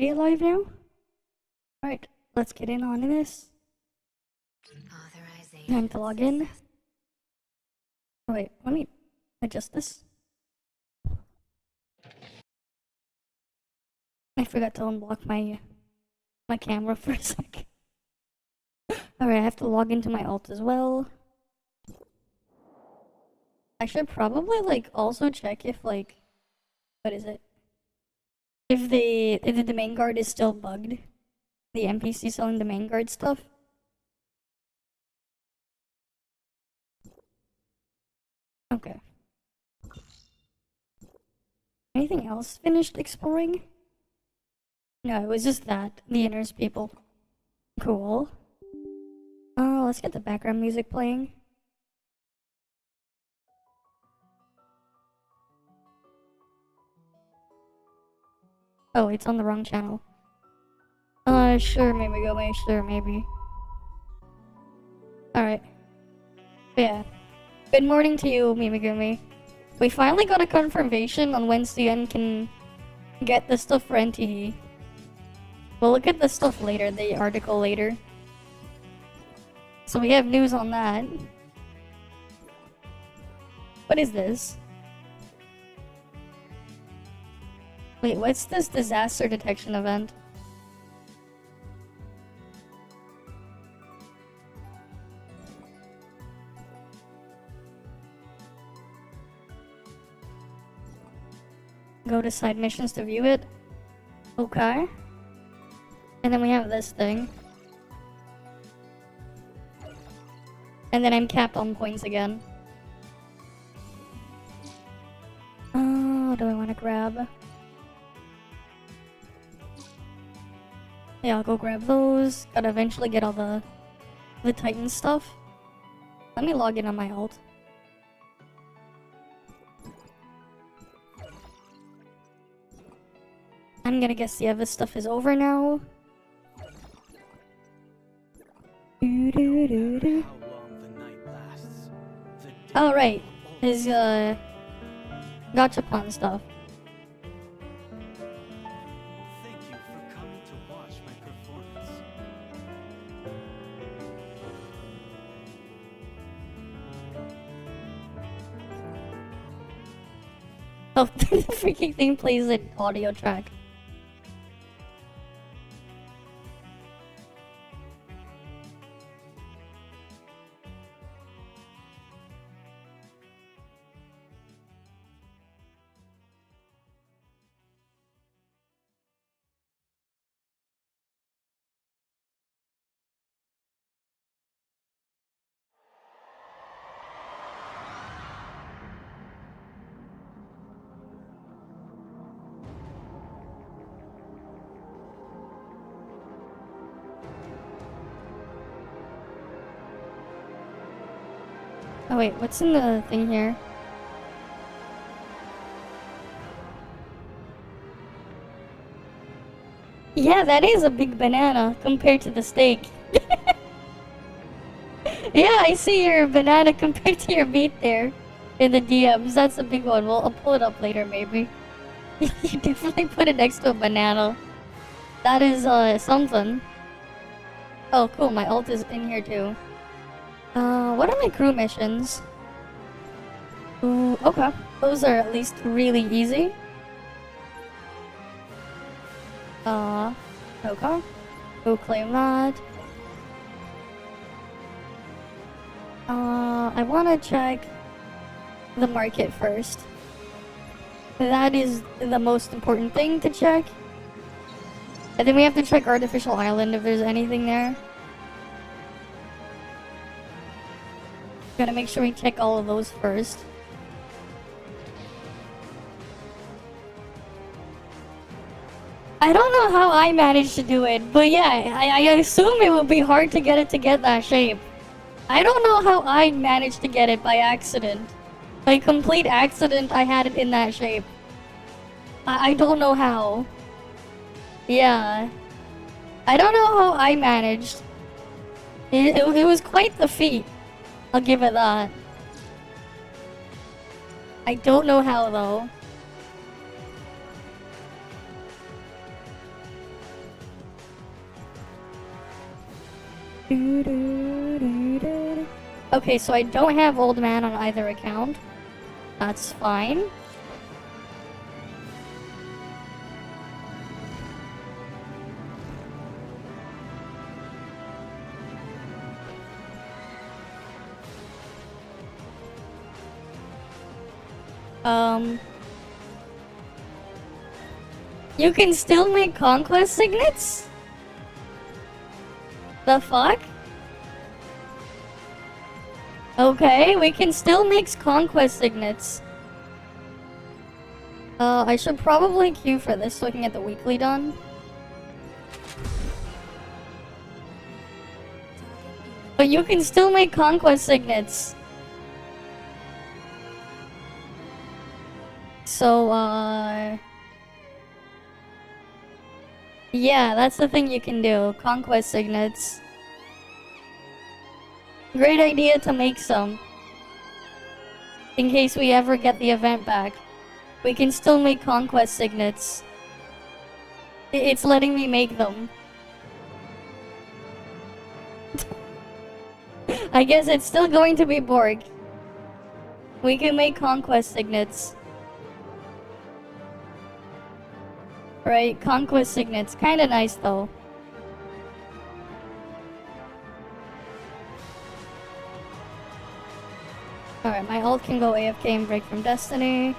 be alive now? Alright, let's get in on this. Time to log in. Oh, wait, let me adjust this. I forgot to unblock my camera for a sec. Alright, I have to log into my alt as well. I should probably like also check if like, what is it? If the domain guard is still bugged. The NPC selling the main guard stuff. Okay. Anything else finished exploring? No, it was just that. The inners people. Cool. Let's get the background music playing. Oh, it's on the wrong channel. Sure, maybe sure, maybe. Alright. Yeah. Good morning to you, Mimigumi. We finally got a confirmation on when CN can get the stuff for NTE. We'll look at the stuff later, the article later. So we have news on that. What is this? Wait, what's this disaster detection event? Go to side missions to view it. Okay. And then we have this thing. And then I'm capped on points again. What do I want to grab? Yeah, I'll go grab those. Gotta eventually get all the Titan stuff. Let me log in on my alt. I'm gonna guess the other stuff is over now. Oh, right. His, Gacha stuff. Thank you for coming to watch my performance. Oh, the freaking thing plays an audio track. Oh wait, what's in the thing here? Yeah, that is a big banana compared to the steak. Yeah, I see your banana compared to your meat there in the DMs. That's a big one. Well, I'll pull it up later, maybe. You definitely put it next to a banana. That is, something. Oh, cool. My ult is in here, too. What are my crew missions? Ooh, okay. Those are at least really easy. Okay. Go claim that. I wanna check the market first. That is the most important thing to check. And then we have to check Artificial Island if there's anything there. Gotta make sure we check all of those first. I don't know how I managed to do it, but yeah, I assume it would be hard to get it to get that shape. I don't know how I managed to get it by accident. By complete accident, I had it in that shape. I don't know how. Yeah. I don't know how I managed. It was quite the feat. I'll give it that. I don't know how though. Okay, so I don't have old man on either account. That's fine. You can still make conquest signets? The fuck? Okay, we can still make conquest signets. I should probably queue for this so I can get the weekly done. But you can still make conquest signets. So, yeah, that's the thing you can do. Conquest signets. Great idea to make some. In case we ever get the event back. We can still make conquest signets. It's letting me make them. I guess it's still going to be Borg. We can make conquest signets. Right, conquest signets. Kinda nice though. Alright, my ult can go AFK and break from Destiny.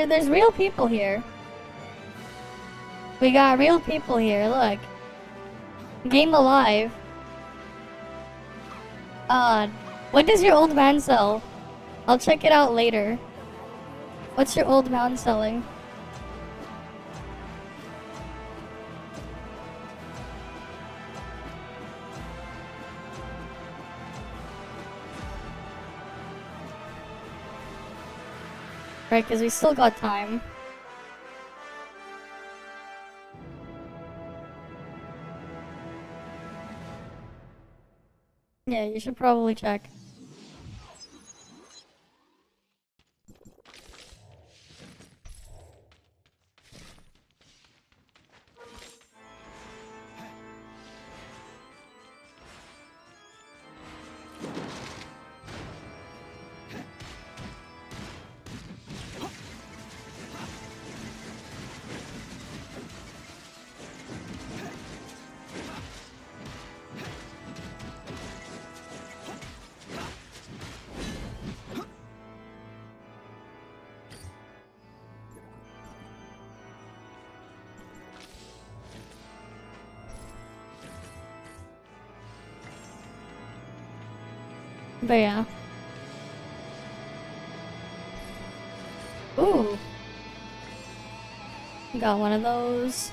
There's real people here. We got real people here, look. Game alive. What does your old man sell? I'll check it out later. What's your old man selling? Right, because we still got time. Yeah, you should probably check. But yeah. Ooh. Got one of those.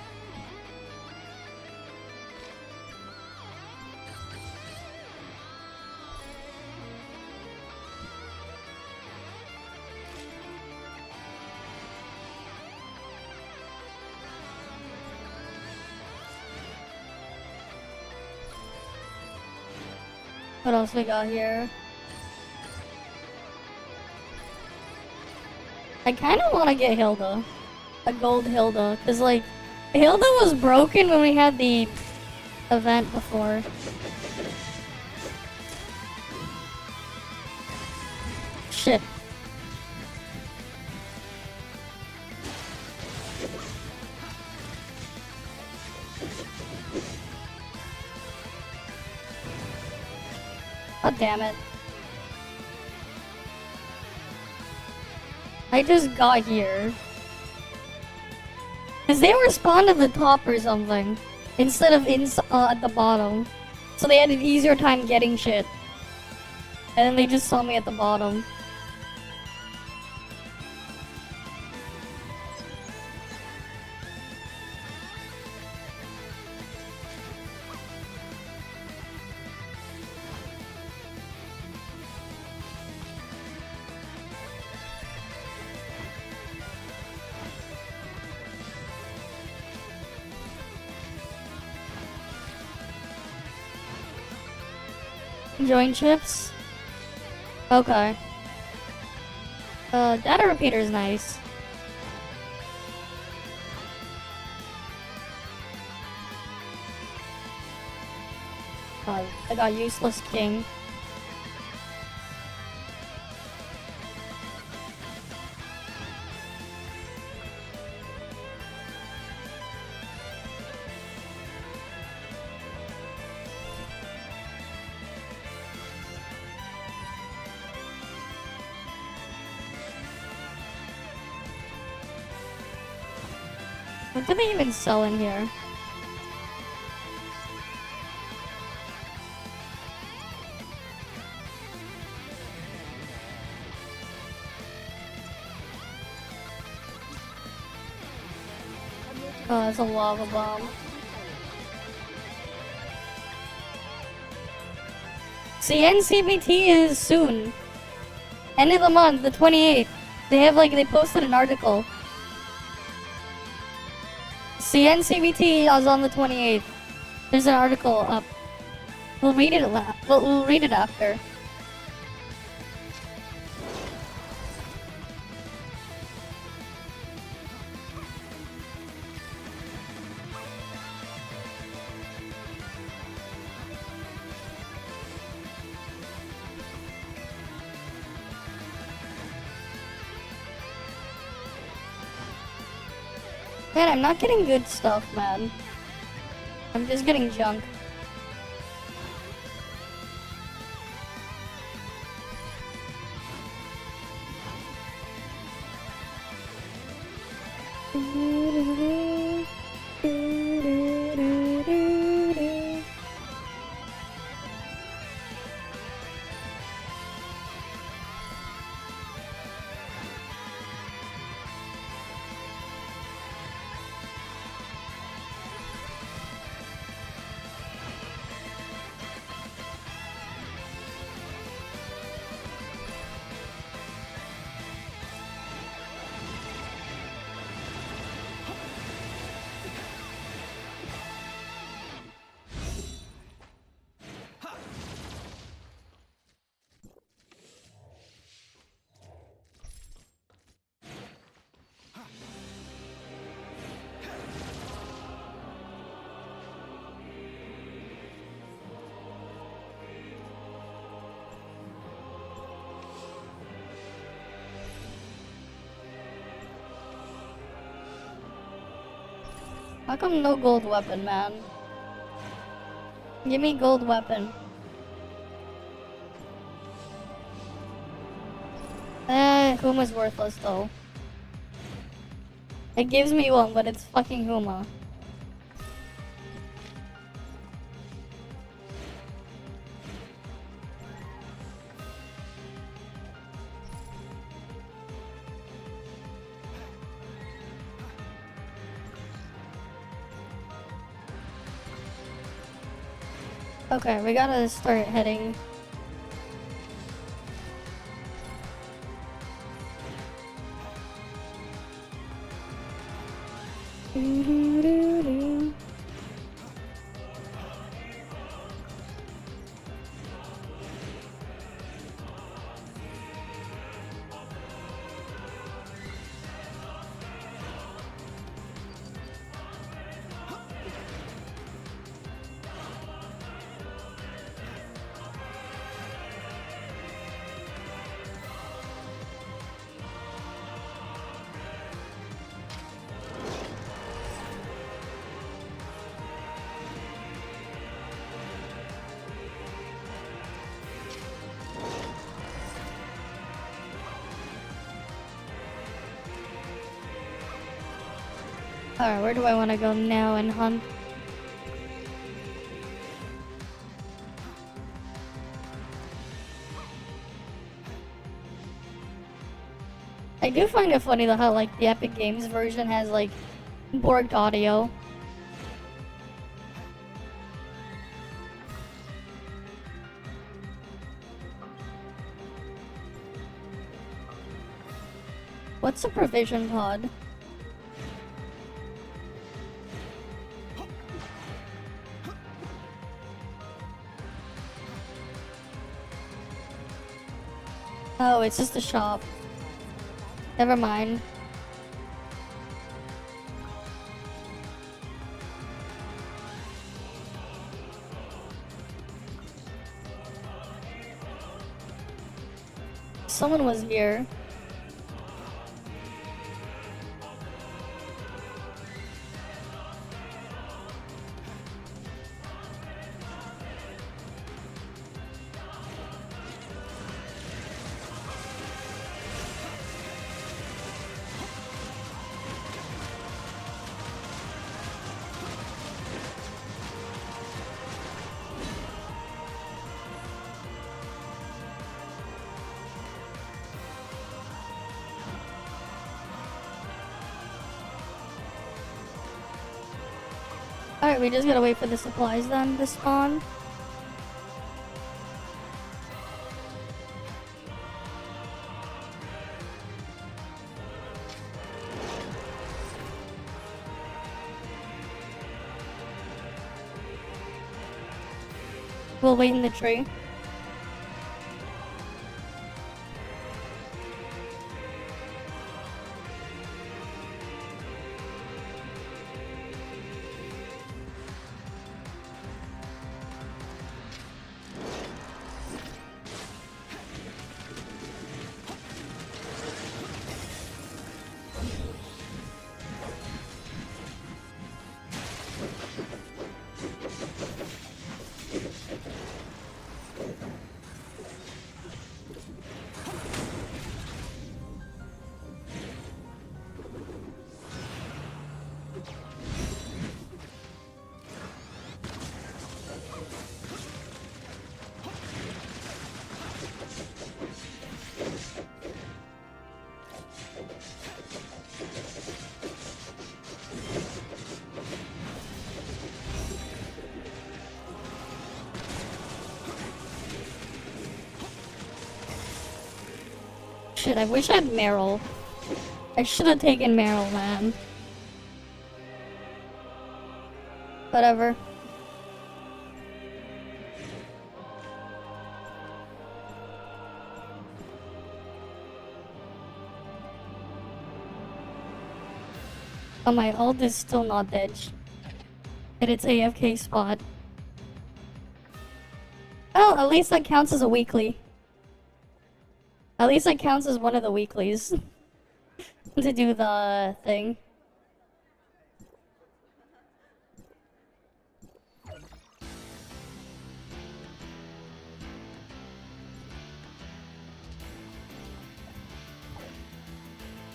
What else we got here? I kind of want to get Hilda. A gold Hilda. Because, like, Hilda was broken when we had the event before. Shit. God damn it. I just got here. Because they were spawned at the top or something. Instead of at the bottom. So they had an easier time getting shit. And then they just saw me at the bottom. Join chips? Okay. Data repeater is nice. I got useless king. What do they even sell in here? Oh, it's a lava bomb. CN CBT is soon. End of the month, the 28th. They posted an article. CN CBT is on the 28th. There's an article up. We'll read it. We'll read it after. Man, I'm not getting good stuff, man. I'm just getting junk. How come no gold weapon, man? Give me gold weapon. Huma's worthless though. It gives me one, but it's fucking Huma. Okay, we gotta start heading. Alright, where do I want to go now and hunt? I do find it funny though how like the Epic Games version has like borked audio. What's a provision pod? Oh, it's just a shop. Never mind. Someone was here. Alright, we just gotta wait for the supplies then to spawn. We'll wait in the tree. Shit, I wish I had Meryl. I should have taken Meryl, man. Whatever. Oh, my ult is still not dead. And it's AFK spot. Well, at least that counts as a weekly. At least that counts as one of the weeklies. To do the thing.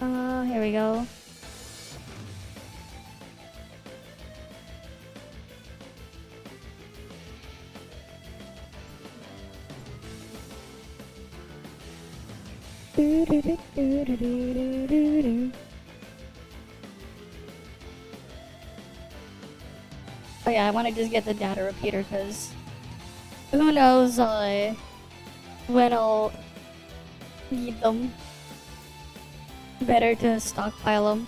Here we go. Oh yeah, I want to just get the data repeater because who knows when I'll need them. Better to stockpile them.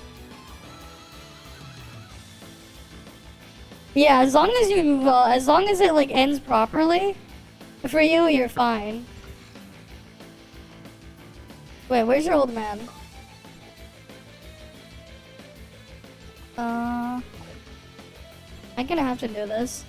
Yeah, as long as you, as long as it like ends properly, for you, you're fine. Wait, where's your old man? I'm gonna have to do this.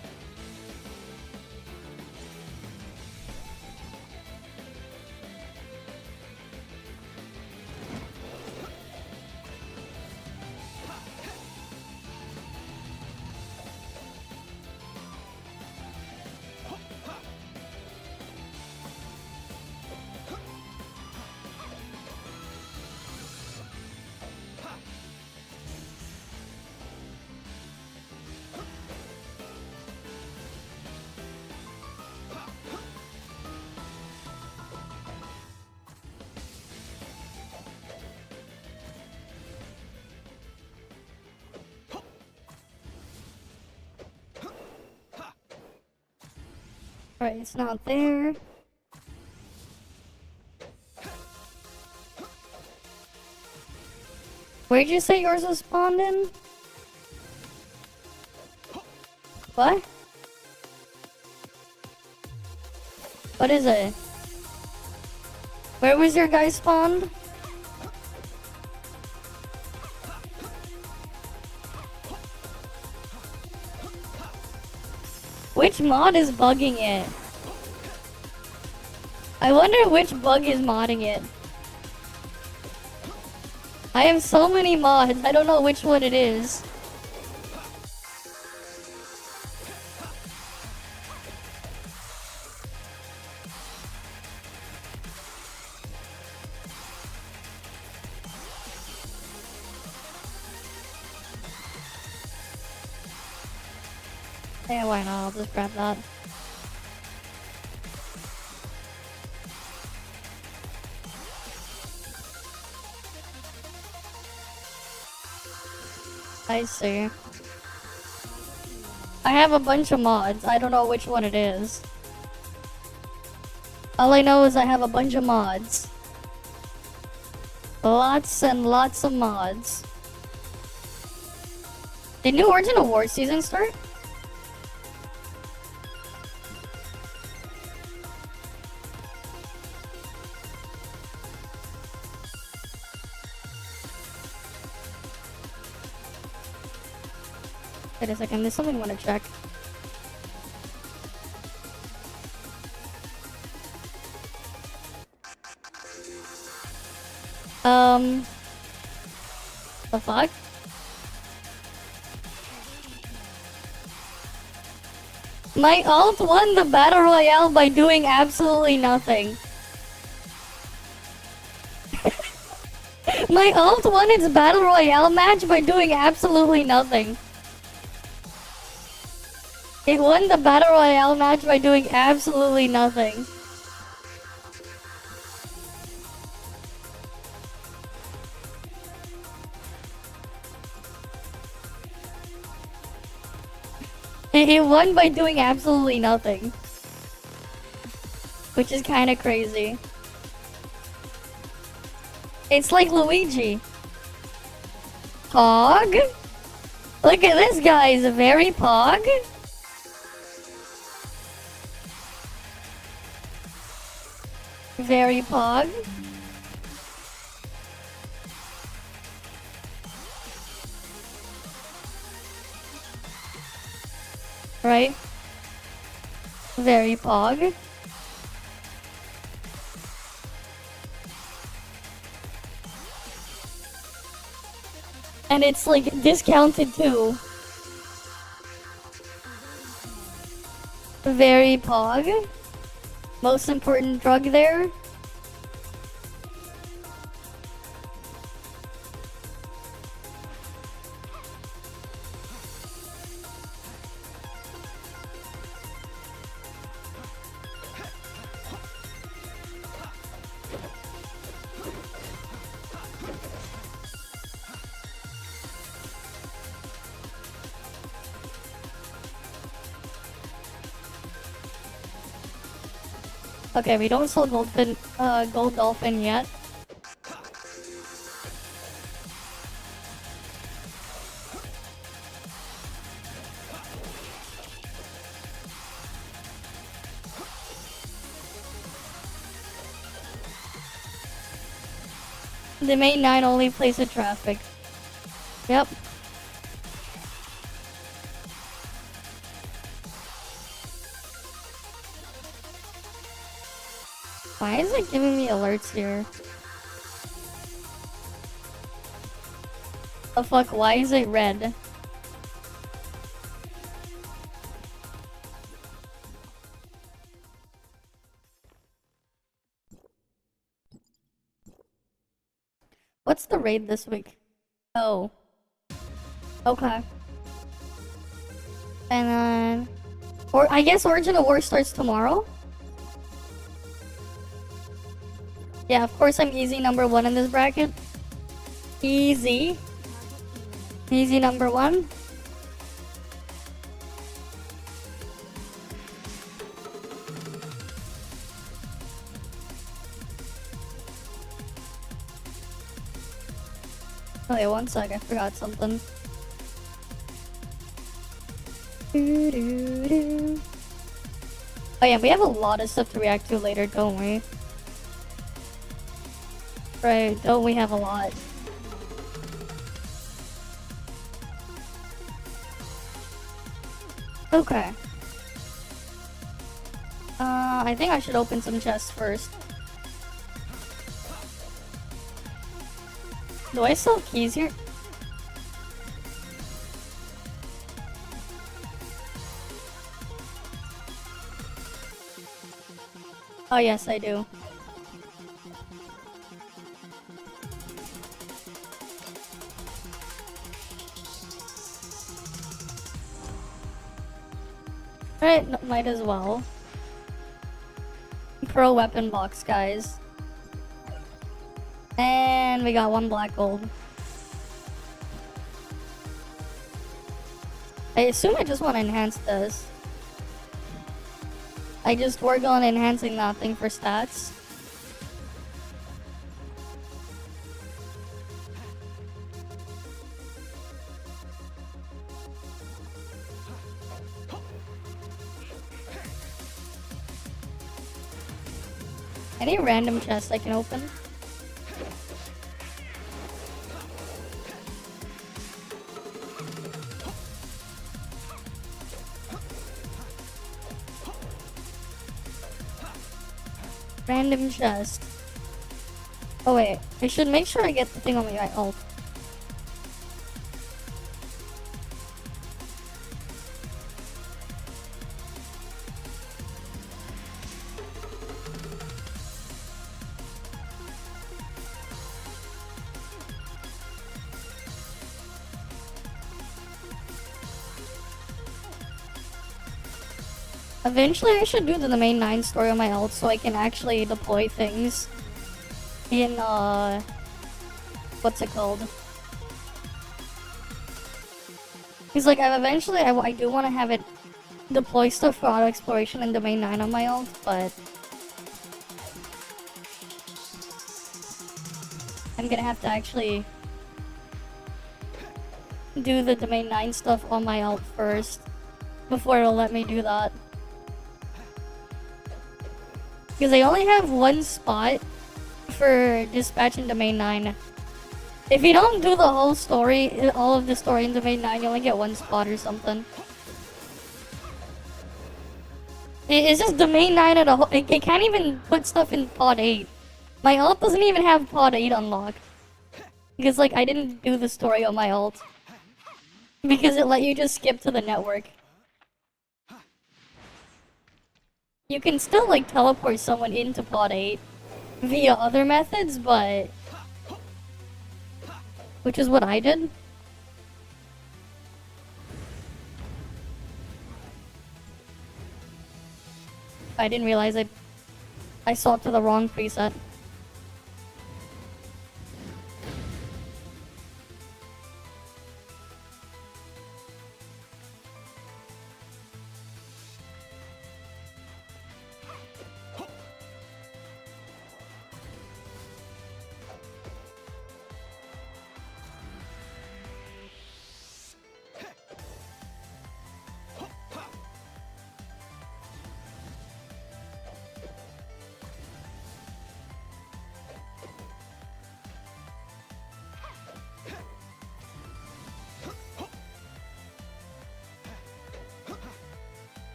Alright, it's not there. Where'd you say yours was spawned in? What? What is it? Where was your guy spawned? Which mod is bugging it? I wonder which bug is modding it. I have so many mods, I don't know which one it is. Yeah, why not? I'll just grab that. I see. I have a bunch of mods. I don't know which one it is. All I know is I have a bunch of mods. Lots and lots of mods. Did New Original War season start? Wait a second, there's something I want to check. The fuck? My ult won the Battle Royale by doing absolutely nothing. My ult won its Battle Royale match by doing absolutely nothing. It won the Battle Royale match by doing absolutely nothing. It won by doing absolutely nothing. Which is kind of crazy. It's like Luigi. Pog? Look at this guy, he's very pog. Very pog. Right? Very pog. And it's like discounted too. Very pog. Most important drug there. Okay, we don't sell gold dolphin yet. The main 9 only place in traffic. Yep. Why is it giving me alerts here? Oh fuck, why is it red? What's the raid this week? Oh. Okay. And then... Or I guess Origin of War starts tomorrow? Yeah, of course I'm easy number 1 in this bracket. Easy. Easy number 1. Oh wait, one sec, I forgot something. Oh yeah, we have a lot of stuff to react to later, don't we? Right, don't we have a lot? Okay. I think I should open some chests first. Do I still have keys here? Oh yes, I do. Alright, might as well. Pro weapon box, guys. And we got 1 black gold. I assume I just want to enhance this. I just work on enhancing that thing for stats. Any random chest I can open? Random chest. Oh wait, I should make sure I get the thing on my ult. Eventually I should do the main 9 story on my ult so I can actually deploy things in, what's it called? Because like, I do want to have it deploy stuff for auto exploration in domain 9 on my ult, but I'm gonna have to actually do the domain 9 stuff on my ult first before it'll let me do that. Because I only have 1 spot for dispatching domain 9. If you don't do the whole story, all of the story in domain 9, you only get 1 spot or something. It's just domain 9 at a whole. It can't even put stuff in pod 8. My ult doesn't even have pod 8 unlocked. Because, like, I didn't do the story on my ult. Because it let you just skip to the network. You can still, like, teleport someone into pod 8 via other methods, but... which is what I did. I didn't realize I swapped to the wrong preset.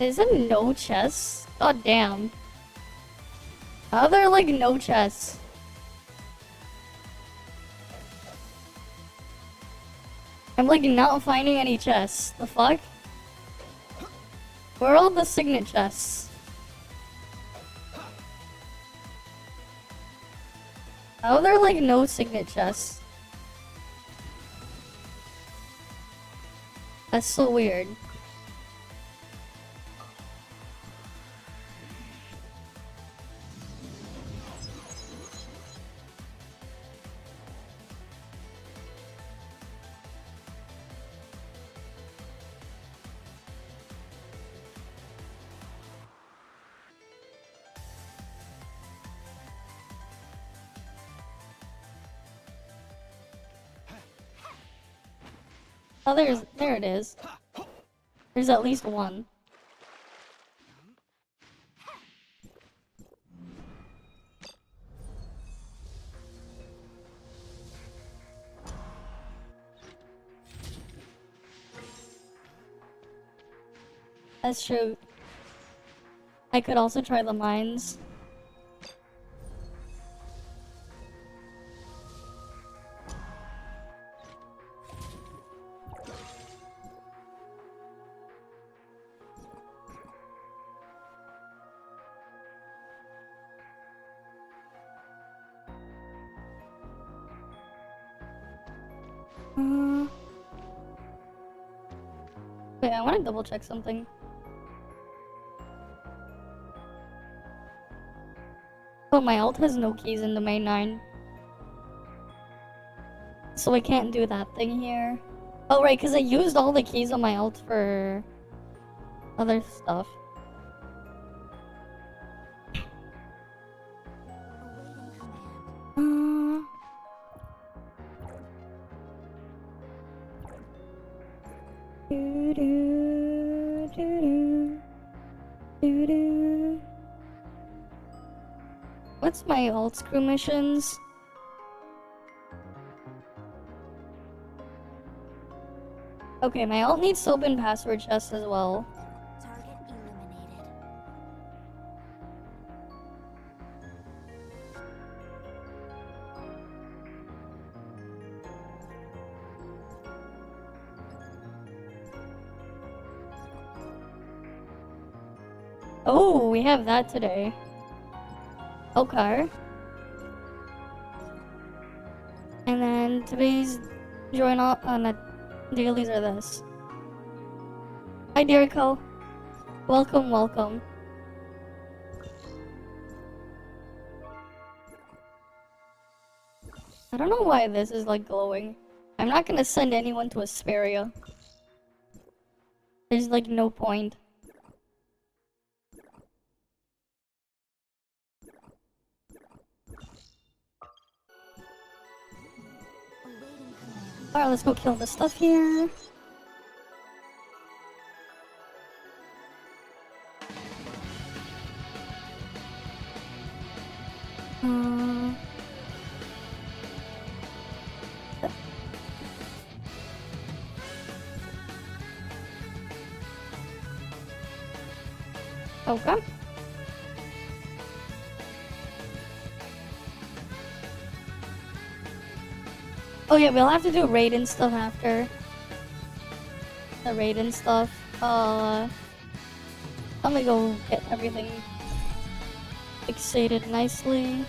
Is it no chests? God damn. How are there like no chests? I'm like not finding any chests. The fuck? Where are all the signet chests? How are there like no signet chests? That's so weird. Oh, there it is. There's at least one. That's true. I could also try the mines. Wait, I want to double check something. Oh, my alt has no keys in the main 9. So I can't do that thing here. Oh, right, because I used all the keys on my alt for other stuff. What's my alt screw missions? Okay, my alt needs soap and password chest as well. Target eliminated. Oh, we have that today. Okay. And then today's join on dailies are this. Hi, Derico. Welcome, welcome. I don't know why this is like glowing. I'm not gonna send anyone to Asperia. There's like no point. Alright, let's go kill the stuff here. Okay. Oh yeah, we'll have to do raid and stuff after. The raid and stuff. Let me go get everything fixated nicely.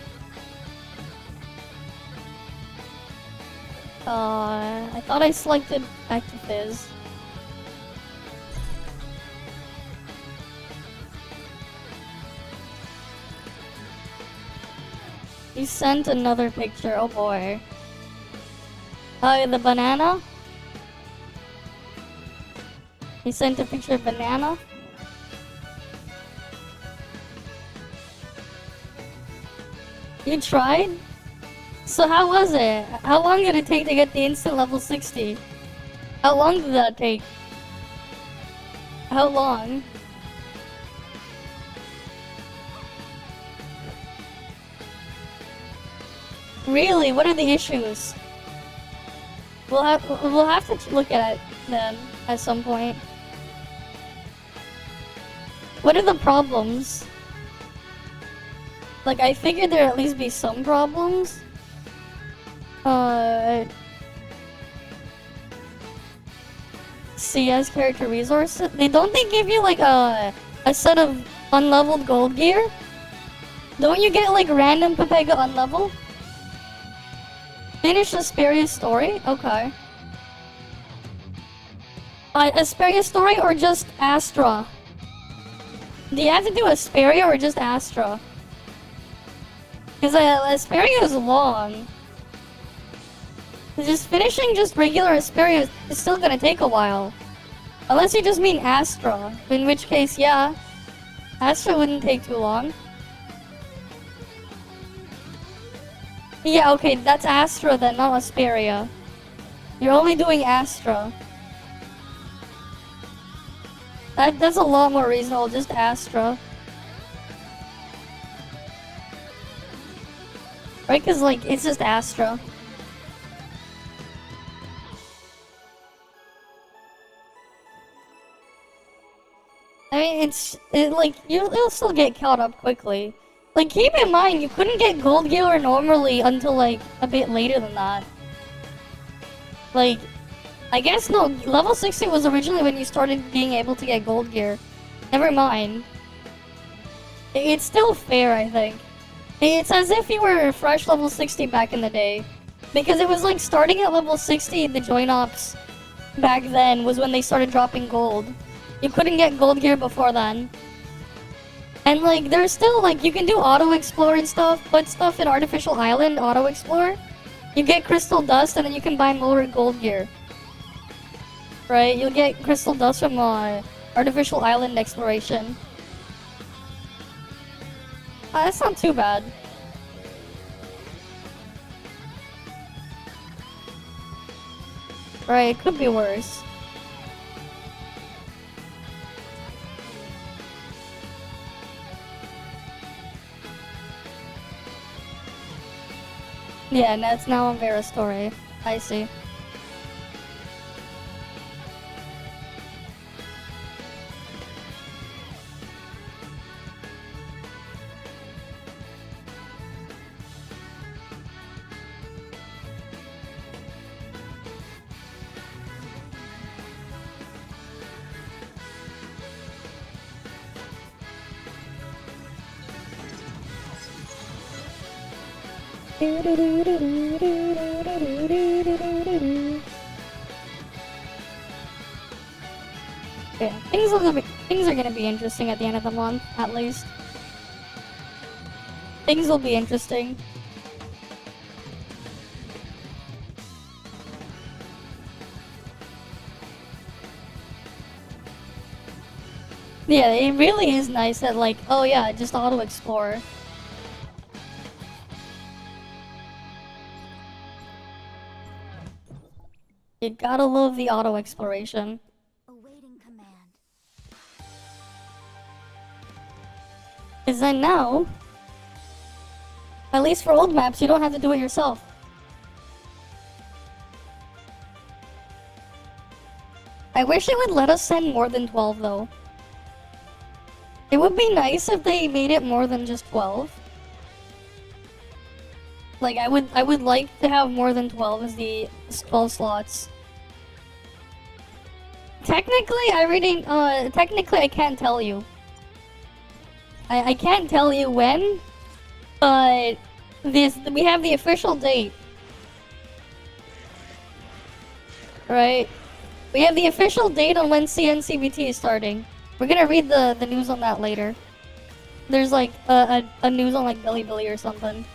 I thought I selected Active Fizz. You sent another picture, oh boy. The banana? He sent a picture of banana? You tried? So how was it? How long did it take to get the instant level 60? How long did that take? How long? Really? What are the issues? We'll have to look at it then at some point. What are the problems? Like, I figured there'd at least be some problems. CS character resources. Don't they give you like a set of unleveled gold gear? Don't you get like random Pepega unlevel? Finish Asperia's story? Okay. Asperia's story or just Astra? Do you have to do Asperia or just Astra? Because Asperia is long. Just finishing just regular Asperia is still gonna take a while. Unless you just mean Astra. In which case, yeah. Astra wouldn't take too long. Yeah, okay, that's Astra then, not Asperia. You're only doing Astra. That's a lot more reasonable. Just Astra. Right? Cause like it's just Astra. I mean, like you'll still get caught up quickly. Like keep in mind, you couldn't get gold gear normally until like a bit later than that. Like, I guess no, level 60 was originally when you started being able to get gold gear. Never mind. It's still fair, I think. It's as if you were fresh level 60 back in the day. Because it was like starting at level 60, the join ops back then was when they started dropping gold. You couldn't get gold gear before then. And like, there's still like, you can do auto explore and stuff, put stuff in Artificial Island, auto explore. You get crystal dust and then you can buy more gold gear. Right? You'll get crystal dust from Artificial Island exploration. That's not too bad. Right, it could be worse. Yeah, and that's now on Vera's story. I see. Yeah, things are gonna be interesting at the end of the month, at least. Things will be interesting. Yeah, it really is nice that like, oh yeah, just auto explore. You gotta love the auto exploration. Awaiting command. Cause then now, at least for old maps, you don't have to do it yourself. I wish it would let us send more than 12 though. It would be nice if they made it more than just 12. Like I would like to have more than 12 as the 12 slots. Technically, technically I can't tell you. I can't tell you when, but we have the official date. Right? We have the official date on when CBT is starting. We're gonna read the news on that later. There's like a news on like Billy or something.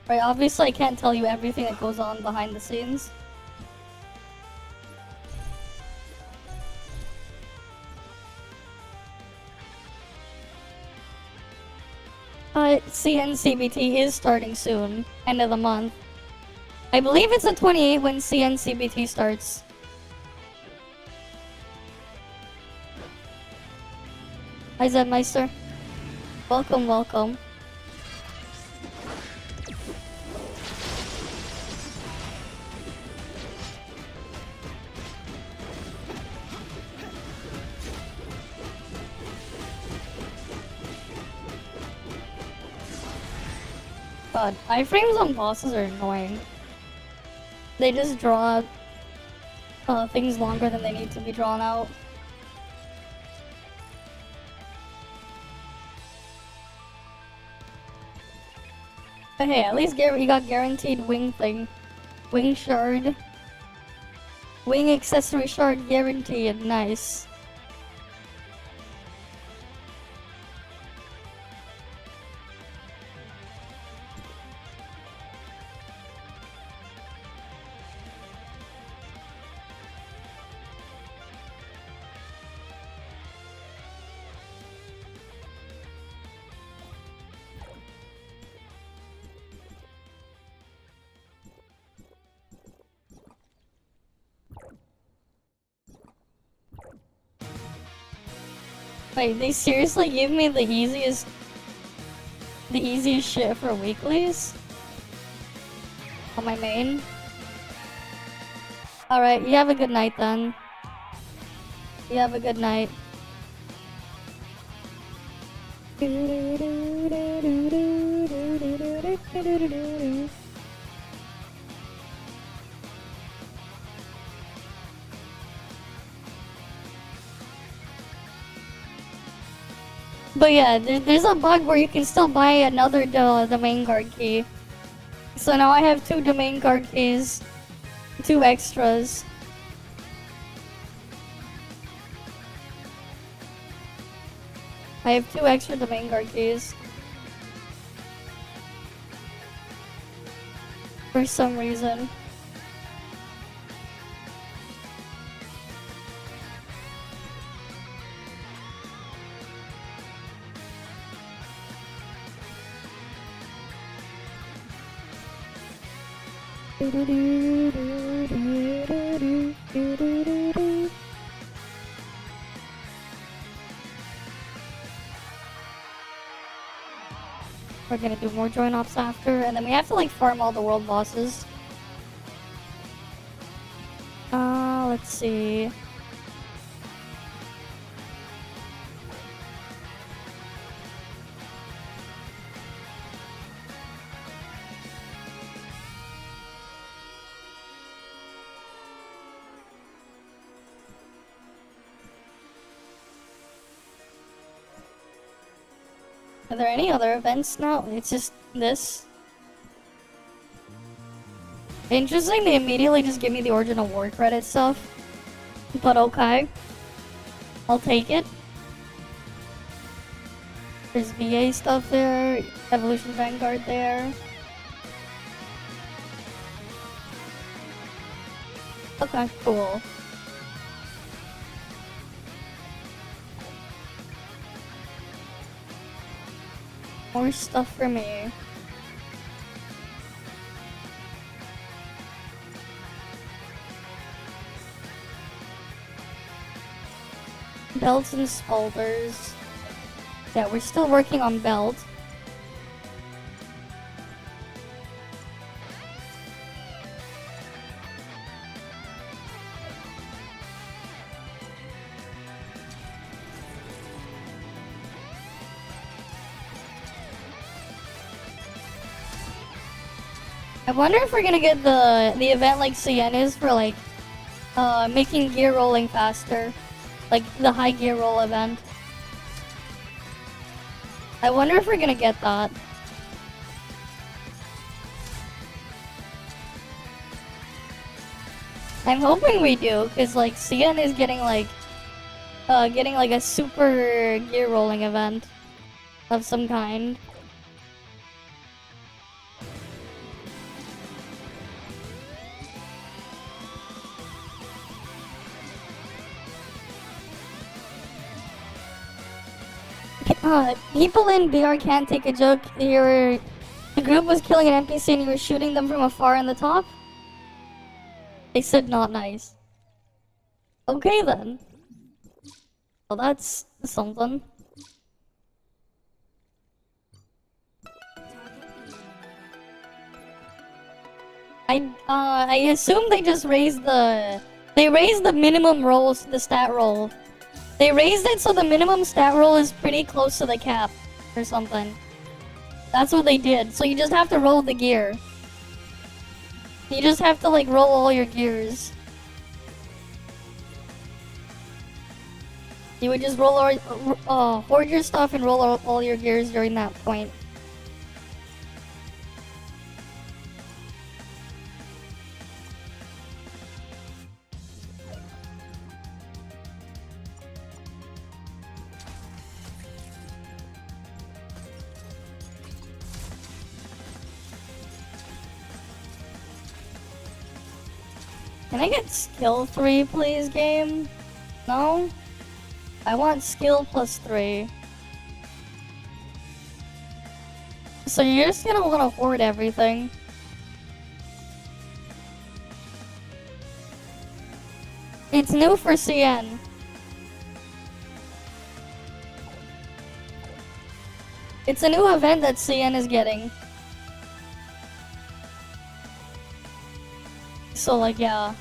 Right, obviously I can't tell you everything that goes on behind the scenes. CBT is starting soon, end of the month. I believe it's the 28th when CBT starts. Hi Zedmeister. Welcome, welcome. God, iframes on bosses are annoying. They just draw things longer than they need to be drawn out. But hey, at least you got guaranteed wing thing. Wing shard. Wing accessory shard guaranteed. Nice. Wait, they seriously give me the easiest shit for weeklies? On my main? Alright, you have a good night then. You have a good night. But yeah, there's a bug where you can still buy another domain guard key. So now I have 2 domain guard keys, 2 extras. I have 2 extra domain guard keys. For some reason. We're gonna do more join ops after, and then we have to like farm all the world bosses. Let's see. Are there any other events now? It's just this. Interesting, they immediately just give me the original war credit stuff. But okay. I'll take it. There's VA stuff there, Evolution Vanguard there. Okay, cool. More stuff for me. Belts and spalders. Yeah, we're still working on belt. I wonder if we're gonna get the event like CN is for like making gear rolling faster. Like the high gear roll event. I wonder if we're gonna get that. I'm hoping we do, cause like CN is getting like a super gear rolling event of some kind. People in BR can't take a joke. The group was killing an NPC and you were shooting them from afar in the top? They said not nice. Okay then. Well, that's something. I assume they just raised the minimum rolls, the stat roll. They raised it so the minimum stat roll is pretty close to the cap or something. That's what they did. So you just have to roll the gear. You just have to like roll all your gears. You would just roll hoard your stuff and roll all your gears during that point. Can I get skill 3 please, game? No? I want skill plus 3. So you're just gonna wanna hoard everything. It's new for CN. It's a new event that CN is getting. So like, yeah.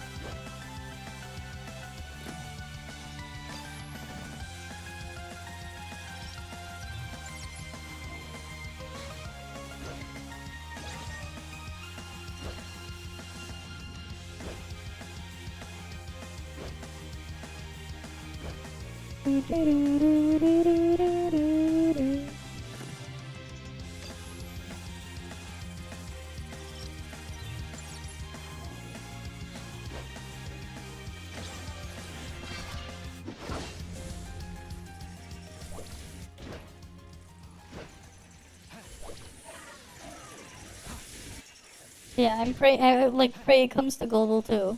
Yeah, I pray it comes to global too.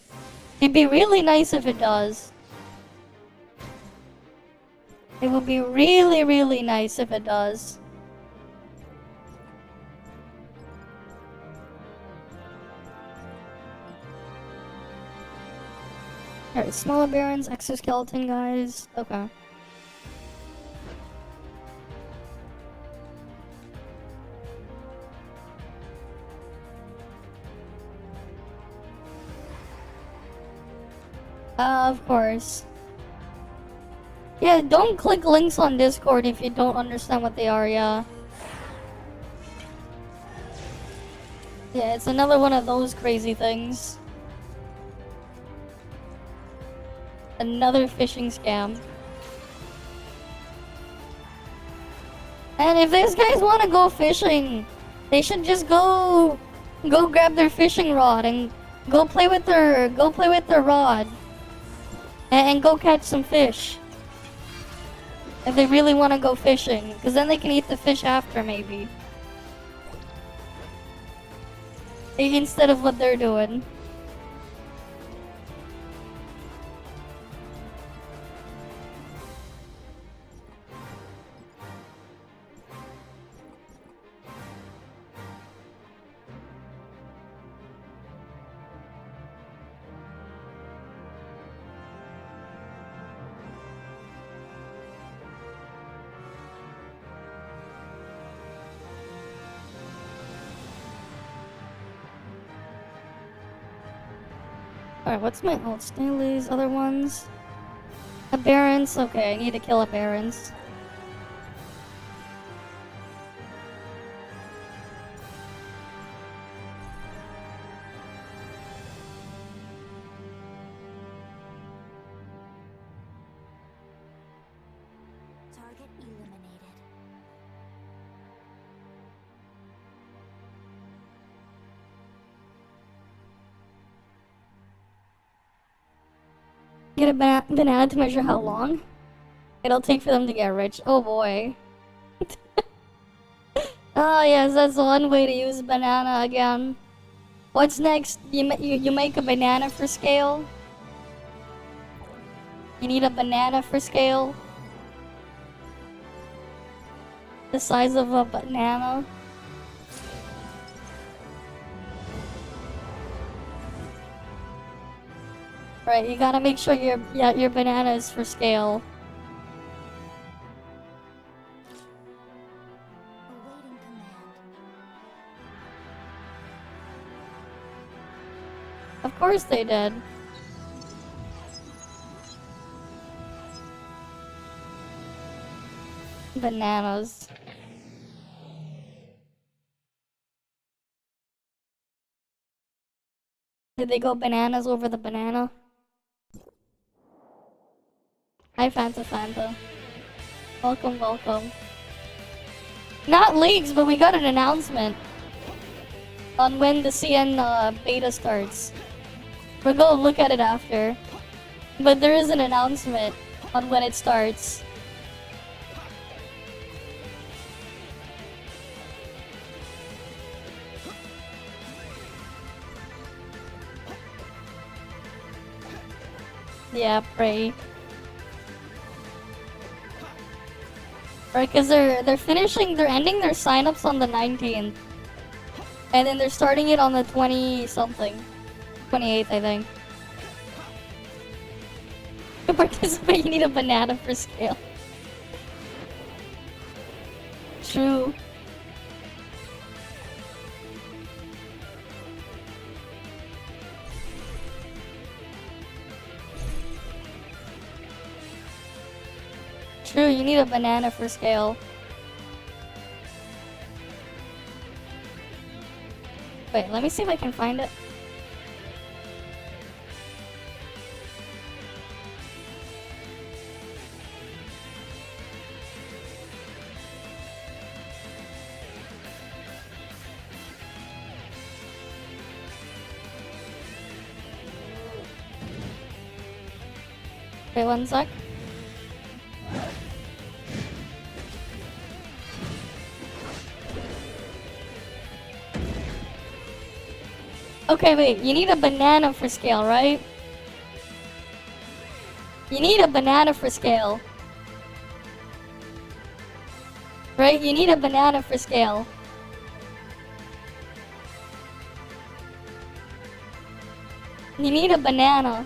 It'd be really nice if it does. It would be really, really nice if it does. Alright, smaller barons, exoskeleton guys. Okay. Of course. Yeah, don't click links on Discord if you don't understand what they are, yeah. Yeah, it's another one of those crazy things. Another phishing scam. And if these guys want to go fishing, they should just go grab their fishing rod and go play with their rod and go catch some fish. If they really want to go fishing, because then they can eat the fish after, maybe. Instead of what they're doing. Alright, what's my ult? Staley's other ones? A Barons? Okay, I need to kill a Barons. Target eliminated. Get a banana to measure how long it'll take for them to get rich. Oh boy. Oh yes, that's one way to use banana again. What's next? You make a banana for scale? You need a banana for scale? The size of a banana? Right, you gotta make sure your banana is for scale. Awaiting command. Of course they did. Bananas. Did they go bananas over the banana? Hi Fanta. Welcome, welcome. Not leaks, but we got an announcement on when the CN beta starts. We'll go look at it after. But there is an announcement on when it starts. Yeah, pray. Right, because they're ending their signups on the 19th. And then they're starting it on the 20-something. 28th, I think. To participate, you need a banana for scale. true. True, you need a banana for scale. Wait, let me see if I can find it. Wait, one sec. Okay, wait, you need a banana for scale, right? You need a banana for scale. Right? You need a banana for scale. You need a banana.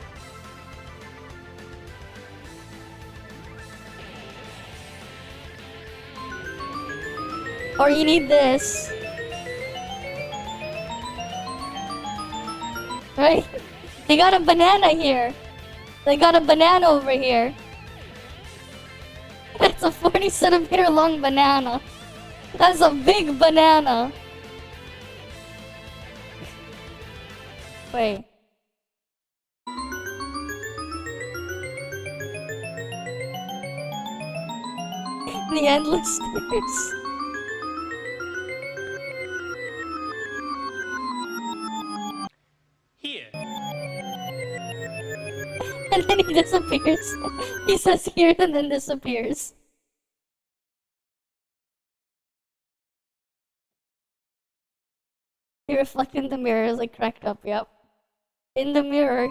Or you need this. Right? They got a banana here. They got a banana over here. That's a 40 centimeter long banana. That's a big banana. Wait. The endless stairs. Here. And then he disappears. He says here and then disappears. You reflect in the mirror is like cracked up, yep. In the mirror.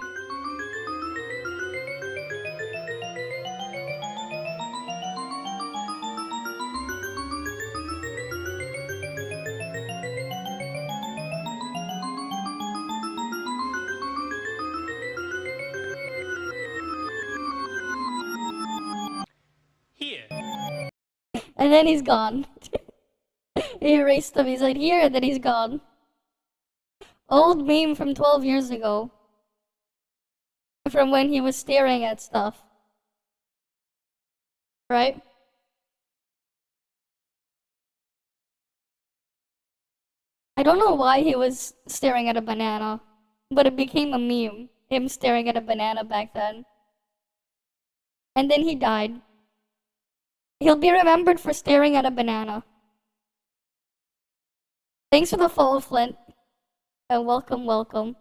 Here. And then he's gone. He erased him. He's like here and then he's gone. Old meme from 12 years ago. From when he was staring at stuff. Right? I don't know why he was staring at a banana, but it became a meme. Him staring at a banana back then. And then he died. He'll be remembered for staring at a banana. Thanks for the follow, Flint. And welcome, welcome.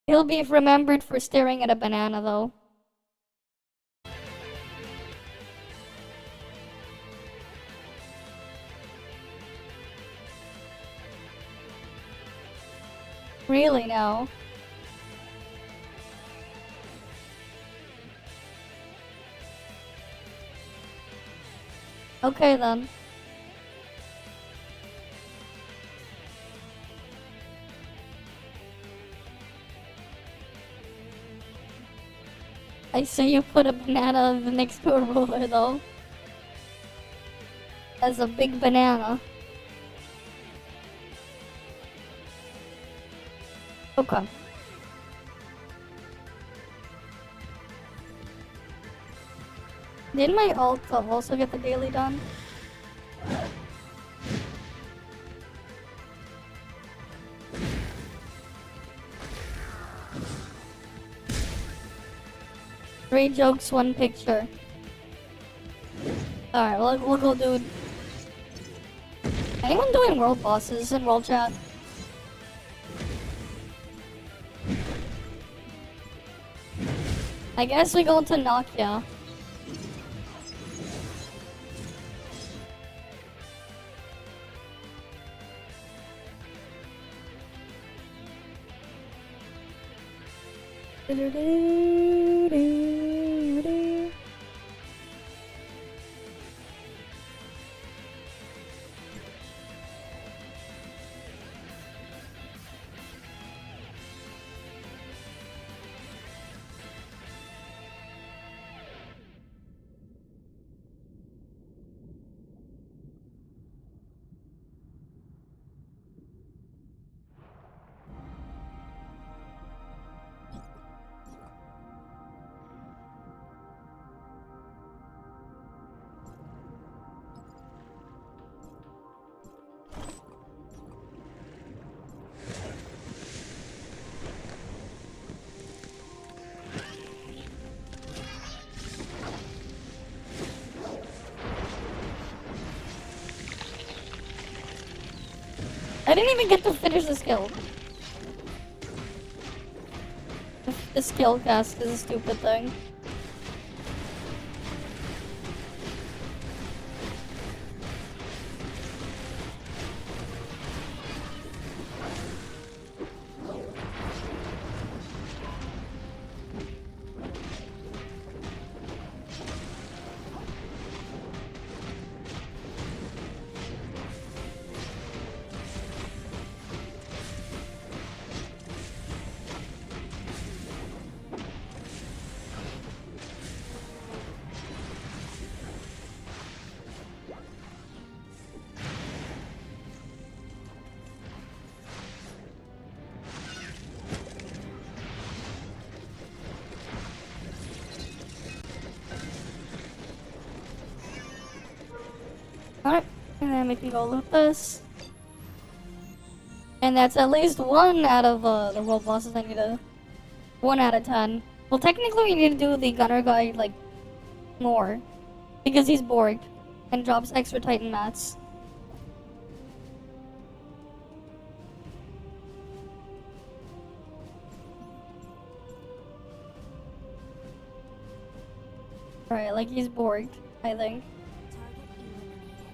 He'll be remembered for staring at a banana, though. Really now? Okay then. I see you put a banana next to a ruler though. That's a big banana. Okay. Didn't my alt also get the daily done? Three jokes, one picture. Alright, we'll go do... Anyone doing world bosses in world chat? I guess we go to Nokia. I didn't even get to finish the skill. The skill cast is a stupid thing. Alright, and then we can go loot this. And that's at least 1 out of the world bosses I need to... 1 out of 10. Well, technically we need to do the gunner guy, like, more. Because he's Borg. And drops extra Titan mats. Right, like he's Borg, I think. Target eliminated.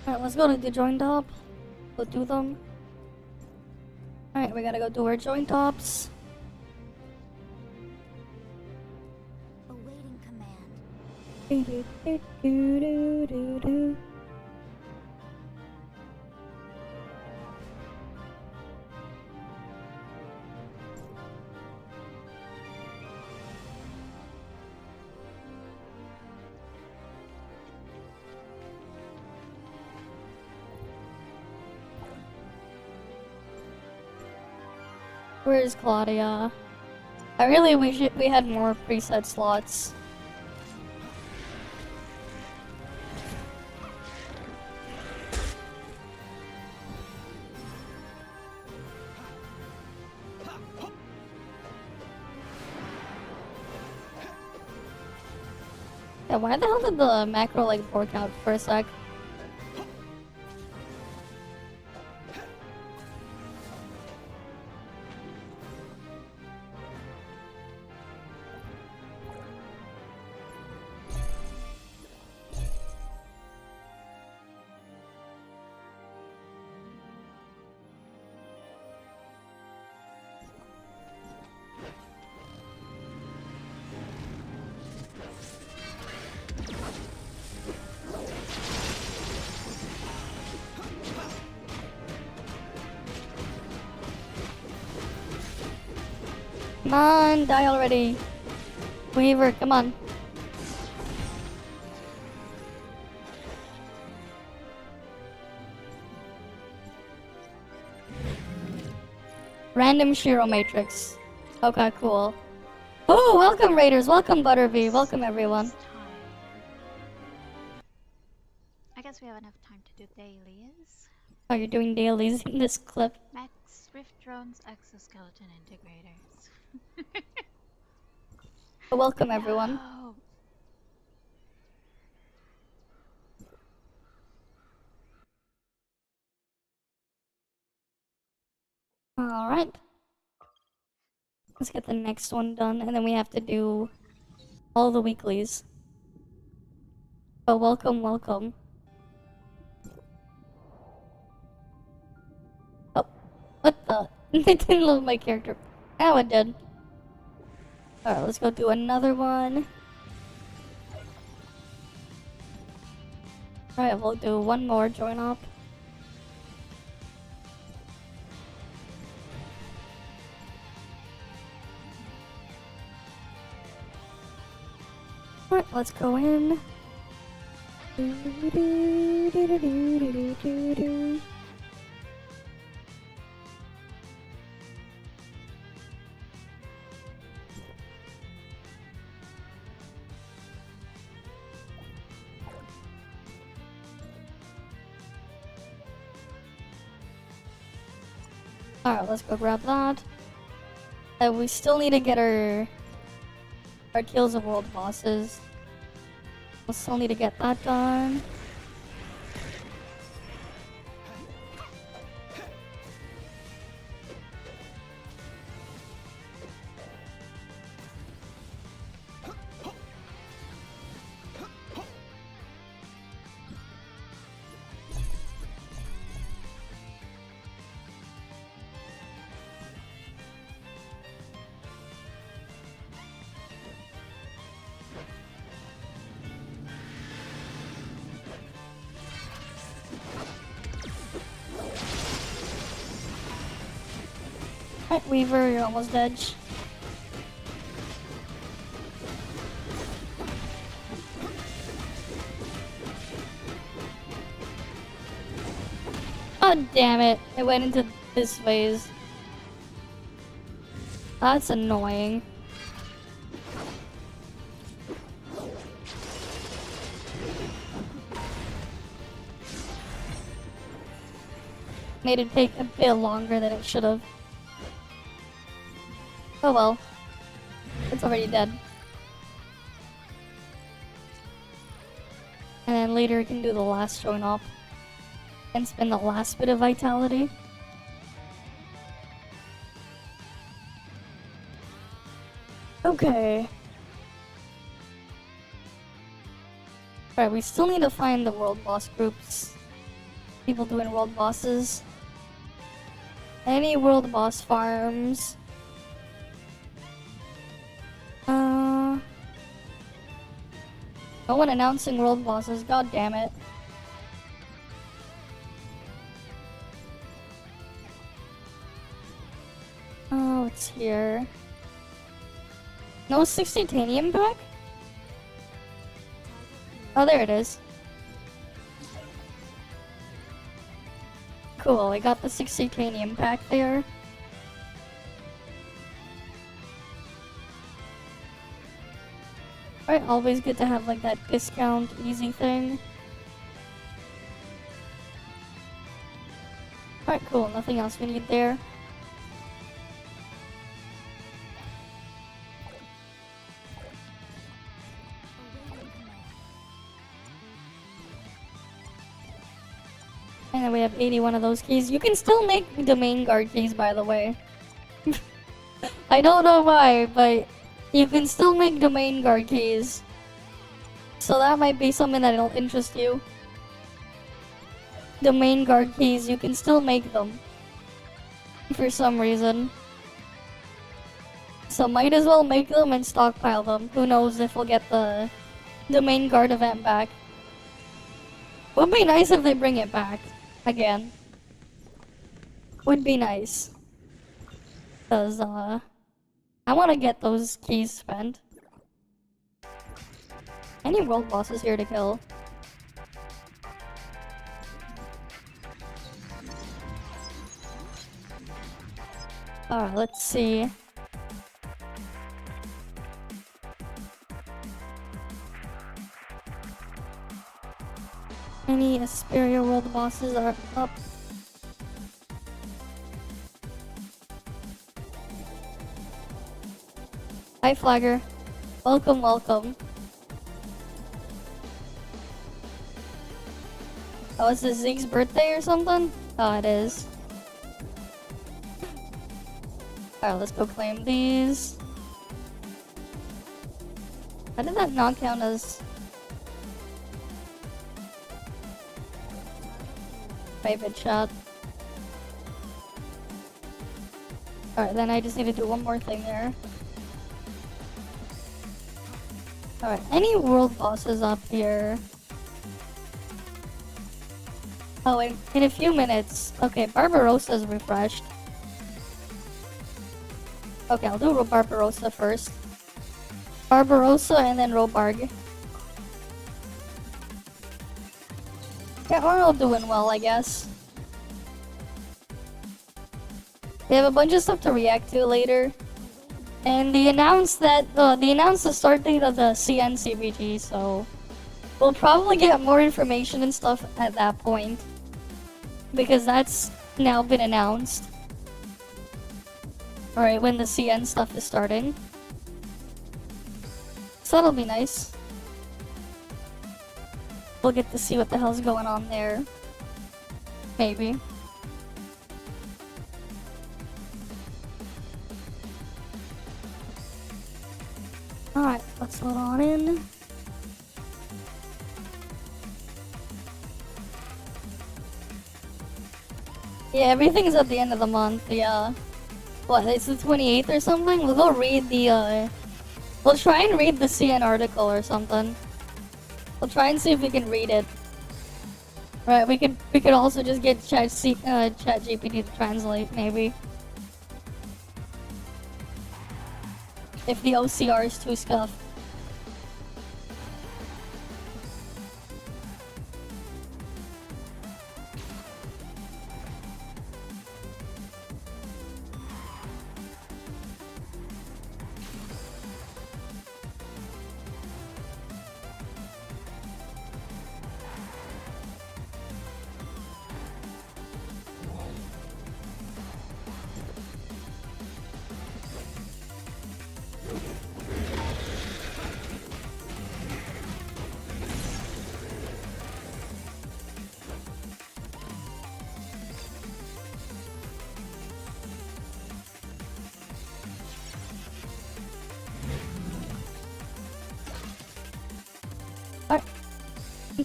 Alright, let's go to the joint top. Go do them. Alright, we gotta go do our joint tops. Awaiting command. Do-do-do-do-do-do. Where is Claudia? I really wish we had more preset slots. Yeah, why the hell did the macro like work out for a sec? Come on, die already. Weaver, come on. Random Shiro Matrix. Okay, cool. Oh, welcome Raiders, welcome Butterby, welcome everyone. I guess we have enough time to do dailies. Oh, you're doing dailies in this clip. Max Rift Drones Exoskeleton Integrators. Welcome everyone. No. Alright. Let's get the next one done, and then we have to do all the weeklies. Oh, welcome, welcome. Oh, what the? It didn't load my character. Now it did. Alright, let's go do another one. Alright, we'll do one more join up. Alright, let's go in. Alright, let's go grab that. We still need to get our kills of world bosses. We'll still need to get that done. Alright, Weaver, you're almost dead. God damn it, it went into this phase. That's annoying. Made it take a bit longer than it should have. Oh well. It's already dead. And then later we can do the last join up. And spend the last bit of vitality. Okay. Alright, we still need to find the world boss groups. People doing world bosses. Any world boss farms. No one announcing world bosses, god damn it. Oh, it's here. No 60 titanium pack? Oh, there it is. Cool, I got the 60 titanium pack there. Right, always good to have like that discount easy thing. Alright, cool, nothing else we need there. And then we have 81 of those keys. You can still make the main guard keys, by the way. I don't know why, but you can still make domain guard keys. So that might be something that'll interest you. Domain guard keys, you can still make them. For some reason. So might as well make them and stockpile them. Who knows if we'll get the domain guard event back. Would be nice if they bring it back. Again. Would be nice. Cause, I want to get those keys spent. Any world bosses here to kill? Alright, let's see. Any Asperia world bosses are up? Hi Flagger. Welcome, welcome. Oh, is this Zeke's birthday or something? Oh, it is. Alright, let's go claim these. How did that not count as private chat? Alright, then I just need to do one more thing there. Alright, any world bosses up here? Oh, in a few minutes. Okay, Barbarossa's refreshed. Okay, I'll do Barbarossa first. Barbarossa and then Robarg. Yeah, we're all doing well, I guess. They have a bunch of stuff to react to later. And they announced that they announced the start date of the CN CBT, so we'll probably get more information and stuff at that point. Because that's now been announced. Alright, when the CN stuff is starting. So that'll be nice. We'll get to see what the hell's going on there. Maybe. Alright, let's load on in. Yeah, everything's at the end of the month, yeah. What, it's the 28th or something? We'll go read the, we'll try and read the CN article or something. We'll try and see if we can read it. Right, we could also just get ChatGPT to translate, maybe. If the OCR is too scuffed.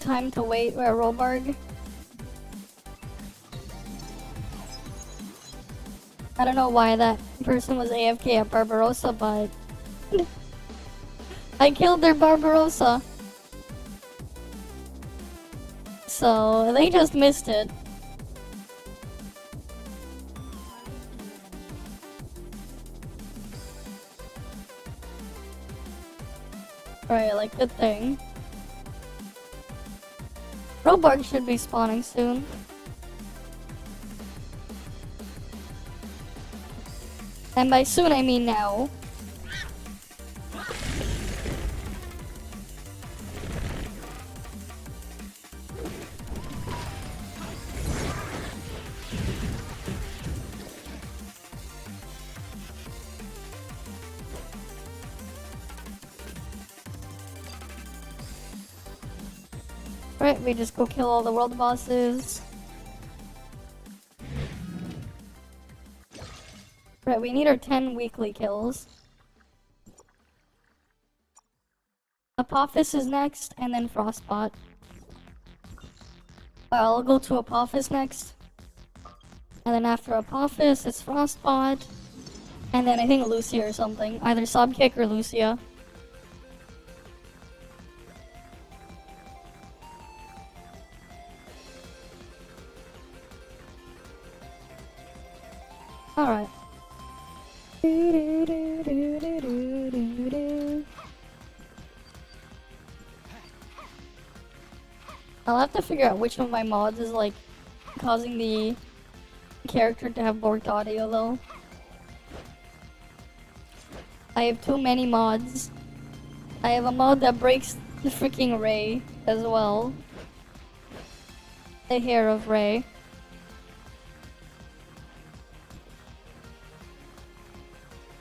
Time to wait for a Robarg. I don't know why that person was AFK at Barbarossa, but I killed their Barbarossa. So they just missed it. Right, like good thing. Robarg should be spawning soon. And by soon I mean now. Right, we just go kill all the world bosses. Right, we need our 10 weekly kills. Apophis is next, and then Frostbot. I'll go to Apophis next. And then after Apophis, it's Frostbot. And then I think Lucia or something. Either Subkick or Lucia. Alright. I'll have to figure out which of my mods is like causing the character to have borked audio though. I have too many mods. I have a mod that breaks the freaking Ray as well. The hair of Ray.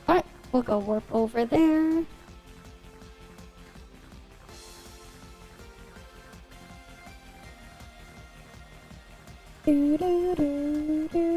Alright, we'll go warp over there. Target eliminated.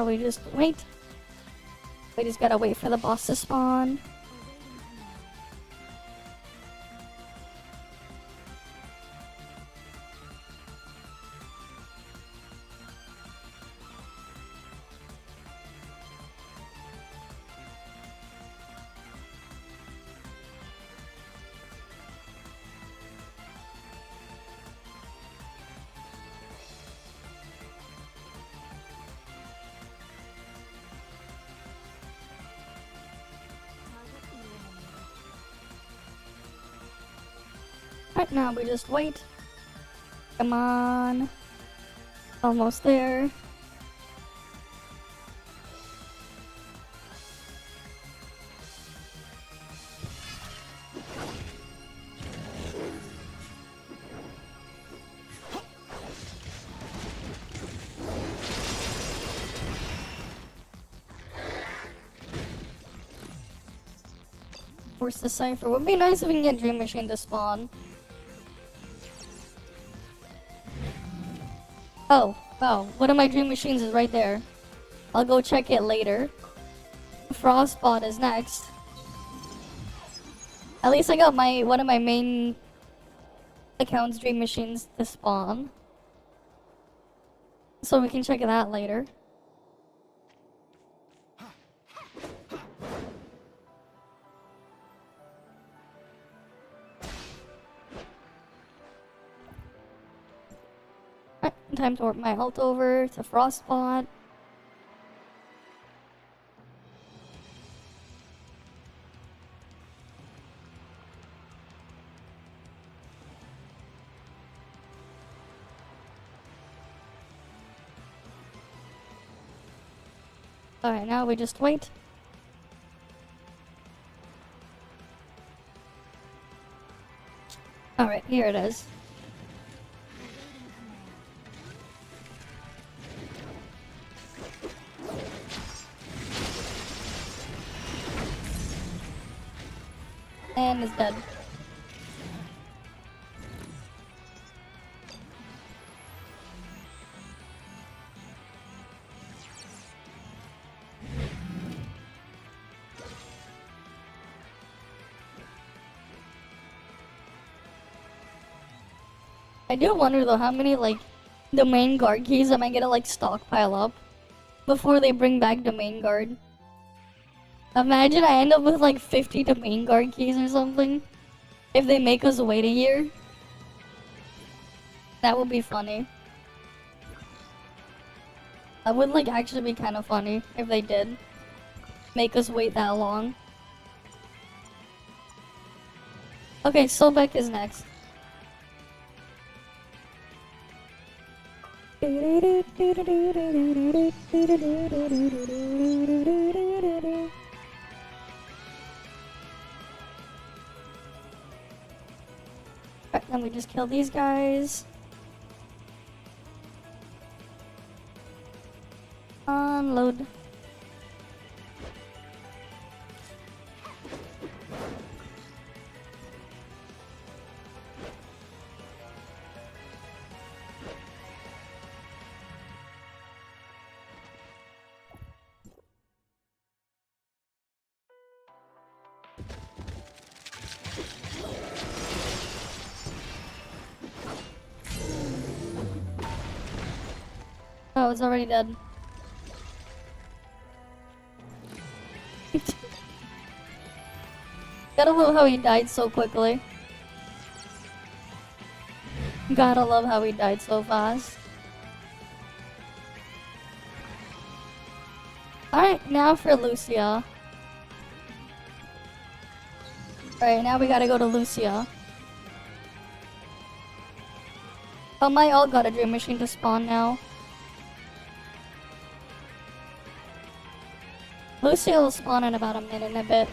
We just wait. We just gotta wait for the boss to spawn. Awaiting command. Right now we just wait. Come on. Almost there. Force the cipher. Would be nice if we can get Dream Machine to spawn. Oh, wow. One of my Dream Machines is right there. I'll go check it later. Frostbot is next. At least I got one of my main account's Dream Machines to spawn. So we can check that later. Alright, time to warp my ult over to Frostbot. Alright, now we just wait. Alright, here it is. And it's dead. I do wonder though how many like domain guard keys am I gonna like stockpile up before they bring back domain guard. Imagine I end up with like 50 domain guard keys or something if they make us wait a year. That would be funny. That would like actually be kind of funny if they did make us wait that long. Okay, Sobek is next. Alright, then we just kill these guys. Unload. Oh, it's already dead. Gotta love how he died so quickly. Gotta love how he died so fast. Alright, now for Lucia. Alright, now we gotta go to Lucia. Oh, my ult got a Dream Machine to spawn now. Lucia will spawn in about a minute and a bit.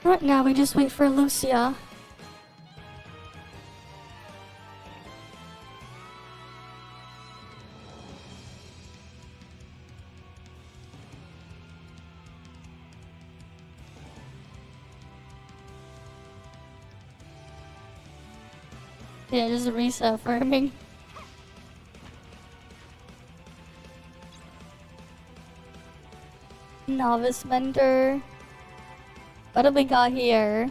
Right now, we just wait for Lucia. Yeah, just reset farming. Novice mentor. What do we got here?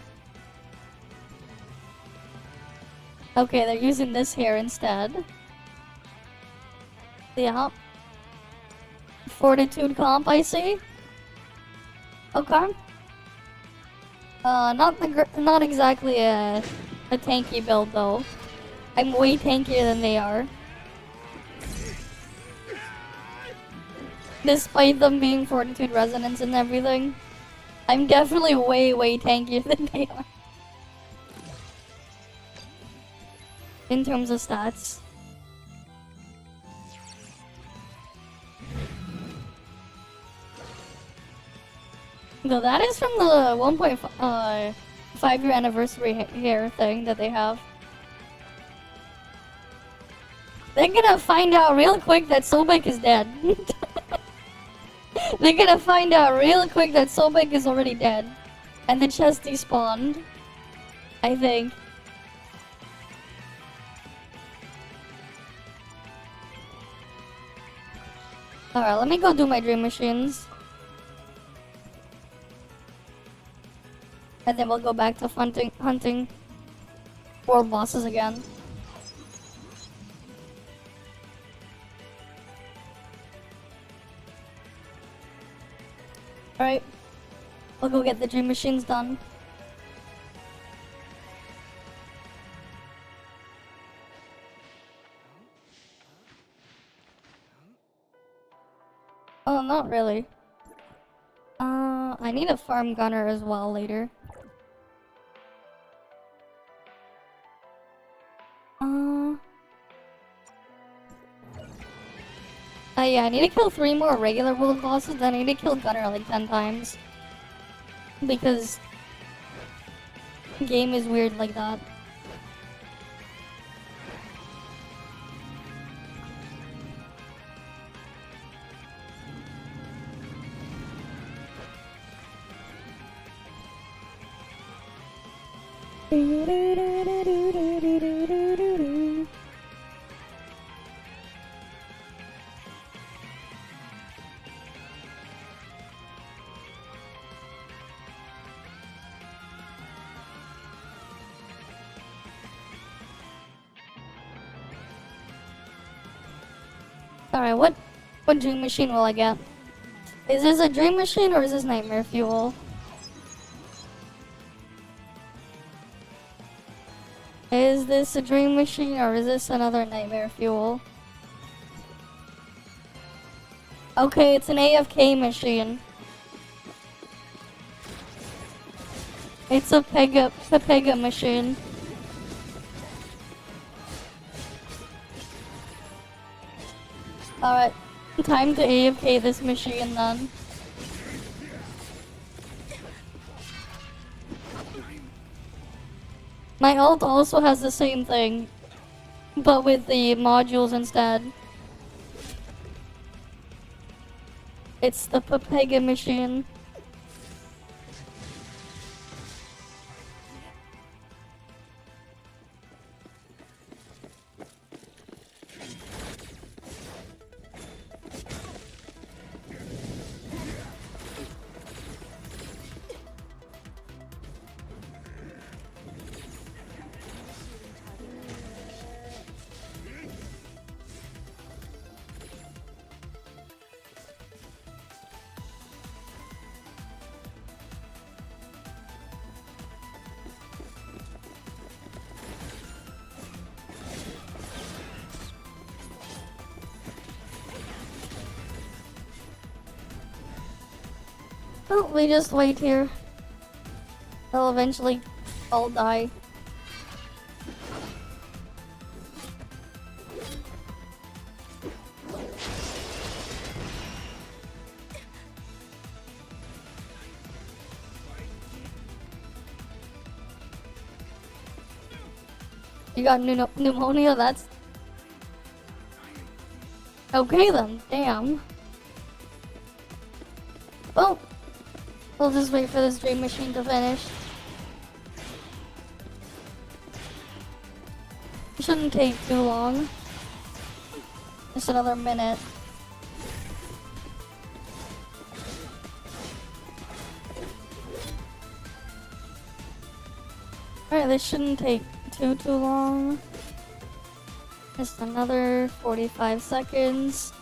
Okay, they're using this here instead. Yeah. Fortitude comp, I see. Okay. Not exactly a tanky build though. I'm way tankier than they are. Despite them being Fortitude Resonance and everything, I'm definitely way tankier than they are. In terms of stats. Though that is from the 1.5-year anniversary hair thing that they have. They're gonna find out real quick that Sobek is dead. They're gonna find out real quick that Sobek is already dead. And the chest despawned. I think. Alright, let me go do my dream machines. And then we'll go back to hunting world bosses again. Alright. We'll go get the dream machines done. Oh, not really. I need a farm gunner as well later. Yeah, I need to kill 3 more regular world bosses, then I need to kill Gunner like 10 times. Because the game is weird like that. Alright, what dream machine will I get? Is this a dream machine or is this nightmare fuel? Is this a dream machine or is this another nightmare fuel? Okay, it's an AFK machine. It's a Pega machine. Alright, time to AFK this machine then. My ult also has the same thing, but with the modules instead. It's the Pega machine. Oh, we just wait here. They'll eventually all die. You got pneumonia? That's... Okay then, damn. Oh! We'll just wait for this dream machine to finish. It shouldn't take too long. Just another minute. Alright, this shouldn't take too long. Just another 45 seconds.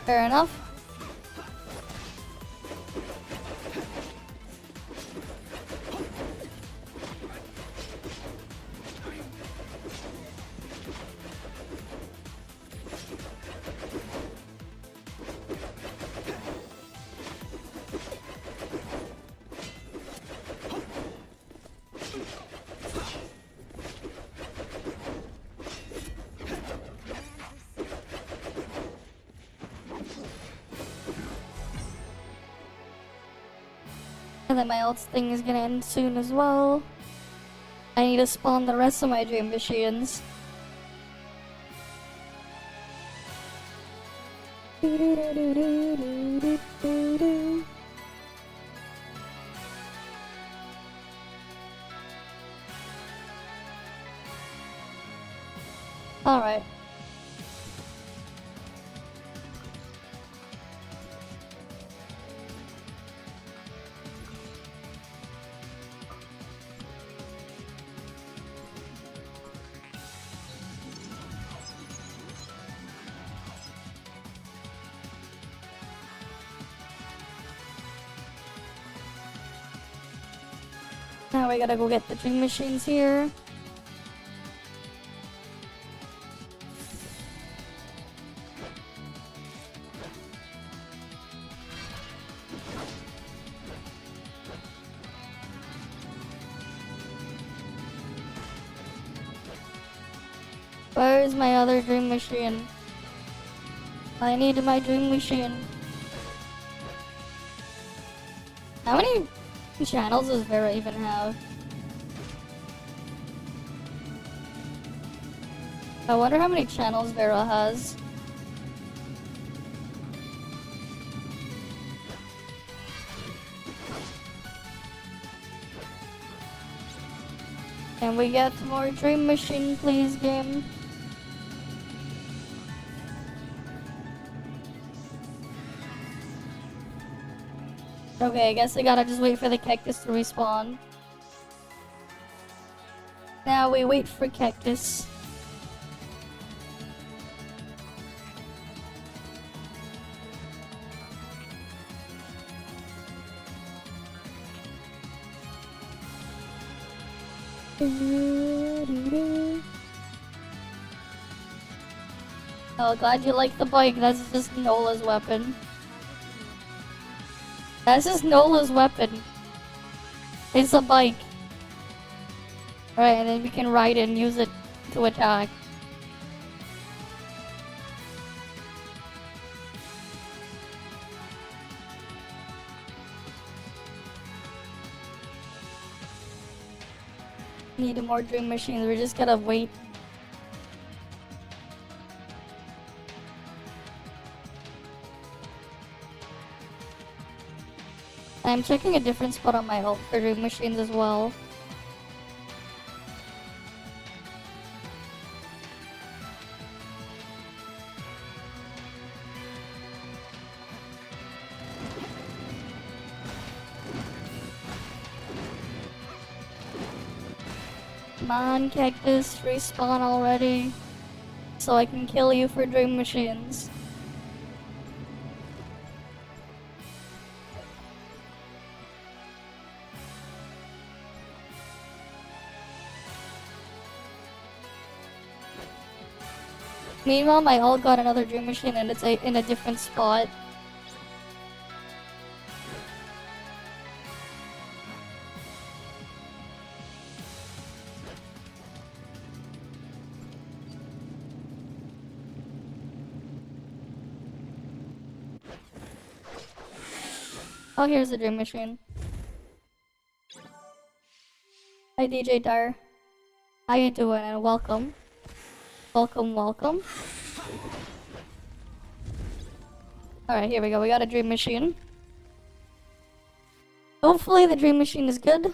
Fair enough. And then my ult thing is gonna end soon as well. I need to spawn the rest of my dream machines. Alright. Now we gotta go get the dream machines here. Where is my other dream machine? I need my dream machine. How many channels does Vera even have? I wonder how many channels Vera has. Can we get more dream machine, please, game? Okay, I guess I gotta just wait for the cactus to respawn. Now we wait for cactus. Oh, glad you like the bike. That's just Nola's weapon. That's just Nola's weapon. It's a bike. Alright, and then we can ride it and use it to attack. Need more dream machines. We just gotta wait. I'm checking a different spot on my ult for dream machines as well. Come on, cactus, respawn already, so I can kill you for dream machines. Meanwhile, my ult got another dream machine and it's in a different spot. Oh, here's the dream machine. Hi, DJ Dar. How you doing? And welcome. Welcome, welcome. Alright, here we go. We got a dream machine. Hopefully the dream machine is good.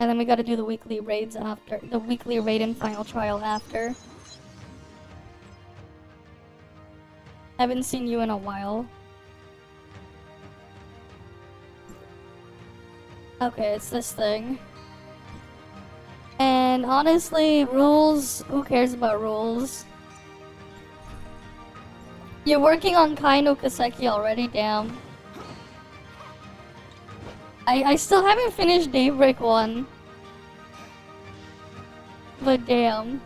And then we gotta do the weekly raids after. The weekly raid and final trial after. Haven't seen you in a while. Okay, it's this thing. And honestly, rules, who cares about rules? You're working on Kai no Kaseki already, damn. I still haven't finished Daybreak 1. But damn.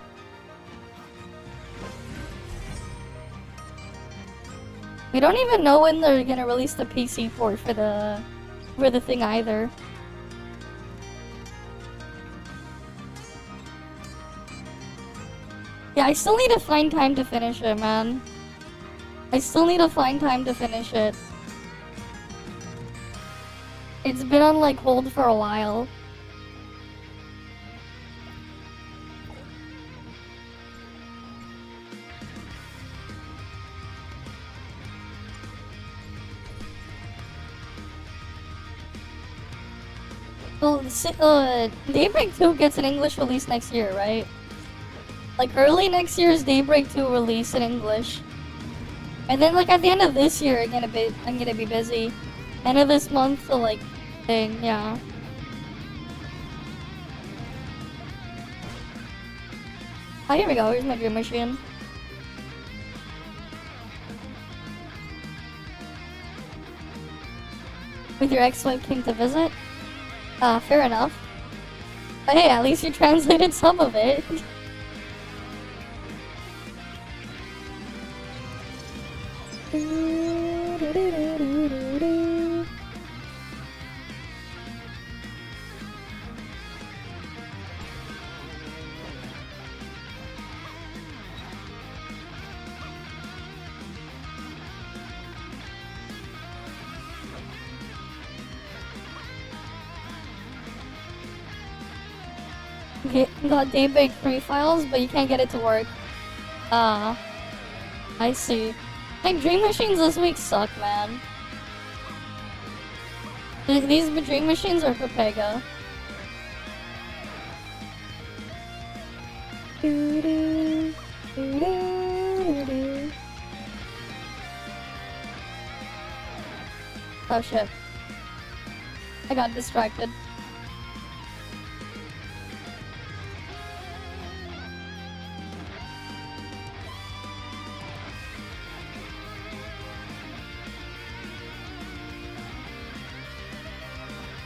We don't even know when they're gonna release the PC port for the thing either. Yeah, I still need to find time to finish it, man. I still need to find time to finish it. It's been on like hold for a while. Well, Daybreak 2 gets an English release next year, right? Like early next year's Daybreak 2 release in English. And then like at the end of this year I'm gonna be busy. End of this month to like thing, yeah. Oh, here we go, here's my dream machine. With your ex-wife came to visit? Fair enough. But hey, at least you translated some of it. Okay, got Daybreak 3 files, but you can't get it to work. I see. Like, dream machines this week suck, man. These dream machines are for Pega. Oh shit. I got distracted.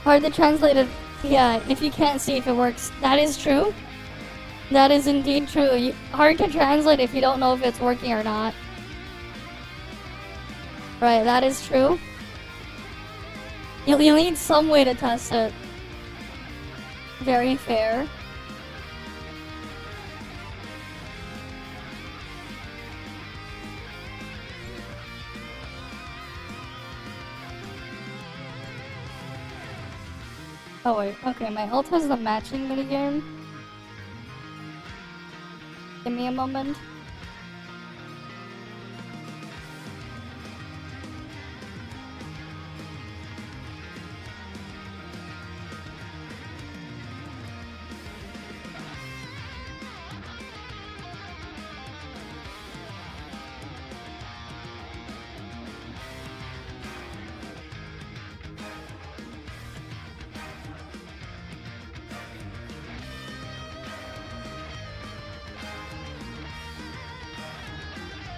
Hard to translate it. Yeah, if you can't see if it works. That is true. That is indeed true. Hard to translate if you don't know if it's working or not. Right, that is true. You'll need some way to test it. Very fair. Oh wait, okay, my ult has the matching minigame. Give me a moment.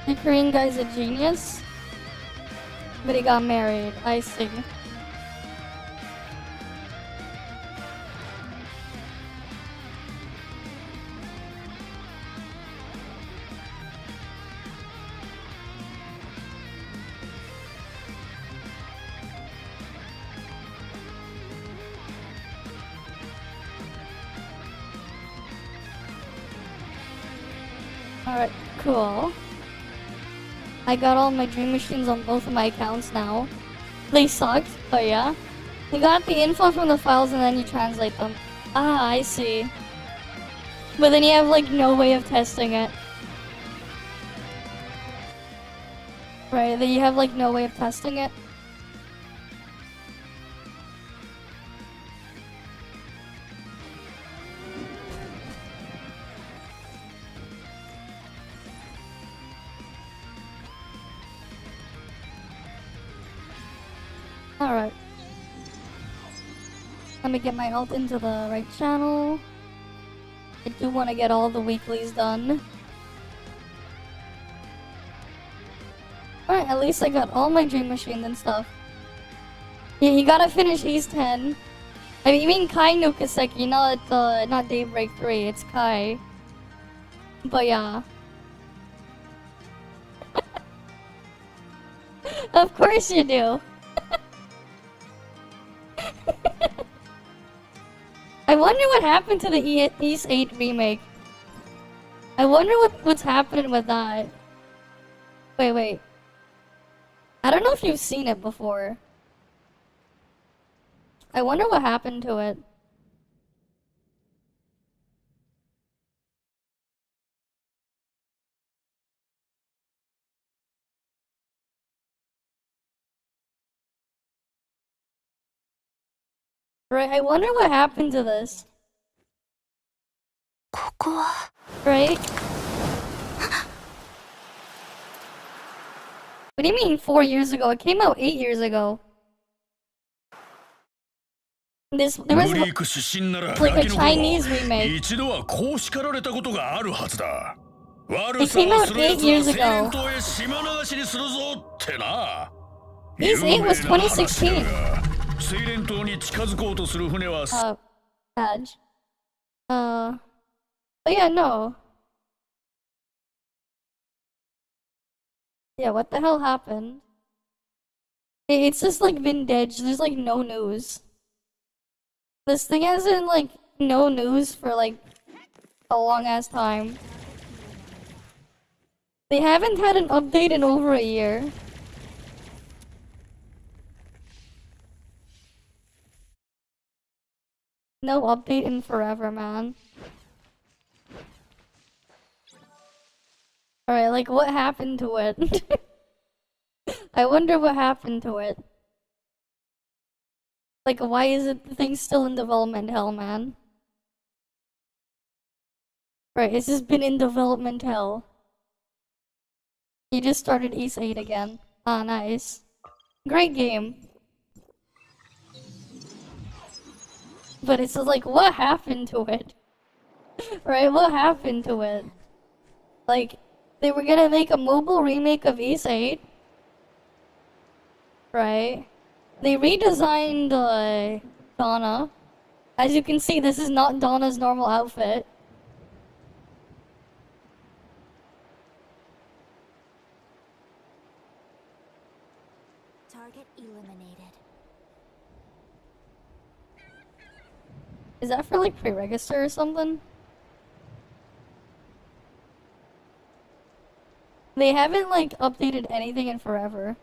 The Korean guy's a genius, but he got married. I see. Alright, cool. I got all my dream machines on both of my accounts now. They sucked, but yeah. You got the info from the files and then you translate them. Ah, I see. But then you have like no way of testing it. Right, then you have like no way of testing it. Alright. Let me get my ult into the right channel. I do want to get all the weeklies done. Alright, at least I got all my dream machines and stuff. Yeah, you gotta finish East 10. I mean, you mean Kai no Kaseki, not Daybreak 3, it's Kai. But yeah. Of course you do. I wonder what happened to the East 8 remake. I wonder what's happening with that. Wait. I don't know if you've seen it before. I wonder what happened to it. Right, I wonder what happened to this. Right? What do you mean 4 years ago? It came out 8 years ago. There was like a Chinese remake. It came out 8 years ago. East 8 was 2016. Badge. But yeah, no. Yeah, what the hell happened? It's just like vintage, there's like no news. This thing hasn't like no news for like a long ass time. They haven't had an update in over a year. No update in forever, man. Alright, like what happened to it? I wonder what happened to it. Like why is it the thing still in development hell, man? Right, it's just been in development hell. You just started East 8 again. Ah, nice. Great game. But it's just like, what happened to it? Right, what happened to it? Like, they were gonna make a mobile remake of East 8. Right? They redesigned Donna. As you can see, this is not Donna's normal outfit. Target eliminated. Is that for like pre-register or something? They haven't like updated anything in forever.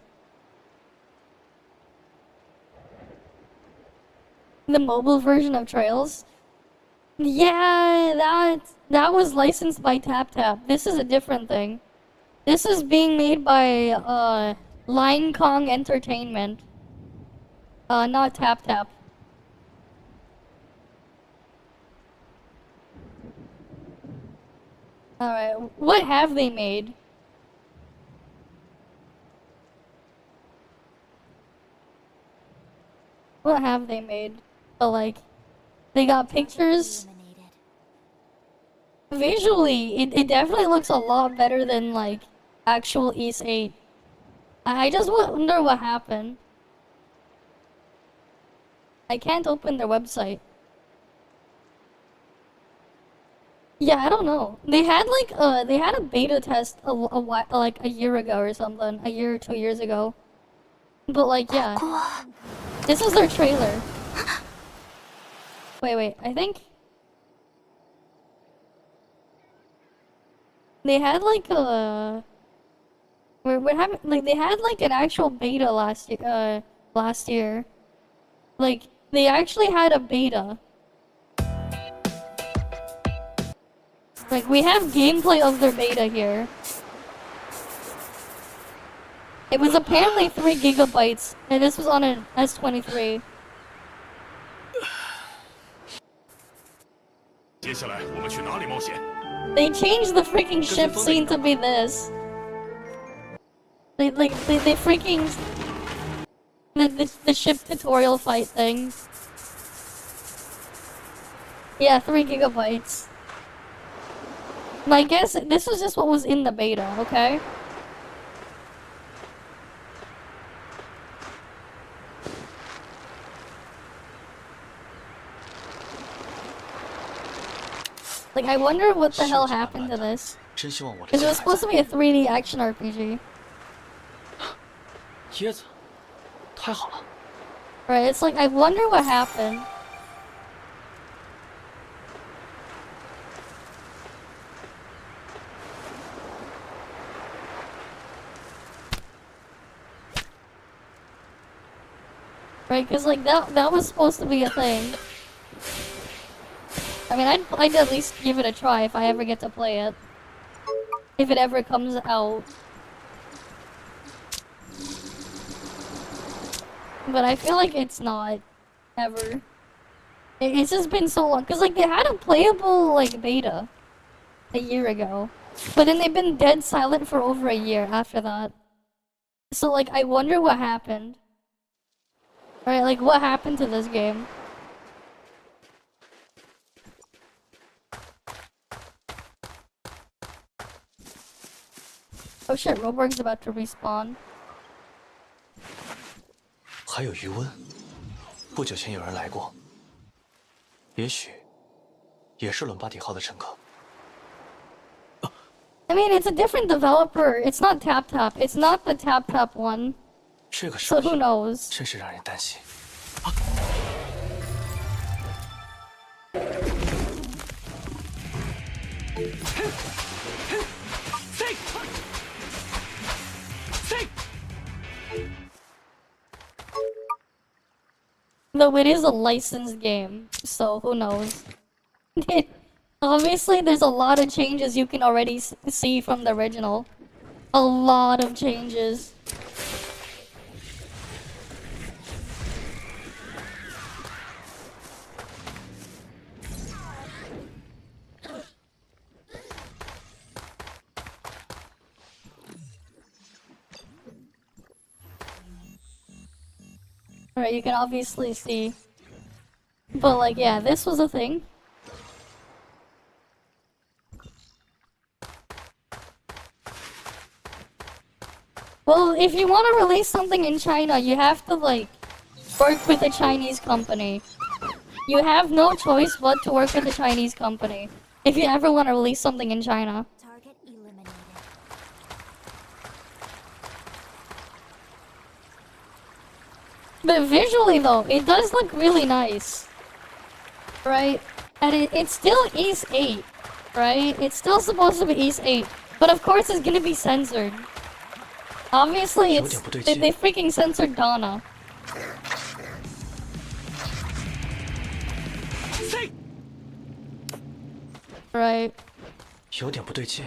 The mobile version of Trails? Yeah, that was licensed by TapTap. This is a different thing. This is being made by Line Kong Entertainment. Not TapTap. Alright, what have they made? What have they made? But like, they got pictures. Visually, it definitely looks a lot better than like actual East 8. I just wonder what happened. I can't open their website. Yeah, I don't know. They had like they had a beta test like a year ago or something, a year or 2 years ago. But like, yeah, this is their trailer. Wait, I think they had like a we're having like they had like an actual beta last year. Like they actually had a beta. Like, we have gameplay of their beta here. It was apparently 3 gigabytes, and this was on an S23. They changed the freaking ship scene to be this. They freaking... the ship tutorial fight thing. Yeah, 3 gigabytes. And I guess this was just what was in the beta, okay? Like, I wonder what the hell happened to this. Because it was supposed to be a 3D action RPG. 椰子，太好了！ Right, it's like, I wonder what happened. Right, because like that was supposed to be a thing. I mean, I'd at least give it a try if I ever get to play it. If it ever comes out. But I feel like it's not. Ever. It's just been so long. Because like they had a playable like beta a year ago. But then they've been dead silent for over a year after that. So like I wonder what happened. Right, like what happened to this game? Oh shit, Roblox's about to respawn. 还有余温，不久前有人来过，也许也是伦巴底号的乘客。 I mean, it's a different developer. It's not TapTap. It's not the TapTap one. 这个 So 手 who 续 knows? 真是让人担心。 Though it is a licensed game, so who knows? Obviously, there's a lot of changes you can already see from the original. A lot of changes. Alright, you can obviously see. But like, yeah, this was a thing. Well, if you want to release something in China, you have to like work with a Chinese company. You have no choice but to work with a Chinese company if you ever want to release something in China. Target eliminated. But visually though, it does look really nice. Right? And it's still East 8. Right? It's still supposed to be East 8. But of course it's gonna be censored. Obviously it's... They freaking censored Donna. Right. 有点不对劲。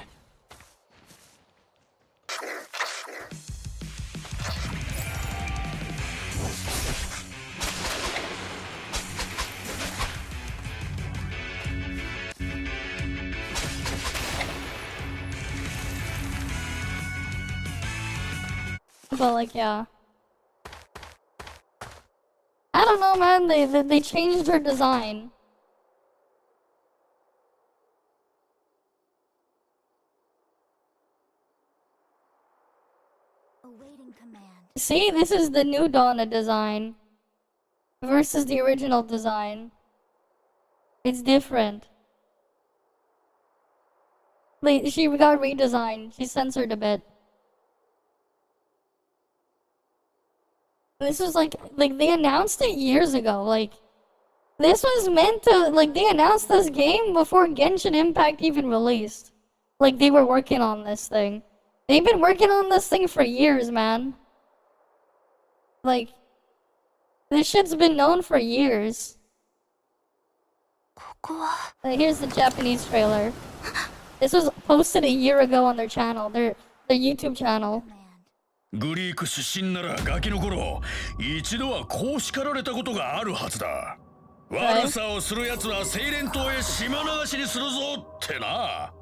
But like, yeah. I don't know, man. They changed their design. Awaiting command. See, this is the new Donna design versus the original design. It's different. Like, she got redesigned. She censored a bit. This was like they announced it years ago. Like, this was meant to, like, they announced this game before Genshin Impact even released. Like, they were working on this thing. They've been working on this thing for years, man. Like, this shit's been known for years. Here's the Japanese trailer. This was posted a year ago on their channel, their YouTube channel. グリーク出身ならガキの頃一度はこう叱られたことがあるはずだ。悪さをする奴は精錬島へ島流しにするぞってな。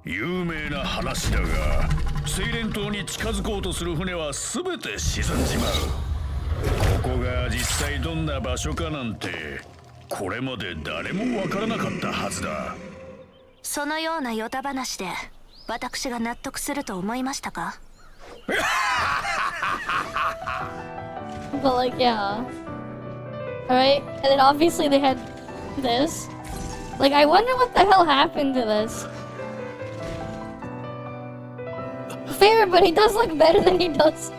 有名な話だが、精錬島に近づこうとする船は全て沈んじまう。こが実際どんな場所かなんてこれまで誰もわからなかったはずだ。そのようなヨタ話で私が納得すると思いましたか？ But like, yeah. Alright, and then obviously they had this. Like, I wonder what the hell happened to this. Fair, but he does look better than he does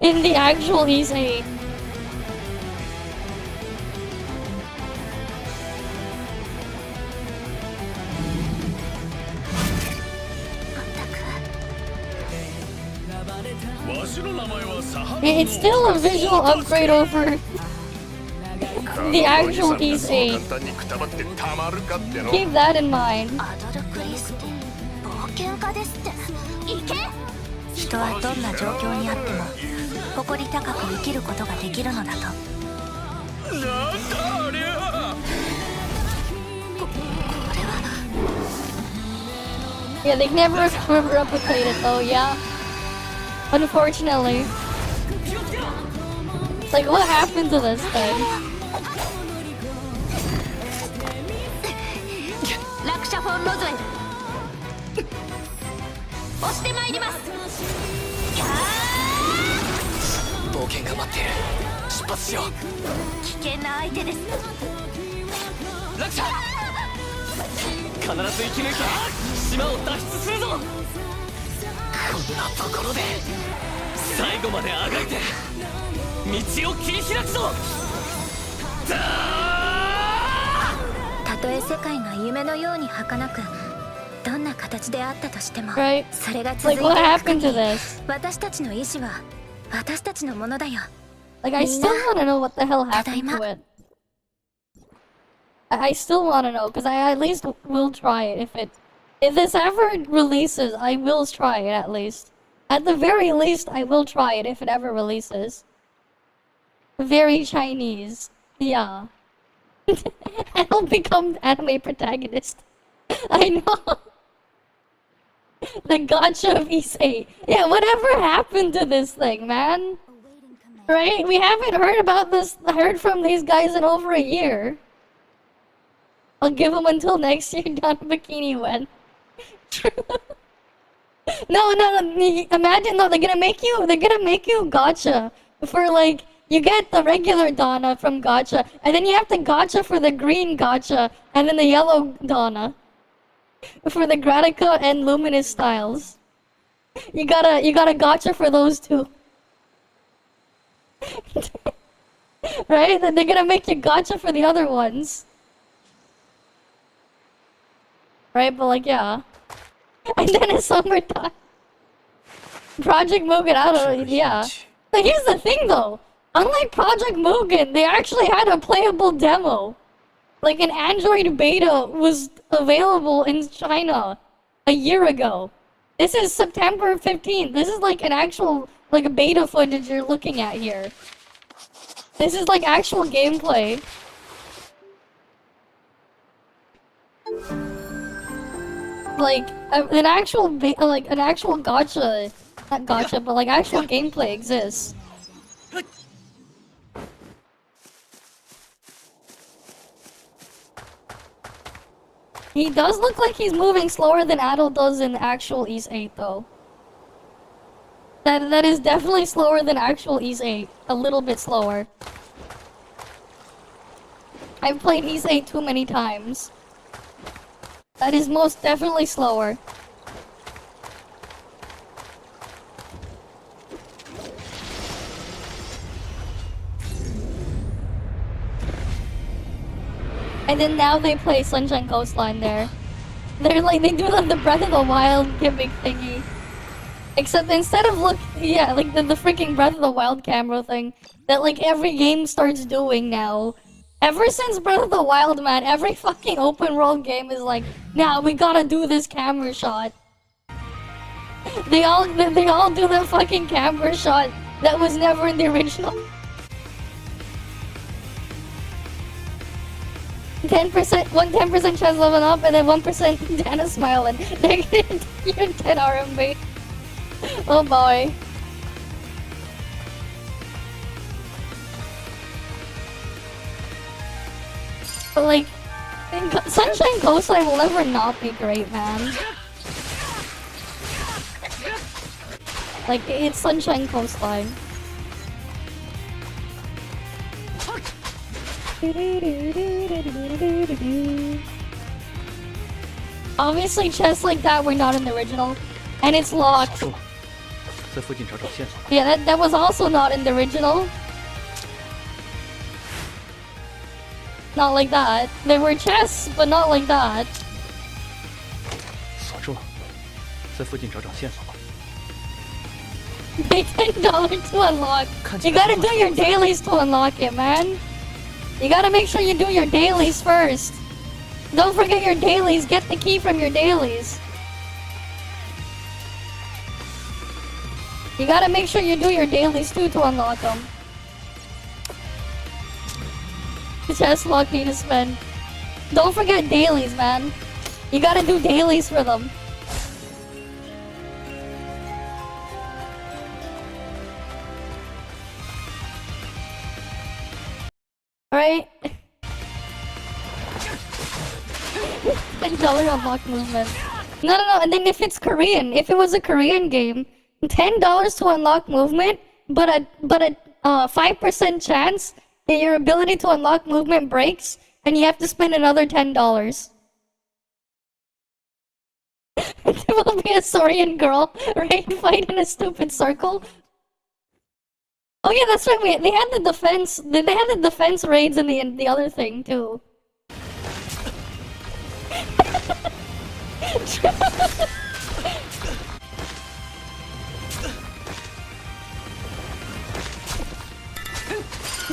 in the actual Issei. It's still a visual upgrade over the actual Issei. Keep that in mind. アドルクリスティ冒険家ですって。行け！人はどんな状況にあっても誇り高く生きることができるのだと。これは Yeah, they can never replicate it though, yeah. Unfortunately. Like, what happened to this thing? ラクシャフォン・ロズウェル押してまいります。冒険が待っている。出発しよう。危険な相手です。ラクシャ必ず生き抜いて島を脱出するぞ。こんなところで最後まであがいて道を切り開くぞ。たとえ世界が夢のように儚くどんな形であったとしても、Right. それが続い Like, て what いく happened 限 to り this? 私たちの意志は私たちのものだよ。 Like, I still want to know what the hell happened to it. I still want to know, because I at least will try it if this ever releases. I will try it at least. At the very least, I will try it if it ever releases. Very Chinese, yeah. I'll become anime protagonist. I know. The Gacha of Issei. Yeah, whatever happened to this thing, man? Right? We haven't heard from these guys in over a year. I'll give them until next year. Don Bikini went. No. Imagine though, they're gonna make you gacha for like, you get the regular Donna from gacha, and then you have to gacha for the green gacha, and then the yellow Donna for the Gratica and Luminous styles. You gotta gacha for those two. Right? Then they're gonna make you gacha for the other ones. Right, but like, yeah. And then it's summertime. Project Mugen, I don't know, yeah. But here's the thing though. Unlike Project Mugen, they actually had a playable demo. Like, an Android beta was available in China a year ago. This is September 15th. This is like an actual, like, a beta footage you're looking at here. This is like actual gameplay. Like an actual gacha, not gacha, but like actual gameplay exists. He does look like he's moving slower than Adol does in actual Ys 8 though. That is definitely slower than actual Ys 8. A little bit slower. I've played Ys 8 too many times. That is most definitely slower. And then now they play Sunshine Coastline there. They're like, they do the Breath of the Wild gimmick thingy. Except instead of like the freaking Breath of the Wild camera thing that like every game starts doing now. Ever since Breath of the Wild, man, every fucking open world game is like, nah, we gotta do this camera shot. They all do the fucking camera shot that was never in the original. 10% chance level up, and then 1% Dana smiling. You're 10 RMB. Oh boy. But like, Sunshine Coastline will never not be great, man. Like, it's Sunshine Coastline. Obviously, chests like that were not in the original, and it's locked. 在附近找找线索。 Yeah, that was also not in the original. Not like that. There were chests, but not like that. 锁住，在附近找找线索吧。 Pay $10 to unlock. You gotta do your dailies to unlock it, man. You gotta make sure you do your dailies first. Don't forget your dailies. Get the key from your dailies. You gotta make sure you do your dailies too to unlock them. Chest lock need to spend. Don't forget dailies, man. You gotta do dailies for them. Alright. $10 unlock movement. No, and then if it's Korean, if it was a Korean game, $10 to unlock movement, but a 5% chance that your ability to unlock movement breaks, and you have to spend another $10. There will be a Saurian girl raid fight in a stupid circle. Oh yeah, that's right. They had the defense. They had the defense raids in the other thing too.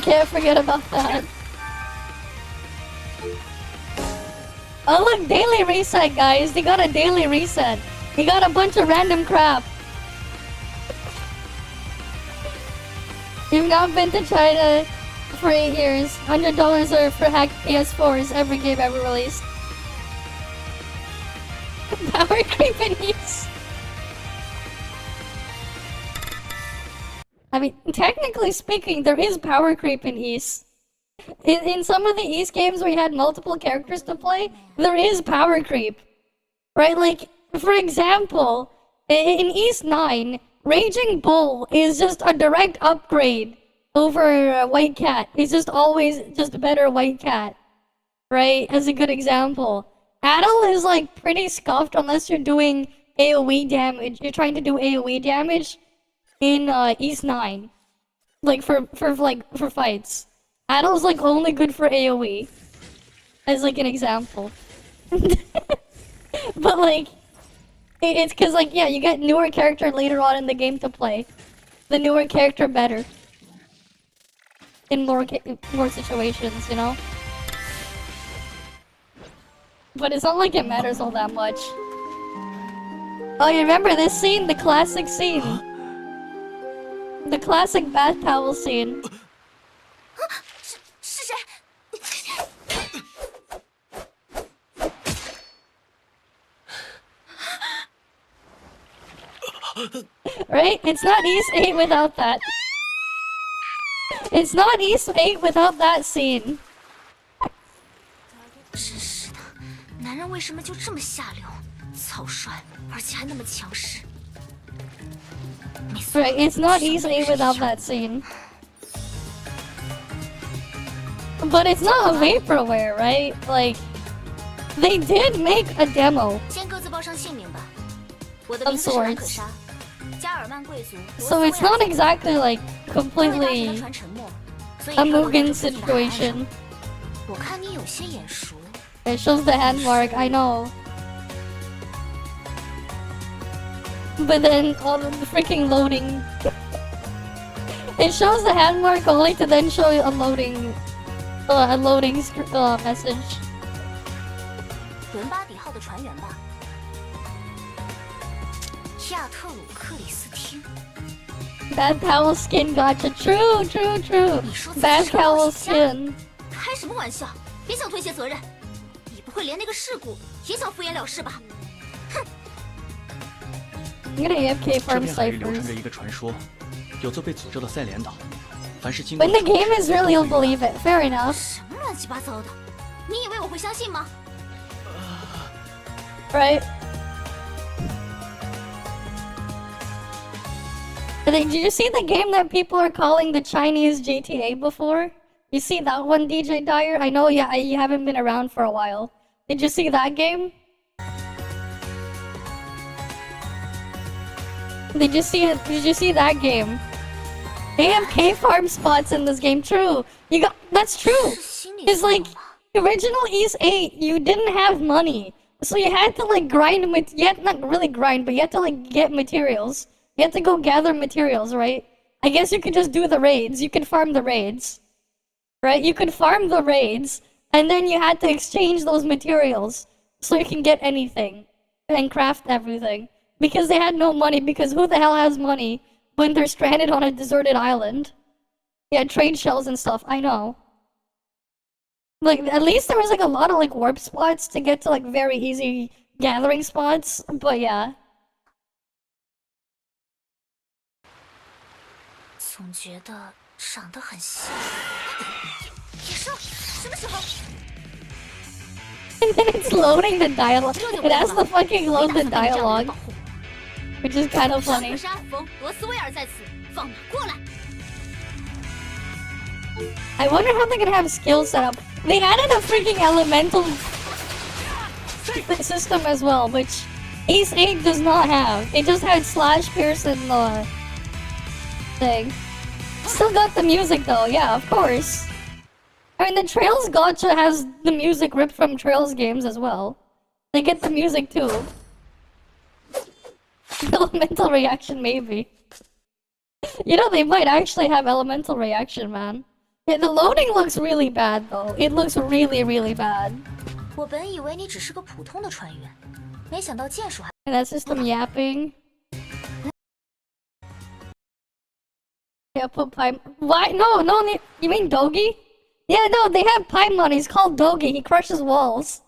Can't forget about that. Oh look, daily reset, guys. They got a daily reset. They got a bunch of random crap. You've not been to China for 8 years. $100 are for hacked PS4s, every game ever released. Power creep in East. I mean, technically speaking, there is power creep in East. In some of the East games where you had multiple characters to play, there is power creep. Right? Like, for example, in East 9, Raging Bull is just a direct upgrade over White Cat. He's just always just a better White Cat. Right? As a good example. Adel is like pretty scuffed unless you're doing AoE damage. You're trying to do AoE damage in East 9. Like for fights. Adel's like only good for AoE. As like an example. But like, it's cause like, yeah, you get newer character later on in the game to play. The newer character better. In more situations, you know? But it's not like it matters all that much. Oh, you remember this scene? The classic scene. The classic bath towel scene. Right? It's not East 8 without that. It's not East 8 without that scene. 真是的，男人为什么就这么下流、草率，而且还那么强势？ Right, it's not East 8 without that scene. But it's not a vaporware, right? Like, they did make a demo 先各自报上姓名吧。我的 of 名字是兰可 sorts. 莎，加尔曼贵族。 So it's not exactly like 因为大臣 completely 传沉默，所以 a 陪我 Mugen 到自己的海岸上 situation. 我看你有些眼熟。 It shows the hand mark, I know. But then all the freaking loading. It shows the hand mark only to then show you a loading message. 伦巴底号的船员吧？亚特鲁克里斯汀。 Bad towel skin gotcha. True. Bad towel skin. 开什么玩笑？别想推卸责任。你不会连那个事故也想敷衍了事吧？ I'm gonna AFK 这 farm 片海域流传 ciphers. 着一个传说，有座被诅咒的赛莲岛，凡是经 When 过 the game is real, you'll believe it. Fair enough. 什么乱七八糟的？你以为我会相信吗？ Right? And then, did you see the game that people are calling the Chinese GTA before? You see that one, DJ Dyer? I know you haven't been around for a while. Did you see that game? Did you see it? Did you see that game? They have K-farm spots in this game. True. That's true. It's like original East 8. You didn't have money, so you had to like grind not really grind, but you had to like get materials. You had to go gather materials, right? I guess you could just do the raids. You could farm the raids, right? You could farm the raids, and then you had to exchange those materials so you can get anything and craft everything. Because they had no money, because who the hell has money when they're stranded on a deserted island? Yeah, trade shells and stuff, I know. Like, at least there was like a lot of like warp spots to get to like very easy gathering spots, but yeah. 总觉得长得很像。野兽，什么时候？ And then it's loading the dialogue. It has to fucking load the dialogue. Which is kind of funny. 是阿冯，罗斯威尔在此，放马过来！ I wonder how they're gonna have skills set up. They added a freaking elemental system as well, which Ace 8 does not have. It just had slash pierce and the thing. Still got the music though, yeah, of course. I mean, the Trails Gacha has the music ripped from Trails games as well. They get the music too. Elemental reaction, maybe. You know, they might actually have elemental reaction, man. Yeah, the loading looks really bad though. It looks really, really bad. 我本以为你只是个普通的船员，没想到剑术还。 And that's just them yapping. Yeah, put Paimon. Why? No, you mean Dogi? Yeah, no, they have Paimon. He's called Dogi. He crushes walls.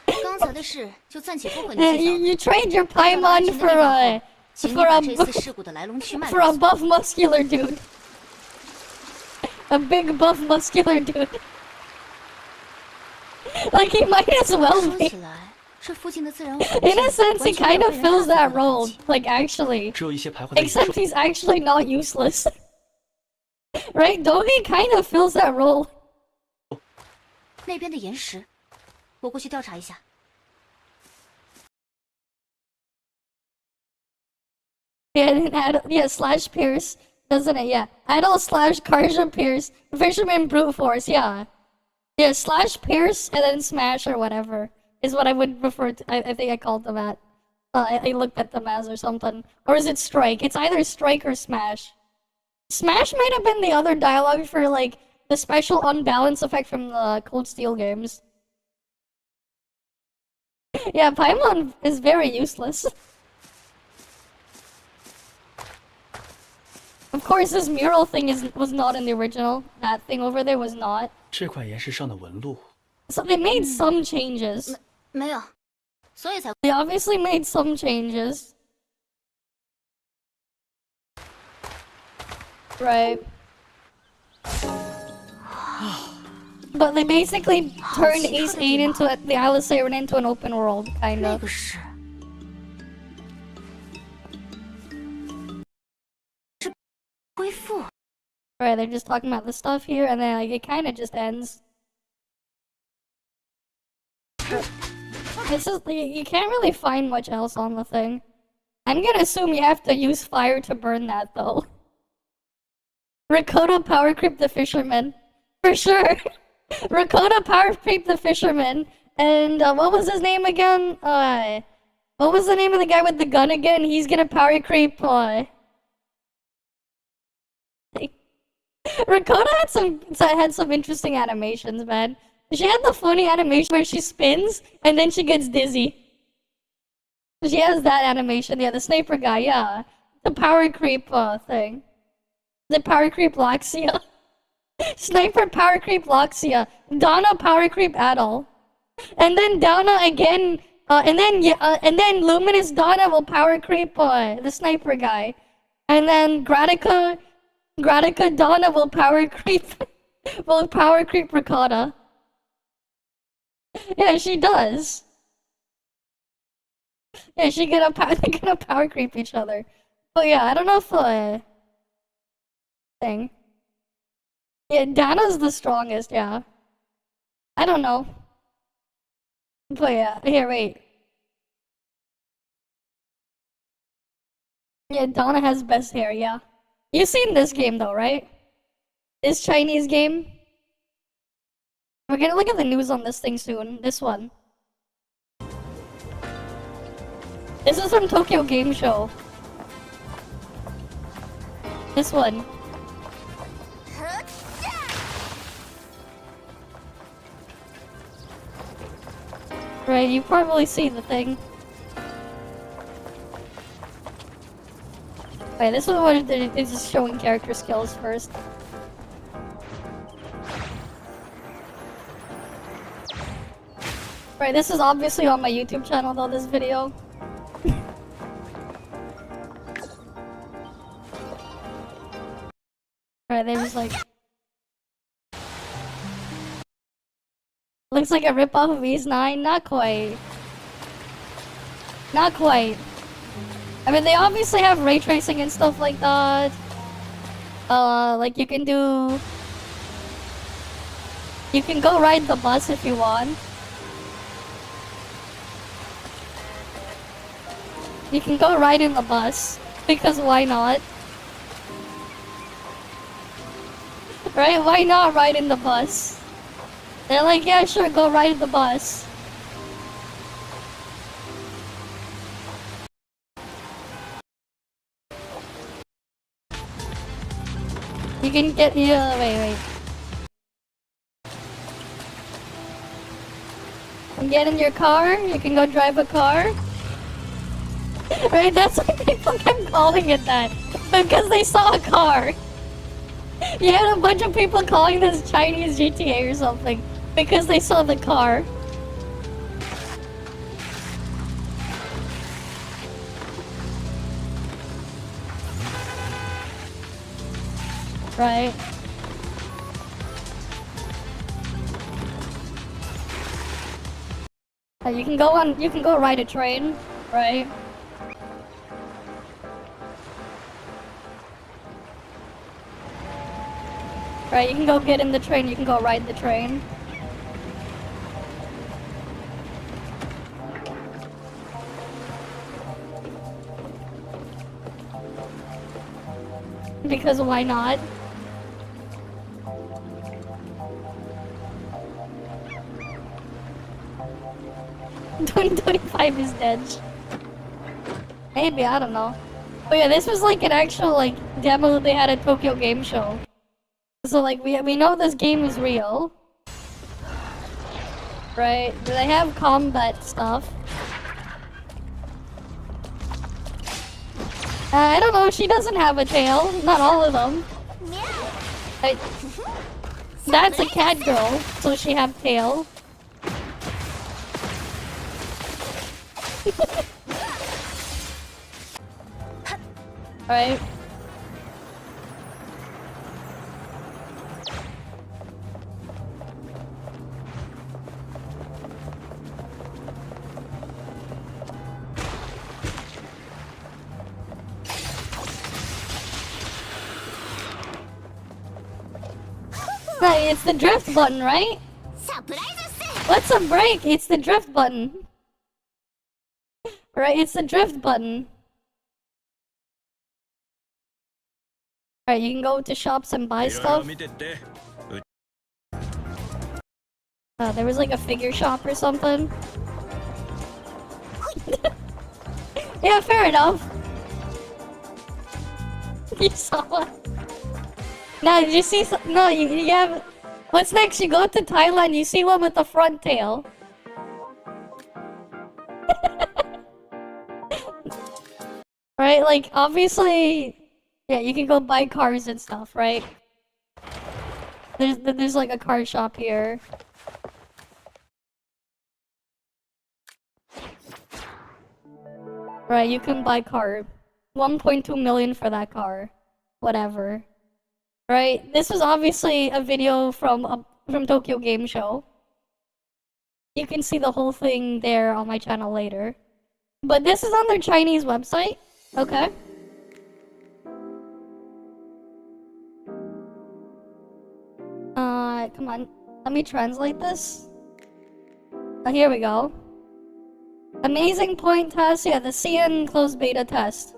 刚才的事就暂且不和你计较。 You trade your Paimon for a buff muscular dude. A big buff muscular dude. Like he might as well be. In a sense, he kind of fills that role. Like actually, 只有一些徘徊的野兽 except he's actually not useless. Right? Dogi kind of fills that role. 那边的岩石，我过去调查一下。 Yeah, and yeah, slash pierce, doesn't it? Yeah, idle slash Karja pierce, fisherman brute force. Yeah, yeah, slash pierce and then smash or whatever is what I would refer to. I think I called them at. I looked at them as or something, or is it strike? It's either strike or smash. Smash might have been the other dialogue for like the special unbalance effect from the Cold Steel games. Yeah, Paimon is very useless. Of course, this mural thing was not in the original. That thing over there was not. 这块岩石上的纹路， So they made some changes. 没有，所以才 They obviously made some changes. Right. But they basically turned Ace 8 into the Isle of Siren into an open world, kind 那 of. 个是。 恢复。 Right, they're just talking about the stuff here, and then like it kind of just ends. It's just you can't really find much else on the thing. I'm gonna assume you have to use fire to burn that though. Rakota power creep the fisherman, for sure. Rakota power creep the fisherman, and what was his name again? What was the name of the guy with the gun again? He's gonna power creep. Rakota had some interesting animations, man. She had the funny animation where she spins and then she gets dizzy. She has that animation. Yeah, the sniper guy. Yeah, the power creep thing. The power creep Loxia. Sniper power creep Loxia. Donna power creep Adol. And then Donna again. And then Luminous Donna will power creep the sniper guy. And then Gratica Donna will power creep Well, power creep ricotta. Yeah, she does. Yeah, they're gonna power creep each other. But yeah, I don't know if thing. Yeah, Dana's the strongest, yeah. I don't know. But yeah, here, wait. Yeah, Donna has best hair, yeah. You've seen this game though, right? This Chinese game? We're gonna look at the news on this thing soon. This one. This is from Tokyo Game Show. This one. Right, you've probably seen the thing. Wait, this one is just showing character skills first. Right, this is obviously on my YouTube channel though, this video. Right, they're just like... Looks like a ripoff of East 9? Not quite. Not quite. I mean, they obviously have ray tracing and stuff like that. Like you can do... You can go ride the bus if you want. You can go ride in the bus, because why not? Right? Why not ride in the bus? They're like, yeah, sure, go ride in the bus. You can get, yeah, wait. You can get in your car, you can go drive a car. Right, that's why people kept calling it that. Because they saw a car. You had a bunch of people calling this Chinese GTA or something. Because they saw the car. Right. You can go ride a train, right? Right, you can go get in the train, you can go ride the train. Because why not? $2025 is dead. Maybe, I don't know. But yeah, this was like an actual like demo that they had at Tokyo Game Show. So like we know this game is real. Right? They have combat stuff. I don't know, she doesn't have a tail. Not all of them. That's a cat girl, so she have tail. Right? It's the drift button, right? What's a break? It's the drift button. Right, it's the drift button. Alright, you can go to shops and buy stuff. There was like a figure shop or something. Yeah, fair enough. You saw one? No, did you see some? No, you have... What's next? You go to Thailand, you see one with a front tail. Right, like, obviously... Yeah, you can go buy cars and stuff, right? There's like a car shop here. Right, you can buy car. 1.2 million for that car. Whatever. Right? This was obviously a video from Tokyo Game Show. You can see the whole thing there on my channel later. But this is on their Chinese website. Okay. Come on. Let me translate this. Oh, here we go. Amazing point test. Yeah, the CN closed beta test.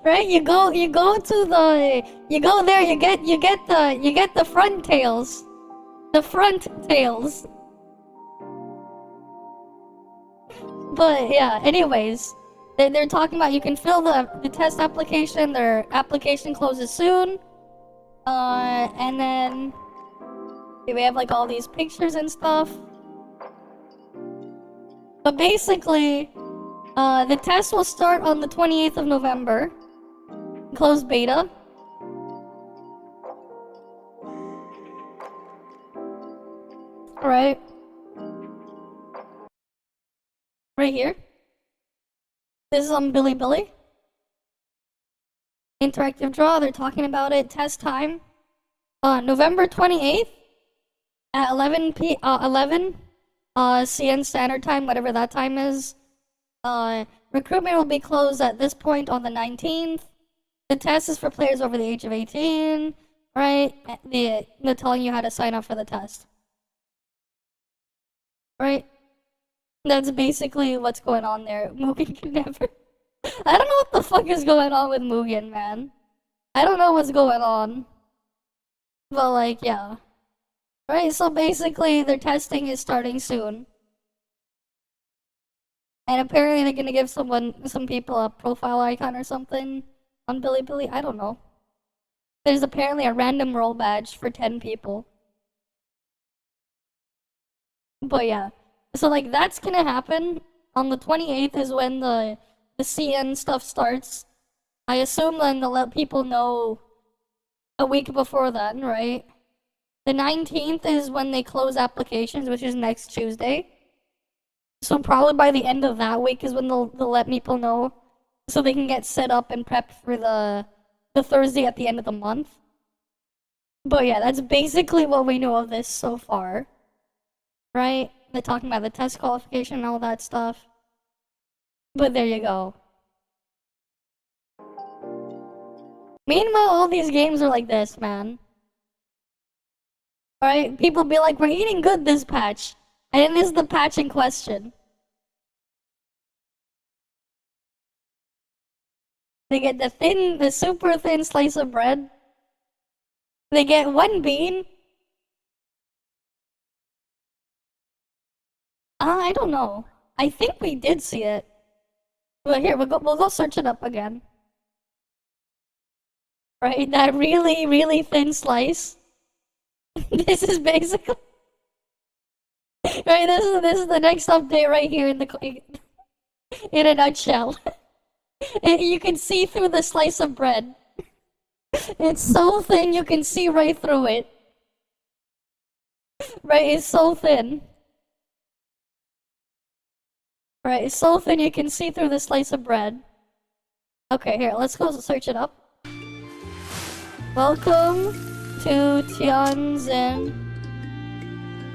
Right? You go to the, you go there, you get the front tails. The front tails. But yeah, anyways, they're talking about you can fill the test application, their application closes soon. And then we have like all these pictures and stuff. But basically, the test will start on the 28th of November. Closed beta. Right. Right here. This is on Bilibili. Interactive draw, they're talking about it. Test time. November 28th at 11 CN Standard Time, whatever that time is. Recruitment will be closed at this point on the 19th. The test is for players over the age of 18, right? They're telling you how to sign up for the test. Right? That's basically what's going on there. Mugen can never... I don't know what the fuck is going on with Mugen, man. I don't know what's going on. But like, yeah. Right, so basically their testing is starting soon. And apparently they're gonna give some people a profile icon or something on Bilibili. I don't know. There's apparently a random role badge for 10 people. But yeah. So like that's gonna happen. On the 28th is when the CN stuff starts. I assume then they'll let people know a week before then, right? The 19th is when they close applications, which is next Tuesday. So probably by the end of that week is when they'll let people know, so they can get set up and prepped for the Thursday at the end of the month. But yeah, that's basically what we know of this so far. Right? They're talking about the test qualification and all that stuff. But there you go. Meanwhile, all these games are like this, man. Alright, people be like, we're eating good this patch. And this is the patch in question. They get the super thin slice of bread. They get one bean. I don't know. I think we did see it. But here, we'll go search it up again. Right, that really, really thin slice. This is basically... Right, this is the next update right here in a nutshell. You can see through the slice of bread. It's so thin you can see right through it. Right, it's so thin. Right, it's so thin you can see through the slice of bread. Okay, here, let's go search it up. Welcome to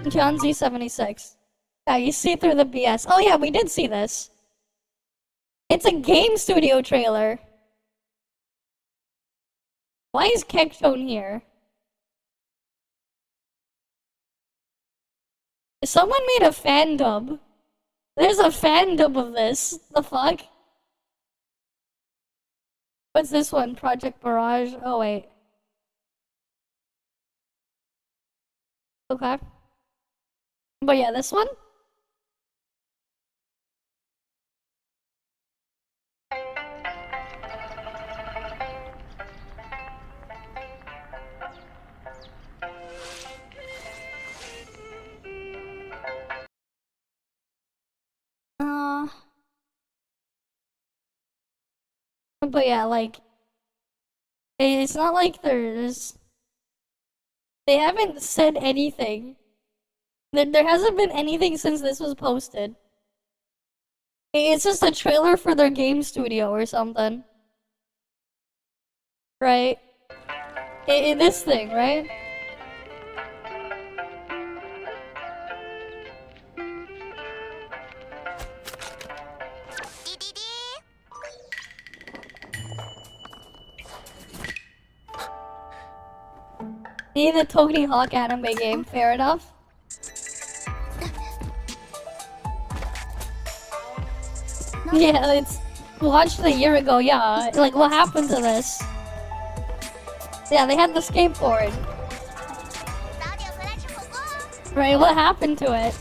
Tianzi76. Yeah, you see through the BS. Oh yeah, we did see this. It's a game studio trailer. Why is Kekton here? Someone made a fan dub. There's a fan dub of this. The fuck? What's this one? Project Barrage? Oh wait. Okay. But yeah, this one? But yeah, like, it's not like they haven't said anything. There hasn't been anything since this was posted. It's just a trailer for their game studio or something. Right? In this thing, right? Need a Tony Hawk anime game, fair enough. Yeah, it's watched a year ago, yeah. Like, what happened to this? Yeah, they had the skateboard. Right, what happened to it?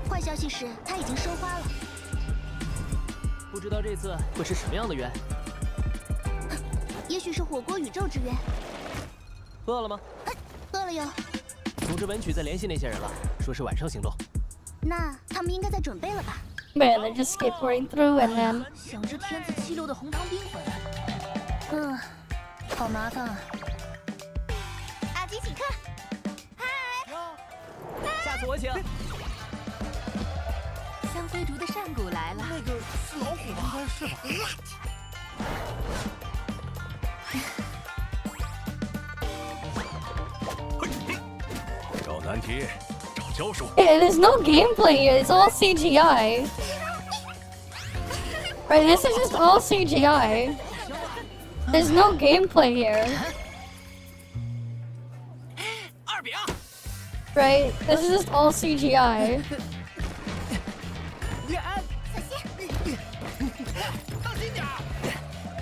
坏消息是，他已经收发了。不知道这次会是什么样的缘。也许是火锅宇宙之源。饿了吗？饿了哟。组织文曲在联系那些人了，说是晚上行动。那他们应该在准备了吧？ Man, they're just skateboarding through and then... 想着天赐七流的红糖冰粉。好麻烦啊。阿吉请客。下次我请。香妃竹的上古来了。那个是老虎吗？应该是吧。找难题，找教授。 Yeah, there's no gameplay here, it's all CGI. Right, this is just all CGI. There's no gameplay here. Right, this is just all CGI.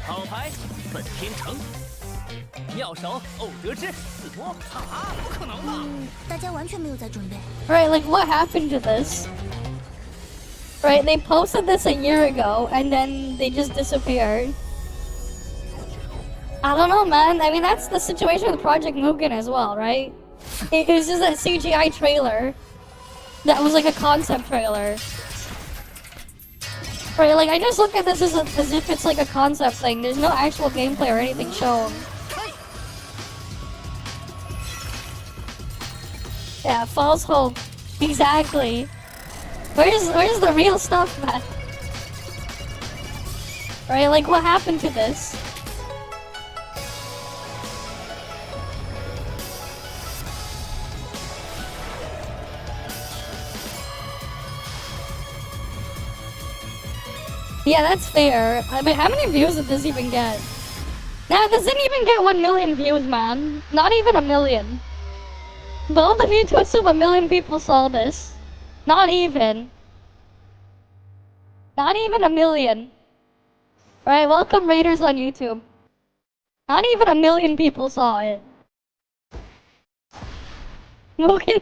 好牌本天成，妙手偶得之，自摸啊，不可能吧？大家完全没有在准备。 Right, like what happened to this? Right, they posted this a year ago and then they just disappeared. I don't know, man. I mean, that's the situation with Project Mugen as well, right? It was just a CGI trailer that was like a concept trailer. Right, like I just look at this as if it's like a concept thing. There's no actual gameplay or anything shown. Yeah, false hope. Exactly. Where's the real stuff, man? Right, like what happened to this? Yeah, that's fair. I mean, how many views did this even get? Nah, this didn't even get 1 million views, man. Not even a million. Bold of you to assume 1 million people saw this. Not even. Not even 1 million. Right, welcome Raiders on YouTube. Not even 1 million people saw it. Mugen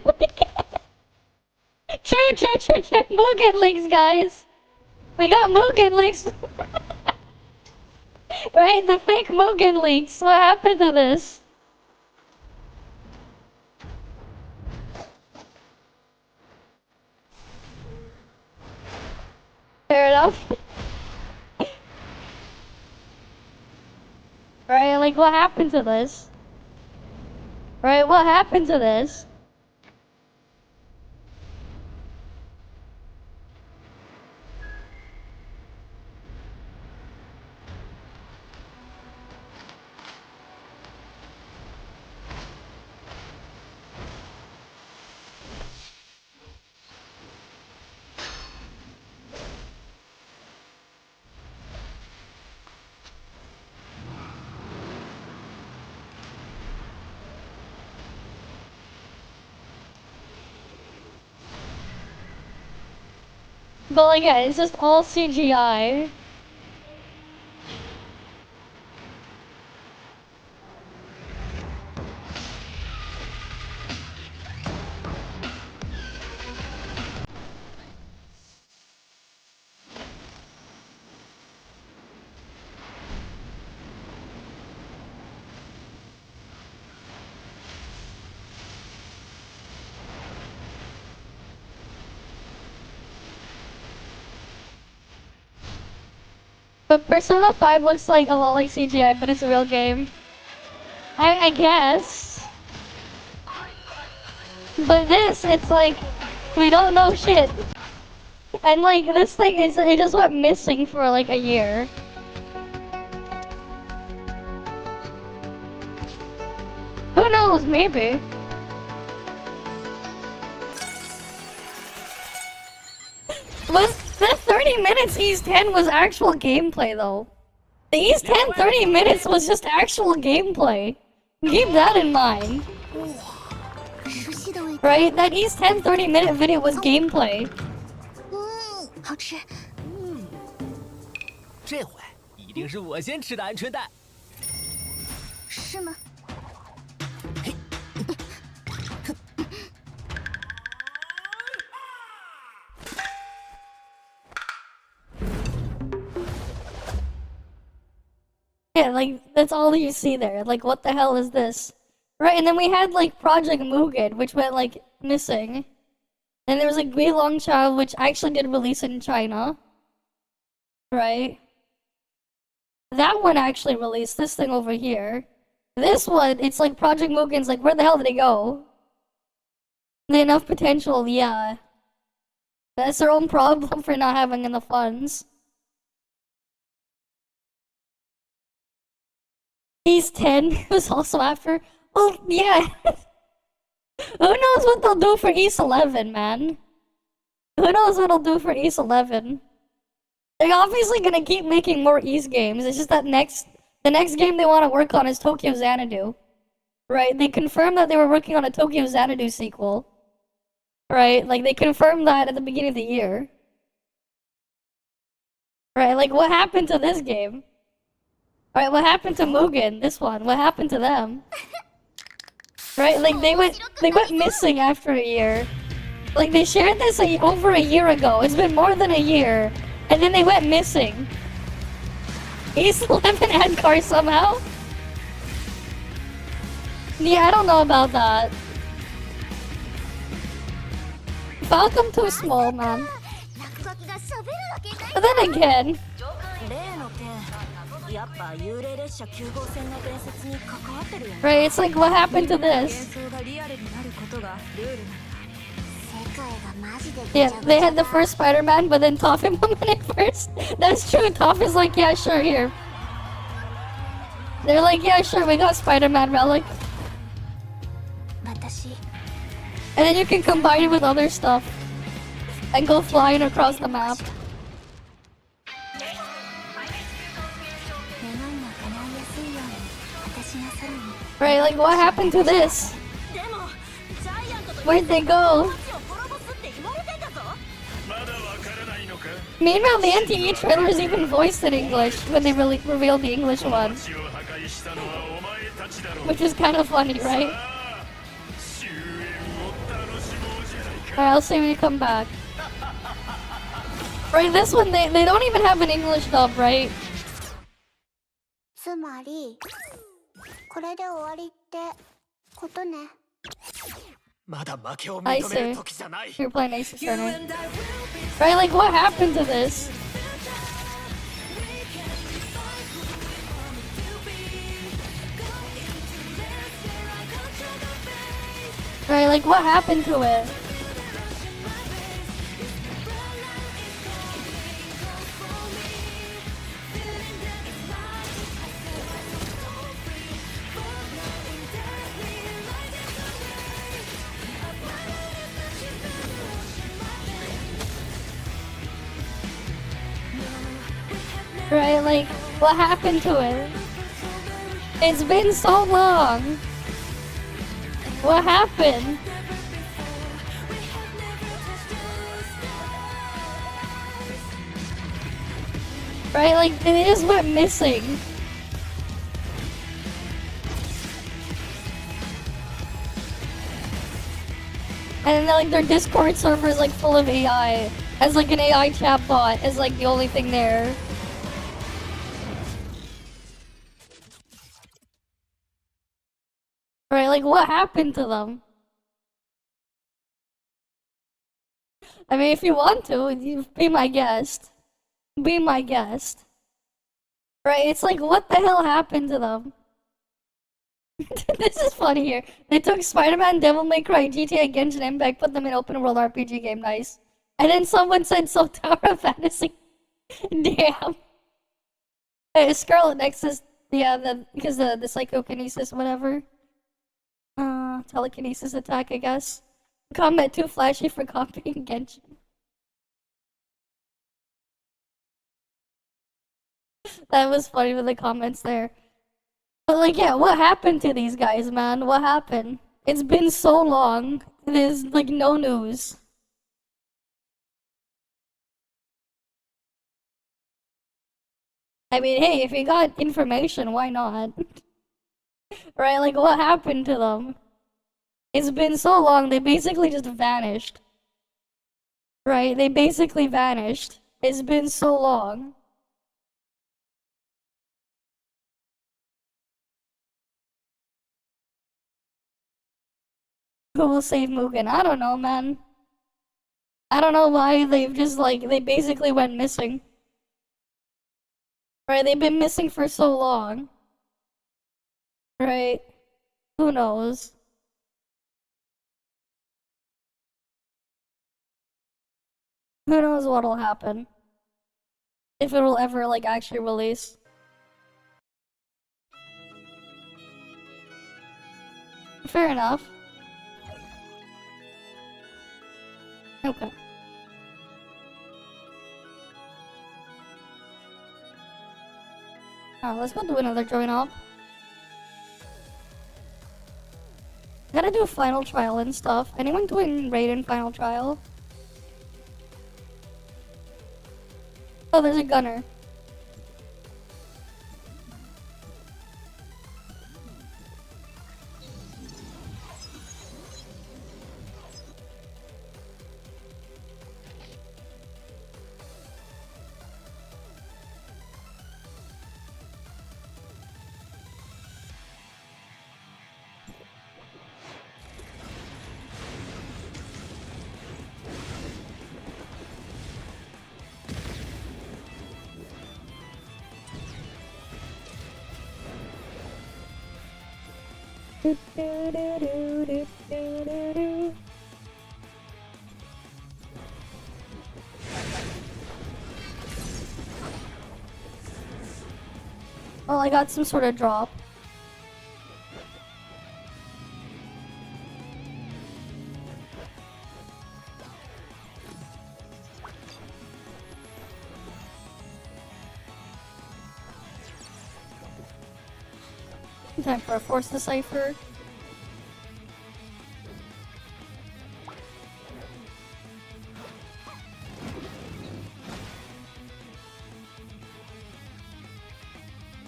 True. Mugen links, guys. We got Mugen links. Right, the fake Mugen links. What happened to this? Fair enough. Right, like what happened to this? Right, what happened to this? But like, yeah, it's just all CGI. But Persona 5 looks like a lot like CGI, but it's a real game. I guess. But this, it's like, we don't know shit. And like, this thing is, it just went missing for like a year. Who knows, maybe. Was the 30 minutes East 10 was actual gameplay though? The East 10 30 minutes was just actual gameplay. Keep that in mind. Right? That East 10 30-minute video was gameplay. 好吃。这回一定是我先吃的鹌鹑蛋。是吗？ Yeah, like, that's all you see there. Like, what the hell is this? Right, and then we had, like, Project Mugen, which went, like, missing. And there was, like, Gui Longchild, which actually did release in China. Right? That one actually released, this thing over here. This one, it's like Project Mugen's like, where the hell did it go? The enough potential, yeah. That's their own problem for not having enough funds. He's 10 was also after. Well, yeah. Who knows what they'll do for East 11, man? Who knows what they'll do for East 11? They're obviously gonna keep making more East games. It's just that the next game they want to work on is Tokyo Xanadu. Right? They confirmed that they were working on a Tokyo Xanadu sequel. Right? Like, they confirmed that at the beginning of the year. Right? Like, what happened to this game? Alright, what happened to Mugen? This one, what happened to them? Right, like they went missing after a year. Like they shared this over a year ago. It's been more than a year, and then they went missing. East 11 had cars somehow. Yeah, I don't know about that. Falcon too small, man. But then again. やっぱ幽霊列車9号線の伝説に関わってるよね。 Right, it's like what happened to this? Yeah, they had the first Spider-Man, but then Toph implemented first. That's true. Toph is like, yeah, sure, here. They're like, yeah, sure, we got Spider-Man relic. And then you can combine it with other stuff and go flying across the map. Right, like what happened to this? Where'd they go? Meanwhile, the NTE trailer is even voiced in English when they really revealed the English one. Which is kind of funny, right? Alright, I'll see when you come back. Right, this one, they don't even have an English dub, right? つまりこれで終わりってことね。 I see. You're playing Ace Attorney. Right, like what happened to this? Right, like what happened to it? Right, like, what happened to it? It's been so long. What happened? Right, like, it just went missing. And then, like, their Discord server is, like, full of AI. As, like, an AI chatbot is, like, the only thing there. Right, like what happened to them? I mean, if you want to, you be my guest. Be my guest. Right? It's like, what the hell happened to them? This is funny here. They took Spider-Man, Devil May Cry, GTA, Genshin Impact, put them in open world RPG game. Nice. And then someone said so Tower of Fantasy. Damn. Scarlet Nexus, yeah, because the psychokinesis, whatever. Telekinesis attack, I guess. Combat too flashy for copying Genshin. That was funny with the comments there. But like, yeah, what happened to these guys, man? What happened? It's been so long. There's like no news. I mean, hey, if you got information, why not? Right, like what happened to them? It's been so long, they basically just vanished. Right, they basically vanished. It's been so long. Who will save Mugen? I don't know, man. I don't know why they've just like, they basically went missing. Right, they've been missing for so long. Right? Who knows? Who knows what'll happen? If it'll ever, like, actually release. Fair enough. Okay. Alright, let's go do another join up. Gotta do a final trial and stuff. Anyone doing Raiden final trial? Oh, there's a gunner. Well, I got some sort of drop. Time for a Force Decipher.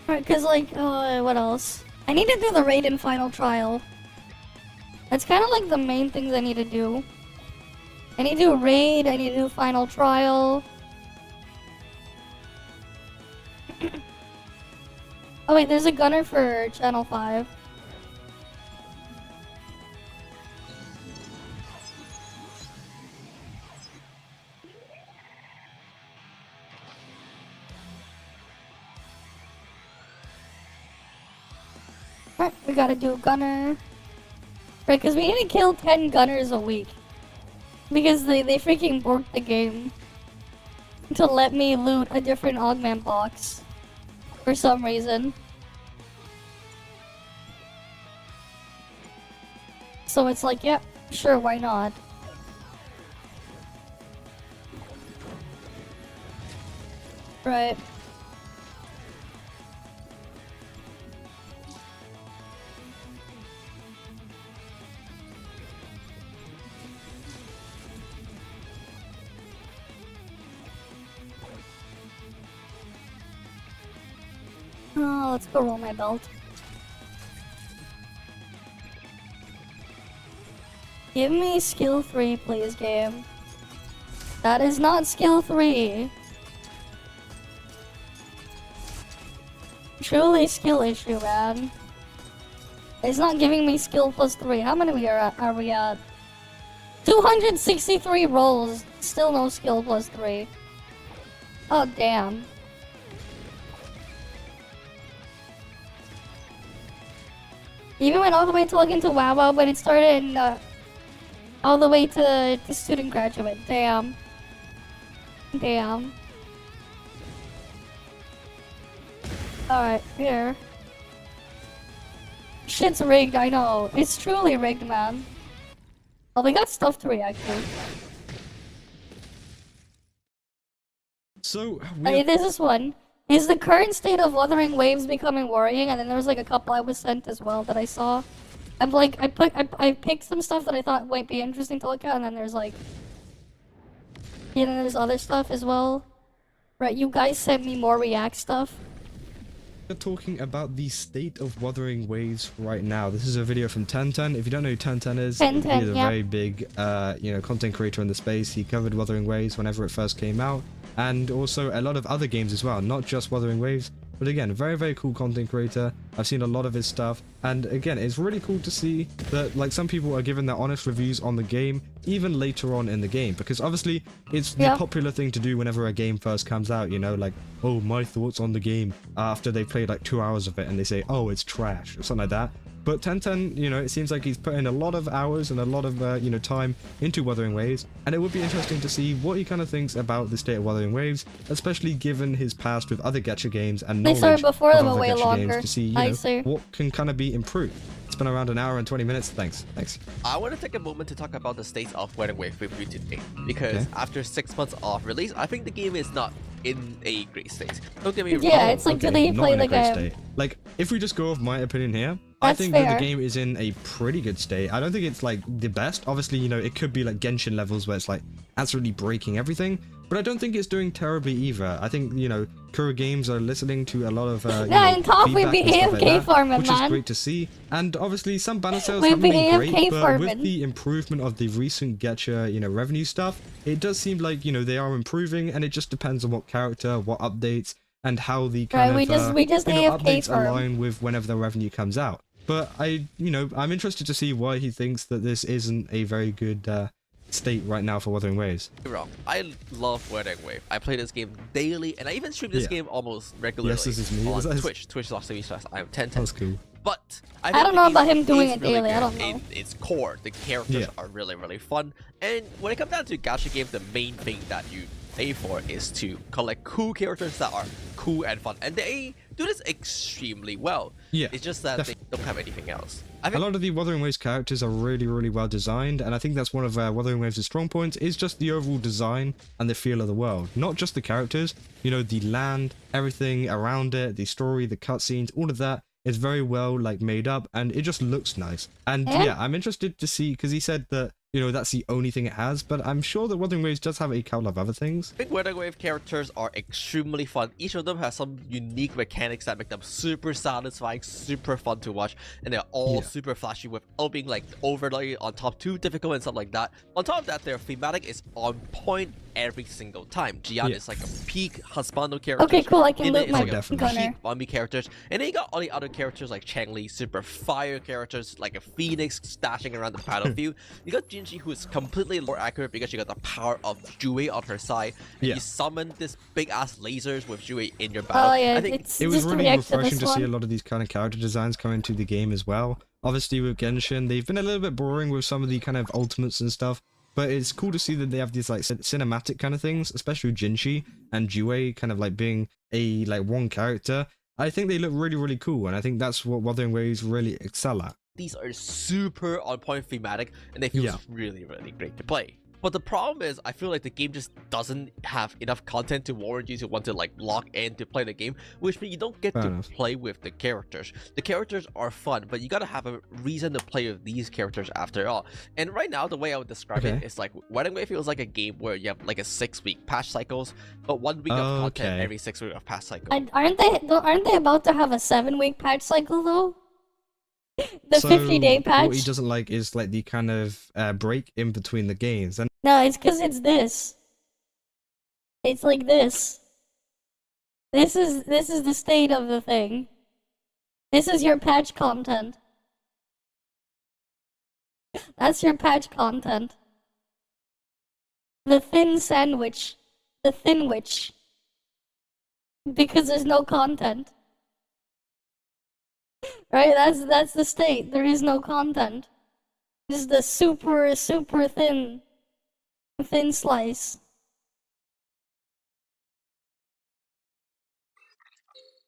Alright, cause like, what else? I need to do the Raiden final trial. That's kind of like the main things I need to do. I need to do a raid, I need to do final trial. Oh wait, there's a gunner for Channel 5. Alright, we gotta do a gunner. Right, because we need to kill 10 gunners a week. Because they freaking borked the game. To let me loot a different augment box. For some reason. So it's like, yeah, sure, why not? Right. Oh, let's go roll my belt. Give me skill 3, please, game. That is not skill 3. Truly skill issue, man. It's not giving me skill plus 3. How many are we at? 263 rolls. Still no skill plus 3. Oh, damn. Even went all the way to look into WoW, but it started in, all the way to student graduate. Damn. Damn. Alright, here. Shit's rigged, I know. It's truly rigged, man. Oh, we got stuff to react to. So, This is one. Is the current state of Wuthering Waves becoming worrying? And then there was like a couple I was sent as well that I saw. I'm like, I picked some stuff that I thought might be interesting to look at, and then there's like, yeah, then there's other stuff as well. Right, you guys sent me more React stuff. we're talking about the state of Wuthering Waves right now. This is a video from 1010. If you don't know who 1010 is, he's a yeah. very big, content creator in the space. He covered Wuthering Waves whenever it first came out, and also a lot of other games as well, not just Wuthering Waves. But again, very, very cool content creator. I've seen a lot of his stuff. And again, it's really cool to see that like some people are giving their honest reviews on the game, even later on in the game. Because obviously, it's the popular thing to do whenever a game first comes out, you know, like, oh, my thoughts on the game after they've played like 2 hours of it and they say, oh, it's trash, or something like that. But 1010, you know, it seems like he's put in a lot of hours and a lot of, time into Wuthering Waves. And it would be interesting to see what he kind of thinks about the state of Wuthering Waves, especially given his past with other gacha games and knowledge started before of them other way gacha longer. games to see, what can kind of be improved. It's been around an hour and 20 minutes. Thanks. I want to take a moment to talk about the state of Wuthering Waves with you today, because after 6 months of release, I think the game is not in a great state. Don't get me wrong. Yeah, it's like, do they not play in a the great game? state. Like, if we just go off my opinion here, I That's think fair. that the game is in a pretty good state. I don't think it's like the best. Obviously, you know, it could be like Genshin levels where it's like absolutely breaking everything. But I don't think it's doing terribly either. I think, you know, Kura Games are listening to a lot of and top we be AFK farming, which man. is great to see. And obviously, some banner sales We haven't be been AFK great, but farming. with the improvement of the recent Gacha, revenue stuff, it does seem like, they are improving, and it just depends on what character, what updates, and how the kind we just AFK updates farm. align with whenever the revenue comes out. But I'm interested to see why he thinks that this isn't a very good state right now for Wuthering Waves. You're wrong. I love Wuthering Wave. I play this game daily, and I even stream this game almost regularly. Yes, this is me. On That's- Twitch. Twitch.tv/I'm 1010. That's cool. But I think don't the know game about him doing is it really daily, I good don't know. in its core. The characters Yeah. are really, really fun. And when it comes down to gacha games, the main thing that you pay for is to collect cool characters that are cool and fun. And they do this extremely well. Yeah, It's just that they don't have anything else. I A think lot of the Wuthering Waves characters are really, really well designed, and I think that's one of Wuthering Waves' strong points, is just the overall design and the feel of the world. Not just the characters, the land, everything around it, the story, the cutscenes, all of that is very well made up, and it just looks nice. And yeah, I'm interested to see, because he said that, that's the only thing it has, but I'm sure that Wuthering Waves does have a couple of other things. I think Wuthering Wave characters are extremely fun. Each of them has some unique mechanics that make them super satisfying, super fun to watch, and they're all super flashy without being overly on top too difficult and stuff like that. On top of that, their thematic is on point every single time. Jian is like a peak husbando character. Okay, cool, I can Lina loot is my like a gunner. peak Bambi characters, and then you got all the other characters like Changli, super fire characters like a phoenix stashing around the battlefield. You got Jinji, who is completely more accurate because she got the power of Jue on her side. And you summon this big ass lasers with Jue in your battle. Oh yeah, I think it's It was just to really react to refreshing this to see a one. lot of these kind of character designs come into the game as well. Obviously with Genshin, they've been a little bit boring with some of the kind of ultimates and stuff, but it's cool to see that they have these cinematic kind of things, especially Jinshi and Jue kind of being a one character. I think they look really, really cool, and I think that's what Wuthering Waves really excel at. these are super on point thematic, and they feel really, really great to play. But the problem is, I feel like the game just doesn't have enough content to warrant you to want to log in to play the game, which means you don't get to play with the characters. The characters are fun, but you gotta have a reason to play with these characters after all. And right now, the way I would describe it is Wuthering Wave feels like a game where you have a 6-week patch cycles, but 1 week of content every 6 weeks of patch cycle. And aren't they about to have a 7-week patch cycle though? The 50-day patch? What he doesn't like is the kind of break in between the games. And No, it's because it's this. It's like this. This is the state of the thing. This is your patch content. That's your patch content. The thin sandwich. The thinwich. Because there's no content. Right? That's the state. There is no content. Just the super thin slice.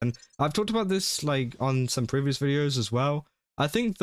And I've talked about this like on some previous videos as well. I don't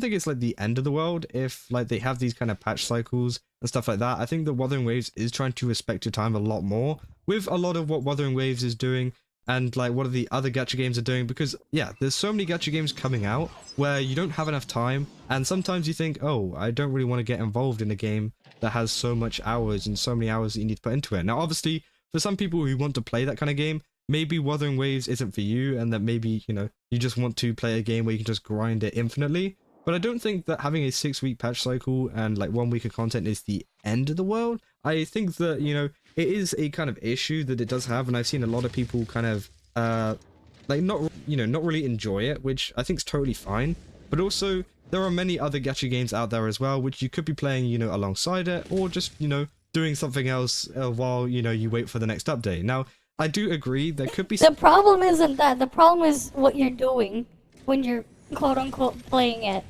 think it's like the end of the world if like they have these kind of patch cycles and stuff like that. I think that Wuthering Waves is trying to respect your time a lot more with a lot of what Wuthering Waves is doing and like what the other gacha games are doing, because yeah, there's so many gacha games coming out where you don't have enough time, and sometimes you think, oh, I don't really want to get involved in a game that has so much hours and so many hours that you need to put into it. Now obviously for some people who want to play that kind of game, maybe Wuthering Waves isn't for you, and that maybe, you know, you just want to play a game where you can just grind it infinitely. But I don't think that having a 6-week patch cycle and like 1 week of content is the end of the world. I think that, you know, it is a kind of issue that it does have, and I've seen a lot of people kind of like not really enjoy it, which I think is totally fine. But also there are many other gacha games out there as well which you could be playing, you know, alongside it, or just, you know, doing something else while, you know, you wait for the next update. Now I do agree there could be The problem isn't that. The problem is what you're doing when you're quote unquote playing it.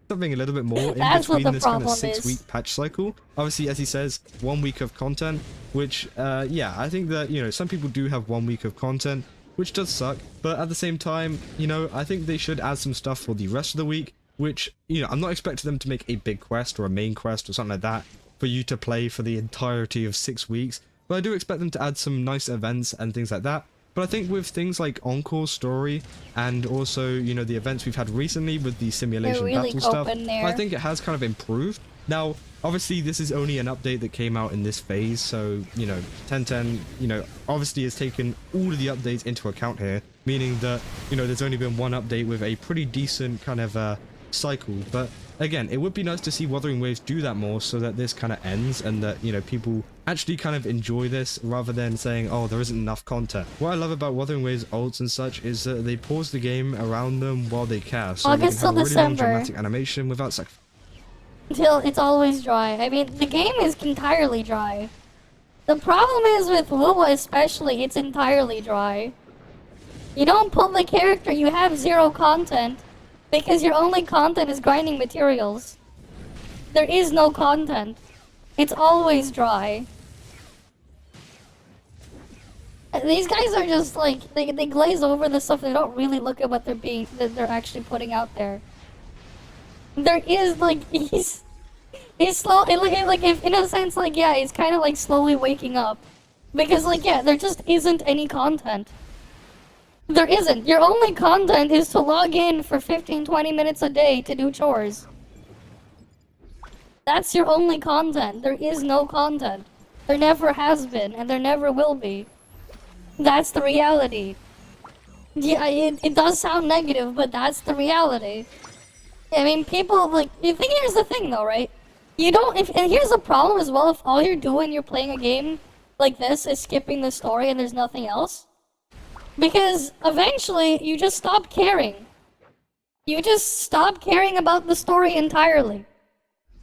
something a little bit more in That's what between the this kind of problem 6-week is. patch cycle. Obviously, as he says, 1 week of content, which yeah, I think that, you know, some people do have 1 week of content, which does suck, but at the same time, you know, I think they should add some stuff for the rest of the week, which, you know, I'm not expecting them to make a big quest or a main quest or something like that for you to play for the entirety of 6 weeks, but I do expect them to add some nice events and things like that. But I think with things like Encore Story and also, you know, the events we've had recently with the simulation really battle stuff, open there. I think it has kind of improved. Now, obviously, this is only an update that came out in this phase, so, you know, 1010, you know, obviously has taken all of the updates into account here, meaning that, you know, there's only been one update with a pretty decent kind of cycle. But again, it would be nice to see Wuthering Waves do that more so that this kind of ends and that, you know, people actually kind of enjoy this rather than saying, oh, there isn't enough content. What I love about Wuthering Waves ults and such is that they pause the game around them while they cast, so August they can have till a really long December. dramatic animation without sacrificing. Until it's always dry. I mean, the game is entirely dry. The problem is with Lua especially, it's entirely dry. You don't pull the character, you have zero content, because your only content is grinding materials. There is no content. It's always dry. These guys are just like, they glaze over the stuff, they don't really look at what they're actually putting out there. There is like, he's slow, like if, in a sense, like, yeah, he's kind of like slowly waking up. Because like, yeah, there just isn't any content. There isn't. Your only content is to log in for 15-20 minutes a day to do chores. That's your only content. There is no content. There never has been, and there never will be. That's the reality. Yeah, it does sound negative, but that's the reality. I mean, people, like, here's the thing though, right? You don't, and here's the problem as well, if all you're doing, you're playing a game like this, is skipping the story and there's nothing else. Because eventually, you just stop caring. You just stop caring about the story entirely.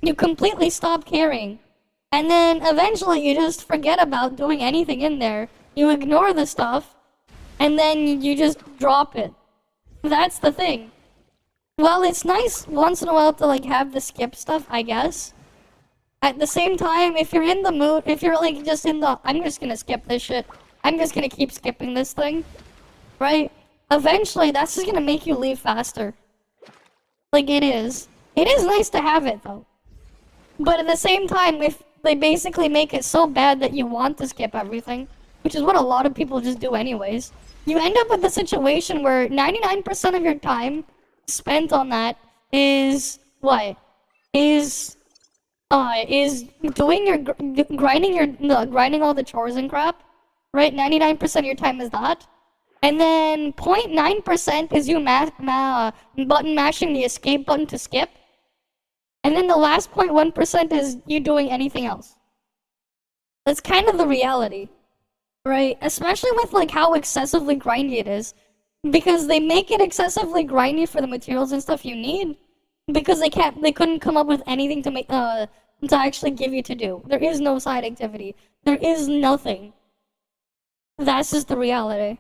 You completely stop caring. And then eventually you just forget about doing anything in there. You ignore the stuff, and then you just drop it. That's the thing. Well, it's nice once in a while to like have the skip stuff, I guess. At the same time, if you're in the mood, if you're like just in the, I'm just gonna skip this shit, I'm just gonna keep skipping this thing, right? Eventually, that's just gonna make you leave faster. Like, it is. It is nice to have it, though. But at the same time, if they basically make it so bad that you want to skip everything, which is what a lot of people just do anyways, you end up with a situation where 99% of your time spent on that is what? Is doing your grinding all the chores and crap, right? 99% of your time is that, and then 0.9% is you button mashing the escape button to skip, and then the last 0.1% is you doing anything else. That's kind of the reality, right? Especially with like how excessively grindy it is, because they make it excessively grindy for the materials and stuff you need, because they couldn't come up with anything to make to actually give you to do. There is no side activity. There is nothing. That's just the reality.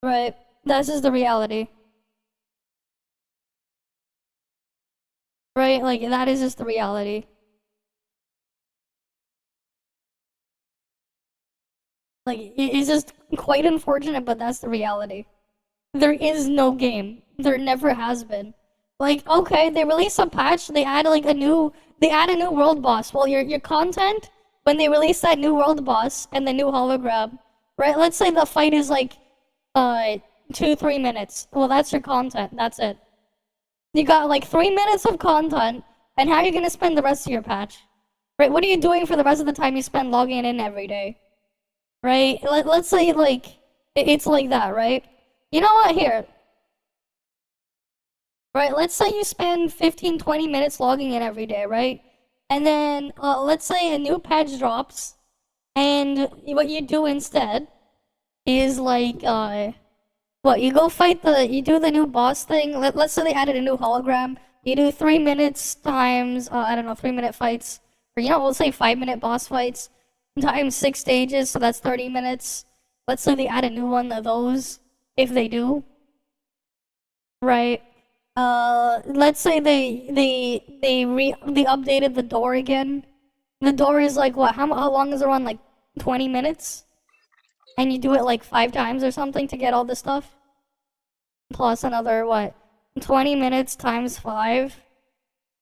Right? That's just the reality. Right? Like, that is just the reality. Like, it's just quite unfortunate, but that's the reality. There is no game. There never has been. Like, okay, they release a patch, they add like a new world boss. Well, your content, when they release that new world boss and the new hologram, right? Let's say the fight is like 2-3 minutes. Well, that's your content. That's it. You got like 3 minutes of content, and how are you gonna spend the rest of your patch? Right? What are you doing for the rest of the time you spend logging in every day? Right? Let's say like it's like that, right? You know what? Here. Right? Let's say you spend 15-20 minutes logging in every day, right? And then let's say a new patch drops, and what you do instead is like you go fight you do the new boss thing. Let's say they added a new hologram. You do 3 minutes times I don't know, 3-minute fights, or we'll say 5-minute boss fights times 6 stages, so that's 30 minutes. Let's say they add a new one of those, if they do, right? Let's say they updated the door again. The door is like what? How long is it on? Like 20 minutes, and you do it like 5 times or something to get all the stuff. Plus another what? 20 minutes times 5.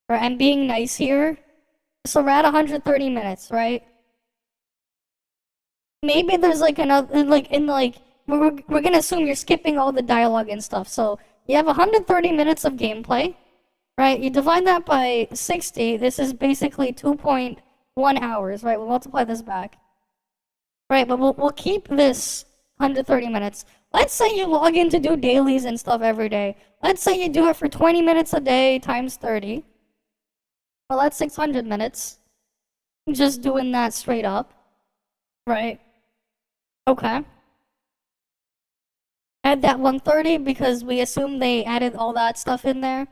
Right? I'm being nice here, so we're at 130 minutes, right? Maybe there's like another we're gonna assume you're skipping all the dialogue and stuff, so you have 130 minutes of gameplay, right? You divide that by 60, this is basically 2.1 hours, right? We'll multiply this back. Right, but we'll keep this 130 minutes. Let's say you log in to do dailies and stuff every day. Let's say you do it for 20 minutes a day times 30. Well, that's 600 minutes. Just doing that straight up. Right? Okay. Add that 130 because we assume they added all that stuff in there.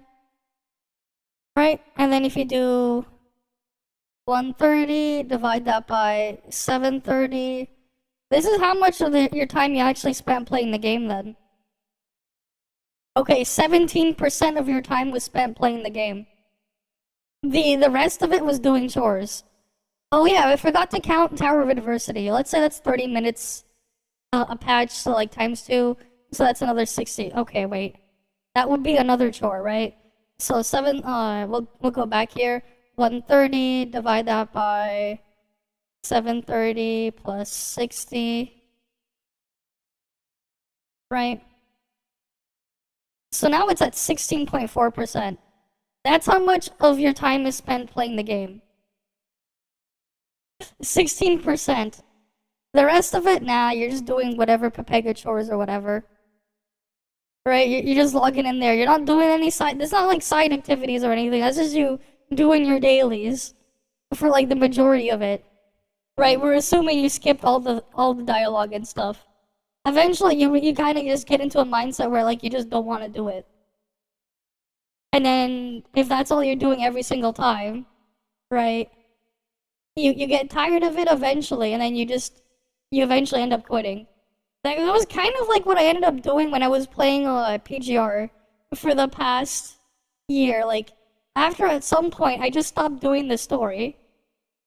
Right? And then if you do 130, divide that by 730. This is how much of your time you actually spent playing the game then. Okay, 17% of your time was spent playing the game. The rest of it was doing chores. Oh yeah, I forgot to count Tower of Adversity. Let's say that's 30 minutes a patch, so like times 2. So that's another 60. Okay, wait. That would be another chore, right? So we'll go back here. 130, divide that by 730 plus 60. Right? So now it's at 16.4%. That's how much of your time is spent playing the game. 16%. The rest of it, you're just doing whatever Pepega chores or whatever. Right? You're just logging in there. You're not doing any there's not like side activities or anything. That's just you doing your dailies for like the majority of it. Right? We're assuming you skipped all the dialogue and stuff. Eventually, you kind of just get into a mindset where like you just don't want to do it. And then if that's all you're doing every single time, right? You get tired of it eventually, and then you eventually end up quitting. That was kind of like what I ended up doing when I was playing PGR for the past year. Like, after at some point, I just stopped doing the story,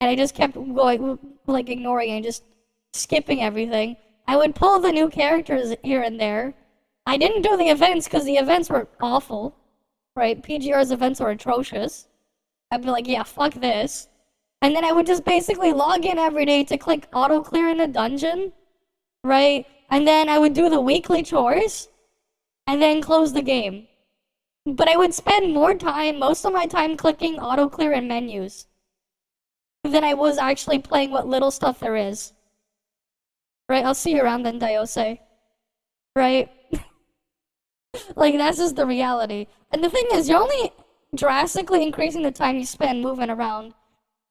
and I just kept going, like, ignoring and just skipping everything. I would pull the new characters here and there. I didn't do the events because the events were awful, right? PGR's events were atrocious. I'd be like, yeah, fuck this. And then I would just basically log in every day to click auto clear in a dungeon, right? And then I would do the weekly chores, and then close the game. But I would spend most of my time clicking auto clear in menus than I was actually playing what little stuff there is. Right? I'll see you around then, Diose. Right? Like, that's just the reality. And the thing is, you're only drastically increasing the time you spend moving around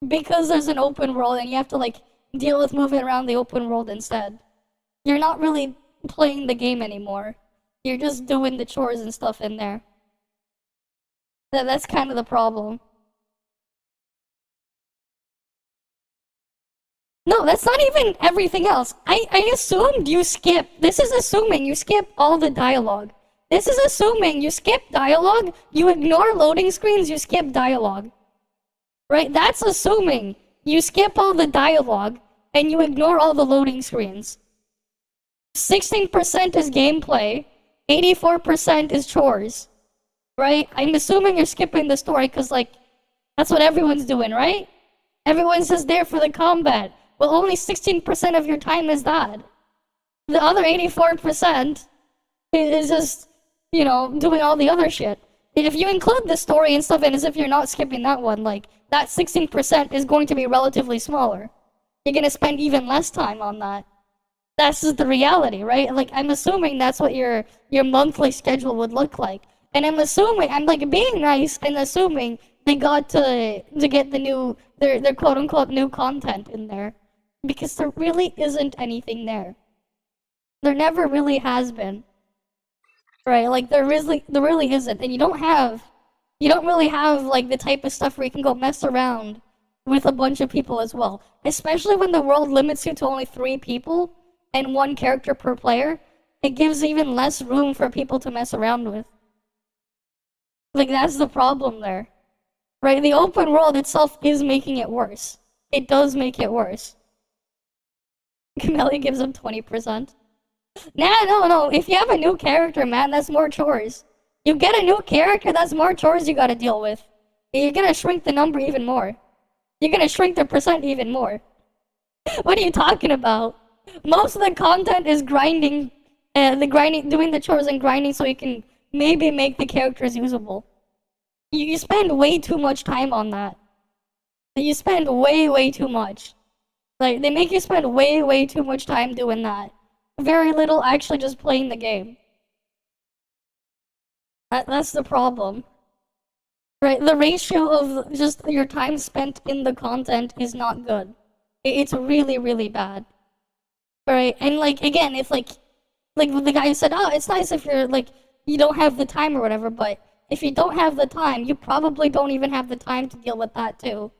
because there's an open world and you have to, like, deal with moving around the open world instead. You're not really playing the game anymore. You're just doing the chores and stuff in there. That's kind of the problem. No, that's not even everything else. I assumed you skip. This is assuming you skip all the dialogue. This is assuming you skip dialogue, you ignore loading screens, you skip dialogue. Right? That's assuming you skip all the dialogue and you ignore all the loading screens. 16% is gameplay, 84% is chores. Right? I'm assuming you're skipping the story because, like, that's what everyone's doing, right? Everyone's just there for the combat. Well, only 16% of your time is that. The other 84% is just, you know, doing all the other shit. And if you include the story and stuff, and as if you're not skipping that one, like, that 16% is going to be relatively smaller. You're gonna spend even less time on that. That's just the reality, right? Like, I'm assuming that's what your monthly schedule would look like. And I'm assuming, I'm like being nice and assuming they got to get the new, their quote unquote new content in there. Because there really isn't anything there. There never really has been. Right, like there really isn't. And you don't really have like the type of stuff where you can go mess around with a bunch of people as well. Especially when the world limits you to only 3 people and 1 character per player. It gives even less room for people to mess around with. Like, that's the problem there. Right, the open world itself is making it worse. It does make it worse. Camellia gives him 20%. Nah, no. If you have a new character, man, that's more chores. You get a new character, that's more chores you gotta deal with. You're gonna shrink the number even more. You're gonna shrink the percent even more. What are you talking about? Most of the content is grinding, doing the chores and grinding so you can maybe make the characters usable. You spend way too much time on that. You spend way too much. Like, they make you spend way too much time doing that. Very little actually just playing the game. That's the problem. Right, the ratio of just your time spent in the content is not good. It's really bad. Right, and like, again, if like the guy said, oh, it's nice if you're like, you don't have the time or whatever, but if you don't have the time, you probably don't even have the time to deal with that too.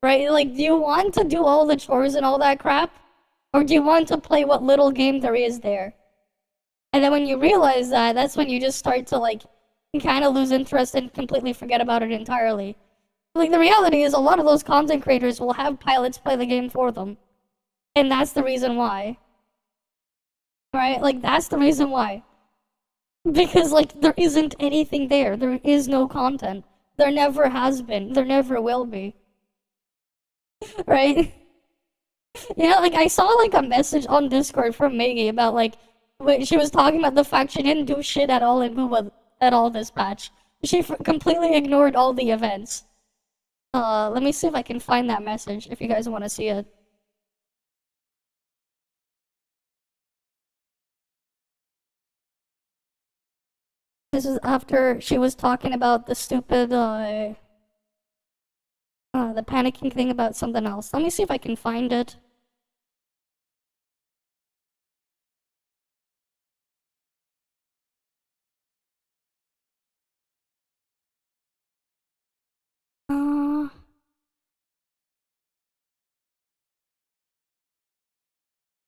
Right, like, do you want to do all the chores and all that crap? Or do you want to play what little game there is there? And then when you realize that, that's when you just start to like, kind of lose interest and completely forget about it entirely. Like, the reality is a lot of those content creators will have pilots play the game for them. And that's the reason why. Right? Like, that's the reason why. Because, like, there isn't anything there. There is no content. There never has been. There never will be. Right? Yeah, like, I saw, like, a message on Discord from Maggie about, like, she was talking about the fact she didn't do shit at all in Booba at all this patch. She completely ignored all the events. Let me see if I can find that message, if you guys want to see it. This is after she was talking about the stupid, the panicking thing about something else. Let me see if I can find it.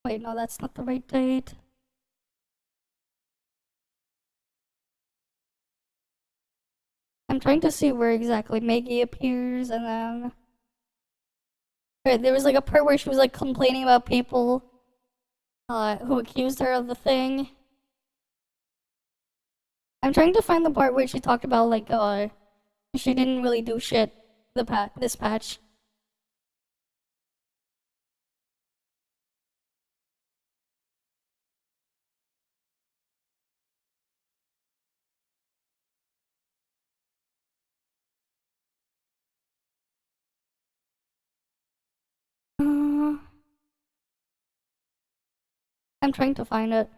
Wait, no, that's not the right date. I'm trying to see where exactly Maggie appears, and then... Right, there was like a part where she was like complaining about people who accused her of the thing. I'm trying to find the part where she talked about like she didn't really do shit this patch. I'm trying to find it.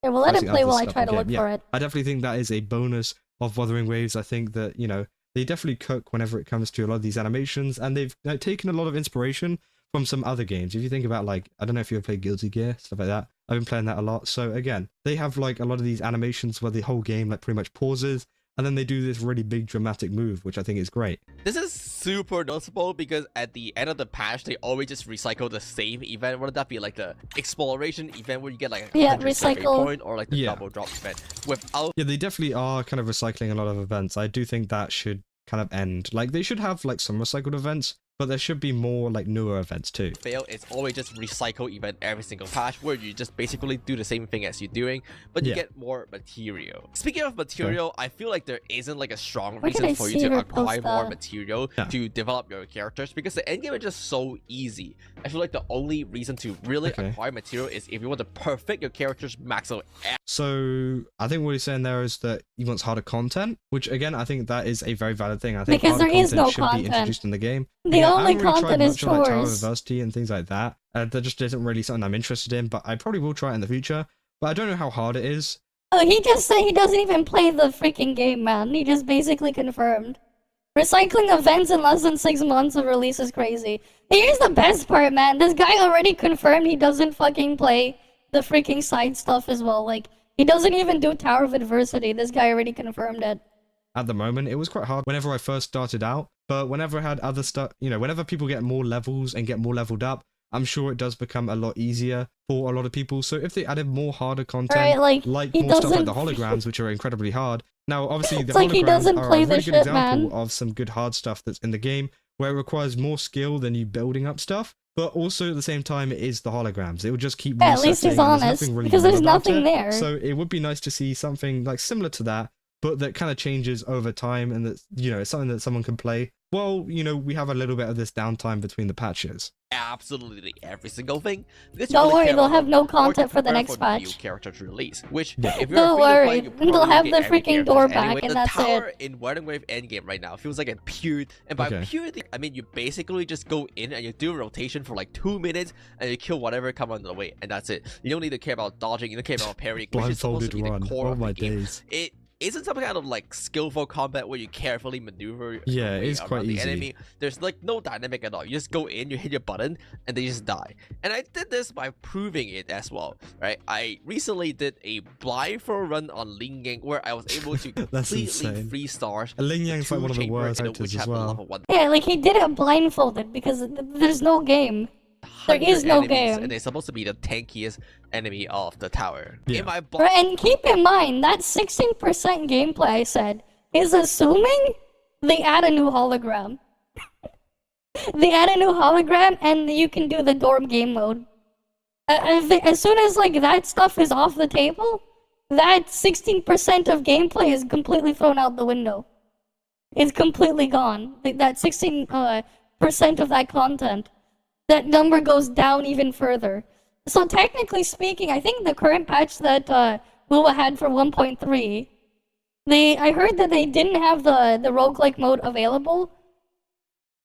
Yeah, we'll let it play while I try to look for it. I definitely think that is a bonus of Wuthering Waves. I think that, you know, they definitely cook whenever it comes to a lot of these animations, and they've taken a lot of inspiration from some other games. If you think about, like, I don't know if you ever played Guilty Gear, stuff like that. I've been playing that a lot. So again, they have like a lot of these animations where the whole game like pretty much pauses, and then they do this really big dramatic move, which I think is great. This is super noticeable because at the end of the patch, they always just recycle the same event. Whether that be like the exploration event where you get like a 100 survey point, or like the double drop event. Without they definitely are kind of recycling a lot of events. I do think that should kind of end. Like they should have like some recycled events, but there should be more like newer events too. Fail, it's always just recycle event every single patch where you just basically do the same thing as you're doing, but you get more material. Speaking of material, I feel like there isn't like a strong reason for you to acquire more material to develop your characters, because the endgame is just so easy. I feel like the only reason to really acquire material is if you want to perfect your character's max out. So I think what he's saying there is that he wants harder content, which again I think that is a very valid thing. I think because there is no should be introduced in the game. The only content is like Tower of chores. Adversity and things like that. That just isn't really something I'm interested in, but I probably will try it in the future. But I don't know how hard it is. Oh, he just said he doesn't even play the freaking game, man. He just basically confirmed. Recycling events in less than 6 months of release is crazy. Here's the best part, man. This guy already confirmed he doesn't fucking play the freaking side stuff as well. Like, he doesn't even do Tower of Adversity. This guy already confirmed it. At the moment, it was quite hard whenever I first started out, but whenever I had other stuff, you know, whenever people get more levels and get more leveled up, I'm sure it does become a lot easier for a lot of people. So if they added more harder content, like more stuff like the holograms, which are incredibly hard. Now, obviously, the holograms are a really good example of some good hard stuff that's in the game, where it requires more skill than you building up stuff. But also at the same time, it is the holograms. It will just keep resetting. At least he's honest, really because there's nothing there. So it would be nice to see something like similar to that, but that kind of changes over time, and that, you know, it's something that someone can play. Well, you know, we have a little bit of this downtime between the patches. Absolutely every single thing. Don't worry, they'll have no content for the next patch. New character to release, which if you're don't worry, they'll have the freaking door back, and that's it. The tower in Wedding Wave Endgame right now feels like a pure, and by pure, I mean you basically just go in and you do a rotation for like 2 minutes and you kill whatever comes on the way, and that's it. You don't need to care about dodging, you don't care about parrying, which is supposed to be the core of the game. It isn't some kind of like skillful combat where you carefully maneuver it's quite the easy. enemy. There's like no dynamic at all. You just go in, you hit your button, and they just die. And I did this by proving it as well, right? I recently did a blindfold run on Ling Yang where I was able to completely 3 stars. Ling Yang's like one of the worst characters as well. Yeah, like he did it blindfolded because there's no game. There is no game. And they're supposed to be the tankiest enemy of the tower. And keep in mind, that 16% gameplay I said is assuming they add a new hologram. They add a new hologram and you can do the dorm game mode. As soon as like that stuff is off the table, that 16% of gameplay is completely thrown out the window. It's completely gone. That 16% of that content. That number goes down even further. So technically speaking, I think the current patch that Lua had for 1.3, I heard that they didn't have the roguelike mode available.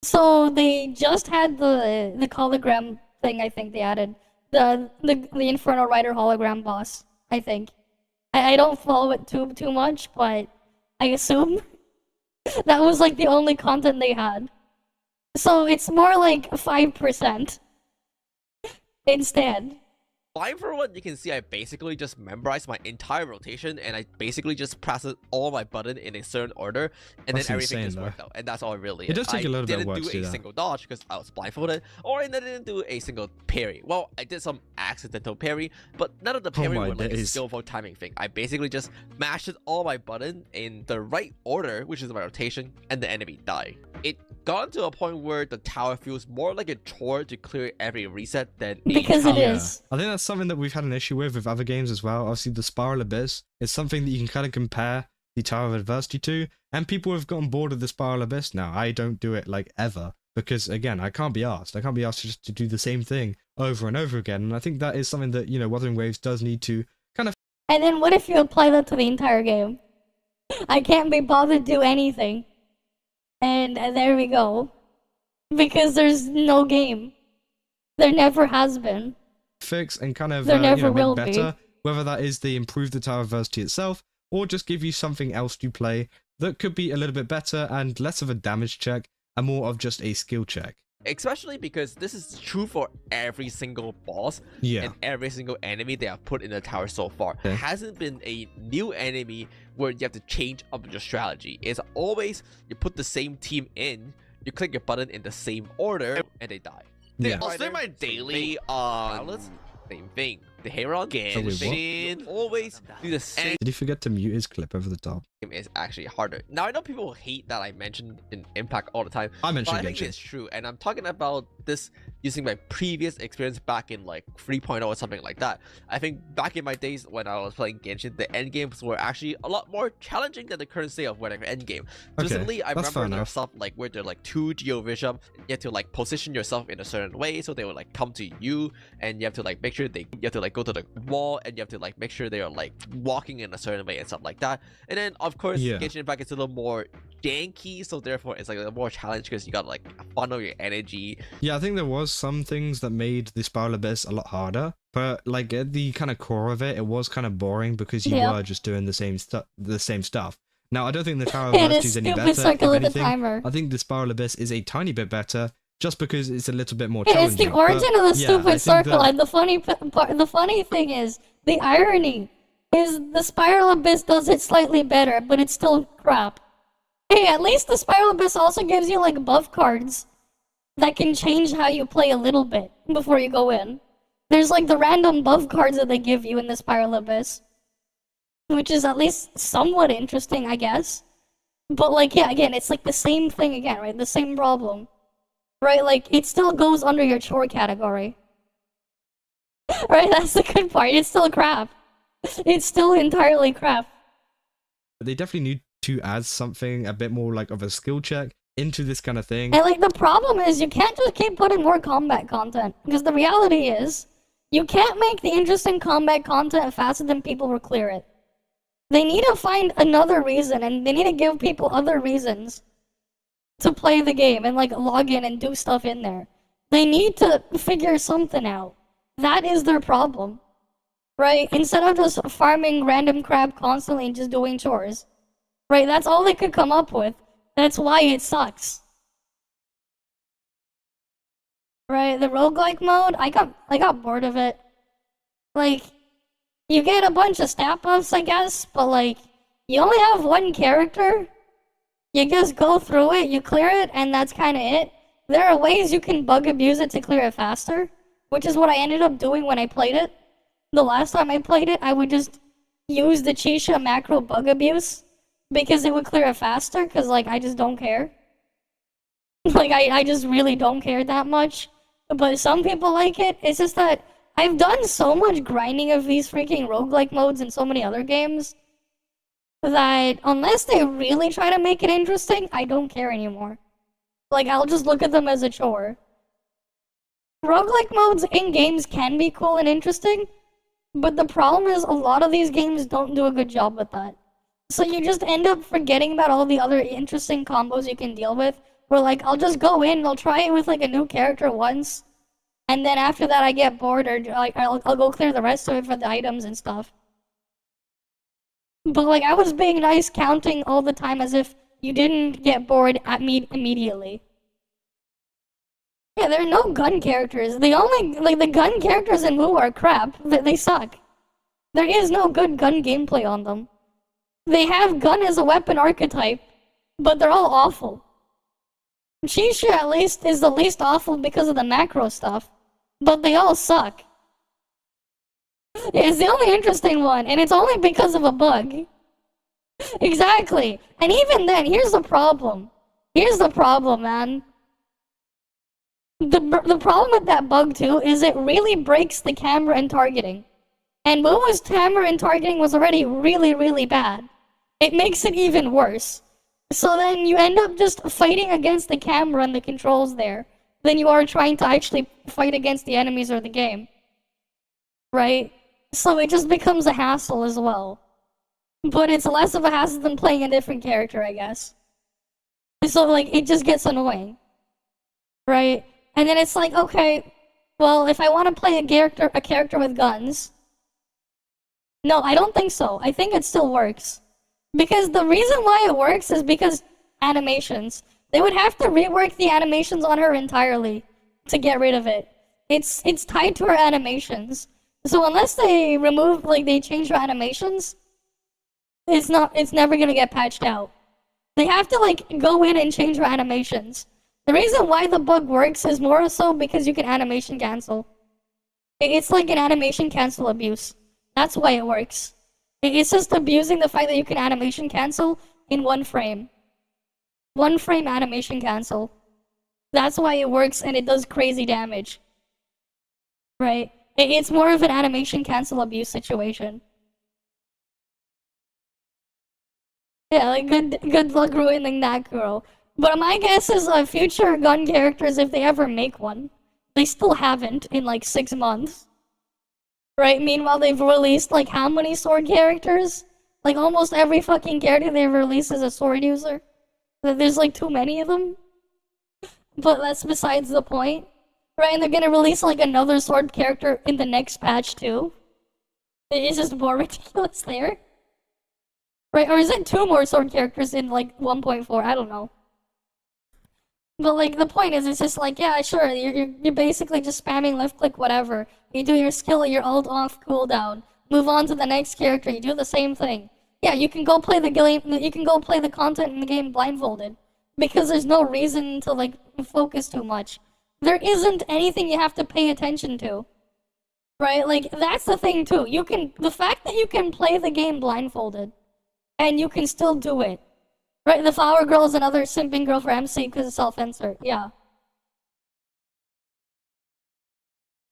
So they just had the hologram thing. I think they added the Infernal Rider hologram boss. I think. I don't follow it too much, but I assume that was like the only content they had. So it's more like 5% instead. For one, you can see I basically just memorized my entire rotation and I basically just pressed all my button in a certain order, and then everything just worked out. And that's all really. It does take a little bit of work to do. I didn't do a single dodge because I was blindfolded, or I didn't do a single parry. Well, I did some accidental parry, but none of the parry were like a skillful timing thing. I basically just mashed all my button in the right order, which is my rotation, and the enemy died. It got to a point where the tower feels more like a chore to clear every reset than because it is. I think that's something that we've had an issue with other games as well. Obviously, the Spiral Abyss is something that you can kind of compare the Tower of Adversity to, and people have gotten bored of the Spiral Abyss now. I don't do it like ever because again, I can't be asked. I can't be asked just to do the same thing over and over again. And I think that is something that, you know, Wuthering Waves does need to kind of. And then what if you apply that to the entire game? I can't be bothered to do anything. And there we go. Because there's no game. There never has been. Fix and kind of there never will make better, be. Whether that is they improve the Tower of Adversity itself, or just give you something else to play that could be a little bit better and less of a damage check and more of just a skill check. especially because this is true for every single boss and every single enemy they have put in the tower so far. There hasn't been a new enemy where you have to change up your strategy. It's always you put the same team in, you click your button in the same order, and they die. They also my daily on same thing. The Heron Genshin always do the same. Did he forget to mute his clip over the top? Is actually harder. Now I know people hate that I mentioned in Impact all the time. I think it's true, and I'm talking about this using my previous experience back in like 3.0 or something like that. I think back in my days when I was playing Genshin, the end games were actually a lot more challenging than the current state of whatever end game. Recently, I remember stuff like where they're like 2 geovision, you have to like position yourself in a certain way so they will like come to you, and you have to like make sure you have to like go to the wall, and you have to like make sure they are like walking in a certain way and stuff like that. And then of course Genshin Impact is a little more janky, so therefore it's like a more challenge because you gotta like funnel your energy. I think there was some things that made the Spiral Abyss a lot harder, but like at the kind of core of it was kind of boring because you were just doing the same stuff. Now I don't think the Tower of Mercy is any better. If anything, I think the Spiral Abyss is a tiny bit better just because it's a little bit more challenging. It's the origin of the stupid circle, and the funny thing is, the irony is the Spiral Abyss does it slightly better, but it's still crap. Hey, at least the Spiral Abyss also gives you like buff cards that can change how you play a little bit before you go in. There's like the random buff cards that they give you in the Spiral Abyss, which is at least somewhat interesting, I guess. But like, yeah, again, it's like the same thing again, right? The same problem. Right, like, it still goes under your chore category. Right, that's the good part. It's still crap. It's still entirely crap. They definitely need to add something a bit more like of a skill check into this kind of thing. And like, the problem is you can't just keep putting more combat content. Because the reality is, you can't make the interesting combat content faster than people will clear it. They need to find another reason, and they need to give people other reasons to play the game and like log in and do stuff in there. They need to figure something out. That is their problem, right? Instead of just farming random crap constantly and just doing chores, right? That's all they could come up with. That's why it sucks, right? The roguelike mode, I got bored of it. Like, you get a bunch of stat buffs, I guess, but like, you only have one character. You just go through it, you clear it, and that's kind of it. There are ways you can bug abuse it to clear it faster, which is what I ended up doing when I played it. The last time I played it, I would just use the Chisha macro bug abuse, because it would clear it faster, because, like, I just don't care. Like, I just really don't care that much. But some people like it. It's just that I've done so much grinding of these freaking roguelike modes in so many other games, that unless they really try to make it interesting, I don't care anymore. Like, I'll just look at them as a chore. Roguelike modes in games can be cool and interesting, but the problem is a lot of these games don't do a good job with that. So you just end up forgetting about all the other interesting combos you can deal with, where like, I'll just go in, I'll try it with like a new character once, and then after that I get bored, or like, I'll go clear the rest of it for the items and stuff. But like, I was being nice counting all the time as if you didn't get bored at me immediately. Yeah, there are no gun characters. The only, like, the gun characters in Wu are crap. They suck. There is no good gun gameplay on them. They have gun as a weapon archetype, but they're all awful. Chisha at least is the least awful because of the macro stuff, but they all suck. It's the only interesting one, and it's only because of a bug. Exactly. And even then, here's the problem. Here's the problem, man. The problem with that bug, too, is it really breaks the camera and targeting. And Wu's camera and targeting was already really, really bad. It makes it even worse. So then you end up just fighting against the camera and the controls there than you are trying to actually fight against the enemies or the game. Right? So it just becomes a hassle as well. But it's less of a hassle than playing a different character, I guess. So, like, it just gets annoying. Right? And then it's like, okay, well, if I want to play a character with guns... No, I don't think so. I think it still works. Because the reason why it works is because animations. They would have to rework the animations on her entirely to get rid of it. It's tied to her animations. So unless they remove, like, they change her animations, it's never gonna get patched out. They have to, like, go in and change her animations. The reason why the bug works is more so because you can animation cancel. It's like an animation cancel abuse. That's why it works. It's just abusing the fact that you can animation cancel in one frame. One frame animation cancel. That's why it works and it does crazy damage. Right? It's more of an animation cancel abuse situation. Yeah, like good luck ruining that girl. But my guess is future gun characters, if they ever make one, they still haven't in like 6 months. Right? Meanwhile, they've released like how many sword characters? Like almost every fucking character they've released is a sword user. There's like too many of them. But that's besides the point. Right? And they're gonna release like another sword character in the next patch too. It's just more ridiculous there. Right? Or is it 2 more sword characters in like 1.4? I don't know. But like the point is, it's just like, yeah, sure, you're basically just spamming left click whatever. You do your skill, your ult off cooldown. Move on to the next character. You do the same thing. Yeah, you can go play the game. You can go play the content in the game blindfolded because there's no reason to like focus too much. There isn't anything you have to pay attention to. Right? Like that's the thing too. The fact that you can play the game blindfolded and you can still do it. Right, the flower girl is another simping girl for MC because of self-insert, yeah.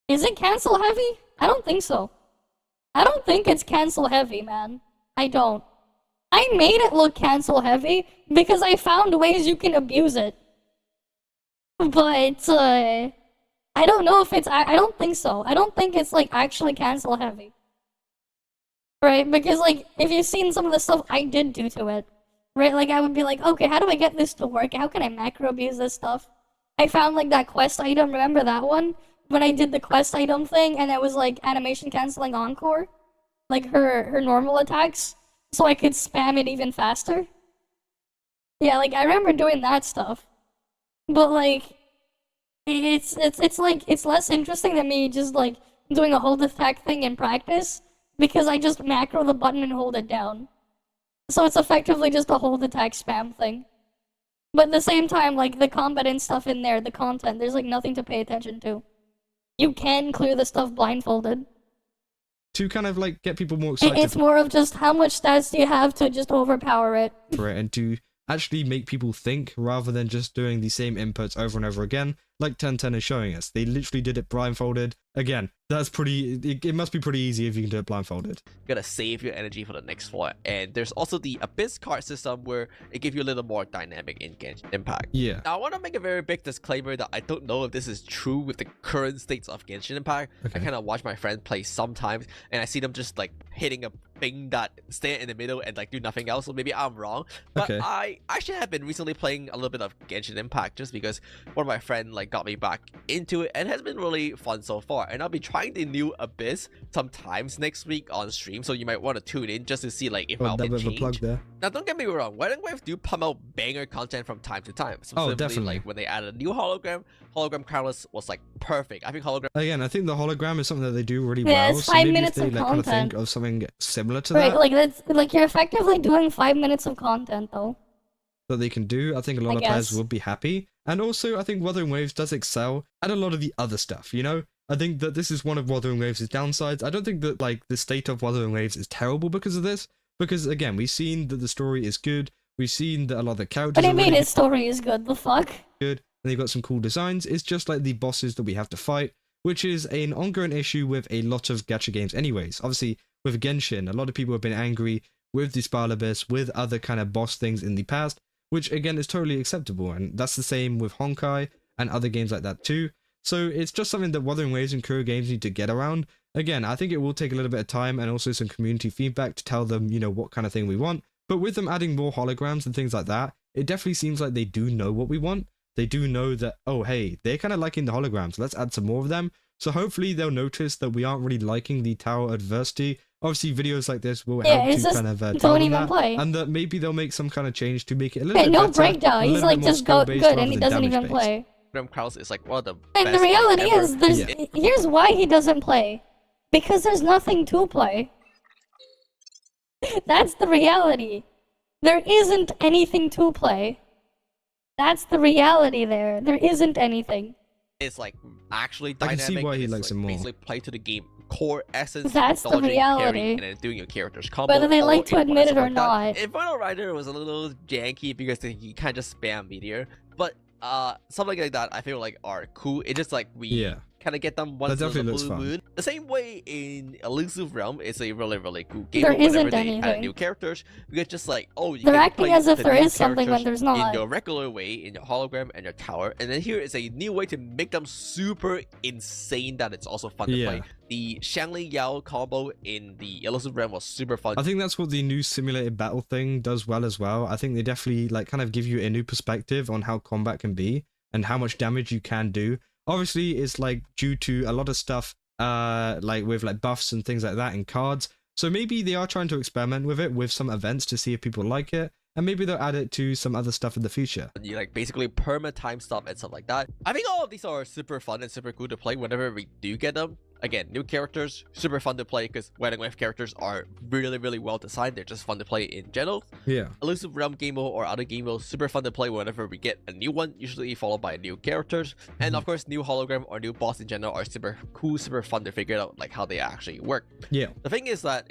Is it cancel heavy? I don't think so. I don't think it's cancel heavy, man. I don't. I made it look cancel heavy because I found ways you can abuse it. But, I don't know if it's, I don't think so. I don't think it's, like, actually cancel heavy. Right, because, like, if you've seen some of the stuff I did do to it, right, like I would be like, okay, how do I get this to work? How can I macro abuse this stuff? I found like that quest item, remember that one? When I did the quest item thing and it was like animation canceling encore? Like her normal attacks? So I could spam it even faster? Yeah, like I remember doing that stuff. But like, it's like, it's less interesting than me just like doing a hold attack thing in practice because I just macro the button and hold it down. So it's effectively just a hold attack spam thing. But at the same time, like, the combat and stuff in there, the content, there's, like, nothing to pay attention to. You can clear the stuff blindfolded. To kind of, like, get people more excited. It's more of just how much stats do you have to just overpower it. For it, and to actually make people think, rather than just doing the same inputs over and over again, like 1010 is showing us. They literally did it blindfolded. Again, that's pretty, it must be pretty easy if you can do it blindfolded. You gotta save your energy for the next fight. And there's also the Abyss card system where it gives you a little more dynamic in Genshin Impact. Yeah. Now I want to make a very big disclaimer that I don't know if this is true with the current states of Genshin Impact. Okay. I kind of watch my friends play sometimes and I see them just like hitting a thing that stand in the middle and like do nothing else, so maybe I'm wrong. But Okay. I actually have been recently playing a little bit of Genshin Impact just because one of my friends like got me back into it and it has been really fun so far. And I'll be trying the new Abyss sometimes next week on stream, so you might want to tune in just to see like if I'll That bit of a change. plug there. Now don't get me wrong, Wedding Wave do pump out banger content from time to time. Specifically, definitely. like when they added a new hologram Carlos was like perfect. I think hologram Again, I think the hologram is something that they do really Yeah, well. it's So 5 maybe minutes if they of like, kind of think content. of something similar to Right, that, like that's like you're effectively doing 5 minutes of content though. that they can do, I think a lot I of players guess. would be happy. And also, I think Wuthering Waves does excel at a lot of the other stuff, you know? I think that this is one of Wuthering Waves' downsides. I don't think that, like, the state of Wuthering Waves is terrible because of this. Because, again, we've seen that the story is good. We've seen that a lot of the characters What do you are mean really his story is good? The fuck? good. And they've got some cool designs. It's just like the bosses that we have to fight, which is an ongoing issue with a lot of gacha games anyways. Obviously, with Genshin, a lot of people have been angry with the Spiral Abyss, with other kind of boss things in the past, which again is totally acceptable, and that's the same with Honkai and other games like that too. So it's just something that Wuthering Waves and Kuro Games need to get around. Again, I think it will take a little bit of time and also some community feedback to tell them, you know, what kind of thing we want. But with them adding more holograms and things like that, it definitely seems like they do know what we want. They do know that, oh hey, they're kind of liking the holograms, let's add some more of them. So hopefully they'll notice that we aren't really liking the tower adversity. Obviously, videos like this will Yeah, help it's to just kind of don't tell them even that, play. and that maybe they'll make some kind of change to make it a little Okay, bit no better, breakdown. a He's little like bit more just go skill-based good rather and he than doesn't even damage-based. play. Graham Krause is like one of the And best the reality ever. is, there's here's why he doesn't play. Because there's nothing to play. That's the reality. There isn't anything to play. That's the reality there. There isn't anything. It's like actually I can dynamic. see why he it's likes like it more. basically play to the game core essence. That's the dodging, reality. parrying, and then doing your character's combo. Whether they or like to in admit it whatever or like that. not. Inferno Rider was a little janky because you kind of just spam meteor, but something like that I feel like are cool. It's just like we kind of get them once in a definitely looks blue fun. moon. The same way in Elusive Realm, it's a really cool game. There whenever isn't they add anything. new characters, because just like you They're can acting play as if the there new is something when characters there's not. in your regular way, in your hologram and your tower, and then here is a new way to make them super insane that it's also fun to play. The Shangli Yao combo in the Elusive Realm was super fun. I think that's what the new simulated battle thing does well as well. I think they definitely like kind of give you a new perspective on how combat can be and how much damage you can do. Obviously, it's like due to a lot of stuff like with like buffs and things like that in cards. So maybe they are trying to experiment with it with some events to see if people like it, and maybe they'll add it to some other stuff in the future. You like basically perma time stuff and stuff like that. I think all of these are super fun and super cool to play whenever we do get them. Again, new characters, super fun to play because Wedding Wave characters are really well designed. They're just fun to play in general. Yeah. Elusive Realm game mode or other game mode, super fun to play whenever we get a new one, usually followed by new characters. And of course, new hologram or new boss in general are super cool, super fun to figure out like how they actually work. Yeah. The thing is that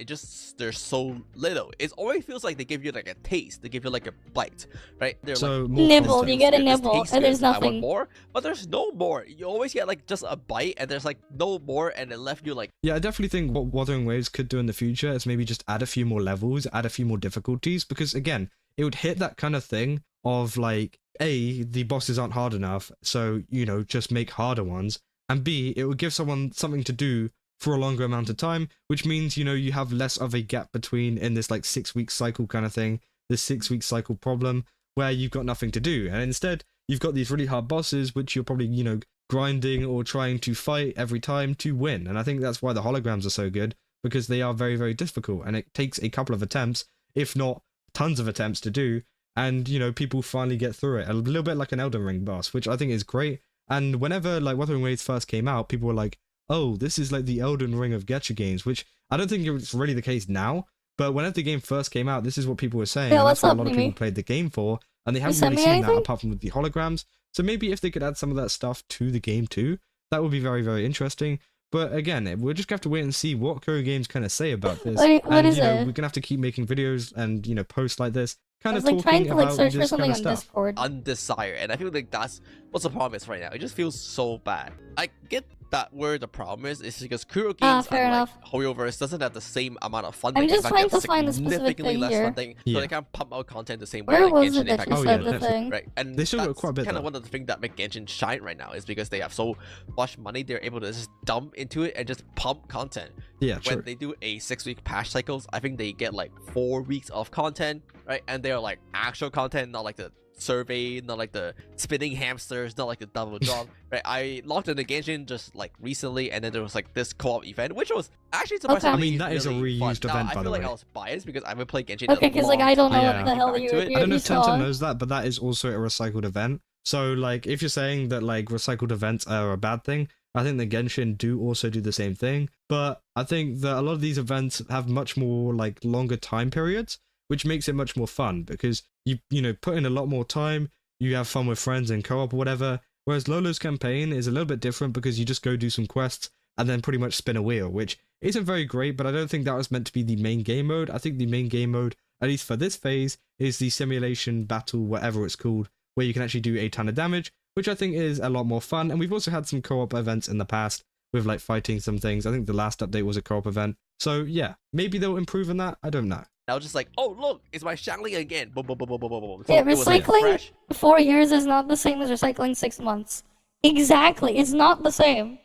there's so little. It always feels like they give you like a taste, they give you like a bite, right? They're So like, more Nibble, content. you get a This nibble, tastes and there's good. I want nothing. more, but there's no more. You always get like just a bite and there's like no more, and it left you like, Yeah, I definitely think what Wuthering Waves could do in the future is maybe just add a few more levels, add a few more difficulties, because again, it would hit that kind of thing of like, A, the bosses aren't hard enough, so, you know, just make harder ones, and B, it would give someone something to do for a longer amount of time, which means, you know, you have less of a gap between in this like 6-week cycle kind of thing, this 6-week cycle problem, where you've got nothing to do, and instead, you've got these really hard bosses, which you're probably, you know, grinding or trying to fight every time to win. And I think that's why the holograms are so good, because they are very difficult, and it takes a couple of attempts, if not tons of attempts to do, and you know, people finally get through it, a little bit like an Elden Ring boss, which I think is great. And whenever like Wuthering Waves first came out, people were like, oh, this is like the Elden Ring of gacha games, which I don't think it's really the case now, but whenever the game first came out, this is what people were saying, Yeah, and that's what's what a up, lot of Mimi? people played the game for, and they haven't sent really me seen that anything? apart from with the holograms. So maybe if they could add some of that stuff to the game too, that would be very interesting. But again, we'll just have to wait and see what Kuro Games kind of say about this. What is you know, it? we're gonna have to keep making videos and, you know, posts like this, kind I of was like trying talking to like about search for this something kind of on stuff. Discord. undesired, and I feel like that's what's the problem is right now. It just feels so bad. I get that where the problem is because Kuro games fair unlike enough. Hoyoverse doesn't have the same amount of funding. I'm just In fact, trying they have to find a specific significantly thing less here. funding, so Yeah. they can't pump out content the same Where way like was Genshin it that Impact you Oh, said yeah, the thing? right? And They still got that's quite a bit, kind of though. one of the things that make Genshin shine right now is because they have so much money, they're able to just dump into it and just pump content. Yeah, When true. they do a 6-week patch cycles, I think they get like 4 weeks of content, right? And they're like actual content, not like the survey, not like the spinning hamsters, not like the double drop, right? I logged into Genshin just like recently, and then there was like this co-op event, which was actually surprisingly I mean, that is a really fun. reused Now, event, I by feel the like way. I was biased because I haven't played Genshin. Okay, because like I don't know Yeah. what the hell Back you to it. I don't know you if Tencent saw. knows that, but that is also a recycled event. So, like, if you're saying that, like, recycled events are a bad thing, I think the Genshin do also do the same thing. But I think that a lot of these events have much more, like, longer time periods, which makes it much more fun because you know, put in a lot more time, you have fun with friends in co-op or whatever. Whereas Lolo's campaign is a little bit different because you just go do some quests and then pretty much spin a wheel, which isn't very great, but I don't think that was meant to be the main game mode. I think the main game mode, at least for this phase, is the simulation battle, whatever it's called, where you can actually do a ton of damage, which I think is a lot more fun. And we've also had some co-op events in the past with like fighting some things. I think the last update was a co-op event. So yeah, maybe they'll improve on that. I don't know. I was just like, oh look, it's my Shangli again. Boom, boom, boom, boom, boom, boom, boom. So Yeah, it was, like, recycling fresh. 4 years is not the same as recycling 6 months. Exactly, it's not the same.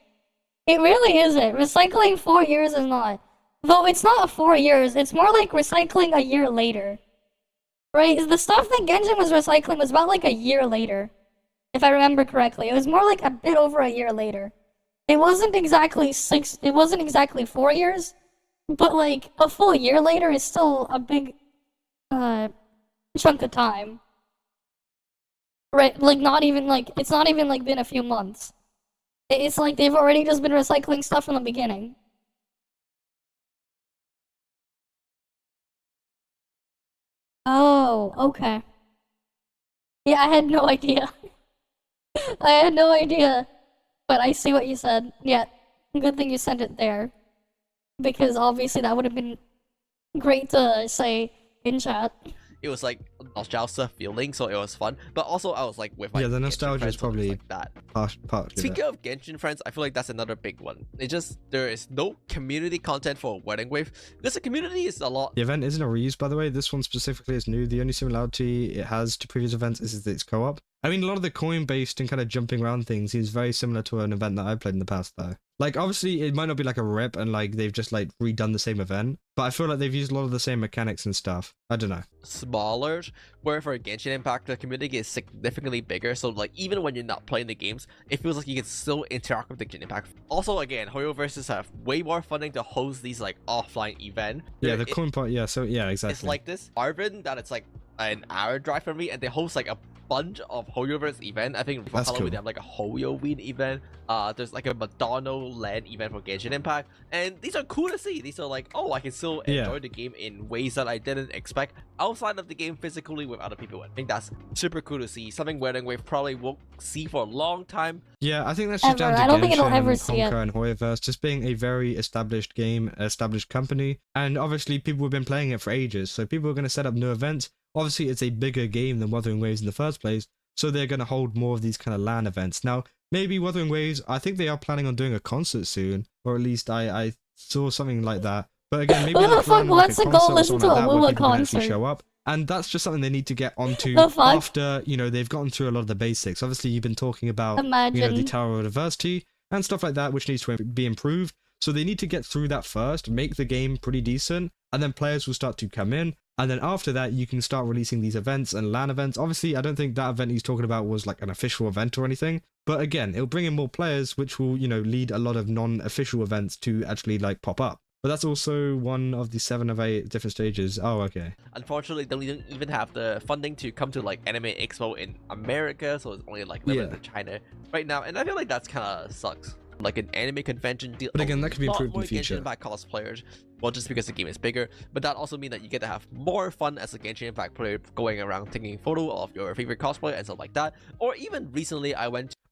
It really isn't. Recycling 4 years is not. Though it's not 4 years, it's more like recycling a year later. Right? The stuff that Genshin was recycling was about like a year later. If I remember correctly. It was more like a bit over a year later. It wasn't exactly 4 years, but like a full year later is still a big chunk of time. Right, like it's not even like been a few months. It's like they've already just been recycling stuff from the beginning. Oh, okay. Yeah, I had no idea. I had no idea. But I see what you said. Yeah, good thing you sent it there. Because obviously that would have been great to say in chat. It was like nostalgia feeling, so it was fun. But also I was like with my the Genshin nostalgia friends, is so it was probably like that. part of Speaking it. of Genshin friends, I feel like that's another big one. There is no community content for Wedding Wave. Because the community is a lot. The event isn't a reuse, by the way. This one specifically is new. The only similarity it has to previous events is that it's co-op. I mean, a lot of the coin-based and kind of jumping around things is very similar to an event that I've played in the past, though. Like, obviously, it might not be like a rip and like they've just like redone the same event, but I feel like they've used a lot of the same mechanics and stuff. I don't know. Smaller, where for Genshin Impact, the community is significantly bigger. So like even when you're not playing the games, it feels like you can still interact with the Genshin Impact. Also, again, Hoyoverses have way more funding to host these like offline event. Yeah, the coin part. Yeah, so yeah, exactly. It's like this Arvin that it's like an hour drive from me, and they host like a bunch of Hoyoverse event. I think for That's Halloween cool. they have like a Hoyoween event. There's like a Madonna land event for Genshin Impact, and these are cool to see. These are like, oh, I can still enjoy the game in ways that I didn't expect outside of the game physically with other people. I think that's super cool to see. Something Wedding Wave probably won't see for a long time. Yeah, I think that's just down to I don't think it'll Genshin ever and see it. Conquer and Hoyoverse just being a very established game, established company, and obviously people have been playing it for ages, so people are going to set up new events. Obviously, it's a bigger game than Wuthering Waves in the first place, so they're going to hold more of these kind of LAN events. Now, maybe Wuthering Waves, I think they are planning on doing a concert soon, or at least I saw something like that. But again, maybe Who the they'll fuck plan like wants a to go concert or listen something to like a that where Woowa people can actually concert? show up. And that's just something they need to get onto The fuck? after, you know, they've gotten through a lot of the basics. Obviously, you've been talking about, you know, Imagine. the Tower of Diversity and stuff like that, which needs to be improved. So they need to get through that first, make the game pretty decent, and then players will start to come in. And then after that, you can start releasing these events and LAN events. Obviously, I don't think that event he's talking about was like an official event or anything. But again, it'll bring in more players, which will, you know, lead a lot of non-official events to actually like pop up. But that's also one of the 7 of 8 different stages. Oh, okay. Unfortunately, they don't even have the funding to come to like Anime Expo in America, so it's only like limited to China right now, and I feel like that's kind of sucks. Like an anime convention deal. But again, that could be a lot improved in more the future. Genshin Impact cosplayers, well, just because the game is bigger, but that also means that you get to have more fun as a Genshin Impact player, going around taking photo of your favorite cosplayer and stuff like that. Or even recently, I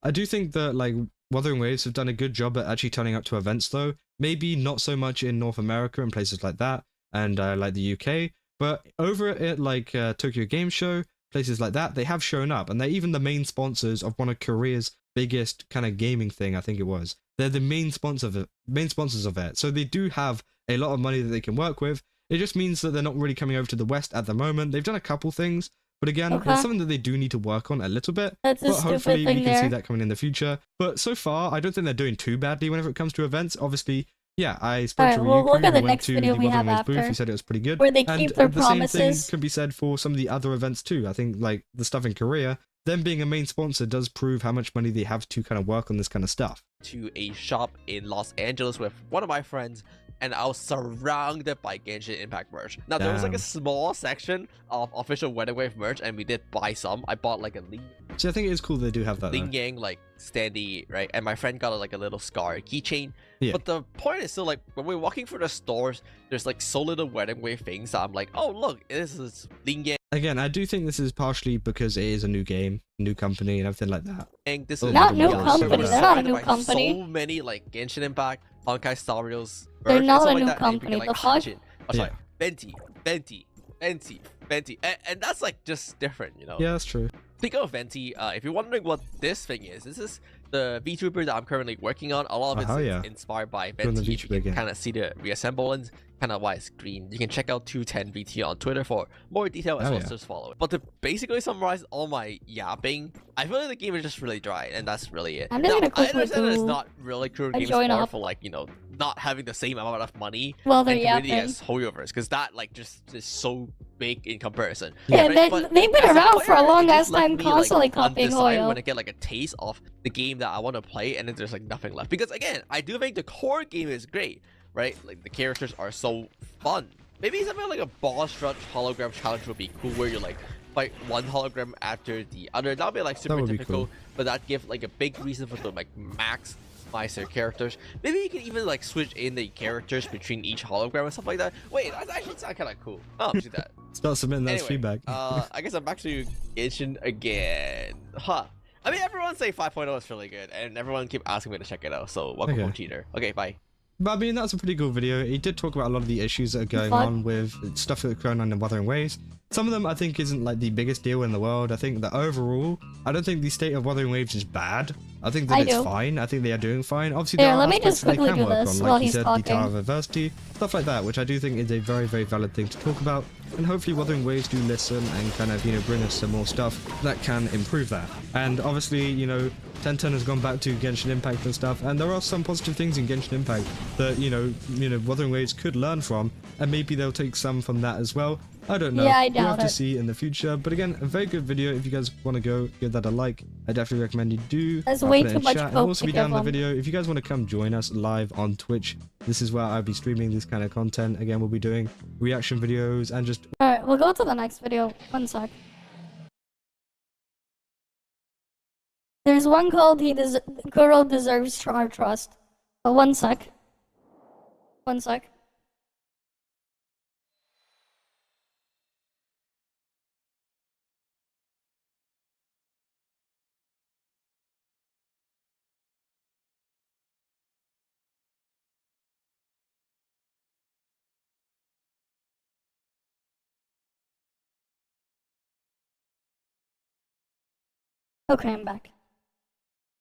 do think that like Wuthering Waves have done a good job at actually turning up to events though. Maybe not so much in North America and places like that, and like the UK, but over at like Tokyo Game Show, places like that, they have shown up, and they're even the main sponsors of one of Korea's biggest kind of gaming thing. I think it was. They're the main sponsors of it. So they do have a lot of money that they can work with. It just means that they're not really coming over to the West at the moment. They've done a couple things, but again, it's something that they do need to work on a little bit. That's a but stupid hopefully thing we can there. see that coming in the future. But so far, I don't think they're doing too badly whenever it comes to events. Obviously, yeah, I spoke to Alright, well, Ryuku, look at the who went next to video the we Wuthering have Waves booth. after, He said it was pretty good. where they And keep their the same thing promises. can be said for some of the other events too. I think like the stuff in Korea, them being a main sponsor does prove how much money they have to kind of work on this kind of stuff. to a shop in Los Angeles with one of my friends, and I was surrounded by Genshin Impact merch. Now there was like a small section of official Wedding Wave merch, and we did buy some. I bought like a So I think it is cool they do have that. Ling Yang like standee, right? And my friend got like a little scar keychain. Yeah. But the point is still like when we're walking through the stores, there's like so little Wedding Wave things that I'm like, oh look, this is Ling Yang. Again, I do think this is partially because it is a new game, new company, and everything like that. This Oh, is Not new yeah, company. so They're not a surrounded new by company. So many like Genshin Impact, Honkai Star Rails. They're merch, and not stuff a like new that, and you company, can, the fuck? Hachin. Oh, sorry, Venti, and that's like just different, you know. Yeah, that's true. Speaking of Venti, if you're wondering what this thing is, this is the Vtuber that I'm currently working on. A lot of it's yeah. inspired by Doing the Venti. You VTuber can again. kind of see the reassemblance kind of why it's green. You can check out 210VT on Twitter for more detail as well as just follow it. But to basically summarize all my yapping, I feel like the game is just really dry, and that's really it. I'm just gonna I understand that it's not really Kuro Games join fault up. for like, you know, not having the same amount of money Well, they're and community yapping. as Hoyoverse, because that like just is so big in comparison. Yeah, right? But they've been as a around for a player, long it ass just left time, me, constantly like, copying undecided Hoyo. when I get like a taste of the game that I want to play, and then there's like nothing left. Because again, I do think the core game is great, right? Like the characters are so fun. Maybe something like a boss rush hologram challenge would be cool, where you like fight one hologram after the other. That would be like super would be difficult, cool. but that give like a big reason for them like maximize their characters. Maybe you can even like switch in the characters between each hologram and stuff like that. Wait, that actually sounds kind of cool. Oh, do that. Start submitting that as Anyway, feedback. I guess I'm back to Genshin again. Huh. I mean, everyone say 5.0 is really good, and everyone keep asking me to check it out, so welcome home, cheater. Okay, bye. But I mean, that's a pretty cool video. He did talk about a lot of the issues that are going on with stuff that's going on in Wuthering Waves. Some of them I think isn't like the biggest deal in the world. I think that overall, I don't think the state of Wuthering Waves is bad. I think that it's fine. I think they are doing fine. Obviously, there are let me aspects just that they quickly can do work this on, while like you he's said, talking. the Tower of Adversity, stuff like that, which I do think is a very, very valid thing to talk about. And hopefully Wuthering Waves do listen and kind of, you know, bring us some more stuff that can improve that. And obviously, you know, 1010 has gone back to Genshin Impact and stuff, and there are some positive things in Genshin Impact that, you know, Wuthering Waves could learn from, and maybe they'll take some from that as well. I don't know. Yeah, I we'll have doubt to it. see in the future. But again, a very good video. If you guys want to go give that a like, I definitely recommend you do. There's I'll way put it too in much chat, and hope also to be down in give the 'em. video. If you guys want to come join us live on Twitch, this is where I'll be streaming this kind of content. Again, we'll be doing reaction videos and just Alright, we'll go to the next video. One sec. There's one called Kuro Deserves Our Trust. But one sec. One sec. Okay, I'm back.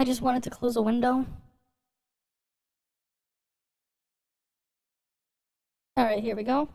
I just wanted to close a window. Alright, here we go.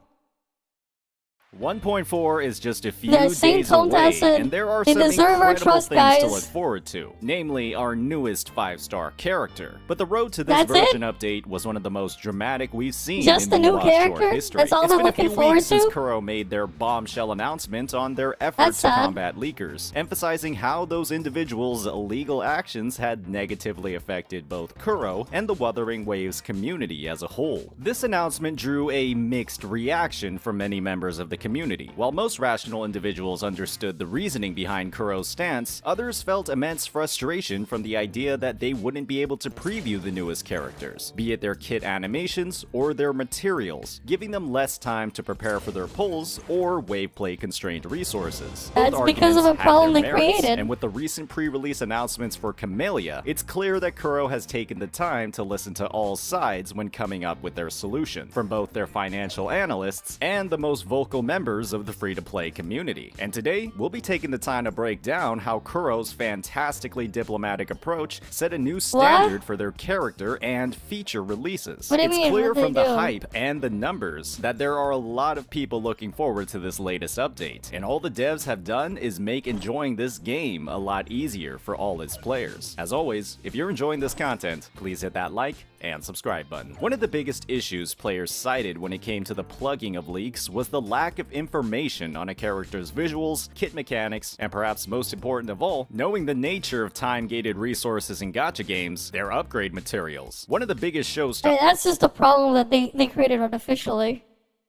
1.4 is just a few The days same away, contestant. and there are They some deserve our incredible trust, things to guys. look forward to, namely our newest 5-star character. But the road to this That's version update was one of the most dramatic we've seen Just in a new the Lost Shore character? history. That's all It's they're been a looking few forward weeks since to? Kuro made their bombshell announcement on their effort That's to sad. combat leakers, emphasizing how those individuals' illegal actions had negatively affected both Kuro and the Wuthering Waves community as a whole. This announcement drew a mixed reaction from many members of the community. While most rational individuals understood the reasoning behind Kuro's stance, others felt immense frustration from the idea that they wouldn't be able to preview the newest characters, be it their kit animations or their materials, giving them less time to prepare for their pulls or waveplay constrained resources. That's Both because of arguments a have problem their they merits, created. and with the recent pre-release announcements for Camellia, it's clear that Kuro has taken the time to listen to all sides when coming up with their solution, from both their financial analysts and the most vocal members of the free-to-play community. And today, we'll be taking the time to break down how Kuro's fantastically diplomatic approach set a new standard for their character and feature releases. What do you It's mean? clear What'd they from the do? hype and the numbers that there are a lot of people looking forward to this latest update, and all the devs have done is make enjoying this game a lot easier for all its players. As always, if you're enjoying this content, please hit that like and subscribe button. One of the biggest issues players cited when it came to the plugging of leaks was the lack of information on a character's visuals, kit mechanics, and perhaps most important of all, knowing the nature of time-gated resources in gacha games, their upgrade materials. One of the biggest showstoppers Hey, that's just a problem that they created artificially.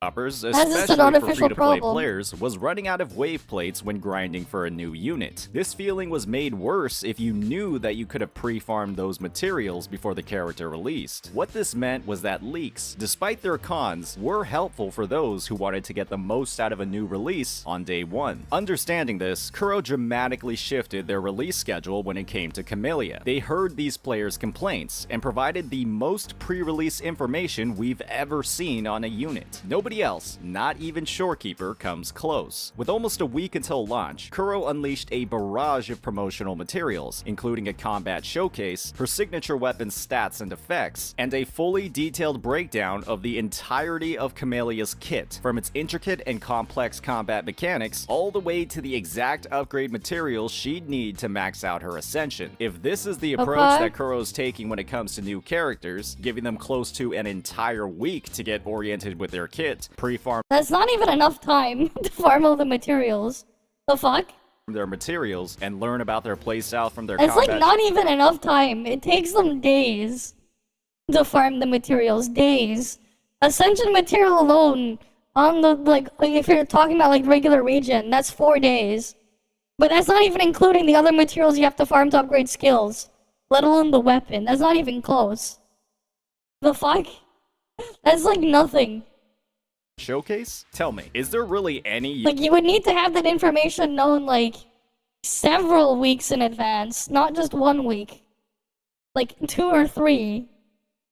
That's just an especially for artificial free-to-play problem. players, was running out of wave plates when grinding for a new unit. This feeling was made worse if you knew that you could have pre-farmed those materials before the character released. What this meant was that leaks, despite their cons, were helpful for those who wanted to get the most out of a new release on day one. Understanding this, Kuro dramatically shifted their release schedule when it came to Camellia. They heard these players' complaints and provided the most pre-release information we've ever seen on a unit. Nobody nobody else, not even Shorekeeper, comes close. With almost a week until launch, Kuro unleashed a barrage of promotional materials, including a combat showcase, her signature weapon's stats and effects, and a fully detailed breakdown of the entirety of Camelia's kit, from its intricate and complex combat mechanics all the way to the exact upgrade materials she'd need to max out her ascension. If this is the approach that Kuro's taking when it comes to new characters, giving them close to an entire week to get oriented with their kit, pre-farm That's not even enough time to farm all the materials. The fuck? their materials, and learn about their playstyle from their It's combat. like not even enough time. It takes them days to farm the materials. Days. Ascension material alone, on the, like if you're talking about like regular region, that's 4 days. But that's not even including the other materials you have to farm to upgrade skills. Let alone the weapon. That's not even close. The fuck? That's like nothing. Showcase? Tell me, is there really any Like, you would need to have that information known, like, several weeks in advance, not just 1 week. Like, 2 or 3.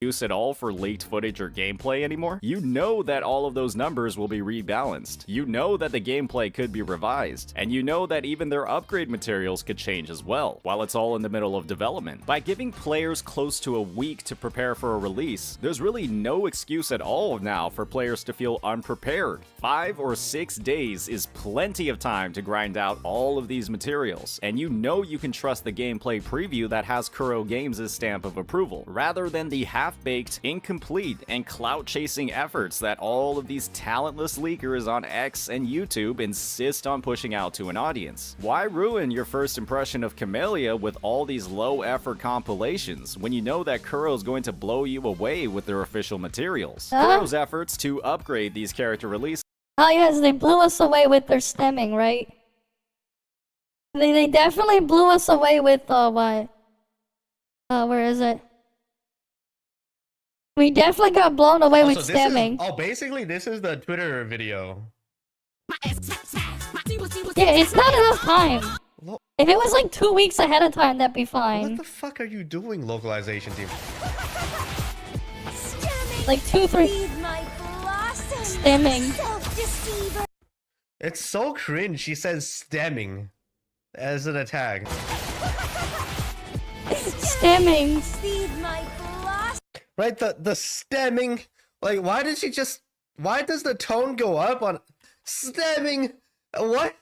use at all for leaked footage or gameplay anymore? You know that all of those numbers will be rebalanced. You know that the gameplay could be revised. And you know that even their upgrade materials could change as well, while it's all in the middle of development. By giving players close to a week to prepare for a release, there's really no excuse at all now for players to feel unprepared. 5 or 6 days is plenty of time to grind out all of these materials, and you know you can trust the gameplay preview that has Kuro Games' stamp of approval, rather than the half-baked, incomplete, and clout-chasing efforts that all of these talentless leakers on X and YouTube insist on pushing out to an audience. Why ruin your first impression of Camellia with all these low-effort compilations when you know that Kuro's going to blow you away with their official materials? Kuro's efforts to upgrade these character releases. Oh yes, they blew us away with their stemming, right? They definitely blew us away with, what? Where is it? We definitely got blown away with stemming. Basically this is the Twitter video. Yeah, it's not enough time. If it was like 2 weeks ahead of time, that'd be fine. What the fuck are you doing, localization team? Like 2, 3. Stemming. It's so cringe. She says stemming as an attack. Stemming. Right, the stemming. Like, why does the tone go up on stemming? What?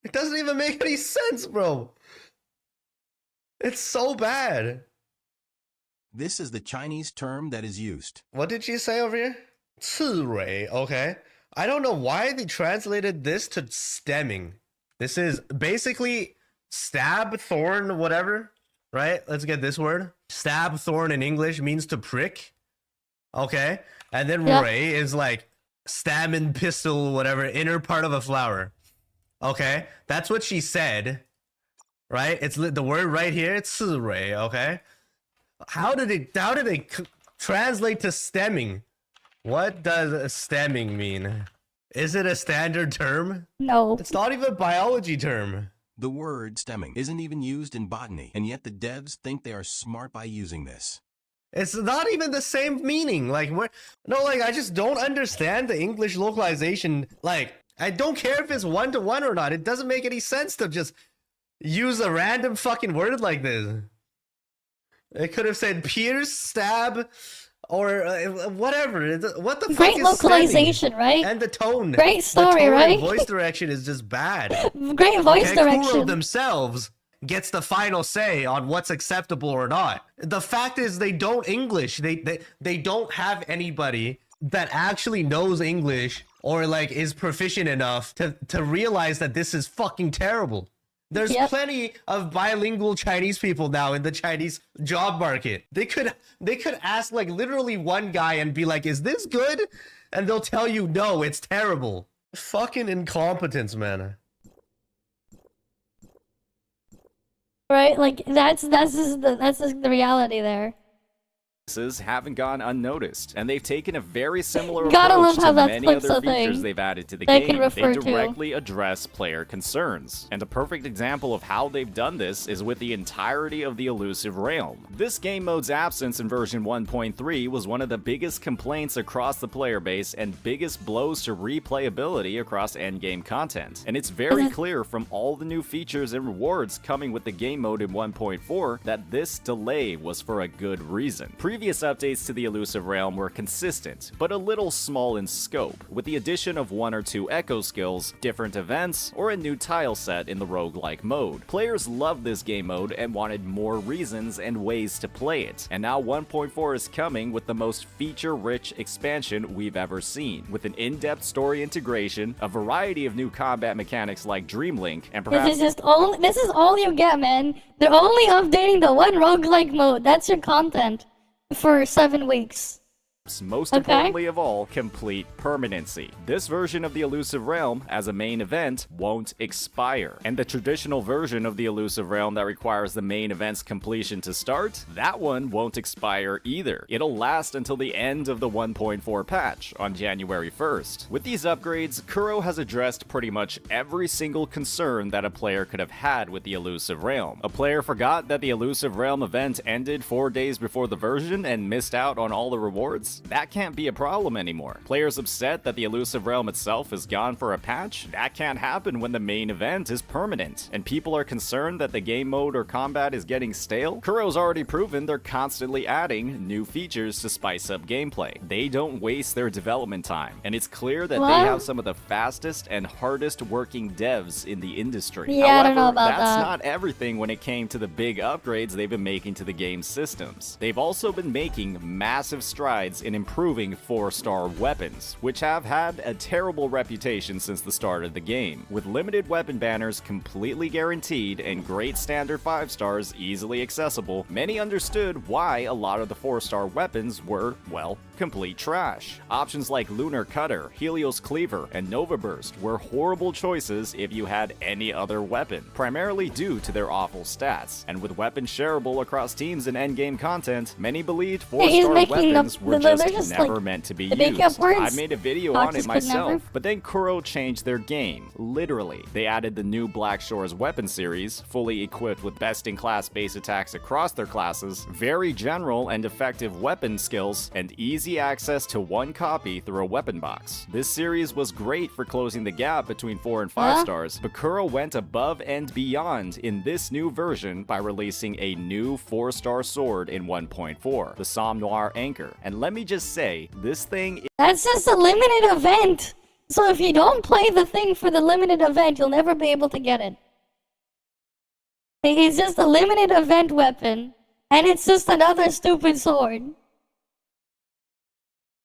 It doesn't even make any sense, bro. It's so bad. This is the Chinese term that is used. What did she say over here? 刺蕊, okay. I don't know why they translated this to stemming. This is basically stab, thorn, whatever. Right? Let's get this word. Stab, thorn in English means to prick. Okay. And then ray is like stamen, pistil, whatever, inner part of a flower. Okay. That's what she said. Right? It's the word right here. It's 刺蕊, okay. How did it translate to stemming? What does stemming mean? Is it a standard term? No. It's not even a biology term. The word stemming isn't even used in botany, and yet the devs think they are smart by using this. It's not even the same meaning. Like, I just don't understand the English localization. Like, I don't care if it's 1-to-1 or not. It doesn't make any sense to just use a random fucking word like this. It could have said pierce, stab, or whatever. What the fuck Great is localization, stemming? right? And the tone. Great story, the tone right? And voice direction is just bad. Great voice direction. Kuro themselves gets the final say on what's acceptable or not. The fact is they don't English. They don't have anybody that actually knows English or like is proficient enough to realize that this is fucking terrible. There's plenty of bilingual Chinese people now in the Chinese job market. They could ask like literally one guy and be like, "Is this good?" And they'll tell you, "No, it's terrible." Fucking incompetence, man. Right? Like that's just the reality there. haven't gone unnoticed, and they've taken a very similar Gotta approach love how to that many flips other a thing features they've added to the they can game. They refer to. directly address player concerns, and a perfect example of how they've done this is with the entirety of the Elusive Realm. This game mode's absence in version 1.3 was one of the biggest complaints across the player base and biggest blows to replayability across endgame content, and it's very clear from all the new features and rewards coming with the game mode in 1.4 that this delay was for a good reason. Previous updates to the Elusive Realm were consistent, but a little small in scope, with the addition of 1 or 2 echo skills, different events, or a new tile set in the roguelike mode. Players loved this game mode and wanted more reasons and ways to play it, and now 1.4 is coming with the most feature-rich expansion we've ever seen, with an in-depth story integration, a variety of new combat mechanics like Dreamlink, and perhaps This is all you get, man. They're only updating the one roguelike mode. That's your content for 7 weeks. most importantly of all, complete permanency. This version of the Elusive Realm, as a main event, won't expire. And the traditional version of the Elusive Realm that requires the main event's completion to start, that one won't expire either. It'll last until the end of the 1.4 patch on January 1st. With these upgrades, Kuro has addressed pretty much every single concern that a player could have had with the Elusive Realm. A player forgot that the Elusive Realm event ended 4 days before the version and missed out on all the rewards? That can't be a problem anymore. Players upset that the Elusive Realm itself is gone for a patch? That can't happen when the main event is permanent. And people are concerned that the game mode or combat is getting stale? Kuro's already proven they're constantly adding new features to spice up gameplay. They don't waste their development time, and it's clear that they have some of the fastest and hardest working devs in the industry. Yeah, However, I don't know about that's that. not everything when it came to the big upgrades they've been making to the game's systems. They've also been making massive strides in improving 4-star weapons, which have had a terrible reputation since the start of the game. With limited weapon banners completely guaranteed and great standard 5 stars easily accessible, many understood why a lot of the 4-star weapons were, well, complete trash. Options like Lunar Cutter, Helios Cleaver, and Nova Burst were horrible choices if you had any other weapon, primarily due to their awful stats. And with weapons shareable across teams and endgame content, many believed 4-star weapons were just never meant to be used. I made a video on it myself, but then Kuro changed their game. Literally. They added the new Black Shores weapon series, fully equipped with best-in-class base attacks across their classes, very general and effective weapon skills, and easy access to one copy through a weapon box. This series was great for closing the gap between 4 and 5 stars, but Kuro went above and beyond in this new version by releasing a new 4-star sword in 1.4, the Somme Noir Anchor. And let me just say, this thing That's just a limited event. So if you don't play the thing for the limited event, you'll never be able to get it. It's just a limited event weapon, and it's just another stupid sword.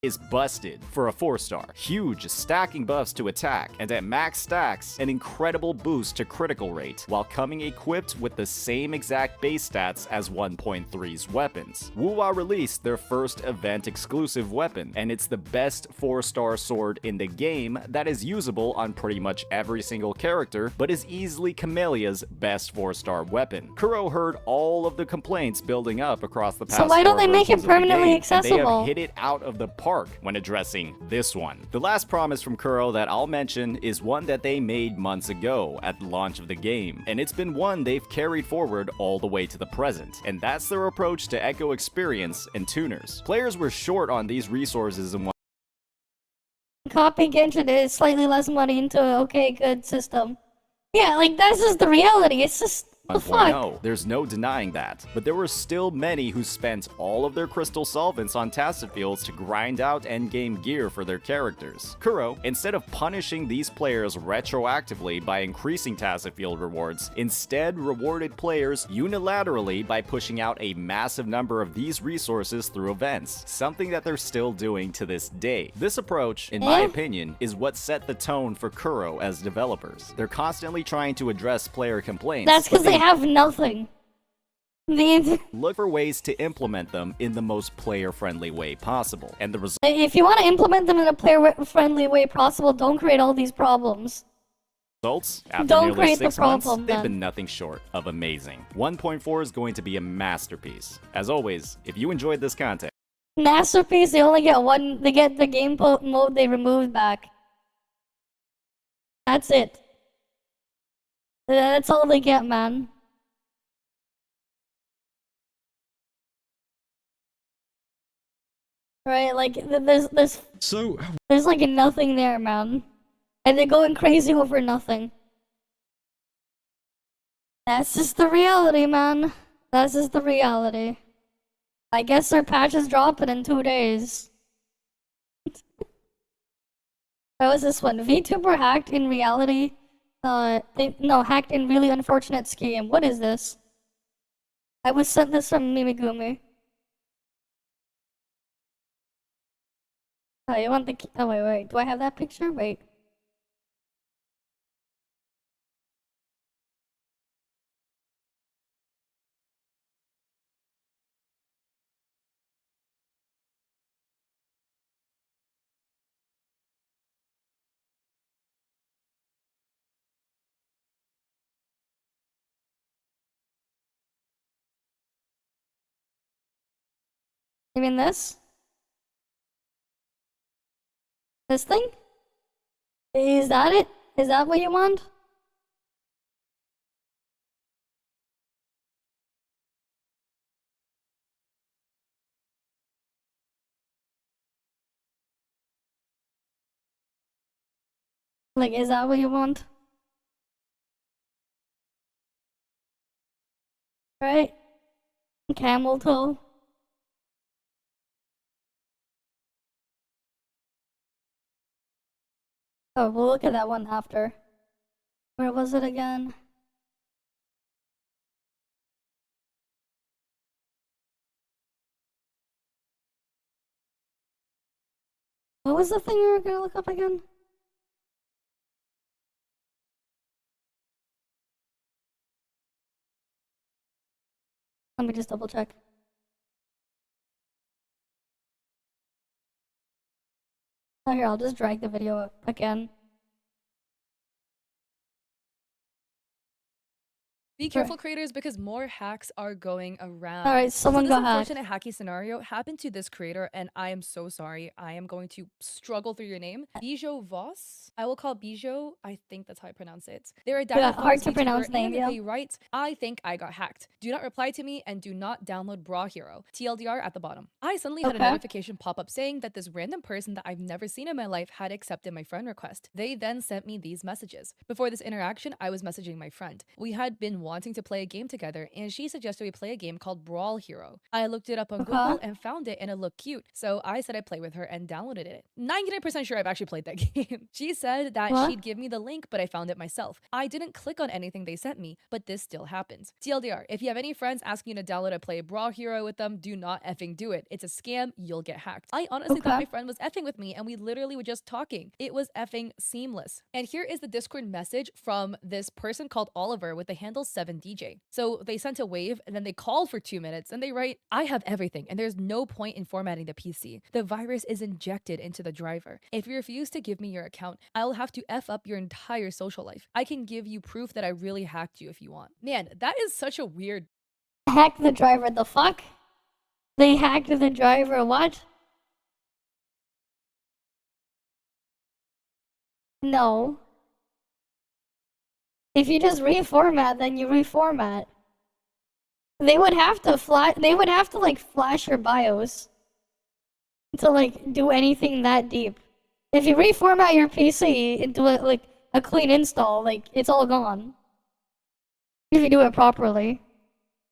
is busted for a 4-star. Huge stacking buffs to attack, and at max stacks, an incredible boost to critical rate, while coming equipped with the same exact base stats as 1.3's weapons. Wuwa released their first event exclusive weapon, and it's the best 4-star sword in the game that is usable on pretty much every single character, but is easily Camellia's best 4-star weapon. Kuro heard all of the complaints building up across the past So why don't they make it versions of the permanently game, accessible? and they have hit it out of the park when addressing this one. The last promise from Kuro that I'll mention is one that they made months ago at the launch of the game, and it's been one they've carried forward all the way to the present, and that's their approach to Echo experience and tuners. Players were short on these resources and Copy Genshin is slightly less money into an okay, good system. Yeah, like, that's just the reality. It's just, the fuck? 1.0. There's no denying that. But there were still many who spent all of their crystal solvents on tacit fields to grind out endgame gear for their characters. Kuro, instead of punishing these players retroactively by increasing tacit field rewards, instead rewarded players unilaterally by pushing out a massive number of these resources through events, something that they're still doing to this day. This approach, in my opinion, is what set the tone for Kuro as developers. They're constantly trying to address player complaints. That's because they have nothing. Look for ways to implement them in the most player-friendly way possible. And the result, If you want to implement them in a player-friendly way possible, don't create all these problems. results, after Don't nearly create the 6 months, problem, they've then. been nothing short of amazing. 1.4 is going to be a masterpiece. As always, if you enjoyed this content, Masterpiece, they only get one, they get the game mode they removed back. That's it. That's all they get, man. Right, like, there's like nothing there, man. And they're going crazy over nothing. That's just the reality, man. That's just the reality. I guess their patch is dropping in 2 days. What was this one? Vtuber hacked in reality. Hacked in really unfortunate scheme. What is this? I was sent this from Mimigumi. Oh, you want the... Oh, wait. Do I have that picture? Wait. You mean this? This thing? Is that it? Is that what you want? Like, is that what you want? Right? Camel toe. Oh, we'll look at that one after. Where was it again? What was the thing you were gonna look up again? Let me just double check. Oh, here, I'll just drag the video up again. Be careful, creators, because more hacks are going around. All right, someone so go hack. this unfortunate hacky scenario happened to this creator, and I am so sorry. I am going to struggle through your name. Bijo Voss. I will call Bijo. I think that's how I pronounce it. They're a hard to pronounce name, yeah. They write, I think I got hacked. Do not reply to me and do not download Bra Hero. TLDR at the bottom. I suddenly had a notification pop up saying that this random person that I've never seen in my life had accepted my friend request. They then sent me these messages. Before this interaction, I was messaging my friend. We had been wanting to play a game together, and she suggested we play a game called Brawl Hero. I looked it up on Google and found it, and it looked cute, so I said I'd play with her and downloaded it. 99% sure I've actually played that game. She said that she'd give me the link, but I found it myself. I didn't click on anything they sent me, but this still happens. TLDR, if you have any friends asking you to download or play Brawl Hero with them, do not effing do it. It's a scam, you'll get hacked. I honestly thought my friend was effing with me, and we literally were just talking. It was effing seamless. And here is the Discord message from this person called Oliver with the handle 7DJ. So they sent a wave, and then they called for 2 minutes, and they write, I have everything, and there's no point in formatting the PC. The virus is injected into the driver. If you refuse to give me your account, I'll have to F up your entire social life. I can give you proof that I really hacked you if you want. Man, that is such a weird... Hack the driver, the fuck? They hacked the driver, what? No. If you just reformat, then you reformat. They would have to like flash your BIOS to like do anything that deep. If you reformat your PC into like a clean install, like it's all gone. If you do it properly.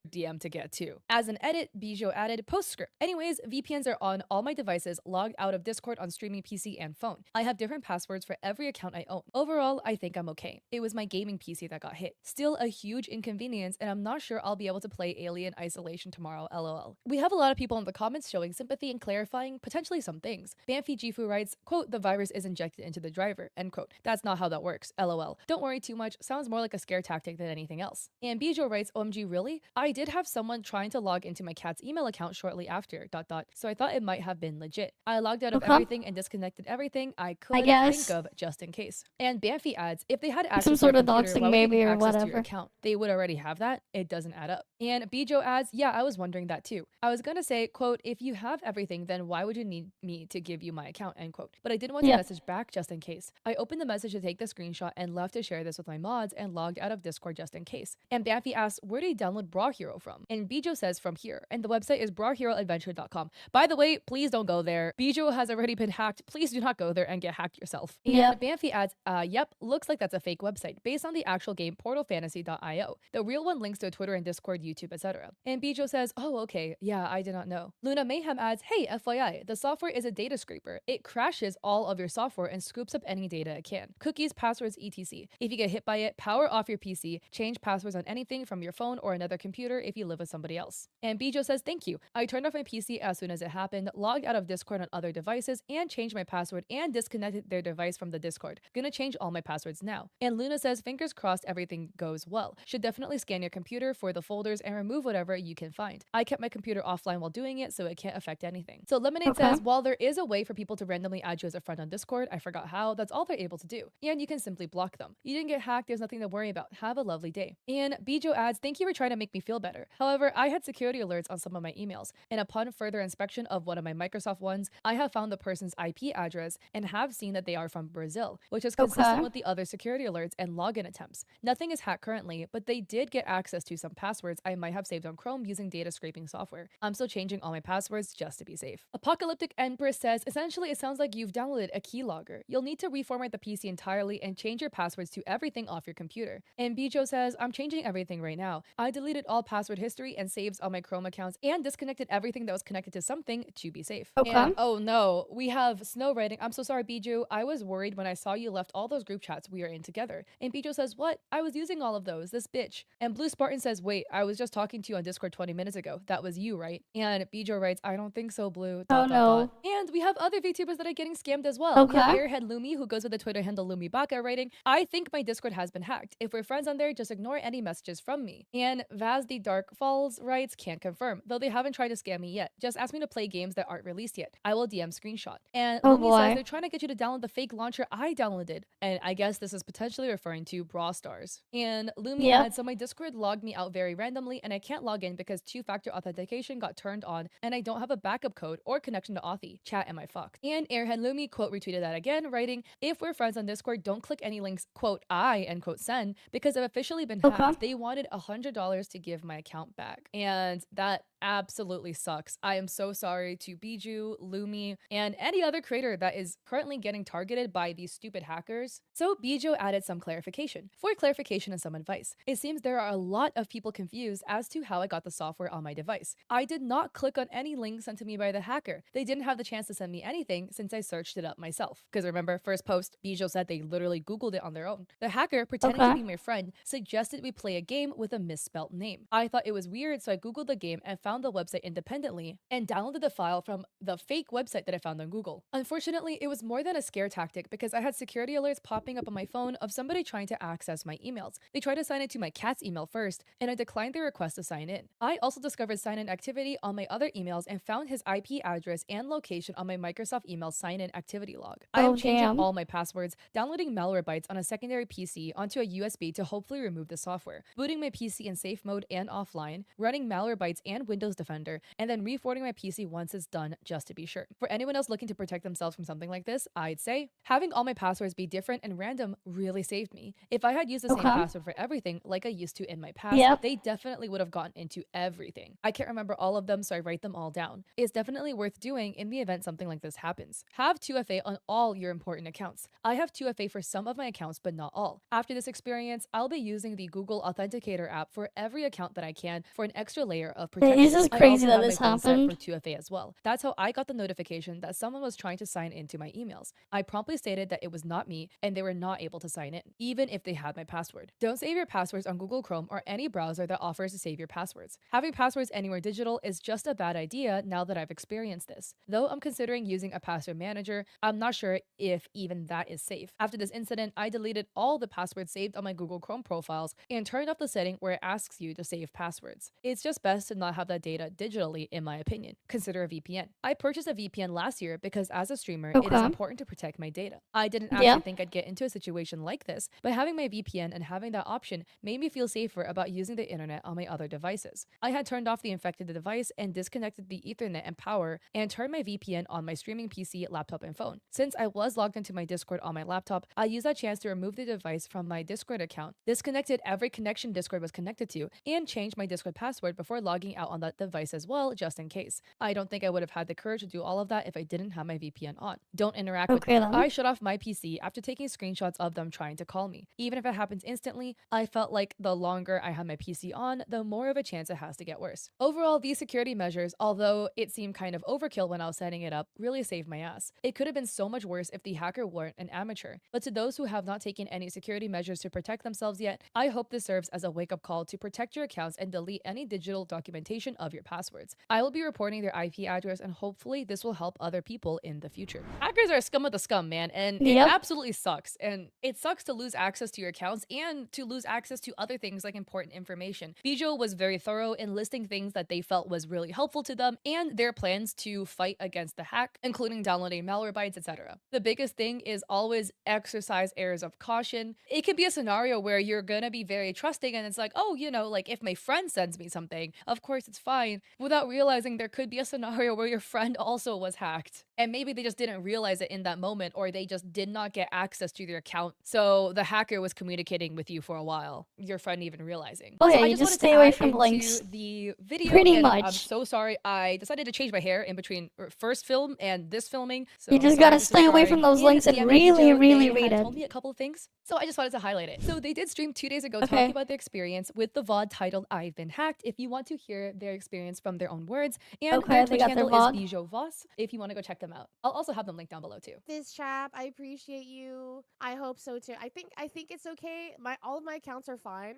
DM to get to. As an edit, Bijo added postscript. Anyways, VPNs are on all my devices, logged out of Discord on streaming PC and phone. I have different passwords for every account I own. Overall, I think I'm okay. It was my gaming PC that got hit. Still a huge inconvenience, and I'm not sure I'll be able to play Alien Isolation tomorrow, lol. We have a lot of people in the comments showing sympathy and clarifying potentially some things. Banffy Jifu writes, quote, the virus is injected into the driver, end quote. That's not how that works, lol. Don't worry too much, sounds more like a scare tactic than anything else. And Bijo writes, OMG, really? I did have someone trying to log into my cat's email account shortly after, ... So I thought it might have been legit. I logged out of everything and disconnected everything I could think of just in case. And Banffy adds, if they had access some to sort your of computer, doxing why would they maybe need or access to your whatever. account? They would already have that. It doesn't add up. And Bijo adds, yeah, I was wondering that too. I was gonna say, quote, if you have everything, then why would you need me to give you my account, end quote. But I didn't want to message back just in case. I opened the message to take the screenshot and left to share this with my mods and logged out of Discord just in case. And Banffy asks, where do you download Bra Hero from? And Bijo says from here. And the website is braheroadventure.com. By the way, please don't go there. Bijo has already been hacked. Please do not go there and get hacked yourself. And Banffy adds, yep, looks like that's a fake website based on the actual game portalfantasy.io. The real one links to Twitter and Discord, YouTube, etc. And Bijo says, oh, okay, yeah, I did not know. Luna Mayhem adds, hey, FYI, the software is a data scraper. It crashes all of your software and scoops up any data it can. Cookies, passwords, etc. If you get hit by it, power off your PC, change passwords on anything from your phone or another computer if you live with somebody else. And Bijo says, thank you. I turned off my PC as soon as it happened, logged out of Discord on other devices, and changed my password and disconnected their device from the Discord. Gonna change all my passwords now. And Luna says, fingers crossed everything goes well. Should definitely scan your computer for the folders and remove whatever you can find. I kept my computer offline while doing it, so it can't affect anything. So Lemonade says, while there is a way for people to randomly add you as a friend on Discord, I forgot how, that's all they're able to do. And you can simply block them. You didn't get hacked, there's nothing to worry about. Have a lovely day. And Bijo adds, thank you for trying to make me feel better. However, I had security alerts on some of my emails, and upon further inspection of one of my Microsoft ones, I have found the person's IP address and have seen that they are from Brazil, which is consistent with the other security alerts and login attempts. Nothing is hacked currently, but they did get access to some passwords I might have saved on Chrome using data scraping software. I'm still changing all my passwords just to be safe. Apocalyptic Empress says, essentially it sounds like you've downloaded a keylogger. You'll need to reformat the PC entirely and change your passwords to everything off your computer. And Bijo says, I'm changing everything right now. I deleted all password history and saves on my Chrome accounts and disconnected everything that was connected to something to be safe. And, oh no, we have Snow writing, I'm so sorry Bijo, I was worried when I saw you left all those group chats we are in together. And Bijo says, what? I was using all of those, this bitch. And Blue Spartan says, wait, I was just talking to you on Discord 20 minutes ago. That was you, right? And Bijo writes, I don't think so, Blue. ... And we have other VTubers that are getting scammed as well. We have Airhead Lumi, who goes with the Twitter handle LumiBaka, writing, I think my Discord has been hacked. If we're friends on there, just ignore any messages from me. And Vaz the Dark Falls writes, can't confirm, though they haven't tried to scam me yet. Just ask me to play games that aren't released yet. I will DM screenshot. And Lumi says they're trying to get you to download the fake launcher I downloaded. And I guess this is potentially referring to Brawl Stars. And Lumi adds, so my Discord logged me out very randomly and I can't log in because two-factor authentication got turned on and I don't have a backup code or connection to Authy. Chat, am I fucked? And Airhead Lumi quote retweeted that again, writing, if we're friends on Discord, don't click any links, quote, I, end quote, send, because I've officially been hacked. They wanted $100 to give my account back. And that absolutely sucks. I am so sorry to Biju, Lumi, and any other creator that is currently getting targeted by these stupid hackers. So Biju added some clarification. For clarification and some advice, it seems there are a lot of people confused as to how I got the software on my device. I did not click on any link sent to me by the hacker. They didn't have the chance to send me anything since I searched it up myself. Because remember, first post, Biju said they literally Googled it on their own. The hacker, pretending to be my friend, suggested we play a game with a misspelt name. I thought it was weird, so I Googled the game and found the website independently and downloaded the file from the fake website that I found on Google. Unfortunately, it was more than a scare tactic because I had security alerts popping up on my phone of somebody trying to access my emails. They tried to sign into my cat's email first, and I declined their request to sign in. I also discovered sign-in activity on my other emails and found his IP address and location on my Microsoft email sign-in activity log. I am changing all my passwords, downloading Malwarebytes on a secondary PC onto a USB to hopefully remove the software, booting my PC in safe mode and offline, running Malwarebytes and Windows Defender, and then reformatting my PC once it's done just to be sure. For anyone else looking to protect themselves from something like this, I'd say having all my passwords be different and random really saved me. If I had used the same password for everything like I used to in my past, they definitely would have gotten into everything. I can't remember all of them, so I write them all down. It's definitely worth doing in the event something like this happens. Have 2FA on all your important accounts. I have 2FA for some of my accounts, but not all. After this experience, I'll be using the Google Authenticator app for every account that I can for an extra layer of protection. This is I crazy also that have this my phone set happened. for 2FA as well. That's how I got the notification that someone was trying to sign into my emails. I promptly stated that it was not me and they were not able to sign in, even if they had my password. Don't save your passwords on Google Chrome or any browser that offers to save your passwords. Having passwords anywhere digital is just a bad idea now that I've experienced this. Though I'm considering using a password manager, I'm not sure if even that is safe. After this incident, I deleted all the passwords saved on my Google Chrome profiles and turned off the setting where it asks you to save passwords. It's just best to not have that data digitally, in my opinion. Consider a VPN. I purchased a VPN last year because as a streamer, it is important to protect my data. I didn't actually think I'd get into a situation like this, but having my VPN and having that option made me feel safer about using the internet on my other devices. I had turned off the infected device and disconnected the Ethernet and power and turned my VPN on my streaming PC, laptop, and phone. Since I was logged into my Discord on my laptop, I used that chance to remove the device from my Discord account, disconnected every connection Discord was connected to, and changed my Discord password before logging out on that device as well, just in case. I don't think I would have had the courage to do all of that if I didn't have my VPN on. Don't interact with them. I shut off my PC after taking screenshots of them trying to call me. Even if it happens instantly, I felt like the longer I had my PC on, the more of a chance it has to get worse. Overall, these security measures, although it seemed kind of overkill when I was setting it up, really saved my ass. It could have been so much worse if the hacker weren't an amateur. But to those who have not taken any security measures to protect themselves yet, I hope this serves as a wake-up call to protect your accounts and delete any digital documentation of your passwords. I will be reporting their IP address and hopefully this will help other people in the future. Hackers are scum of the scum, man, and it absolutely sucks. And it sucks to lose access to your accounts and to lose access to other things like important information. Bijo was very thorough in listing things that they felt was really helpful to them and their plans to fight against the hack, including downloading malware bytes, etc. The biggest thing is always exercise airs of caution. It could be a scenario where you're gonna be very trusting and it's like, oh, you know, like if my friend sends me something, of course it's fine, without realizing there could be a scenario where your friend also was hacked. And maybe they just didn't realize it in that moment, or they just did not get access to their account. So the hacker was communicating with you for a while, your friend even realizing. Oh yeah, so you just stay away from links. The video, Pretty much. I'm so sorry. I decided to change my hair in between first film and this filming. So You just gotta stay away from those links and really read it. Told me a couple of things, so I just wanted to highlight it. So they did stream 2 days ago talking about their experience with the VOD titled "I've Been Hacked." If you want to hear their experience from their own words, and their Twitch handle is Bijo Voss. If you want to go check them out, I'll also have them linked down below too. This trap, I appreciate you. I hope so too. I think it's okay. All of my accounts are fine.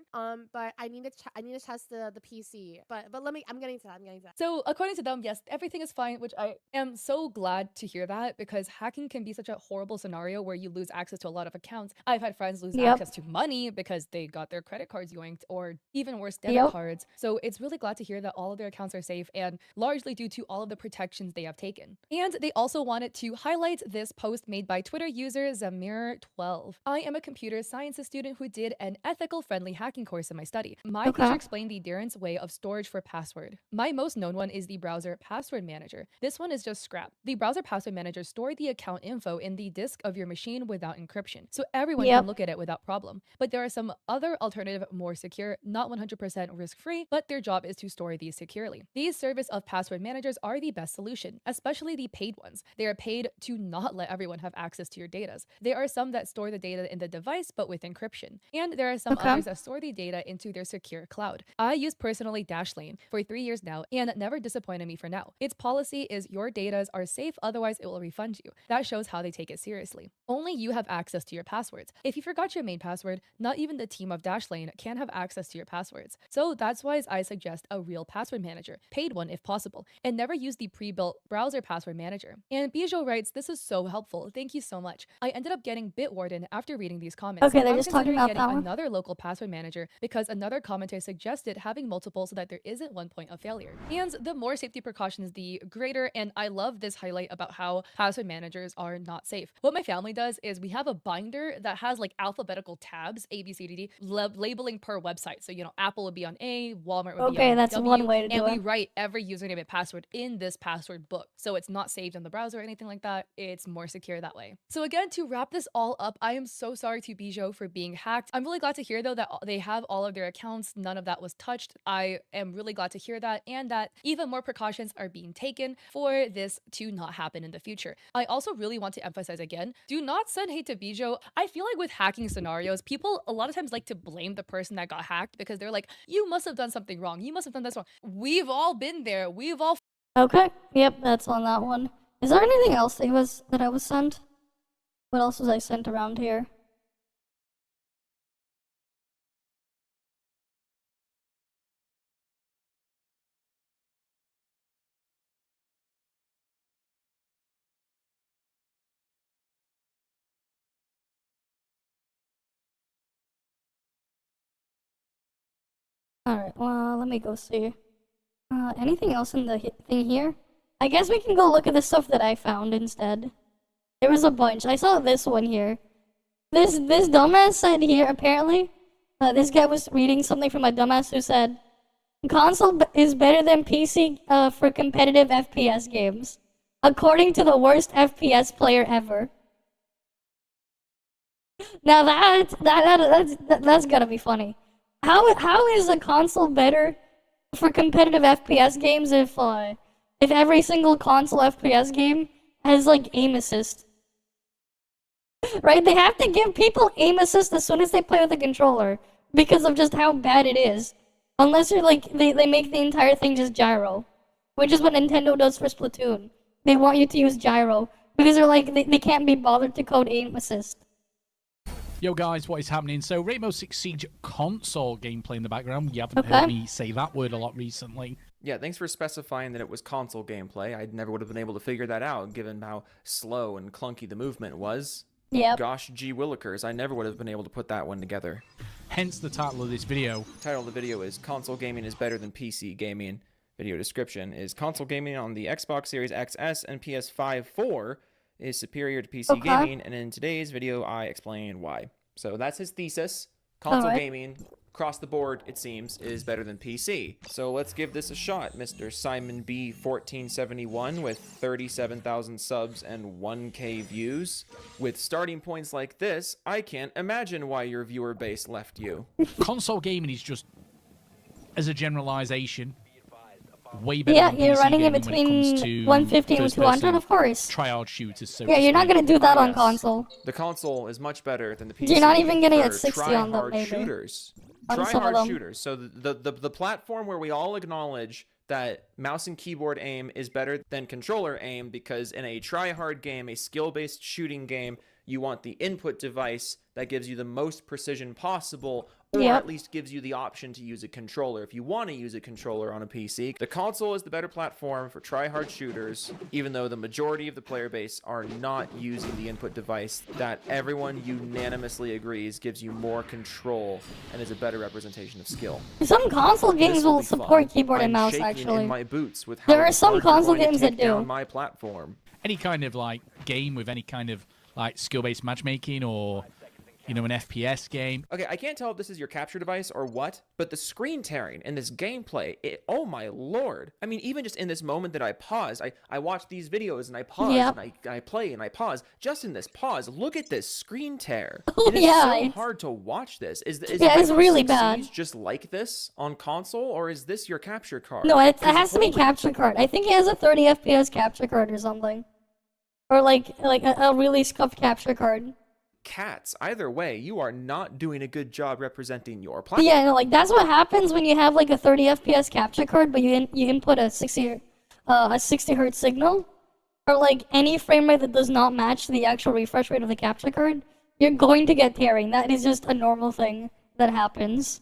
But I need to test the PC. But I'm getting to that. So according to them, yes, everything is fine, which I am so glad to hear that, because hacking can be such a horrible scenario where you lose access to a lot of accounts. I've had friends lose access to money because they got their credit cards yoinked, or even worse, debit cards. So it's really glad to hear that all of their accounts are safe, and largely due to all of the protections they have taken. And they also wanted to highlight this post made by Twitter user Zamir12. I am a computer sciences student who did an ethical friendly hacking course in my study. My teacher explained the Darren's way of storage for password. My most known one is the browser password manager. This one is just scrap. The browser password manager stores the account info in the disk of your machine without encryption, so everyone can look at it without problem. But there are some other alternative, more secure, not 100% risk-free, but their job is to store these securely. These service of password managers are the best solution, especially the paid ones. They are paid to not let everyone have access to your data. There are some that store the data in the device but with encryption, and there are some others that store the data into their secure cloud. I use personally Dashlane for 3 years now, and it never disappointed me for now. Its policy is your data are safe, otherwise it will refund you. That shows how they take it seriously. Only you have access to your passwords. If you forgot your main password, not even the team of Dashlane can have access to your passwords. So that's why I suggest a real password manager, paid one if possible, and never use the pre-built browser password manager. And Bijo writes, "This is so helpful. Thank you so much. I ended up getting Bitwarden after reading these comments. Okay, they're I'm just talking considering about getting that one. another local password manager because another commenter suggested having multiple so that there isn't one point of failure. And the more safety precautions, the greater. And I love this highlight about how password managers are not safe. What my family does is we have a binder that has like alphabetical tabs, A, B, C, D, D, labeling per website. So, you know, Apple would be on A, Walmart would be on that's W, one way to do and we it. write every username and password in this password book. So it's not saved in the browser or anything like that. It's more secure that way. So again, to wrap this all up, I am so sorry to Bijo for being hacked. I'm really glad to hear though that they have all of their accounts. None of that was touched. I am really glad to hear that, and that even more precautions are being taken for this to not happen in the future. I also really want to emphasize again, do not send hate to Bijo. I feel like with hacking scenarios, people a lot of times like to blame the person that got hacked because they're like, you must have done something wrong. You must have done this wrong. We've all been there. We've all. Okay. Yep, that's on that one. Is there anything else that I was sent? What else was I sent around here? Alright, well, let me go see. Anything else in the thing here? I guess we can go look at the stuff that I found instead. There was a bunch. I saw this one here. This dumbass said here, apparently, this guy was reading something from a dumbass who said, console is better than PC for competitive FPS games, according to the worst FPS player ever. Now that's gotta be funny. How is a console better for competitive FPS games if every single console FPS game has like aim assist? Right? They have to give people aim assist as soon as they play with a controller because of just how bad it is. Unless you're like they make the entire thing just gyro, which is what Nintendo does for Splatoon. They want you to use gyro because they're like they can't be bothered to code aim assist. Yo guys, what is happening? So Rainbow Six Siege console gameplay in the background. You haven't heard me say that word a lot recently. Yeah, thanks for specifying that it was console gameplay. I never would have been able to figure that out given how slow and clunky the movement was. Yep. Gosh, gee willikers, I never would have been able to put that one together. Hence the title of this video. The title of the video is Console Gaming is Better Than PC Gaming. Video description is console gaming on the Xbox Series XS and PS5-4 is superior to PC gaming, and in today's video I explain why. So that's his thesis. Console gaming, across the board, it seems, is better than PC. So let's give this a shot, Mr. Simon B. 1471 with 37,000 subs and 1K views. With starting points like this, I can't imagine why your viewer base left you. Console gaming is just, as a generalization, way better than you're PC running in gaming between when it comes to 150 and 200, of course. Tryhard shooters. So yeah, you're not gonna do that on console. The console is much better than the PC. You're not even getting at for 60 on them, maybe. Shooters. On some of them. Tryhard shooters. So the platform where we all acknowledge that mouse and keyboard aim is better than controller aim, because in a tryhard game, a skill-based shooting game, you want the input device that gives you the most precision possible, or at least gives you the option to use a controller if you want to use a controller on a PC. The console is the better platform for try-hard shooters, even though the majority of the player base are not using the input device that everyone unanimously agrees gives you more control and is a better representation of skill. Some console games will support keyboard and mouse, actually. In my boots with how there are some console games that do. My platform. Any kind of like game with any kind of like skill-based matchmaking, or you know, an FPS game. Okay, I can't tell if this is your capture device or what, but the screen tearing in this gameplay, oh my lord. I mean, even just in this moment that I pause, I watch these videos and I pause and I play and I pause. Just in this pause, look at this screen tear. It is so hard to watch this. Is it's really bad. Just like this on console, or is this your capture card? No, it has to be capture card. I think it has a 30 FPS capture card or something. Or like a really scuffed capture card. Cats, either way, you are not doing a good job representing your platform. Yeah, no, like that's what happens when you have like a 30 FPS capture card, but you input a 60 hertz signal, or like any frame rate that does not match the actual refresh rate of the capture card. You're going to get tearing. That is just a normal thing that happens.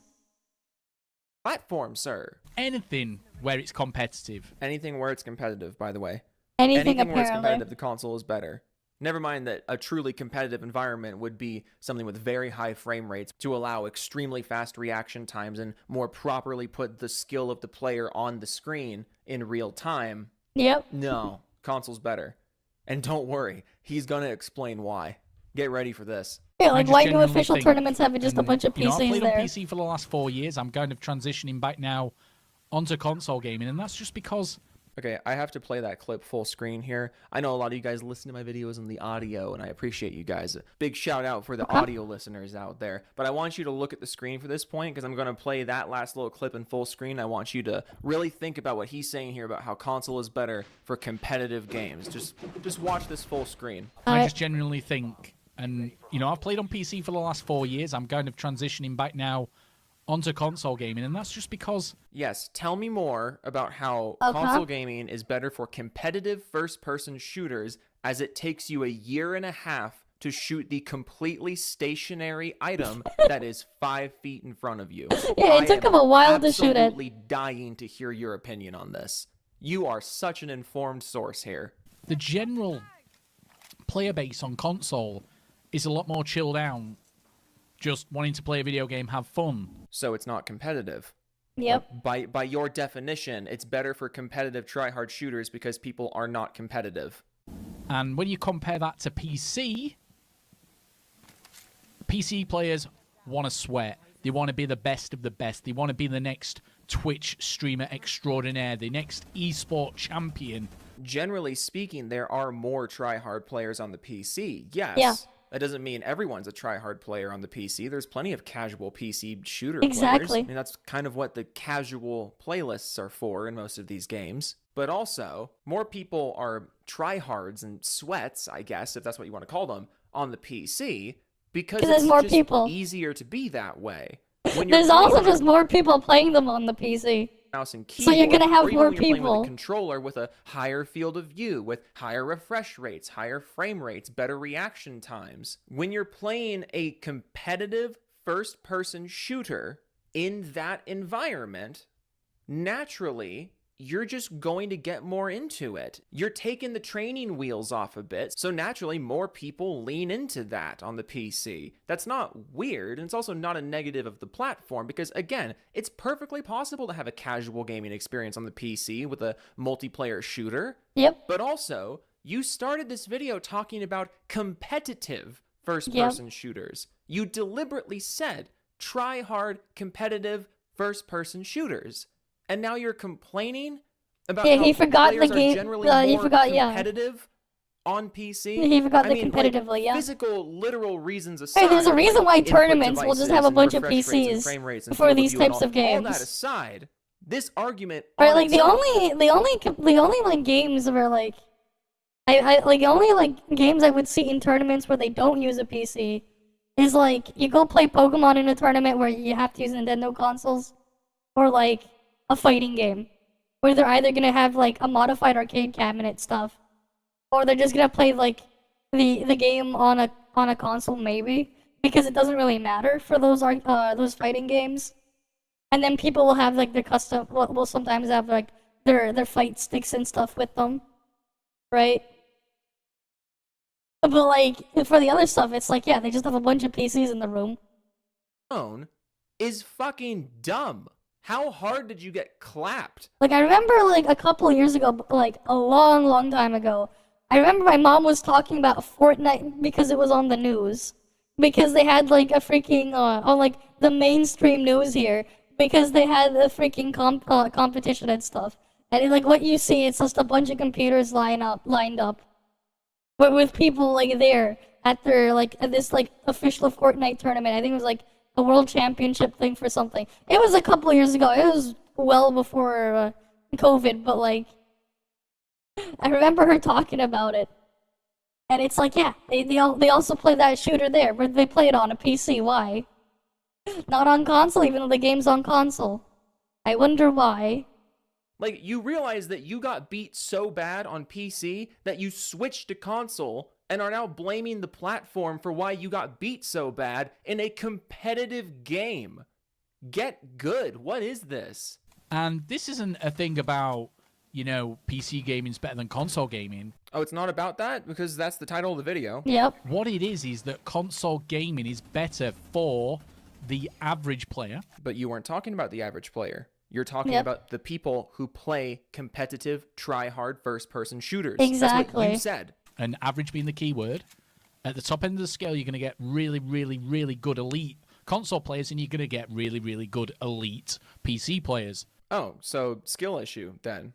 Platform, sir. Anything where it's competitive. Anything where it's competitive, by the way. Anything where it's apparently. competitive, the console is better. Never mind that a truly competitive environment would be something with very high frame rates to allow extremely fast reaction times and more properly put the skill of the player on the screen in real time. Yep. No, console's better. And don't worry, he's gonna explain why. Get ready for this. Yeah, like why do official tournaments have just a bunch of PCs I've played there? on PC for the last 4 years. I'm kind of transitioning back now onto console gaming, and that's just because... Okay, I have to play that clip full screen here. I know a lot of you guys listen to my videos on the audio, and I appreciate you guys. Big shout out for the audio listeners out there. But I want you to look at the screen for this point, because I'm going to play that last little clip in full screen. I want you to really think about what he's saying here about how console is better for competitive games. Just watch this full screen. I just genuinely think, and you know, I've played on PC for the last 4 years. I'm kind of transitioning back now onto console gaming, and that's just because... Yes, tell me more about how console gaming is better for competitive first-person shooters, as it takes you a year and a half to shoot the completely stationary item that is 5 feet in front of you. Yeah, it took him a while to shoot it. I'm absolutely dying to hear your opinion on this. You are such an informed source here. The general player base on console is a lot more chilled out, just wanting to play a video game, have fun. So it's not competitive. Yep. By your definition, it's better for competitive try-hard shooters because people are not competitive. And when you compare that to PC players want to sweat. They want to be the best of the best. They want to be the next Twitch streamer extraordinaire, the next esport champion. Generally speaking, there are more try-hard players on the PC. Yes. Yeah. That doesn't mean everyone's a try-hard player on the PC. There's plenty of casual PC shooter Exactly. players. I mean, that's kind of what the casual playlists are for in most of these games. But also, more people are try-hards and sweats, I guess, if that's what you want to call them, on the PC because it's more just people. easier to be that way. There's also just more people playing them on the PC. Mouse and keyboard, So you're gonna have or even more when you're playing with people. a controller with a higher field of view, with higher refresh rates, higher frame rates, better reaction times. When you're playing a competitive first-person shooter in that environment, naturally, you're just going to get more into it. You're taking the training wheels off a bit, so naturally more people lean into that on the PC. That's not weird, and it's also not a negative of the platform, because again, it's perfectly possible to have a casual gaming experience on the PC with a multiplayer shooter. Yep. But also, you started this video talking about competitive first-person shooters. You deliberately said, try hard, competitive first-person shooters. And now you're complaining about how he forgot players the game. are generally He more forgot, competitive on PC. He forgot I the mean, competitively, like, yeah. Physical, literal reasons aside. Hey, there's a reason why like tournaments input will just have a devices bunch of and refresh rates and PCs frame rates and for field these view and types of all games. that aside, this argument Right, on like the its own- only like games where like I like the only like games I would see in tournaments where they don't use a PC is like you go play Pokemon in a tournament where you have to use Nintendo consoles, or like a fighting game where they're either gonna have like a modified arcade cabinet stuff, or they're just gonna play like the game on a console maybe, because it doesn't really matter for those fighting games. And then people will have like their custom. Will sometimes have like their fight sticks and stuff with them, right? But like for the other stuff, it's like yeah, they just have a bunch of PCs in the room. own is fucking dumb. How hard did you get clapped? Like I remember like a couple years ago, like a long time ago, I remember my mom was talking about Fortnite because it was on the news, because they had like a freaking on like the mainstream news here, because they had the freaking competition and stuff. And like what you see, it's just a bunch of computers lined up, but with people like there at their like at this like official Fortnite tournament. I think it was like a world championship thing for something. It was a couple years ago. It was well before COVID, but like I remember her talking about it. And it's like, yeah, they also play that shooter there, but they play it on a PC. Why? Not on console, even though the game's on console. I wonder why. Like, you realize that you got beat so bad on PC that you switched to console and are now blaming the platform for why you got beat so bad in a competitive game. Get good. What is this? And this isn't a thing about, you know, PC gaming's better than console gaming. Oh, it's not about that? Because that's the title of the video. Yep. What it is that console gaming is better for the average player. But you weren't talking about the average player. You're talking Yep. about the people who play competitive, try-hard first-person shooters. Exactly. That's what you said. And average being the key word. At the top end of the scale, you're going to get really good elite console players, and you're going to get really good elite PC players. Oh, so skill issue then.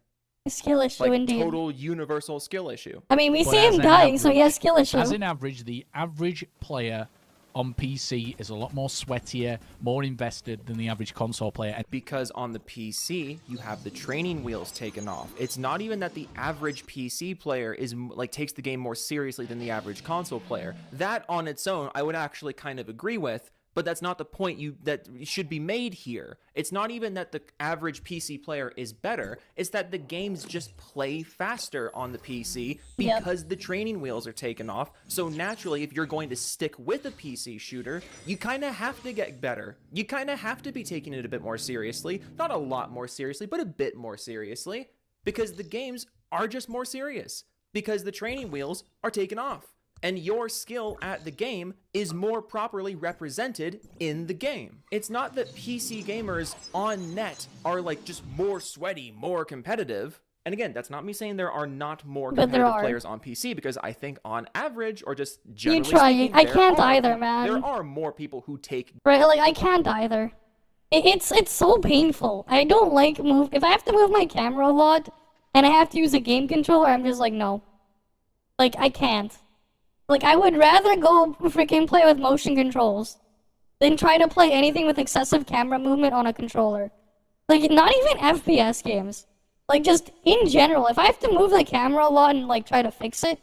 Skill issue, Like indeed. total universal skill issue. I mean, we But see as him an dying, so he average- has skill issue. As an average, the average player on PC is a lot more sweatier, more invested than the average console player. Because on the PC, you have the training wheels taken off. It's not even that the average PC player is like takes the game more seriously than the average console player. That on its own, I would actually kind of agree with, But that's not the point that should be made here. It's not even that the average PC player is better. It's that the games just play faster on the PC because the training wheels are taken off. So naturally, if you're going to stick with a PC shooter, you kind of have to get better. You kind of have to be taking it a bit more seriously. Not a lot more seriously, but a bit more seriously. Because the games are just more serious. Because the training wheels are taken off. And your skill at the game is more properly represented in the game. It's not that PC gamers on net are like just more sweaty, more competitive. And again, that's not me saying there are not more competitive players on PC, because I think on average, or just generally speaking, I can't either, man. There are more people who take... Right, like, I can't either. It's so painful. I don't like if I have to move my camera a lot, and I have to use a game controller, I'm just like, no. Like, I can't. Like, I would rather go freaking play with motion controls than try to play anything with excessive camera movement on a controller. Like, not even FPS games. Like, just in general, if I have to move the camera a lot and, like, try to fix it,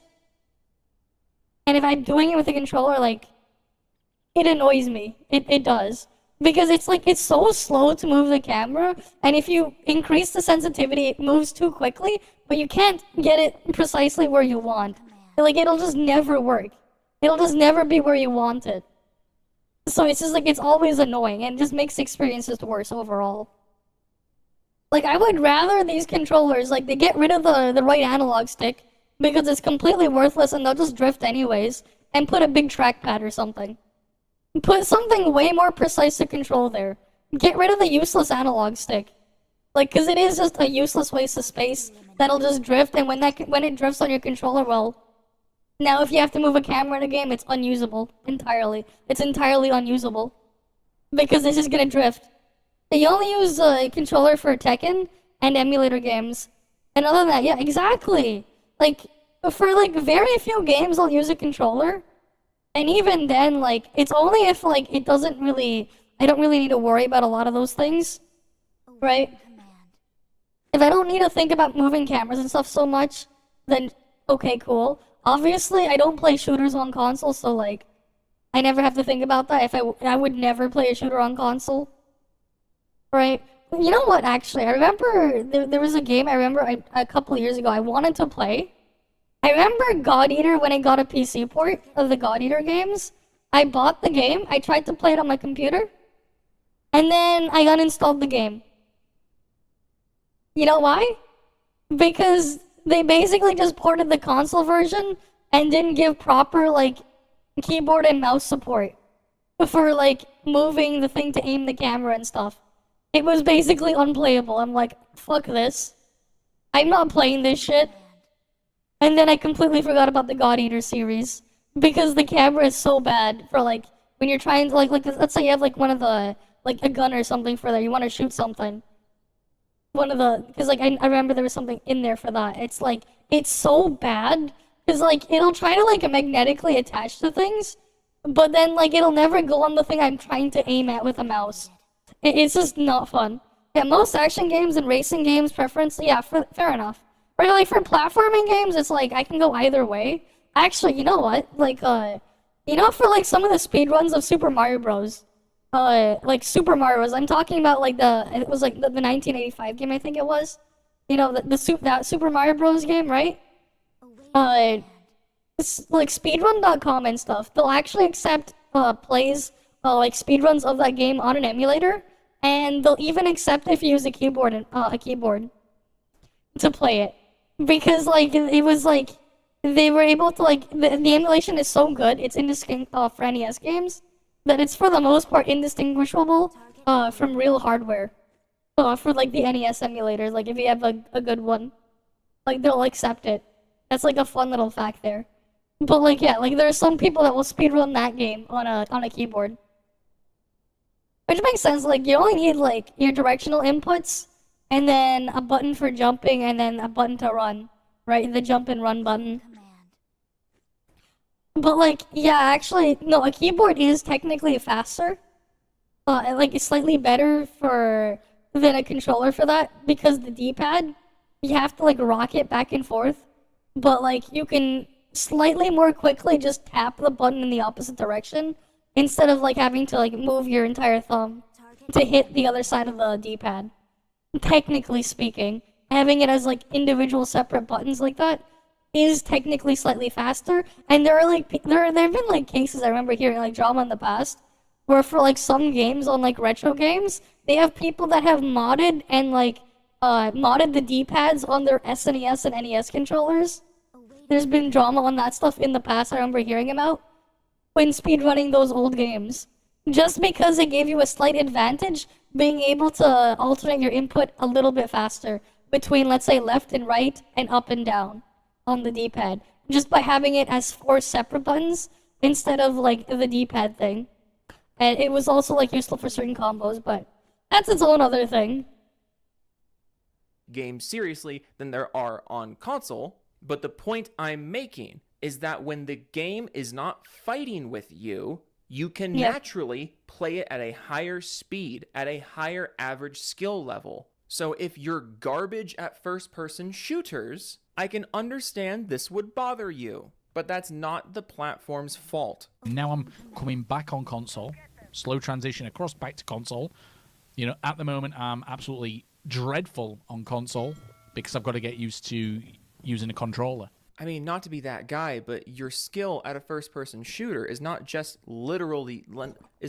and if I'm doing it with a controller, like, it annoys me. It does. Because it's, like, it's so slow to move the camera, and if you increase the sensitivity, it moves too quickly, but you can't get it precisely where you want. Like, it'll just never work. It'll just never be where you want it. So it's just like, it's always annoying, and it just makes experiences worse overall. Like, I would rather these controllers, like, they get rid of the right analog stick, because it's completely worthless and they'll just drift anyways, and put a big trackpad or something. Put something way more precise to control there. Get rid of the useless analog stick. Like, because it is just a useless waste of space that'll just drift, and when it drifts on your controller, well... Now, if you have to move a camera in a game, it's unusable entirely. It's entirely unusable. Because it's just gonna drift. You only use a controller for Tekken and emulator games. And other than that, yeah, exactly! Like, for, like, very few games I'll use a controller. And even then, like, it's only if, like, it doesn't really... I don't really need to worry about a lot of those things. Right? If I don't need to think about moving cameras and stuff so much, then okay, cool. Obviously, I don't play shooters on console, so, like, I never have to think about that. I would never play a shooter on console. Right? You know what, actually? I remember there was a game a couple years ago I wanted to play. I remember God Eater when it got a PC port of the God Eater games. I bought the game, I tried to play it on my computer, and then I uninstalled the game. You know why? Because they basically just ported the console version and didn't give proper, like, keyboard and mouse support for, like, moving the thing to aim the camera and stuff. It was basically unplayable. I'm like, fuck this. I'm not playing this shit. And then I completely forgot about the God Eater series. Because the camera is so bad for, like, when you're trying to, like let's say you have, like, one of the, like, a gun or something for that. You want to shoot something. Because, like, I remember there was something in there for that. It's, like, it's so bad. Because, like, it'll try to, like, magnetically attach to things. But then, like, it'll never go on the thing I'm trying to aim at with a mouse. It's just not fun. Yeah, most action games and racing games, preference, yeah, fair enough. But, like, for platforming games, it's, like, I can go either way. Actually, you know what? Like, you know, for, like, some of the speedruns of Super Mario Bros., like Super Mario's. I'm talking about like it was like the 1985 game, I think it was. You know, that Super Mario Bros. Game, right? It's like speedrun.com and stuff. They'll actually accept plays like speedruns of that game on an emulator, and they'll even accept if you use a keyboard to play it, because like it was like they were able to like the emulation is so good. It's indistinguishable for NES games. That it's for the most part indistinguishable from real hardware. For like the NES emulators, like if you have a good one, like they'll accept it. That's like a fun little fact there. But like yeah, like there are some people that will speedrun that game on a keyboard. Which makes sense, like you only need like your directional inputs and then a button for jumping and then a button to run, right? The jump and run button. But like, yeah, actually, no, a keyboard is technically faster. Like, it's slightly better than a controller for that, because the D-pad, you have to like rock it back and forth. But like, you can slightly more quickly just tap the button in the opposite direction instead of like having to like move your entire thumb to hit the other side of the D-pad. Technically speaking, having it as like individual separate buttons like that is technically slightly faster. And there are like there have been like cases I remember hearing like drama in the past where for like some games on like retro games, they have people that have modded and like modded the D-pads on their SNES and NES controllers. There's been drama on that stuff in the past I remember hearing about when speedrunning those old games. Just because it gave you a slight advantage being able to alternate your input a little bit faster between, let's say, left and right and up and down on the D-pad. Just by having it as 4 separate buttons instead of like the D-pad thing. And it was also like useful for certain combos, but that's its own other thing. Games seriously than there are on console. But the point I'm making is that when the game is not fighting with you, you can naturally play it at a higher speed, at a higher average skill level. So if you're garbage at first-person shooters, I can understand this would bother you. But that's not the platform's fault. Now I'm coming back on console. Slow transition across back to console. You know, at the moment I'm absolutely dreadful on console because I've got to get used to using a controller. I mean, not to be that guy, but your skill at a first-person shooter is not just literally the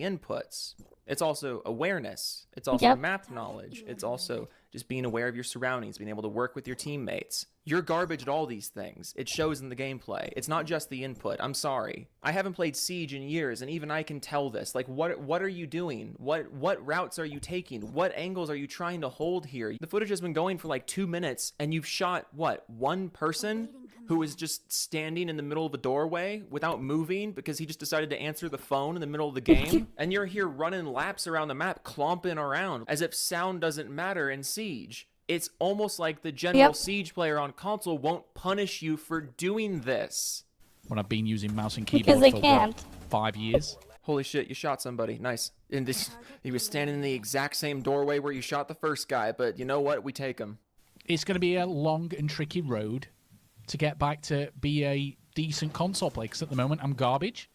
inputs. It's also awareness. It's also map knowledge. It's also just being aware of your surroundings, being able to work with your teammates. You're garbage at all these things. It shows in the gameplay. It's not just the input. I'm sorry. I haven't played Siege in years, and even I can tell this. Like, what are you doing? What routes are you taking? What angles are you trying to hold here? The footage has been going for like 2 minutes, and you've shot, what, one person who is just standing in the middle of a doorway without moving because he just decided to answer the phone in the middle of the game? And you're here running laps around the map, clomping around, as if sound doesn't matter in Siege. It's almost like the general Siege player on console won't punish you for doing this. When I've been using mouse and keyboard for what, 5 years. Holy shit, you shot somebody. Nice. And this, he was standing in the exact same doorway where you shot the first guy, but you know what? We take him. It's going to be a long and tricky road to get back to be a decent console player, because at the moment I'm garbage.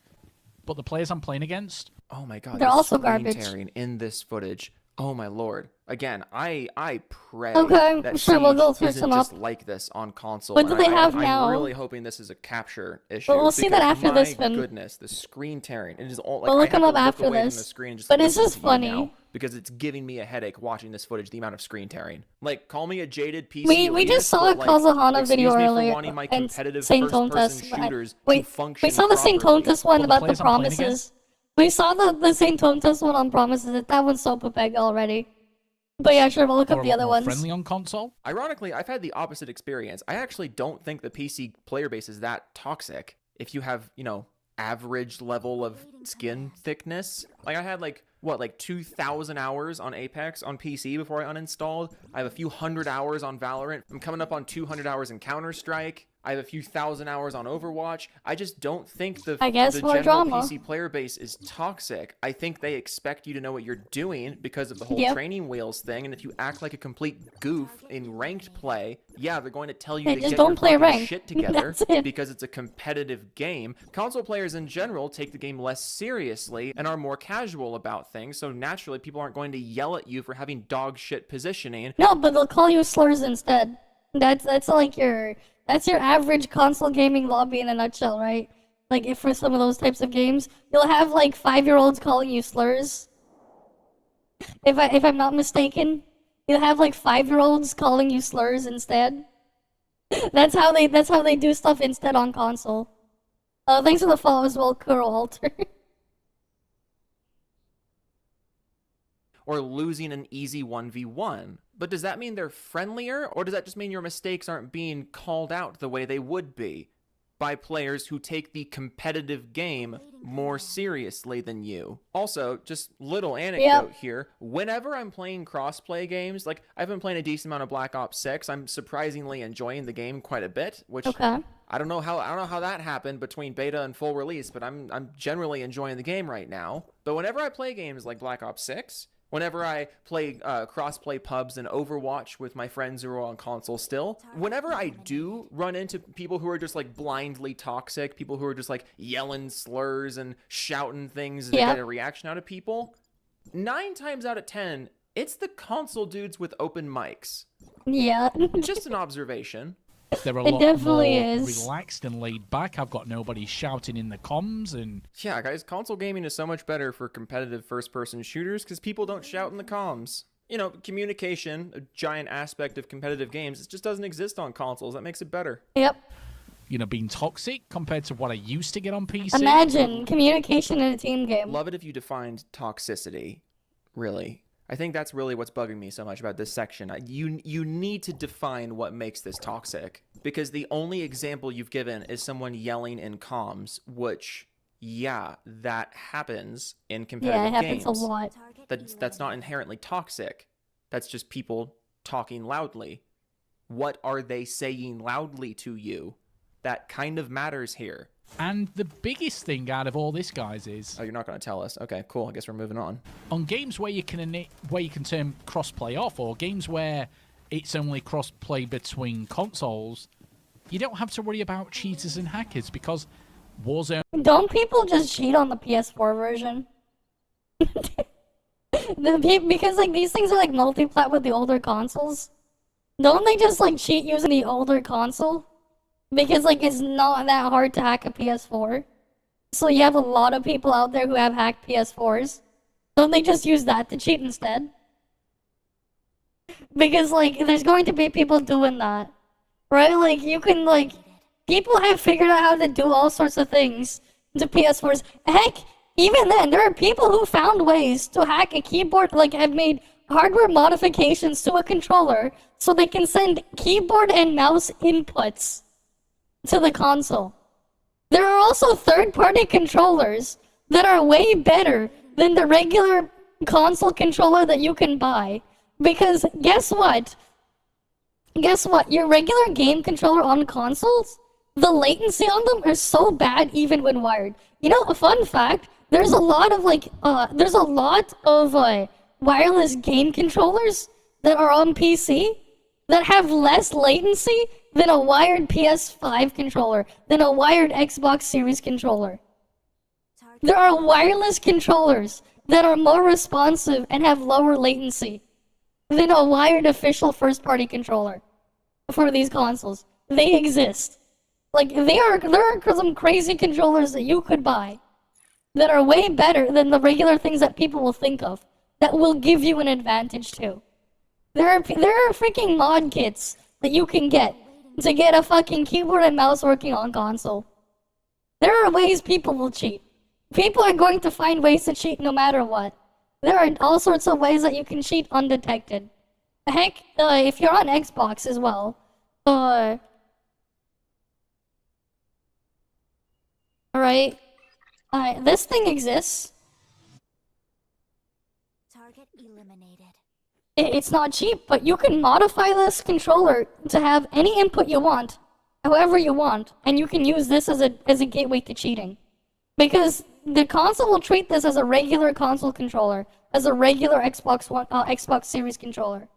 But the players I'm playing against... Oh my god, they're also garbage. Tearing in this footage. Oh my lord. Again, I pray that sure, we'll go through isn't some just up. like this on console. What do they have now? I'm really hoping this is a capture issue. But we'll see that after this one. My goodness, the screen tearing. It is all like we'll look I have them up to look after away this. From the screen and just but like, it's just funny. now because it's giving me a headache watching this footage, the amount of screen tearing. Like, call me a jaded PC. We just saw a Kazahana video earlier and Saint Tontas. We saw the Saint properly. Tontas one about the promises. We saw the Saint Tontas one on promises. That one's so papeg already. But yeah, sure, we'll look up the other ones. Friendly on console? Ironically, I've had the opposite experience. I actually don't think the PC player base is that toxic. If you have, you know, average level of skin thickness. Like I had like 2,000 hours on Apex on PC before I uninstalled. I have a few hundred hours on Valorant. I'm coming up on 200 hours in Counter-Strike. I have a few thousand hours on Overwatch. I just don't think the general PC player base is toxic. I think they expect you to know what you're doing because of the whole training wheels thing. And if you act like a complete goof in ranked play, yeah, they're going to tell you to get your fucking shit together because it's a competitive game. Console players in general take the game less seriously and are more casual about things. So naturally, people aren't going to yell at you for having dog shit positioning. No, but they'll call you slurs instead. That's like that's your average console gaming lobby in a nutshell, right? Like, if for some of those types of games, you'll have like 5-year-olds calling you slurs. If I'm not mistaken, you'll have like 5-year-olds calling you slurs instead. That's how they do stuff instead on console. Thanks for the follow as well, Kuro Alter. Or losing an easy 1v1. But does that mean they're friendlier, or does that just mean your mistakes aren't being called out the way they would be by players who take the competitive game more seriously than you? Also, just little anecdote here, whenever I'm playing crossplay games, like I've been playing a decent amount of Black Ops 6, I'm surprisingly enjoying the game quite a bit, which I don't know how that happened between beta and full release, but I'm generally enjoying the game right now. But whenever I play games like Black Ops 6, Whenever I play cross-play pubs and Overwatch with my friends who are on console still, whenever I do run into people who are just like blindly toxic, people who are just like yelling slurs and shouting things to get a reaction out of people, 9 times out of 10, it's the console dudes with open mics. Yeah. Just an observation. They're a It lot definitely more is. relaxed and laid back. I've got nobody shouting in the comms, and Yeah, guys, console gaming is so much better for competitive first-person shooters because people don't shout in the comms. You know, communication, a giant aspect of competitive games, it just doesn't exist on consoles. That makes it better. Yep. you know, being toxic compared to what I used to get on PC. Imagine communication in a team game. Love it if you defined toxicity, really. I think that's really what's bugging me so much about this section. You need to define what makes this toxic, because the only example you've given is someone yelling in comms, which, yeah, that happens in competitive games. Yeah, it happens a lot. That's not inherently toxic. That's just people talking loudly. What are they saying loudly to you? That kind of matters here. And the biggest thing out of all this, guys, is... Oh, you're not going to tell us. Okay, cool. I guess we're moving on. On games where you can turn crossplay off, or games where it's only crossplay between consoles, you don't have to worry about cheaters and hackers, because Warzone... Don't people just cheat on the PS4 version? Because, like, these things are, like, multi-plat with the older consoles. Don't they just, like, cheat using the older console? Because, like, it's not that hard to hack a PS4. So you have a lot of people out there who have hacked PS4s. Don't they just use that to cheat instead? Because, like, there's going to be people doing that. Right? Like, you can, like... People have figured out how to do all sorts of things to PS4s. Heck, even then, there are people who found ways to hack a keyboard, like, have made hardware modifications to a controller so they can send keyboard and mouse inputs to the console. There are also third-party controllers that are way better than the regular console controller that you can buy. Because guess what? Guess what? Your regular game controller on consoles, the latency on them are so bad even when wired. You know, a fun fact, there's a lot of wireless game controllers that are on PC that have less latency than a wired PS5 controller, than a wired Xbox Series controller. There are wireless controllers that are more responsive and have lower latency than a wired official first-party controller for these consoles. They exist. Like, there are some crazy controllers that you could buy that are way better than the regular things that people will think of, that will give you an advantage too. There are freaking mod kits that you can get to get a fucking keyboard and mouse working on console. There are ways people will cheat. People are going to find ways to cheat no matter what. There are all sorts of ways that you can cheat undetected. Heck, if you're on Xbox as well, alright, this thing exists. Target eliminated. It's not cheap, but you can modify this controller to have any input you want, however you want, and you can use this as a gateway to cheating. Because the console will treat this as a regular console controller, as a regular Xbox Series controller.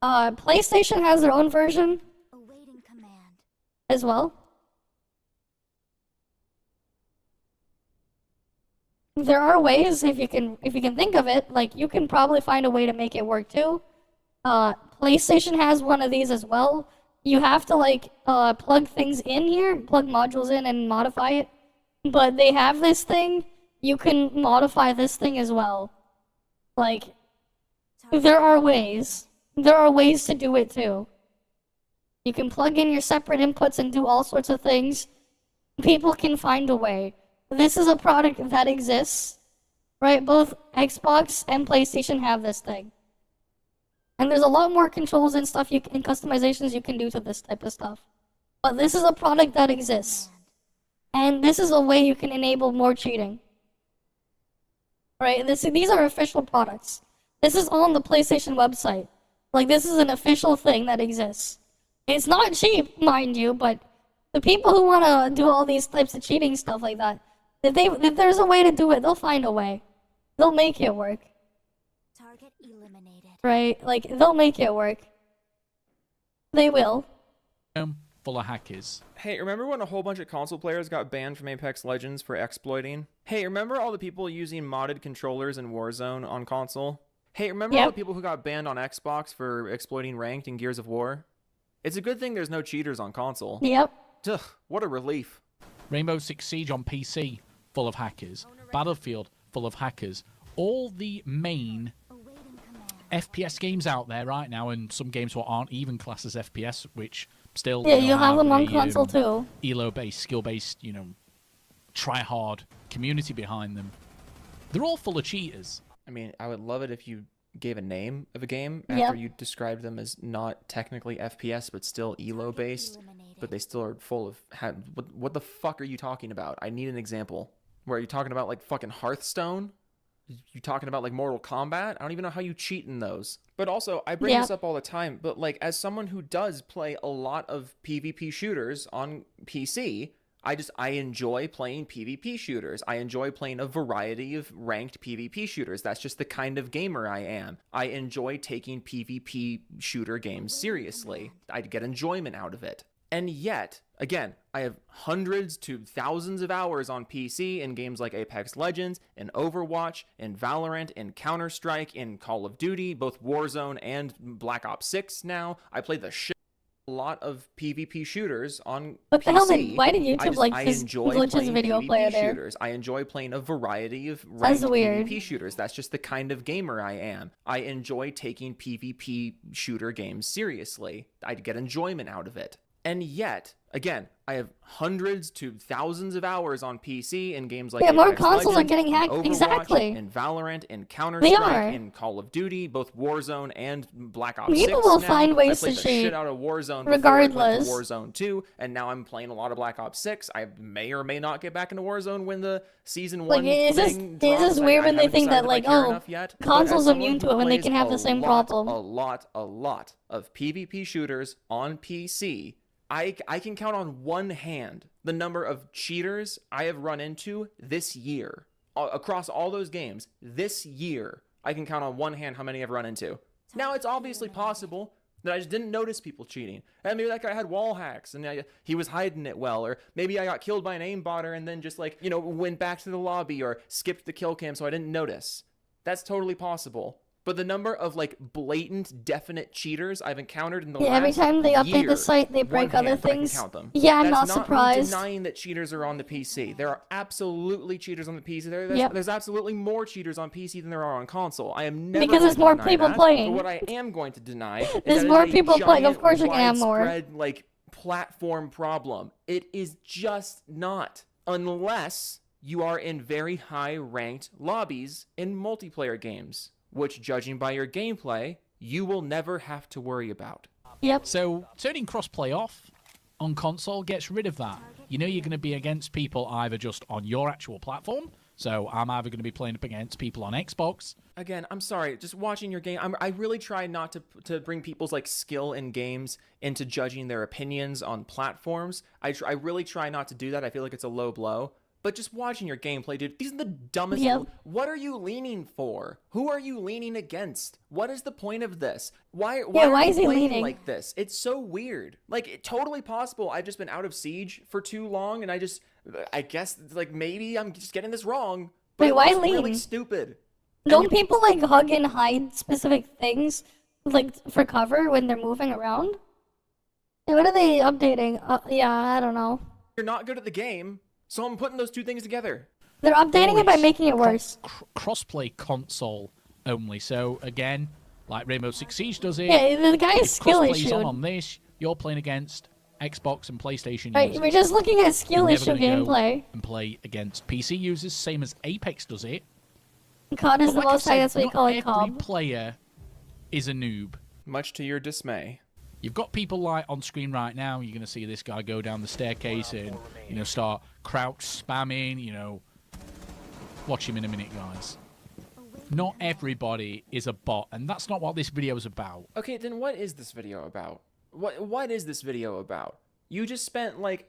PlayStation has their own version Awaiting command. as well. There are ways, if you can think of it, like, you can probably find a way to make it work too. PlayStation has one of these as well. You have to, like, plug things in here, plug modules in and modify it. But they have this thing, you can modify this thing as well. Like, there are ways. There are ways to do it too. You can plug in your separate inputs and do all sorts of things. People can find a way. This is a product that exists, right? Both Xbox and PlayStation have this thing. And there's a lot more controls and stuff and customizations you can do to this type of stuff. But this is a product that exists. And this is a way you can enable more cheating. Right? These are official products. This is on the PlayStation website. Like, this is an official thing that exists. It's not cheap, mind you, but the people who want to do all these types of cheating stuff like that, if there's a way to do it, they'll find a way. They'll make it work. Target eliminated. Right? Like, they'll make it work. They will. Full of hackers. Hey, remember when a whole bunch of console players got banned from Apex Legends for exploiting? Hey, remember all the people using modded controllers in Warzone on console? Hey, remember all the people who got banned on Xbox for exploiting ranked in Gears of War? It's a good thing there's no cheaters on console. Yep. Ugh, what a relief. Rainbow Six Siege on PC, full of hackers. Battlefield, full of hackers. All the main FPS games out there right now, and some games what aren't even classed as FPS, which still you have them on console too. Elo-based, skill-based, try-hard community behind them. They're all full of cheaters. I mean, I would love it if you gave a name of a game after you described them as not technically FPS, but still Elo-based, but they still are full of... What the fuck are you talking about? I need an example. Where are you talking about, like, fucking Hearthstone? You talking about like Mortal Kombat? I don't even know how you cheat in those. But also, I bring this up all the time, but like as someone who does play a lot of PvP shooters on PC, I enjoy playing PvP shooters. I enjoy playing a variety of ranked PvP shooters. That's just the kind of gamer I am. I enjoy taking PvP shooter games seriously. I get enjoyment out of it. And yet, again, I have hundreds to thousands of hours on PC in games like Apex Legends, in Overwatch, in Valorant, in Counter-Strike, in Call of Duty, both Warzone and Black Ops 6 now. I play the shit a lot of PvP shooters on What the PC. hell, then? Why did YouTube like this enjoy glitches playing video PvP player there? shooters. I enjoy playing a variety of ranked weird. PvP shooters. That's just the kind of gamer I am. I enjoy taking PvP shooter games seriously. I get enjoyment out of it. And yet, again, I have hundreds to thousands of hours on PC in games like more Apex consoles Legends, are getting hacked. in Overwatch, Exactly. in Valorant, in They Counter-Strike, are. in Call of Duty, both Warzone and Black Ops 6 People will now. find ways I played to the cheat, shit out of Warzone regardless. before I went to Warzone 2, and now I'm playing a lot of Black Ops 6. I may or may not get back into Warzone when the Season 1 Like, thing is drops. this weird when they haven't think that, decided if like, I care oh, enough yet. But consoles as someone immune to who it when they plays can have the same problem. a lot of PvP shooters on PC, I can count on one hand the number of cheaters I have run into this year. Across all those games, this year, I can count on one hand how many I've run into. Now, it's obviously possible that I just didn't notice people cheating. And maybe that guy had wall hacks and he was hiding it well. Or maybe I got killed by an aimbotter and then just like, went back to the lobby or skipped the kill cam so I didn't notice. That's totally possible. But the number of like blatant, definite cheaters I've encountered in the last every time they update year, the site, they break one other hand, but I can things. count them. Yeah, I'm That's not me surprised. denying that cheaters are on the PC. There are absolutely cheaters on the PC. There's absolutely more cheaters on PC than there are on console. I am never Because there's going to more deny people that. playing. But what I am going to deny is There's that more it is a people playing. Of giant, course you're gonna have more. widespread, like platform problem. It is just not, unless you are in very high ranked lobbies in multiplayer games, which, judging by your gameplay, you will never have to worry about. Yep. So turning crossplay off on console gets rid of that. You're going to be against people either just on your actual platform. So I'm either going to be playing up against people on Xbox. Again, I'm sorry, just watching your game, I really try not to bring people's like skill in games into judging their opinions on platforms. I really try not to do that. I feel like it's a low blow. But just watching your gameplay, dude, these are the dumbest... Yep. What are you leaning for? Who are you leaning against? What is the point of this? Why why are is you he playing leaning? like this? It's so weird. Like, it's totally possible I've just been out of Siege for too long, and I guess, like, maybe I'm just getting this wrong. But Wait, why it's really lean? stupid. Don't people like hug and hide specific things, like for cover when they're moving around? Hey, what are they updating? Yeah, I don't know. You're not good at the game, so I'm putting those two things together. They're updating it by making it worse. Crossplay console only. So again, like Rainbow Six Siege does it. Yeah, the guy's if skill crossplay's issue. on this, you're playing against Xbox and PlayStation Right, users. we're just looking at skill You're never issue gonna go gameplay. and play against PC users, same as Apex does it. COD is But the like I most high, said, that's what you not call it, every COD. player is a noob. Much to your dismay. You've got people like on screen right now. You're going to see this guy go down the staircase and start crouch spamming. Watch him in a minute, guys. Not everybody is a bot, and that's not what this video is about. Okay, then what is this video about? What is this video about? You just spent like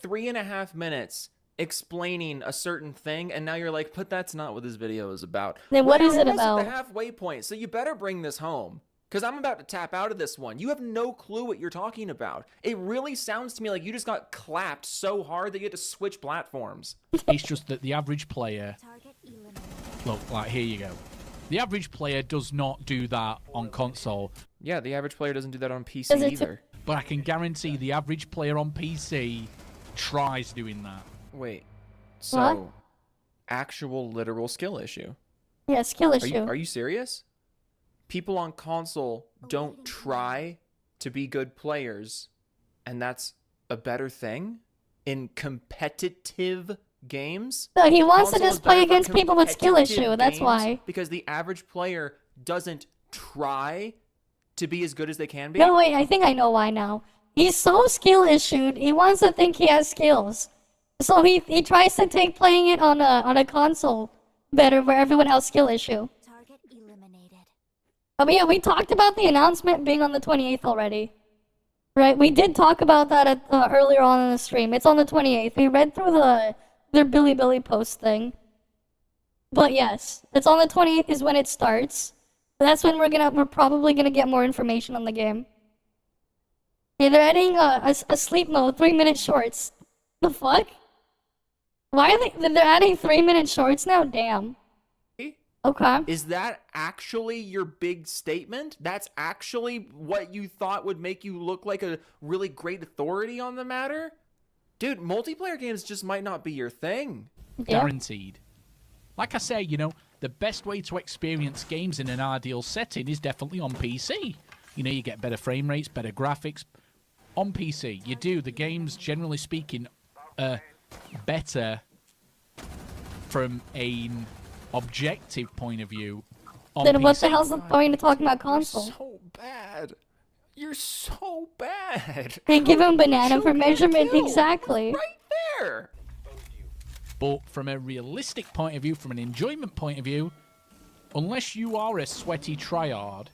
3.5 minutes explaining a certain thing, and now you're like, but that's not what this video is about. Then what is it We're almost about? at the halfway point, so you better bring this home. Because I'm about to tap out of this one. You have no clue what you're talking about. It really sounds to me like you just got clapped so hard that you had to switch platforms. It's just that the average player... Look, like, here you go. The average player does not do that on console. Yeah, the average player doesn't do that on PC either. But I can guarantee the average player on PC tries doing that. Wait, so What? actual literal skill issue? Yeah, skill issue. Are you serious? People on console don't try to be good players, and that's a better thing in competitive games? No, he wants to Console is just play better for against people with skill competitive issue. That's games why. Because the average player doesn't try to be as good as they can be. No, wait, I think I know why now. He's so skill issued, he wants to think he has skills. So he tries to take playing it on a console better where everyone else skill issue. I mean, yeah, we talked about the announcement being on the 28th already. Right? We did talk about that earlier on in the stream. It's on the 28th. We read through their Billy post thing. But yes, it's on the 28th is when it starts. That's when we're probably gonna get more information on the game. Yeah, they're adding a sleep mode, 3-minute shorts. The fuck? Why are they're adding 3-minute shorts now? Damn. Okay. Is that actually your big statement? That's actually what you thought would make you look like a really great authority on the matter? Dude, multiplayer games just might not be your thing. Guaranteed. Like I say, you know, the best way to experience games in an ideal setting is definitely on PC. You know, you get better frame rates, better graphics. On PC, you do. The games, generally speaking, are better from an objective point of view. Then what the hell's the point of talking about console? You're so bad. You're so bad. They give him banana for measurement, exactly. Right there. But from a realistic point of view, from an enjoyment point of view, unless you are a sweaty tryhard,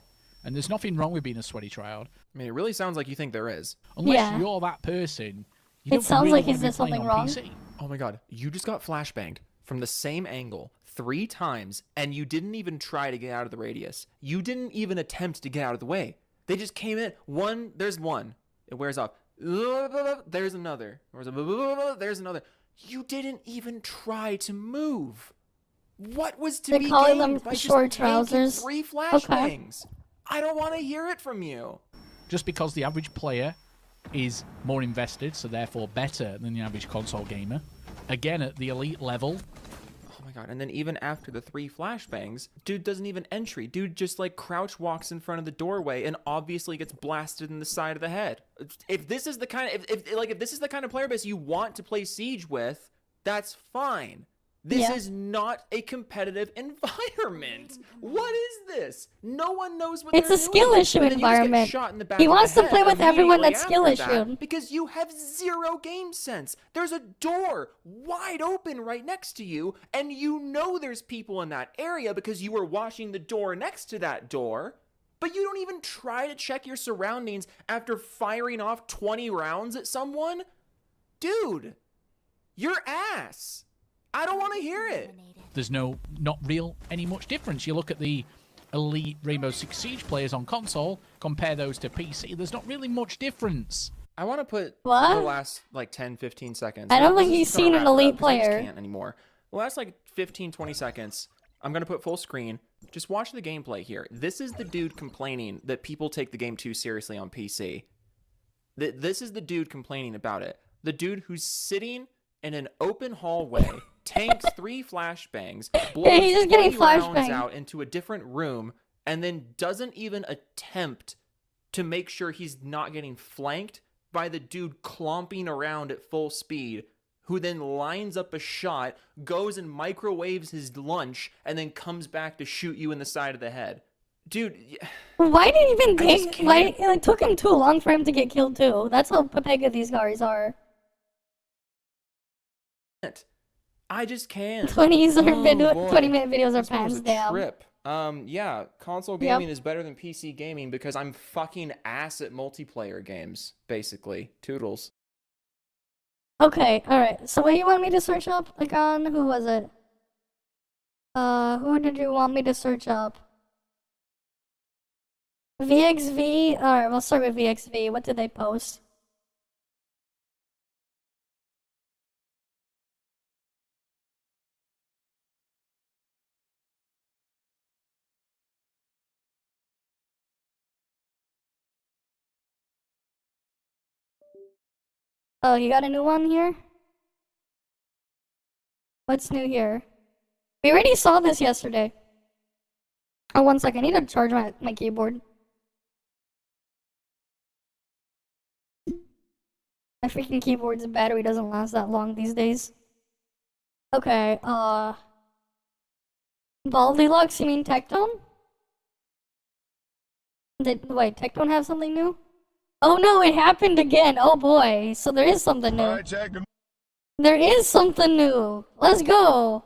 and there's nothing wrong with being a sweaty tryhard. I mean, it really sounds like you think there is. Unless you're that person, you don't It sounds really like want is to be there playing something on wrong? PC. Oh my god, you just got flashbanged from the same angle 3 times, and you didn't even try to get out of the radius. You didn't even attempt to get out of the way. They just came in. There's one. It wears off. There's another. There's another. You didn't even try to move. What was to be They're calling gained them by just short taking trousers. 3 flashbangs? I don't want to hear it from you. Just because the average player is more invested, so therefore better than the average console gamer. Again, at the elite level. Oh my god, and then even after the 3 flashbangs, dude doesn't even entry. Dude just like crouch walks in front of the doorway and obviously gets blasted in the side of the head. If this is the kind of if this is the kind of player base you want to play Siege with, that's fine. This is not a competitive environment. What is this? No one knows what It's they're a skill doing. issue And then you just get environment. shot in the back He of the wants to head play with everyone immediately that's skill after that issued. because you have 0 game sense. There's a door wide open right next to you, and you know there's people in that area because you were watching the door next to that door. But you don't even try to check your surroundings after firing off 20 rounds at someone? Dude, you're ass. I don't want to hear it. There's not any much difference. You look at the elite Rainbow Six Siege players on console, compare those to PC, there's not really much difference. I want to put What? the last like 10, 15 seconds. I don't think This is he's just gonna seen an wrap it up elite 'cause I just player. can't anymore. The last like 15, 20 seconds, I'm going to put full screen. Just watch the gameplay here. This is the dude complaining that people take the game too seriously on PC. This is the dude complaining about it. The dude who's sitting in an open hallway, tanks 3 flashbangs, blows Yeah, he's just getting 20 rounds flashbanged. out into a different room, and then doesn't even attempt to make sure he's not getting flanked by the dude clomping around at full speed, who then lines up a shot, goes and microwaves his lunch, and then comes back to shoot you in the side of the head. Dude, Why did he even I just take? can't- Why it took him too long for him to get killed too? That's how Pepega these guys are. I just can't. 20s are Oh, video, boy. 20-minute videos are This one was pants a down. trip. Yeah, console Yep. gaming is better than PC gaming because I'm fucking ass at multiplayer games, basically. Toodles. Okay, alright. So what you want me to search up? Like on, who was it? Who did you want me to search up? VXV? Alright, we'll start with VXV. What did they post? Oh, you got a new one here? What's new here? We already saw this yesterday. Oh, one sec. I need to charge my keyboard. My freaking keyboard's battery doesn't last that long these days. Okay, Baldylux, you mean Tectone? Wait, Tectone have something new? Oh no, it happened again. Oh boy. So there is something new. There is something new. Let's go.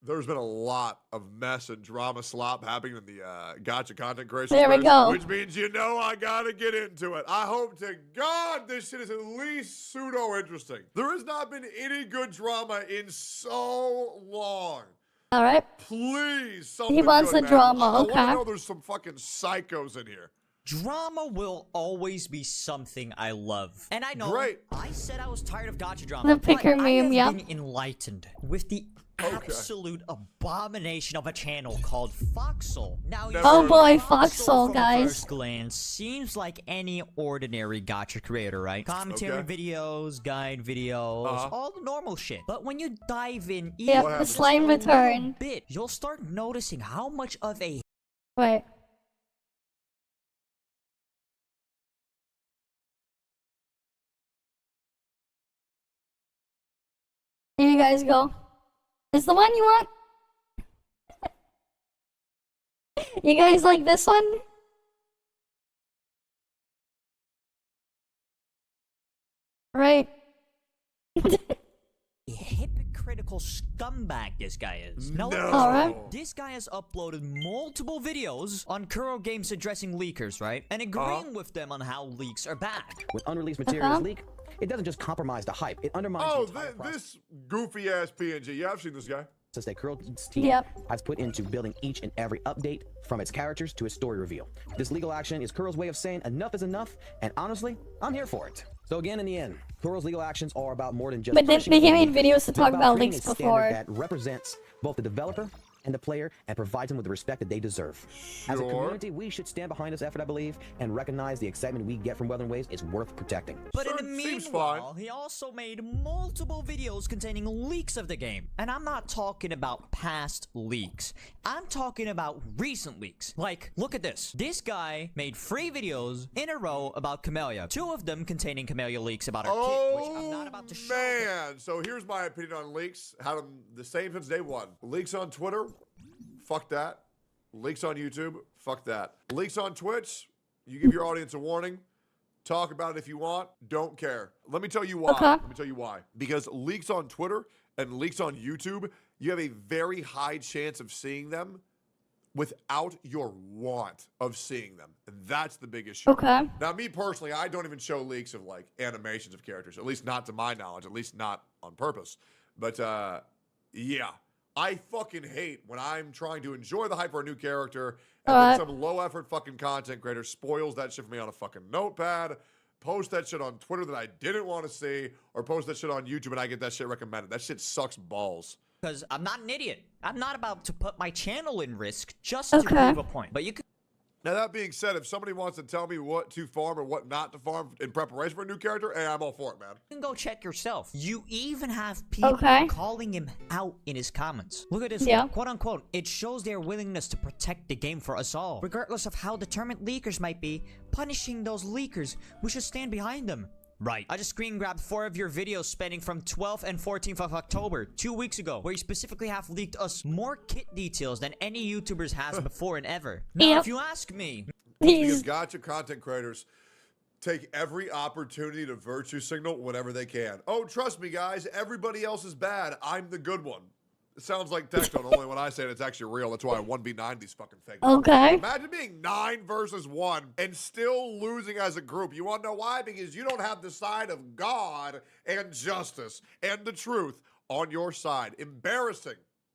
There's been a lot of mess and drama slop happening in the Gacha content creation There we space, go. which means I gotta get into it. I hope to God this shit is at least pseudo interesting. There has not been any good drama in so long. All right. Please, something He wants good, the man. drama. I Okay. want to know there's some fucking psychos in here. Drama will always be something I love. And I know Great. I said I was tired of Gacha drama, The but picker I meme, have yeah. been enlightened with the absolute abomination of a channel called Foxhole. Now, you Oh see, boy, Foxhole, from guys. first glance seems like any ordinary Gacha creator, right? Commentary videos, guide videos, all the normal shit. But when you dive in Yep, even the just slime a return. little bit, you'll start noticing how much of a Wait. Here you guys go. Is the one you want? You guys like this one? Right. hypocritical scumbag this guy is. Now, No. Alright. this guy has uploaded multiple videos on Kuro Games addressing leakers, right? And agreeing with them on how leaks are bad. With unreleased materials leak, it doesn't just compromise the hype, it undermines Oh, the entire process this goofy ass PNG. Yeah, I've seen this guy. that Kuro's team has put into building each and every update, from its characters to its story reveal. This legal action is Kuro's way of saying enough is enough, and honestly, I'm here for it. So again, in the end, Kuro's legal actions are about more than just But punishing they a made leak. videos to It's talk about about creating leaks a standard before. that represents both the developer and the player and provides them with the respect that they deserve. As a community, we should stand behind this effort, I believe, and recognize the excitement we get from Wuthering Waves is worth protecting. But in the meanwhile, he also made multiple videos containing leaks of the game. And I'm not talking about past leaks. I'm talking about recent leaks. Like, look at this. This guy made 3 videos in a row about Camellia. 2 of them containing Camellia leaks about her kit, which I'm not about to show. Man, so here's my opinion on leaks. Had them the same since day one. Leaks on Twitter, fuck that. Leaks on YouTube, fuck that. Leaks on Twitch, you give your audience a warning. Talk about it if you want. Don't care. Let me tell you why. Okay. Let me tell you why. Because leaks on Twitter and leaks on YouTube, you have a very high chance of seeing them without your want of seeing them. And that's the big issue. Okay. Now, me personally, I don't even show leaks of like animations of characters, at least not to my knowledge, at least not on purpose. But yeah, I fucking hate when I'm trying to enjoy the hype for a new character and then some low effort fucking content creator spoils that shit for me on a fucking notepad, post that shit on Twitter that I didn't want to see, or post that shit on YouTube and I get that shit recommended. That shit sucks balls. Because I'm not an idiot. I'm not about to put my channel in risk just to prove a point. But you could. Now, that being said, if somebody wants to tell me what to farm or what not to farm in preparation for a new character, hey, I'm all for it, man. You can go check yourself. You even have people calling him out in his comments. Look at this one. Quote unquote, it shows their willingness to protect the game for us all. Regardless of how determined leakers might be, punishing those leakers, we should stand behind them. Right. I just screen grabbed 4 of your videos spanning from 12th and 14th of October, 2 weeks ago, where you specifically have leaked us more kit details than any YouTubers has before and ever. Now, if you ask me... Because Gacha content creators take every opportunity to virtue signal whenever they can. Oh, trust me, guys, everybody else is bad. I'm the good one. It sounds like Tectone, only when I say it, it's actually real. That's why I 1v9 these fucking fake. Okay. Imagine being 9 versus 1 and still losing as a group. You want to know why? Because you don't have the side of God and justice and the truth on your side. Embarrassing.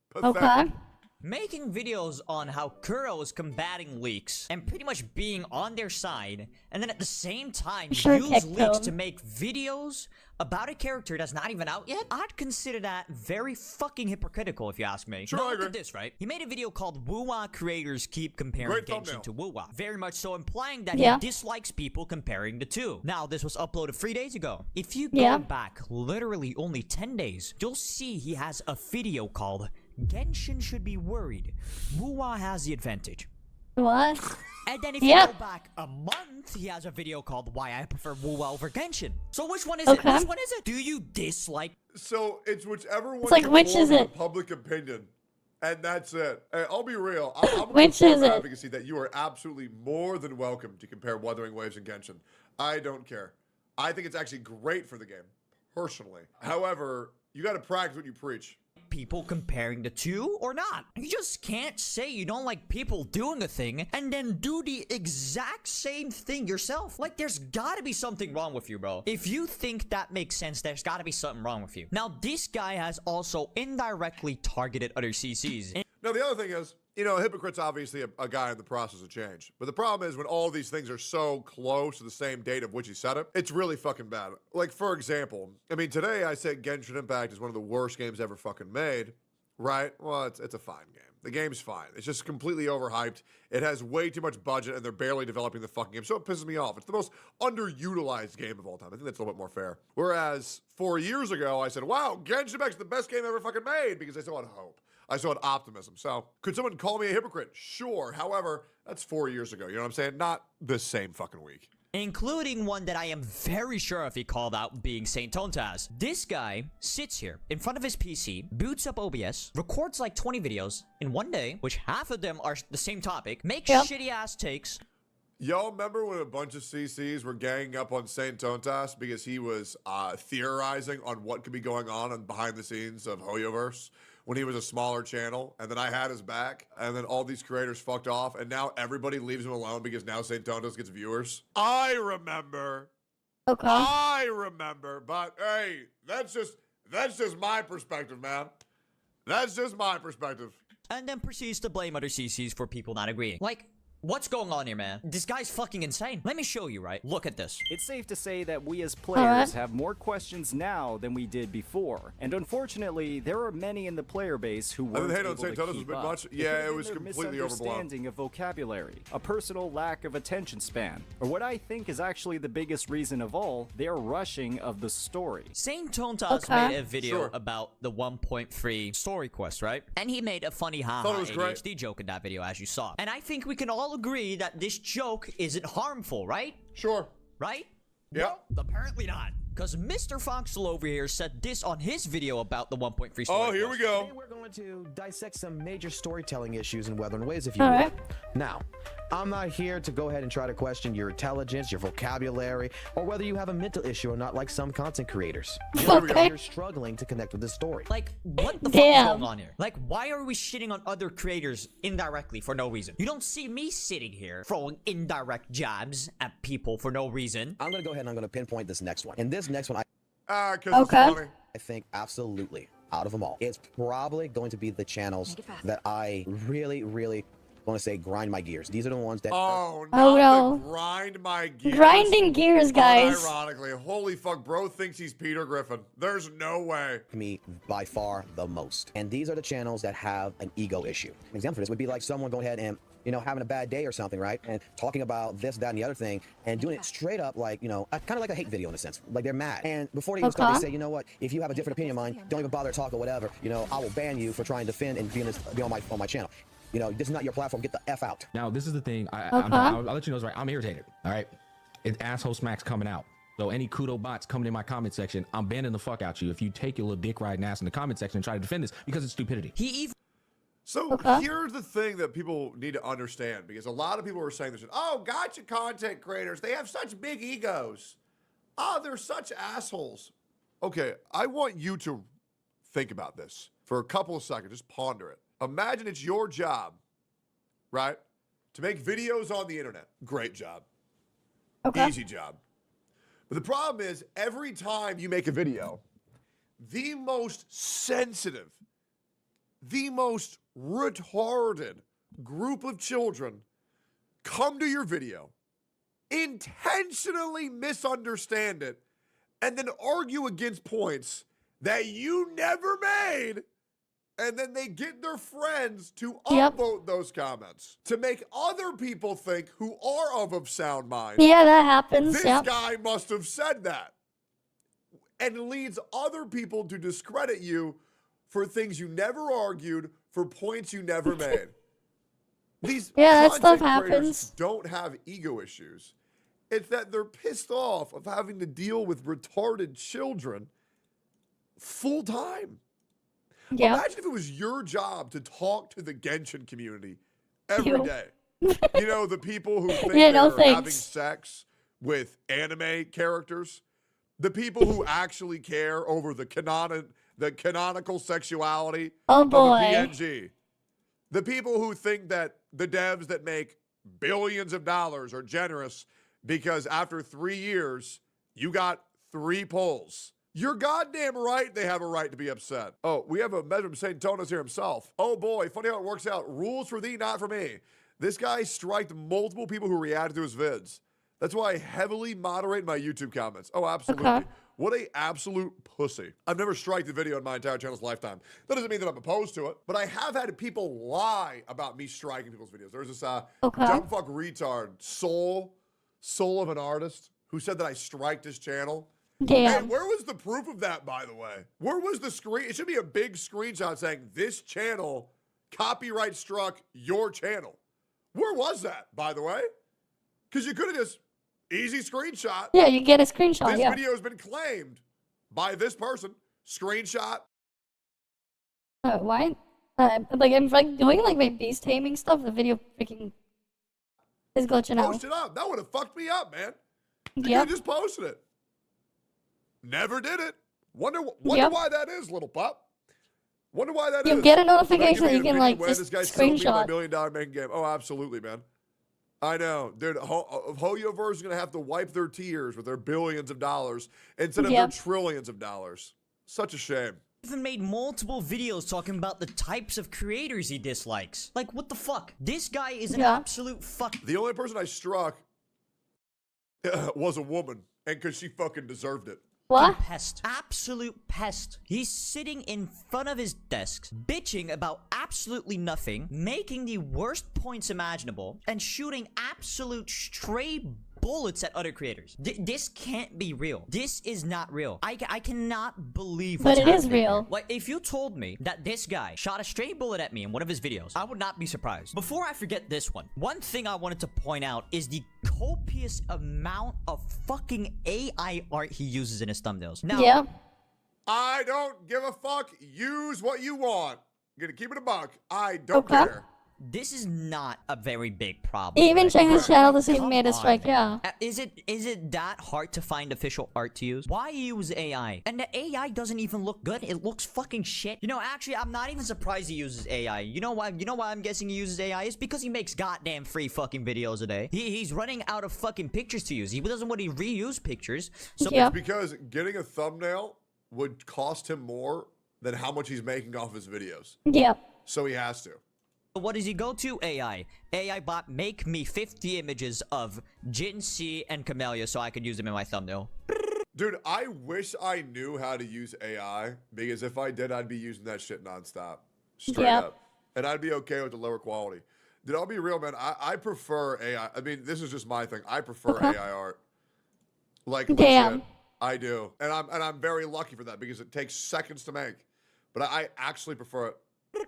Pathetic. Okay. Making videos on how Kuro is combating leaks and pretty much being on their side, and then at the same time use leaks to make videos about a character that's not even out yet? I'd consider that very fucking hypocritical, if you ask me. Sure, now, I look agree. at this, right? He made a video called Woo-Wah creators keep comparing Genshin to Woo-Wah. Very much so implying that he dislikes people comparing the two. Now, this was uploaded 3 days ago. If you go back literally only 10 days, you'll see he has a video called Genshin should be worried. Woo-Wah has the advantage. What? And then if you go back a month, he has a video called Why I Prefer Woo-Wah over Genshin. So which one is it? Which one is it? Do you dislike? So it's whichever one. Like, which is it? Public opinion. And that's it. Hey, I'll be real. I'm Which is it? advocacy that you are absolutely more than welcome to compare Wuthering Waves and Genshin. I don't care. I think it's actually great for the game, personally. However, you got to practice what you preach. People comparing the two or not. You just can't say you don't like people doing a thing and then do the exact same thing yourself. Like, there's gotta be something wrong with you, bro. If you think that makes sense, there's gotta be something wrong with you. Now, this guy has also indirectly targeted other CCs. Now, the other thing is, you know, Hypocrite's obviously a guy in the process of change. But the problem is when all these things are so close to the same date of which he said it, it's really fucking bad. Like, for example, I mean, today I said Genshin Impact is one of the worst games ever fucking made, right? Well, it's a fine game. The game's fine. It's just completely overhyped. It has way too much budget, and they're barely developing the fucking game, so it pisses me off. It's the most underutilized game of all time. I think that's a little bit more fair. Whereas 4 years ago, I said, wow, Genshin Impact's the best game ever fucking made because I still had hope. I still had optimism. So, could someone call me a hypocrite? Sure. However, that's 4 years ago. You know what I'm saying? Not this same fucking week. Including one that I am very sure if he called out being Saint Tontaz. This guy sits here in front of his PC, boots up OBS, records like 20 videos in one day, which half of them are the same topic, makes shitty ass takes. Y'all remember when a bunch of CCs were ganging up on Saint Tontas because he was theorizing on what could be going on behind the scenes of Hoyoverse when he was a smaller channel, and then I had his back, and then all these creators fucked off, and now everybody leaves him alone because now Saint Tontas gets viewers? I remember. Okay. I remember, but hey, that's just my perspective, man. That's just my perspective. And then proceeds to blame other CCs for people not agreeing. Like, what's going on here, man? This guy's fucking insane. Let me show you, right? Look at this. It's safe to say that we as players have more questions now than we did before. And unfortunately, there are many in the player base who weren't able to keep up. Much. Yeah, it was completely overblown. Misunderstanding of vocabulary, a personal lack of attention span, or what I think is actually the biggest reason of all, their rushing of the story. Saint Tontas made a video about the 1.3 story quest, right? And he made a funny haha ADHD joke in that video, as you saw. And I think we can all agree that this joke isn't harmful, right? Sure. Right? Yeah. Well, apparently not. Because Mr. Foxel over here said this on his video about the 1.3 story. Oh, here we go. Today we're going to dissect some major storytelling issues in Wuthering Waves, if you will. Now, I'm not here to go ahead and try to question your intelligence, your vocabulary, or whether you have a mental issue or not like some content creators. You're struggling to connect with the story. Like, what the fuck is going on here? Like, why are we shitting on other creators indirectly for no reason? You don't see me sitting here throwing indirect jabs at people for no reason. I'm going to go ahead and I'm going to pinpoint this next one. And this next one, it's funny. I think absolutely, out of them all, it's probably going to be the channels that I really want to say grind my gears. These are the ones that grind my gears. Grinding gears, guys. Ironically, holy fuck, bro thinks he's Peter Griffin. There's no way. Me by far the most. And these are the channels that have an ego issue. An example for this would be like someone going ahead and, you know, having a bad day or something, right? And talking about this, that, and the other thing, and doing it straight up like, you know, kind of like a hate video in a sense. Like they're mad. And before they even start, they say, you know what? If you have a different opinion of mine, don't even bother to talk or whatever. You know, I will ban you for trying to defend and be on my channel. You know, this is not your platform. Get the F out. Now, this is the thing. I'll let you know, right? I'm irritated. All right. It's asshole smacks coming out. So any kudo bots coming in my comment section, I'm banning the fuck out you if you take your little dick riding ass in the comment section and try to defend this because it's stupidity. So here's the thing that people need to understand, because a lot of people are saying this, oh, gotcha content creators, they have such big egos. Oh, they're such assholes. Okay, I want you to think about this. for a couple of seconds. Just ponder it. Imagine it's your job, right, to make videos on the internet. Great job. Okay. Easy job. But the problem is, every time you make a video, the most sensitive, the most retarded group of children come to your video, intentionally misunderstand it, and then argue against points that you never made, and then they get their friends to upvote those comments to make other people think who are of sound mind. Yeah, that happens. This guy must have said that. And leads other people to discredit you for things you never argued, for points you never made. These that stuff content creators happens. don't have ego issues. It's that they're pissed off of having to deal with retarded children full time. Imagine if it was your job to talk to the Genshin community every day. You know, the people who think they're having sex with anime characters. The people who actually care over the canonical sexuality of a PNG. The people who think that the devs that make billions of dollars are generous because after 3 years, you got 3 polls. You're goddamn right they have a right to be upset. Oh, we have a measure from St. Tonas here himself. Oh boy, funny how it works out. Rules for thee, not for me. This guy striked multiple people who reacted to his vids. That's why I heavily moderate my YouTube comments. Oh, absolutely. Okay. What a absolute pussy. I've never striked a video in my entire channel's lifetime. That doesn't mean that I'm opposed to it, but I have had people lie about me striking people's videos. There's this dumb fuck retard, soul of an artist, who said that I striked his channel. Damn. Hey, where was the proof of that, by the way? Where was the screen? It should be a big screenshot saying this channel copyright struck your channel. Where was that, by the way? Because you could have just easy screenshot. Yeah, you get a screenshot. This video has been claimed by this person. Screenshot. Why? Like I'm like doing like my beast taming stuff. The video freaking is glitching out. Post it up. That would have fucked me up, man. You just posted it. Never did it. Wonder why that is, little pup. Wonder why that is. You get a notification. You can like just this guy's selling me my screenshot. $1 million making game. Oh, absolutely, man. I know, dude. Hoyoverse is gonna have to wipe their tears with their billions of dollars instead of their trillions of dollars. Such a shame. Even made multiple videos talking about the types of creators he dislikes. Like, what the fuck? This guy is an absolute fuck. The only person I struck was a woman, and because she fucking deserved it. What? Pest. Absolute pest. He's sitting in front of his desk, bitching about absolutely nothing, making the worst points imaginable, and shooting absolute stray bullets at other creators. This can't be real. This is not real. I cannot believe what's But it is happening. real. Like, if you told me that this guy shot a stray bullet at me in one of his videos, I would not be surprised. Before I forget this one thing I wanted to point out is the copious amount of fucking AI art he uses in his thumbnails. Now, I don't give a fuck. Use what you want. I'm gonna keep it a buck. I don't care. this is not a very big problem. Even Shanghai's channel doesn't Come made a strike, on. yeah. Is it that hard to find official art to use? Why use AI? And the AI doesn't even look good. It looks fucking shit. You know, actually, I'm not even surprised he uses AI. You know why? You know why I'm guessing he uses AI? It's because he makes goddamn free fucking videos a day. He's running out of fucking pictures to use. He doesn't want to reuse pictures. So It's because getting a thumbnail would cost him more than how much he's making off his videos. Yep. So he has to. What does he go to? AI. AI bot, make me 50 images of Jin C and Camellia so I could use them in my thumbnail. Dude, I wish I knew how to use AI, because if I did, I'd be using that shit nonstop. Straight up. And I'd be okay with the lower quality. Dude, I'll be real, man. I prefer AI. I mean, this is just my thing. I prefer AI art. Like, legit. I do. And I'm very lucky for that, because it takes seconds to make. But I actually prefer it.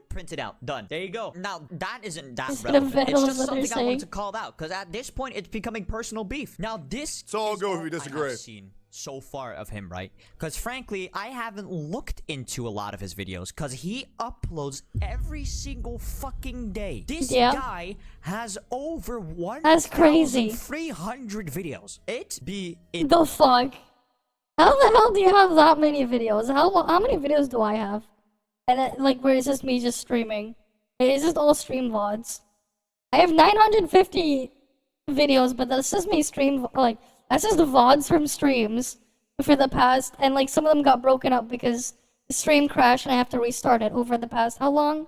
Print it out. Done. There you go. Now, that isn't that relevant. It's just something I wanted to call out, because at this point, it's becoming personal beef. Now, this is all go if we disagree. I've seen so far of him, right? Because frankly, I haven't looked into a lot of his videos, because he uploads every single fucking day. This guy has over 1,300 videos. The fuck? How the hell do you have that many videos? How many videos do I have? And then, like, where it's just me just streaming. It's just all stream VODs. I have 950 videos, but that's just me stream, like, that's just the VODs from streams for the past, and like some of them got broken up because the stream crashed and I have to restart it over the past, how long?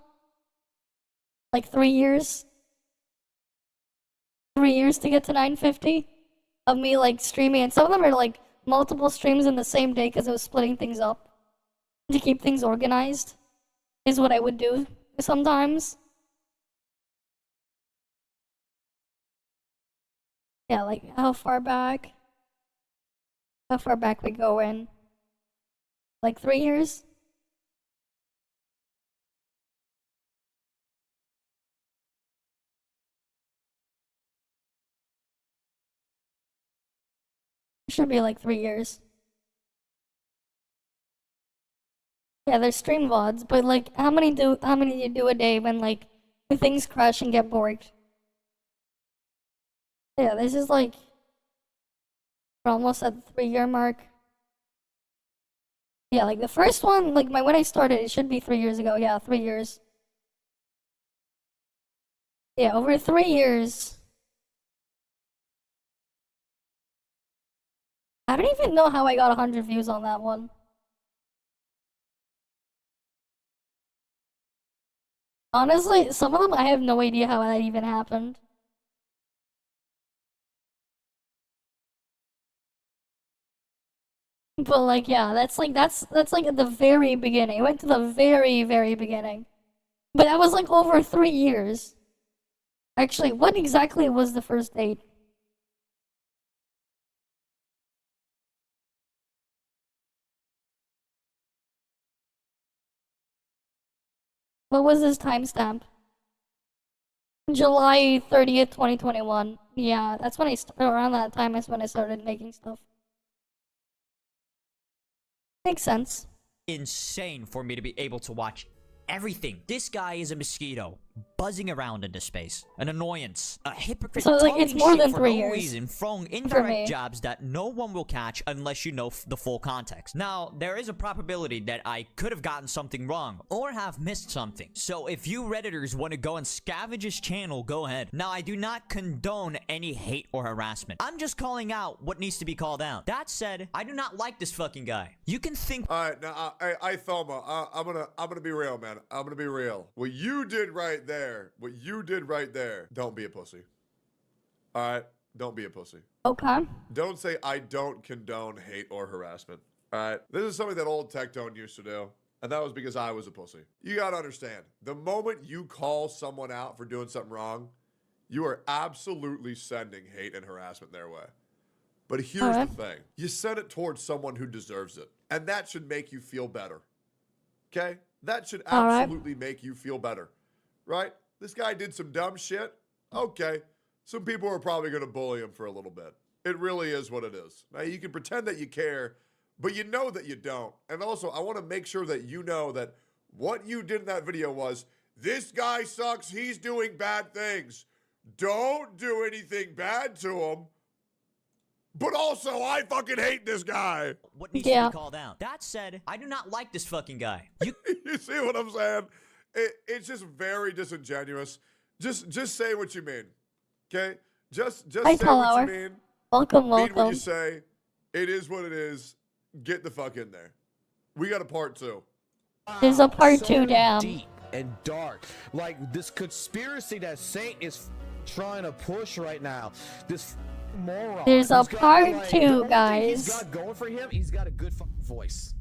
Like 3 years? 3 years to get to 950 of me like streaming, and some of them are like multiple streams in the same day because I was splitting things up to keep things organized, is what I would do sometimes. Yeah, like how far back we go in? Like 3 years? Should be like 3 years. Yeah, there's stream VODs, but like how many do you do a day when like things crash and get borked? Yeah, this is like we're almost at the 3-year mark. Yeah, like the first one, like when I started, it should be 3 years ago. Yeah, 3 years. Yeah, over 3 years. I don't even know how I got 100 views on that one. Honestly, some of them I have no idea how that even happened. But like, yeah, that's like at the very beginning. I went to the very, very beginning. But that was like over 3 years. Actually, what exactly was the first date? What was this timestamp? July 30th, 2021. Yeah, that's when around that time is when I started making stuff. Makes sense. Insane for me to be able to watch everything. This guy is a mosquito buzzing around into space, an annoyance, a hypocrite. So like it's more than 3 no years. Reason, throwing me. indirect jabs that no one will catch unless you know the full context. Now, there is a probability that I could have gotten something wrong or have missed something. So if you Redditors want to go and scavenge his channel, go ahead. Now, I do not condone any hate or harassment. I'm just calling out what needs to be called out. That said, I do not like this fucking guy. You can think. All right, now, Thoma, I'm gonna be real, man. I'm gonna be real. What you did right there, don't be a pussy. All right, don't be a pussy. Okay. Don't say I don't condone hate or harassment. All right, this is something that old Tectone used to do, and that was because I was a pussy. You gotta understand, the moment you call someone out for doing something wrong, you are absolutely sending hate and harassment their way. But here's the thing. You send it towards someone who deserves it. And that should make you feel better. Okay? That should absolutely make you feel better. Right? This guy did some dumb shit. Okay. Some people are probably going to bully him for a little bit. It really is what it is. Now, you can pretend that you care, but you know that you don't. And also, I want to make sure that you know that what you did in that video was, this guy sucks. He's doing bad things. Don't do anything bad to him. But also, I fucking hate this guy. What needs to be called out? That said, I do not like this fucking guy. You see what I'm saying? It's just very disingenuous. Just say what you mean. Okay? Just say what you mean. Welcome. Mean what you say. It is what it is. Get the fuck in there. We got a part 2. There's a part 2, damn. Deep and dark. Like this conspiracy that Saint is trying to push right now. This moron. There's a part 2, guys. He's got going for him. He's got a good fucking voice.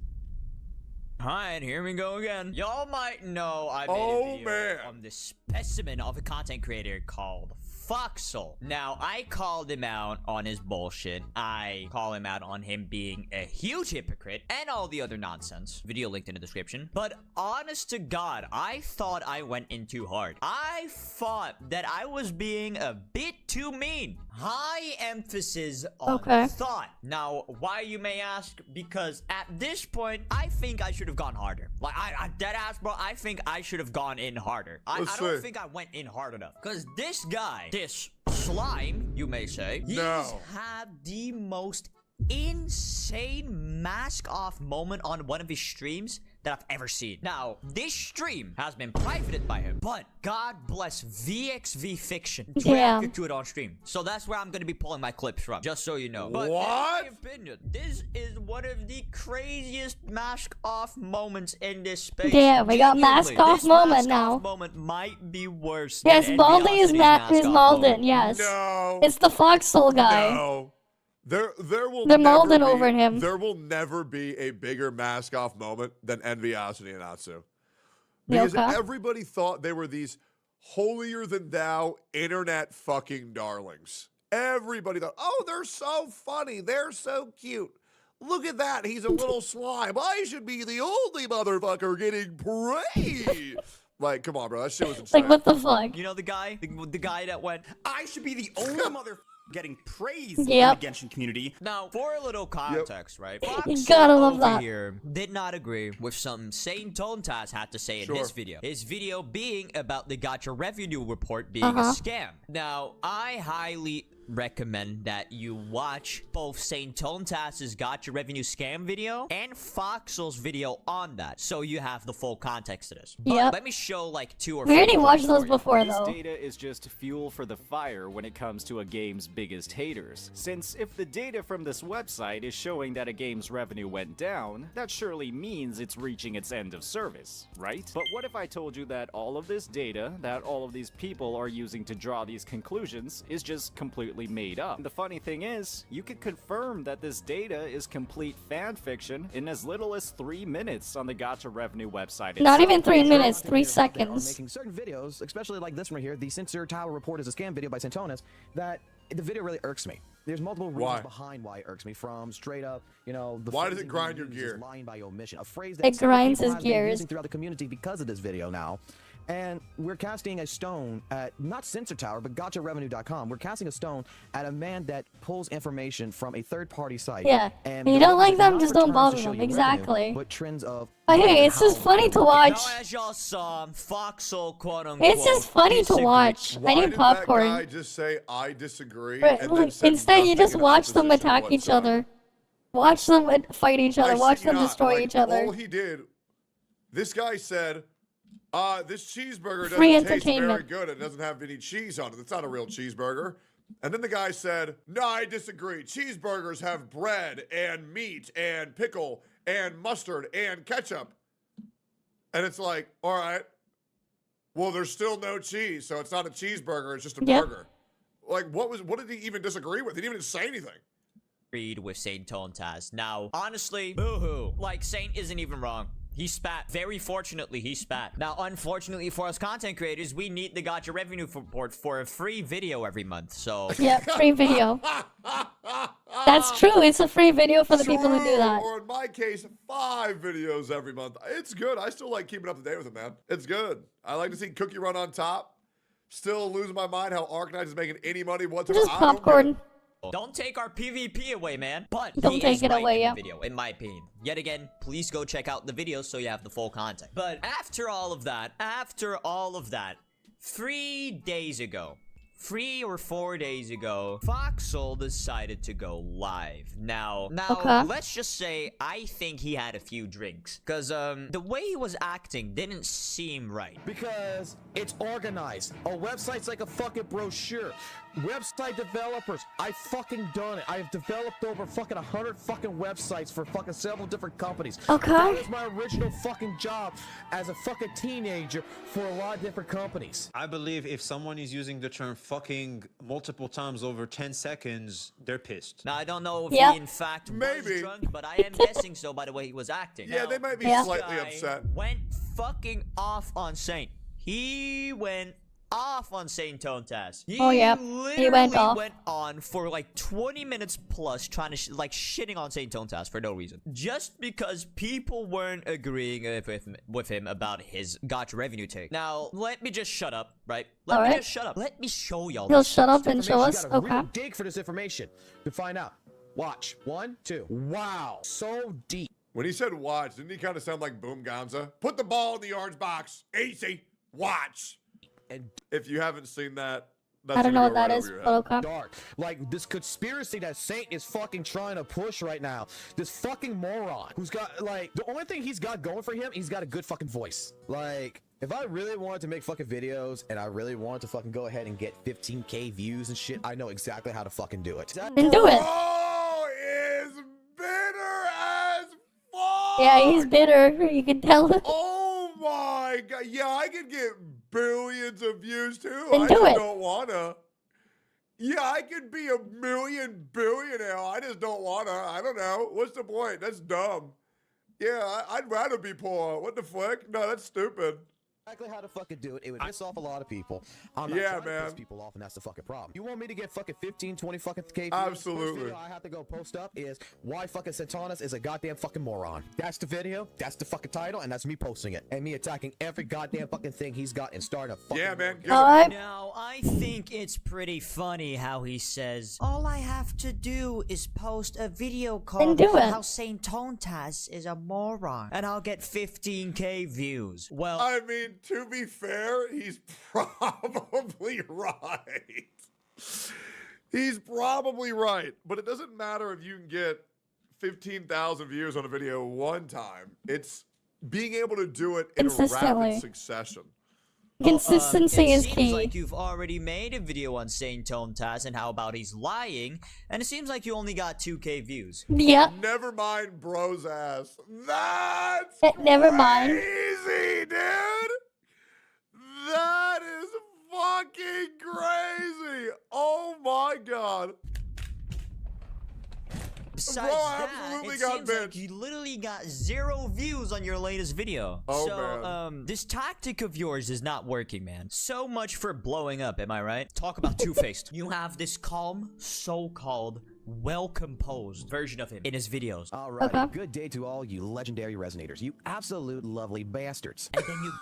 Alright, here we go again. Y'all might know I made a video on this specimen of a content creator called Foxel. Now, I called him out on his bullshit. I call him out on him being a huge hypocrite and all the other nonsense. Video linked in the description. But honest to God, I thought I went in too hard. I thought that I was being a bit too mean. High emphasis on thought. Now, why you may ask? Because at this point, I think I should have gone harder. Like, I dead ass, bro. I think I should have gone in harder. I don't think I went in hard enough. Because this guy, this slime, you may say, he's had the most insane mask off moment on one of his streams that I've ever seen. Now, this stream has been privated by him, but God bless VXV Fiction to react to it on stream. So that's where I'm going to be pulling my clips from, just so you know. But what? in my opinion, this is one of the craziest mask off moments in this space. Yeah, we got mask off moment now. Off moment might be worse. Yes, Baldy is Malden. Yes, No. it's the Foxhole guy. No. They're Malden never over him. There will never be a bigger mask off moment than Enviosity and Atsu. Because everybody thought they were these holier than thou internet fucking darlings. Everybody thought, oh, they're so funny. They're so cute. Look at that. He's a little slime. I should be the only motherfucker getting praised. Like, come on, bro. That shit was insane. Like, what the fuck? You know the guy? The guy that went, I should be the only motherfucker getting praised in the Genshin community. Now, for a little context, right? You gotta love over that. Here did not agree with something Sane Tontas had to say in his video. His video being about the Gacha revenue report being a scam. Now, I highly recommend that you watch both Saint Tontas's Gacha revenue scam video and Foxel's video on that, so you have the full context of this. But let me show like 2 or 3. We already watched those before, though. This data is just fuel for the fire when it comes to a game's biggest haters. Since if the data from this website is showing that a game's revenue went down, that surely means it's reaching its end of service, right? But what if I told you that all of this data that all of these people are using to draw these conclusions is just completely made up? And the funny thing is, you could confirm that this data is complete fan fiction in as little as 3 minutes on the Gacha revenue website. Not even 3 minutes, 3 seconds. Making certain videos, especially like this one here, the Censor Tower Report is a scam video by Santonas, that the video really irks me. There's multiple reasons behind why it irks me, from straight up, you know, the why does it grind your gear? Lying by omission, a phrase that it grinds his gears using throughout the community because of this video now. And we're casting a stone at, not Censor Tower, but GachaRevenue.com. We're casting a stone at a man that pulls information from a third-party site. Yeah, and you don't like them, just don't bother them. Exactly. Revenue, but trends of... But hey, it's just funny to watch. Now, as y'all saw, Foxhole, quote-unquote, it's just funny to watch. Why I need popcorn. That guy just say, I disagree? But, and look, instead, you just watch them attack each other. Watch them fight each other. Watch them destroy each other. All he did, this guy said, this cheeseburger Free doesn't taste very entertainment. good. It doesn't have any cheese on it. It's not a real cheeseburger. And then the guy said, no, I disagree. Cheeseburgers have bread and meat and pickle and mustard and ketchup. And it's like, all right, well, there's still no cheese, so it's not a cheeseburger. It's just a burger. Like, what did he even disagree with? He didn't even say anything. Agreed with Saint Tontas. Now, honestly, boo-hoo. Like, Saint isn't even wrong. He spat. Very fortunately, he spat. Now, unfortunately for us content creators, we need the Gacha revenue report for a free video every month, so... Yeah, free video. That's true. It's a free video for the people who do that. Or in my case, 5 videos every month. It's good. I still like keeping up to date with it, man. It's good. I like to see Cookie Run on top. Still losing my mind how Arknight is making any money whatsoever. Just popcorn. Don't take our PvP away, man. But don't take it away, in the video, in my opinion. Yet again, please go check out the video so you have the full context. But after all of that, 3 days ago, 3 or 4 days ago, Foxhole decided to go live. Now, let's just say I think he had a few drinks, because the way he was acting didn't seem right. Because it's organized. A website's like a fucking brochure. Website developers, I fucking done it. I have developed over fucking 100 fucking websites for fucking several different companies. Okay. That was my original fucking job as a fucking teenager for a lot of different companies. I believe if someone is using the term fucking multiple times over 10 seconds, they're pissed. Now, I don't know if he in fact was drunk, but I am guessing so by the way he was acting. Yeah, now, they might be slightly upset. Went fucking off on Saint. He went off on Saint Tontas. He he went off. Went on for like 20 minutes plus trying to shitting on Saint Tontas for no reason. Just because people weren't agreeing with him about his Gacha revenue take. Now, let me just shut up, right? Let me just shut up. Let me show y'all. He'll shut up and show us. Okay. Dig for this information to find out. Watch. 1, 2. Wow. So deep. When he said watch, didn't he kind of sound like Boom Gonza? Put the ball in the orange box. Easy. Watch. And if you haven't seen that, I don't know what that is, but okay. Dark. Like this conspiracy that Saint is fucking trying to push right now. This fucking moron who's got like the only thing he's got going for him, he's got a good fucking voice. Like if I really wanted to make fucking videos and I really wanted to fucking go ahead and get 15k views and shit, I know exactly how to fucking do it. Then do it. Oh, is bitter as fuck. Yeah, he's bitter. You can tell. Oh my god. Yeah, I could get billions of views too. Then I do just it. don't wanna. Yeah, I could be a million billionaire. I just don't wanna. I don't know. What's the point? That's dumb. Yeah, I'd rather be poor. What the fuck? No, that's stupid. Exactly how to fucking do it. It would piss off a lot of people. I'm not Yeah, trying to man. piss people off, and that's the fucking problem. You want me to get fucking 15, 20 fucking K views? Absolutely. First video I have to go post up is why fucking Satanas is a goddamn fucking moron. That's the video. That's the fucking title, and that's me posting it and me attacking every goddamn fucking thing he's got and starting a fucking. Yeah, man. Now, I think it's pretty funny how he says, all I have to do is post a video called do it. How Saint Tontas is a moron, and I'll get 15k views. Well, I mean, to be fair, he's probably right. He's probably right. But it doesn't matter if you can get 15,000 views on a video one time. It's being able to do it in a Consistently. rapid succession. Consistency is it key. seems like you've already made a video on Saint Tontas and how about he's lying, and it seems like you only got 2k views. Yep. Never mind bro's ass. That's Never mind. crazy, dude. That is fucking crazy. Oh my god. Besides Bro, I that, absolutely it got seems like bitched. you literally got 0 views on your latest video. Oh, so, man. this tactic of yours is not working, man. So much for blowing up, am I right? Talk about two-faced. You have this calm, so-called, well-composed version of him in his videos. Alrighty, good day to all you legendary resonators. You absolute lovely bastards. And then you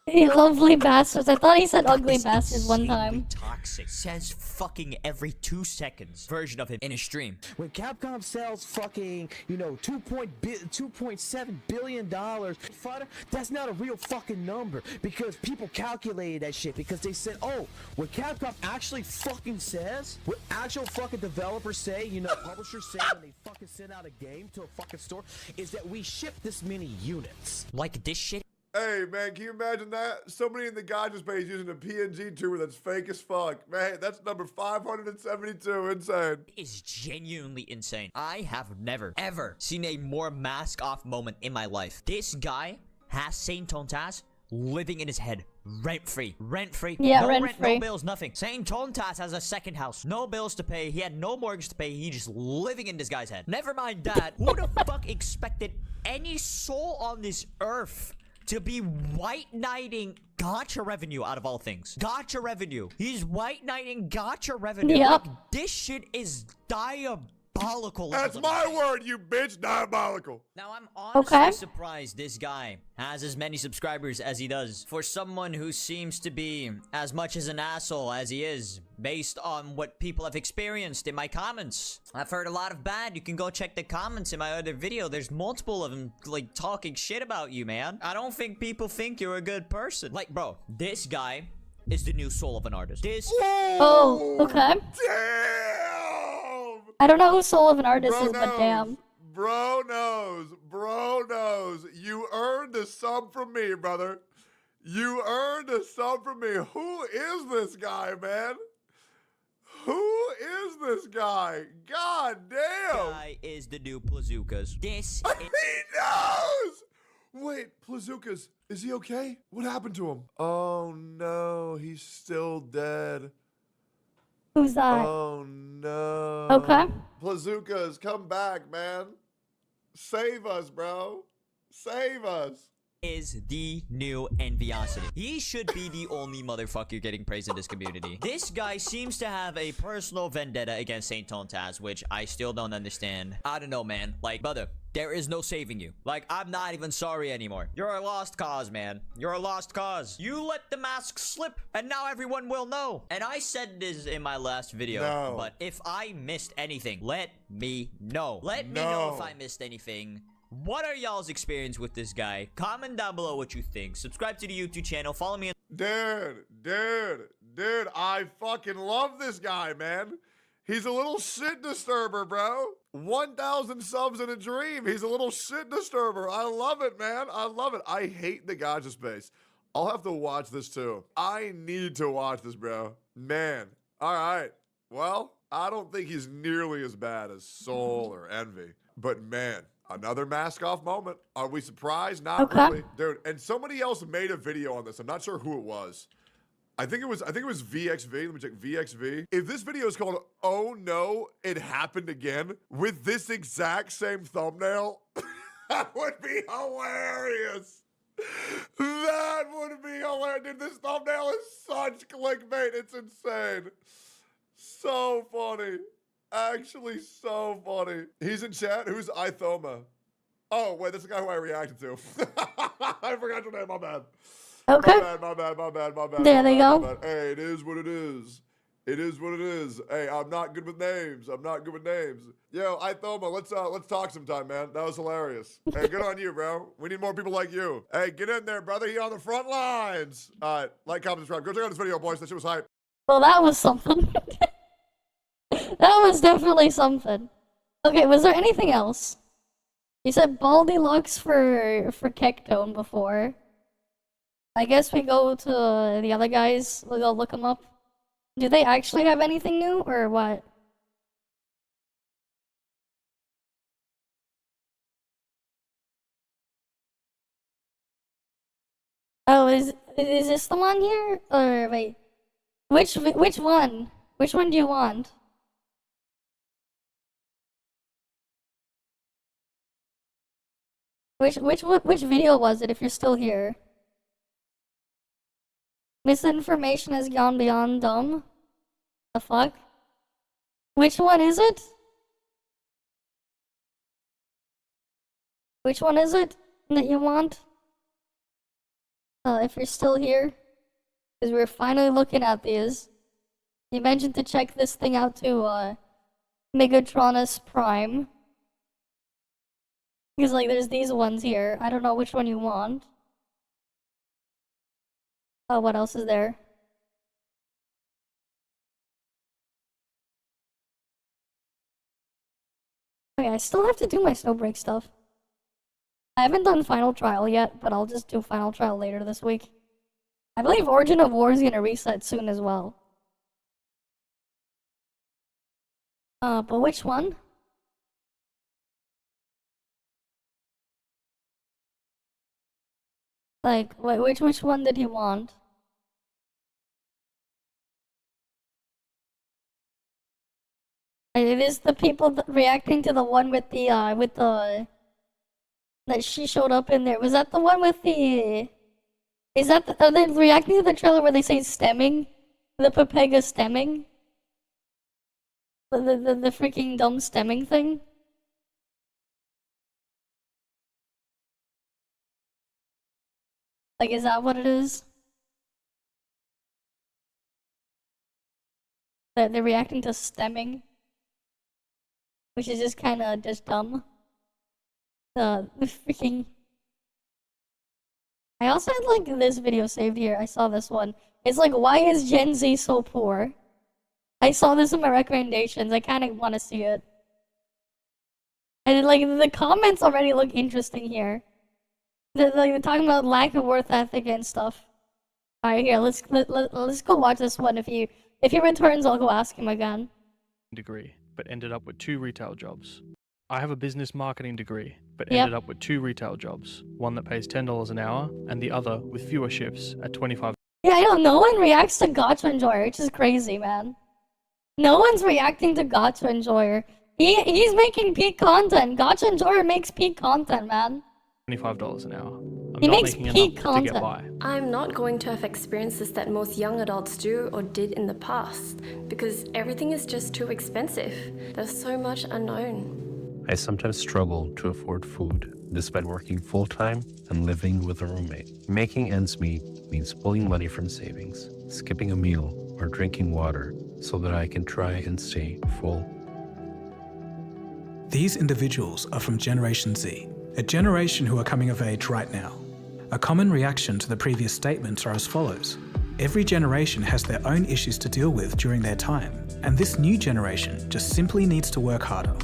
Hey, lovely bastards. I thought he said ugly bastards one time. toxic. Says fucking every 2 seconds version of him in a stream. When Capcom sells fucking, you know, $2.7 billion, fighter, that's not a real fucking number because people calculated that shit because they said, oh, what Capcom actually fucking says, what actual fucking developers say, you know, publishers say when they fucking send out a game to a fucking store, is that we ship this many units. Like this shit. Hey, man, can you imagine that? Somebody in the Gacha space using a PNG tuber that's fake as fuck. Man, that's number 572. Insane. Is genuinely insane. I have never, ever seen a more mask-off moment in my life. This guy has Saint Tontas living in his head. Rent-free. Rent-free. Yeah, no rent-free. rent, no bills, nothing. Saint Tontas has a second house. No bills to pay. He had no mortgage to pay. He just living in this guy's head. Never mind that. Who the fuck expected any soul on this earth to be white knighting Gacha revenue out of all things? Gacha revenue. He's white knighting Gacha revenue. Yep. Like, this shit is diabolical. That's my word, you bitch. Diabolical. Now, I'm honestly Okay. surprised this guy has as many subscribers as he does. For someone who seems to be as much as an asshole as he is, based on what people have experienced in my comments. I've heard a lot of bad. You can go check the comments in my other video. There's multiple of them, like, talking shit about you, man. I don't think people think you're a good person. Like, bro, this guy is the new soul of an artist. This... Oh, okay. Damn. I don't know who Soul of an Artist Bro is, but damn. Bro knows. Bro knows. You earned a sub from me, brother. You earned a sub from me. Who is this guy, man? Who is this guy? God damn. guy is the new Plazookas. This He knows! Wait, Plazookas, is he okay? What happened to him? Oh no, he's still dead. Who's that? Oh no. Okay. Plazookas, come back, man. Save us, bro. Save us. is the new Enviosity. He should be the only motherfucker getting praised in this community. This guy seems to have a personal vendetta against Saint Tontas, which I still don't understand. I don't know, man. Like, brother, there is no saving you. Like, I'm not even sorry anymore. You're a lost cause, man. You're a lost cause. You let the mask slip, and now everyone will know. And I said this in my last video, but if I missed anything, let me know. Let me know if I missed anything. What are y'all's experience with this guy? Comment down below what you think. Subscribe to the YouTube channel. Follow me on... Dude, Dude, I fucking love this guy, man. He's a little shit disturber, bro. 1,000 subs in a dream. He's a little shit disturber. I love it, man. I love it. I hate the Gacha space. I'll have to watch this too. I need to watch this, bro. Man. All right. Well, I don't think he's nearly as bad as Soul or Envy. But man, another mask off moment. Are we surprised? Not really. Dude, and somebody else made a video on this. I'm not sure who it was. I think it was VXV. Let me check VXV. If this video is called "Oh No, It Happened Again" with this exact same thumbnail, that would be hilarious. That would be hilarious. Dude, this thumbnail is such clickbait. It's insane. So funny. Actually, so funny. He's in chat. Who's Ithoma? Oh, wait, that's the guy who I reacted to. I forgot your name. My bad. Okay. My bad. There they go. Hey, it is what it is. It is what it is. Hey, I'm not good with names. Yo, Ithoma, let's talk sometime, man. That was hilarious. Hey, good on you, bro. We need more people like you. Hey, get in there, brother. You on the front lines. All right, like, comment, subscribe. Go check out this video, boys. That shit was hype. Well, that was something. That was definitely something. Okay, was there anything else? You said Baldy Lux for Kektone before. I guess we go to the other guys. We'll go look them up. Do they actually have anything new, or what? Oh, is this the one here? Or wait, which one? Which one do you want? Which video was it? If you're still here. Misinformation has gone beyond dumb. The fuck? Which one is it? Which one is it that you want? If you're still here, because we're finally looking at these. You mentioned to check this thing out too, Megatronus Prime. Because like there's these ones here. I don't know which one you want. Oh, what else is there? Okay, I still have to do my snowbreak stuff. I haven't done Final Trial yet, but I'll just do Final Trial later this week. I believe Origin of War is gonna reset soon as well. But which one? Like, which one did he want? It is the people reacting to the one with the that she showed up in there. Was that the one with the? Is that are they reacting to the trailer where they say stemming? The Pepega stemming? The freaking dumb stemming thing? Like, is that what it is? They're reacting to stemming? Which is just kinda just dumb. The freaking... I also had like this video saved here. I saw this one. It's like, why is Gen Z so poor? I saw this in my recommendations. I kinda wanna see it. And like, the comments already look interesting here. They're talking about lack of work ethic and stuff. Alright, here, let's go watch this one. If he returns, I'll go ask him again. Degree, but ended up with 2 retail jobs. I have a business marketing degree, but ended up with 2 retail jobs. One that pays $10 an hour, and the other with fewer shifts at $25. Yeah, I know, no one reacts to Gacha Enjoyer, which is crazy, man. No one's reacting to Gacha Enjoyer. He's making peak content. Gacha Enjoyer makes peak content, man. $25 an hour. I'm He not makes making peak enough to get content. by. I'm not going to have experiences that most young adults do or did in the past because everything is just too expensive. There's so much unknown. I sometimes struggle to afford food despite working full-time and living with a roommate. Making ends meet means pulling money from savings, skipping a meal, or drinking water so that I can try and stay full. These individuals are from Generation Z, a generation who are coming of age right now. A common reaction to the previous statements are as follows. Every generation has their own issues to deal with during their time, and this new generation just simply needs to work harder.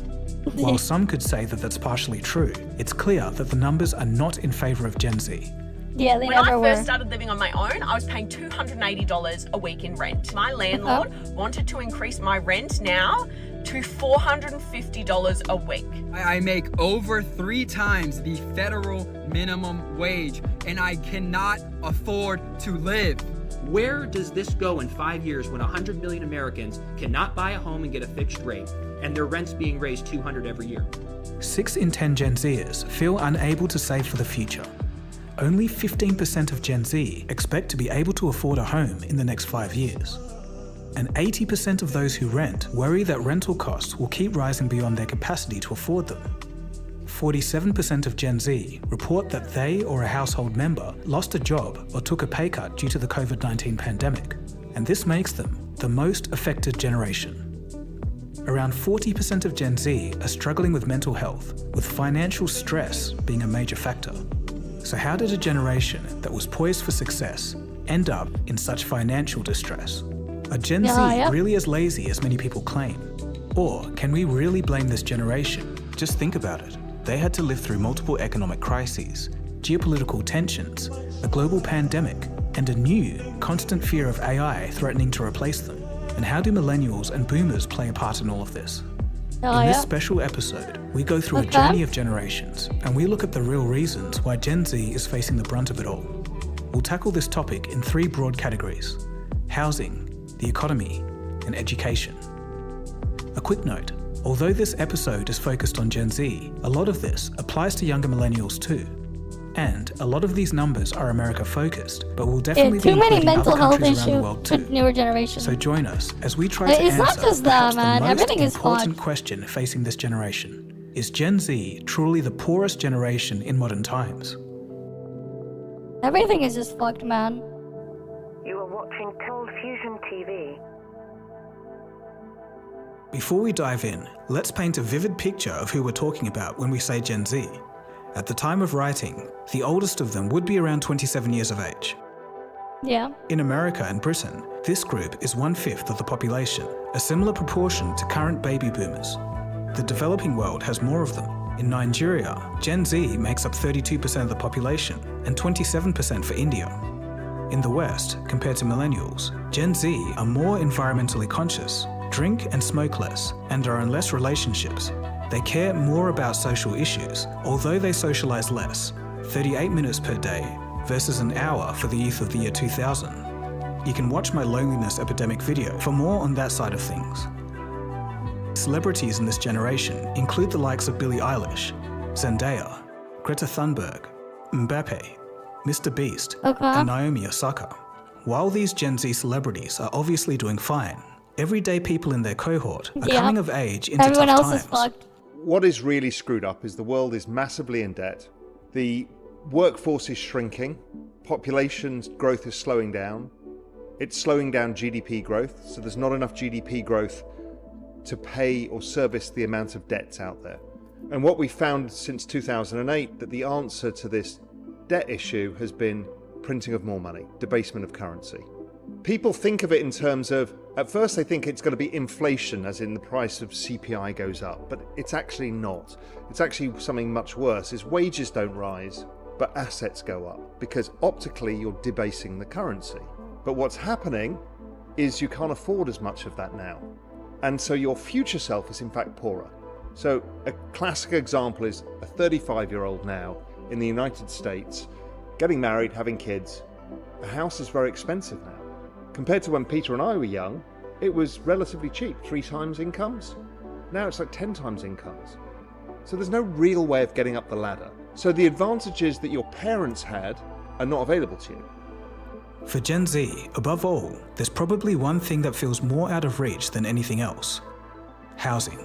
While some could say that that's partially true, it's clear that the numbers are not in favour of Gen Z. Yeah, they when never I were. first started living on my own, I was paying $280 a week in rent. My landlord wanted to increase my rent now to $450 a week. I make over 3 times the federal minimum wage, and I cannot afford to live. Where does this go in 5 years when 100 million Americans cannot buy a home and get a fixed rate, and their rent's being raised $200 every year? 6 in 10 Gen Zers feel unable to save for the future. Only 15% of Gen Z expect to be able to afford a home in the next 5 years. And 80% of those who rent worry that rental costs will keep rising beyond their capacity to afford them. 47% of Gen Z report that they or a household member lost a job or took a pay cut due to the COVID-19 pandemic, and this makes them the most affected generation. Around 40% of Gen Z are struggling with mental health, with financial stress being a major factor. So how did a generation that was poised for success end up in such financial distress? Are Gen Z really as lazy as many people claim? Or can we really blame this generation? Just think about it. They had to live through multiple economic crises, geopolitical tensions, a global pandemic, and a new, constant fear of AI threatening to replace them. And how do millennials and boomers play a part in all of this? In this special episode, we go through a journey of generations, and we look at the real reasons why Gen Z is facing the brunt of it all. We'll tackle this topic in 3 broad categories: housing, the economy, and education. A quick note, although this episode is focused on Gen Z, a lot of this applies to younger millennials too. And a lot of these numbers are America focused, but will definitely be including other countries around the world too. Newer generation. So join us as we try to It's answer not just that, man. the most Everything is important fucked. question facing this generation. Is Gen Z truly the poorest generation in modern times? Everything is just fucked, man. You are watching Cold Fusion TV. Before we dive in, let's paint a vivid picture of who we're talking about when we say Gen Z. At the time of writing, the oldest of them would be around 27 years of age. Yeah. In America and Britain, this group is 1/5 of the population, a similar proportion to current baby boomers. The developing world has more of them. In Nigeria, Gen Z makes up 32% of the population and 27% for India. In the West, compared to millennials, Gen Z are more environmentally conscious, drink and smoke less, and are in less relationships. They care more about social issues, although they socialize less, 38 minutes per day versus an hour for the youth of the year 2000. You can watch my loneliness epidemic video for more on that side of things. Celebrities in this generation include the likes of Billie Eilish, Zendaya, Greta Thunberg, Mbappe, Mr. Beast, and Naomi Osaka. While these Gen Z celebrities are obviously doing fine, everyday people in their cohort are coming of age into Everyone tough else times. is fucked. What is really screwed up is the world is massively in debt. The workforce is shrinking. Population growth is slowing down. It's slowing down GDP growth, so there's not enough GDP growth to pay or service the amount of debts out there. And what we found since 2008, that the answer to this debt issue has been printing of more money, debasement of currency. People think of it in terms of, at first they think it's going to be inflation, as in the price of CPI goes up, but it's actually not. It's actually something much worse, is wages don't rise, but assets go up, because optically you're debasing the currency. But what's happening is you can't afford as much of that now. And so your future self is in fact poorer. So a classic example is a 35-year-old now in the United States, getting married, having kids. A house is very expensive now. Compared to when Peter and I were young, it was relatively cheap, 3 times incomes. Now it's like 10 times incomes. So there's no real way of getting up the ladder. So the advantages that your parents had are not available to you. For Gen Z, above all, there's probably one thing that feels more out of reach than anything else: housing.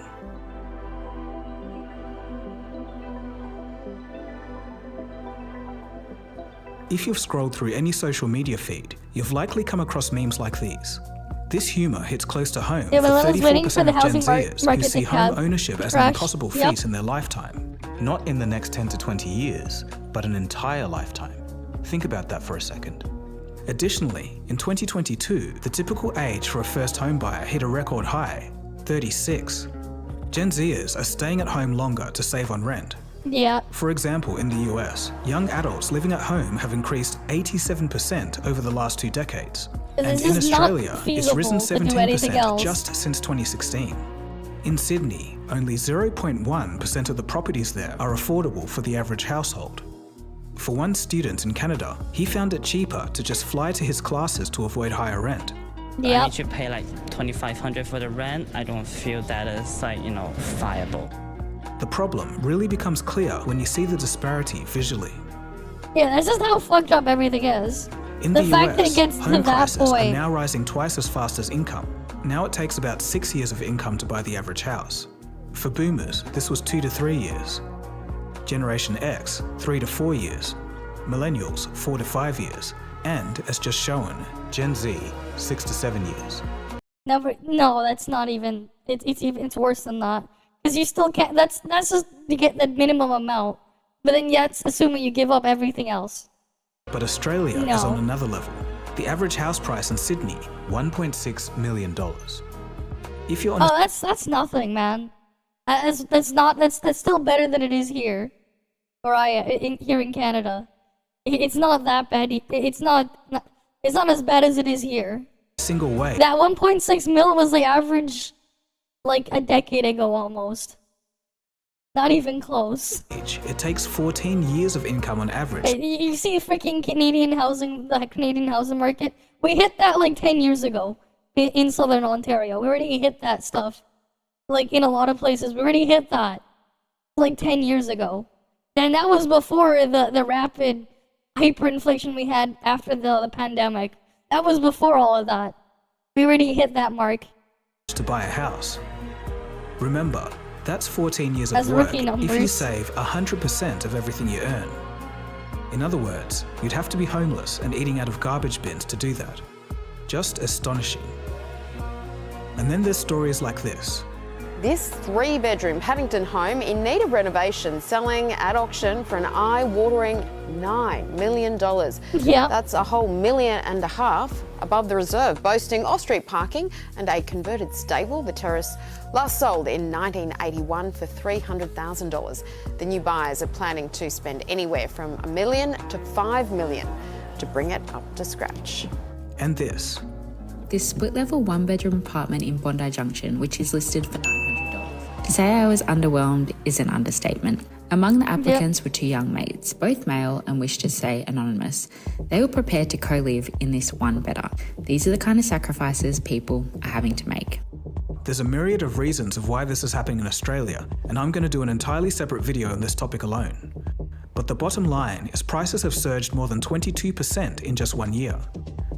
If you've scrolled through any social media feed, you've likely come across memes like these. This humour hits close to home for 34% of Gen Zers who see home ownership as an impossible feat in their lifetime. Not in the next 10 to 20 years, but an entire lifetime. Think about that for a second. Additionally, in 2022, the typical age for a first home buyer hit a record high, 36. Gen Zers are staying at home longer to save on rent. Yeah. For example, in the US, young adults living at home have increased 87% over the last 2 decades. And in Australia, it's risen 17% just since 2016. In Sydney, only 0.1% of the properties there are affordable for the average household. For one student in Canada, he found it cheaper to just fly to his classes to avoid higher rent. I need to pay like $2,500 for the rent. I don't feel that is like, viable. The problem really becomes clear when you see the disparity visually. Yeah, that's just how fucked up everything is. In the the fact US, that it gets to home that prices are point. now rising twice as fast as income. Now it takes about 6 years of income to buy the average house. For boomers, this was 2 to 3 years. Generation X, 3 to 4 years. Millennials, 4 to 5 years. And, as just shown, Gen Z, 6 to 7 years. No, that's not even. It's worse than that. Because you still can't. That's just to get the minimum amount. But then that's assuming you give up everything else. But Australia is on another level. The average house price in Sydney, $1.6 million. If you're on that's nothing, man. That's still better than it is here, here in Canada. It's not that bad. It's not as bad as it is here. Single way. That 1.6 mil was the average, like a decade ago almost. Not even close. It takes 14 years of income on average. You see freaking the Canadian housing market? We hit that like 10 years ago in Southern Ontario. We already hit that stuff. Like in a lot of places, we already hit that like 10 years ago. And that was before the rapid hyperinflation we had after the pandemic. That was before all of that. We already hit that mark. To buy a house. Remember, that's 14 years of work if you save 100% of everything you earn. In other words, you'd have to be homeless and eating out of garbage bins to do that. Just astonishing. And then there's stories like this. This 3-bedroom Paddington home in need of renovation, selling at auction for an eye-watering $9 million. Yeah. That's a whole $1.5 million above the reserve, boasting off-street parking and a converted stable. The terrace last sold in 1981 for $300,000. The new buyers are planning to spend anywhere from $1 million to $5 million to bring it up to scratch. And this split-level 1-bedroom apartment in Bondi Junction, which is listed for $900. To say I was underwhelmed is an understatement. Among the applicants were 2 young mates, both male and wished to stay anonymous. They were prepared to co-live in this one-bedder. These are the kind of sacrifices people are having to make. There's a myriad of reasons of why this is happening in Australia, and I'm going to do an entirely separate video on this topic alone. But the bottom line is prices have surged more than 22% in just 1 year.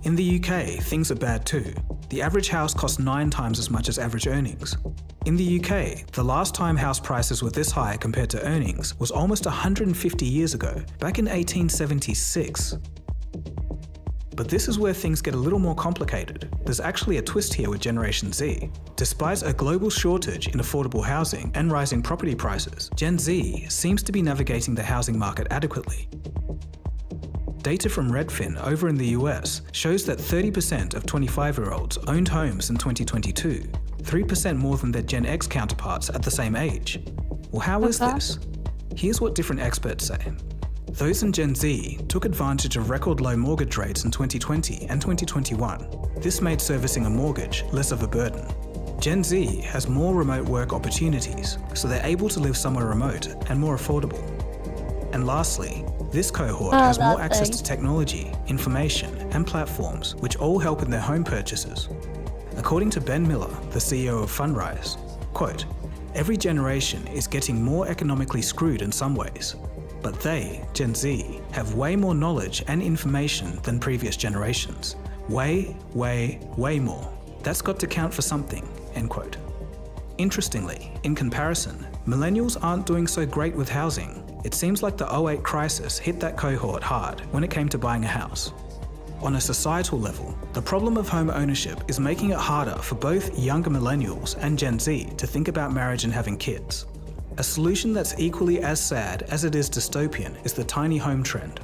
In the UK, things are bad too. The average house costs 9 times as much as average earnings. In the UK, the last time house prices were this high compared to earnings was almost 150 years ago, back in 1876. But this is where things get a little more complicated. There's actually a twist here with Generation Z. Despite a global shortage in affordable housing and rising property prices, Gen Z seems to be navigating the housing market adequately. Data from Redfin over in the US shows that 30% of 25-year-olds owned homes in 2022, 3% more than their Gen X counterparts at the same age. Well, how is this? Here's what different experts say. Those in Gen Z took advantage of record low mortgage rates in 2020 and 2021. This made servicing a mortgage less of a burden. Gen Z has more remote work opportunities, so they're able to live somewhere remote and more affordable. And lastly, this cohort has more access to technology, information, and platforms, which all help in their home purchases. According to Ben Miller, the CEO of Fundrise, quote, "Every generation is getting more economically screwed in some ways, but they, Gen Z, have way more knowledge and information than previous generations. Way, way, way more. That's got to count for something," end quote. Interestingly, in comparison, millennials aren't doing so great with housing. It seems like the 2008 crisis hit that cohort hard when it came to buying a house. On a societal level, the problem of home ownership is making it harder for both younger millennials and Gen Z to think about marriage and having kids. A solution that's equally as sad as it is dystopian is the tiny home trend.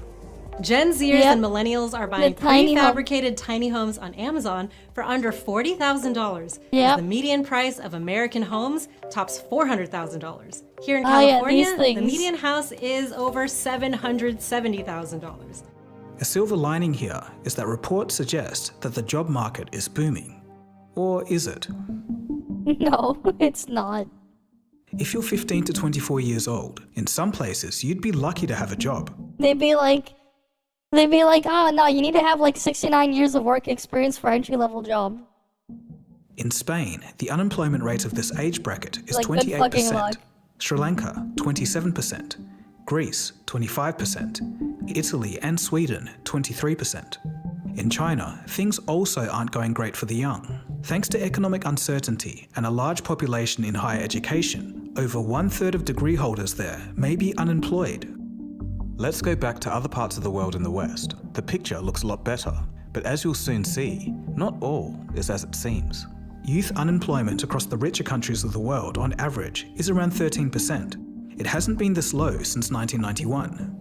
Gen Zers and millennials are buying prefabricated tiny homes on Amazon for under $40,000. Yep. The median price of American homes tops $400,000. Here in Oh, yeah, California, these the things. median house is over $770,000. A silver lining here is that reports suggest that the job market is booming. Or is it? No, it's not. If you're 15 to 24 years old, in some places you'd be lucky to have a job. They'd be like, oh no, you need to have like 69 years of work experience for entry-level job. In Spain, the unemployment rate of this age bracket is Like, good fucking 28%, luck. Sri Lanka 27%, Greece 25%, Italy and Sweden 23%. In China, things also aren't going great for the young. Thanks to economic uncertainty and a large population in higher education, over 1/3 of degree holders there may be unemployed. Let's go back to other parts of the world in the West. The picture looks a lot better, but as you'll soon see, not all is as it seems. Youth unemployment across the richer countries of the world on average is around 13%. It hasn't been this low since 1991.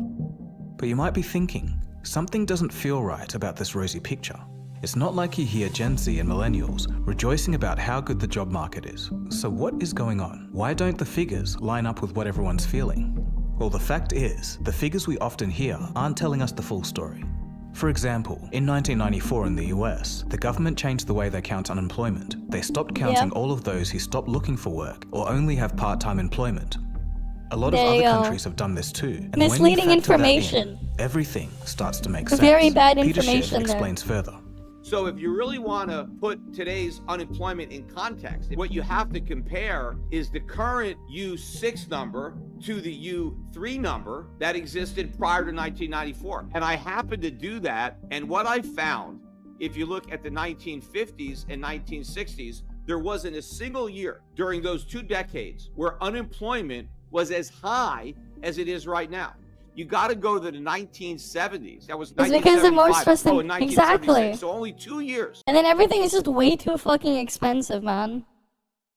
But you might be thinking, something doesn't feel right about this rosy picture. It's not like you hear Gen Z and millennials rejoicing about how good the job market is. So what is going on? Why don't the figures line up with what everyone's feeling? Well, the fact is, the figures we often hear aren't telling us the full story. For example, in 1994 in the US, the government changed the way they count unemployment. They stopped counting all of those who stopped looking for work or only have part-time employment. A lot of There other you go. countries have done this too. And Misleading when you factor information. That in, everything starts to make sense. Very bad Peter information Schiff there. explains further. So if you really want to put today's unemployment in context, what you have to compare is the current U6 number to the U3 number that existed prior to 1994. And I happened to do that. And what I found, if you look at the 1950s and 1960s, there wasn't a single year during those 2 decades where unemployment was as high as it is right now. You got to go to the 1970s. That was It's because they're more 1975. stressing. Oh, and 1976. Exactly. So only 2 years. And then everything is just way too fucking expensive, man.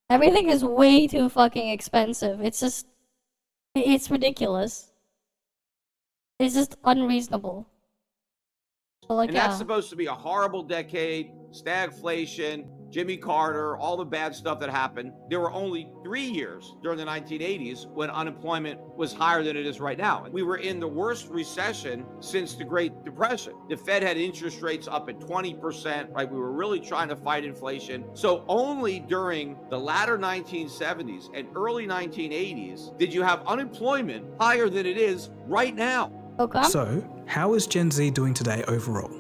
Everything is way too fucking expensive. It's ridiculous. It's just unreasonable. So, like, And that's supposed to be a horrible decade, stagflation, Jimmy Carter, all the bad stuff that happened. There were only 3 years during the 1980s when unemployment was higher than it is right now. We were in the worst recession since the Great Depression. The Fed had interest rates up at 20%, right? We were really trying to fight inflation. So only during the latter 1970s and early 1980s did you have unemployment higher than it is right now. Okay. So, how is Gen Z doing today overall?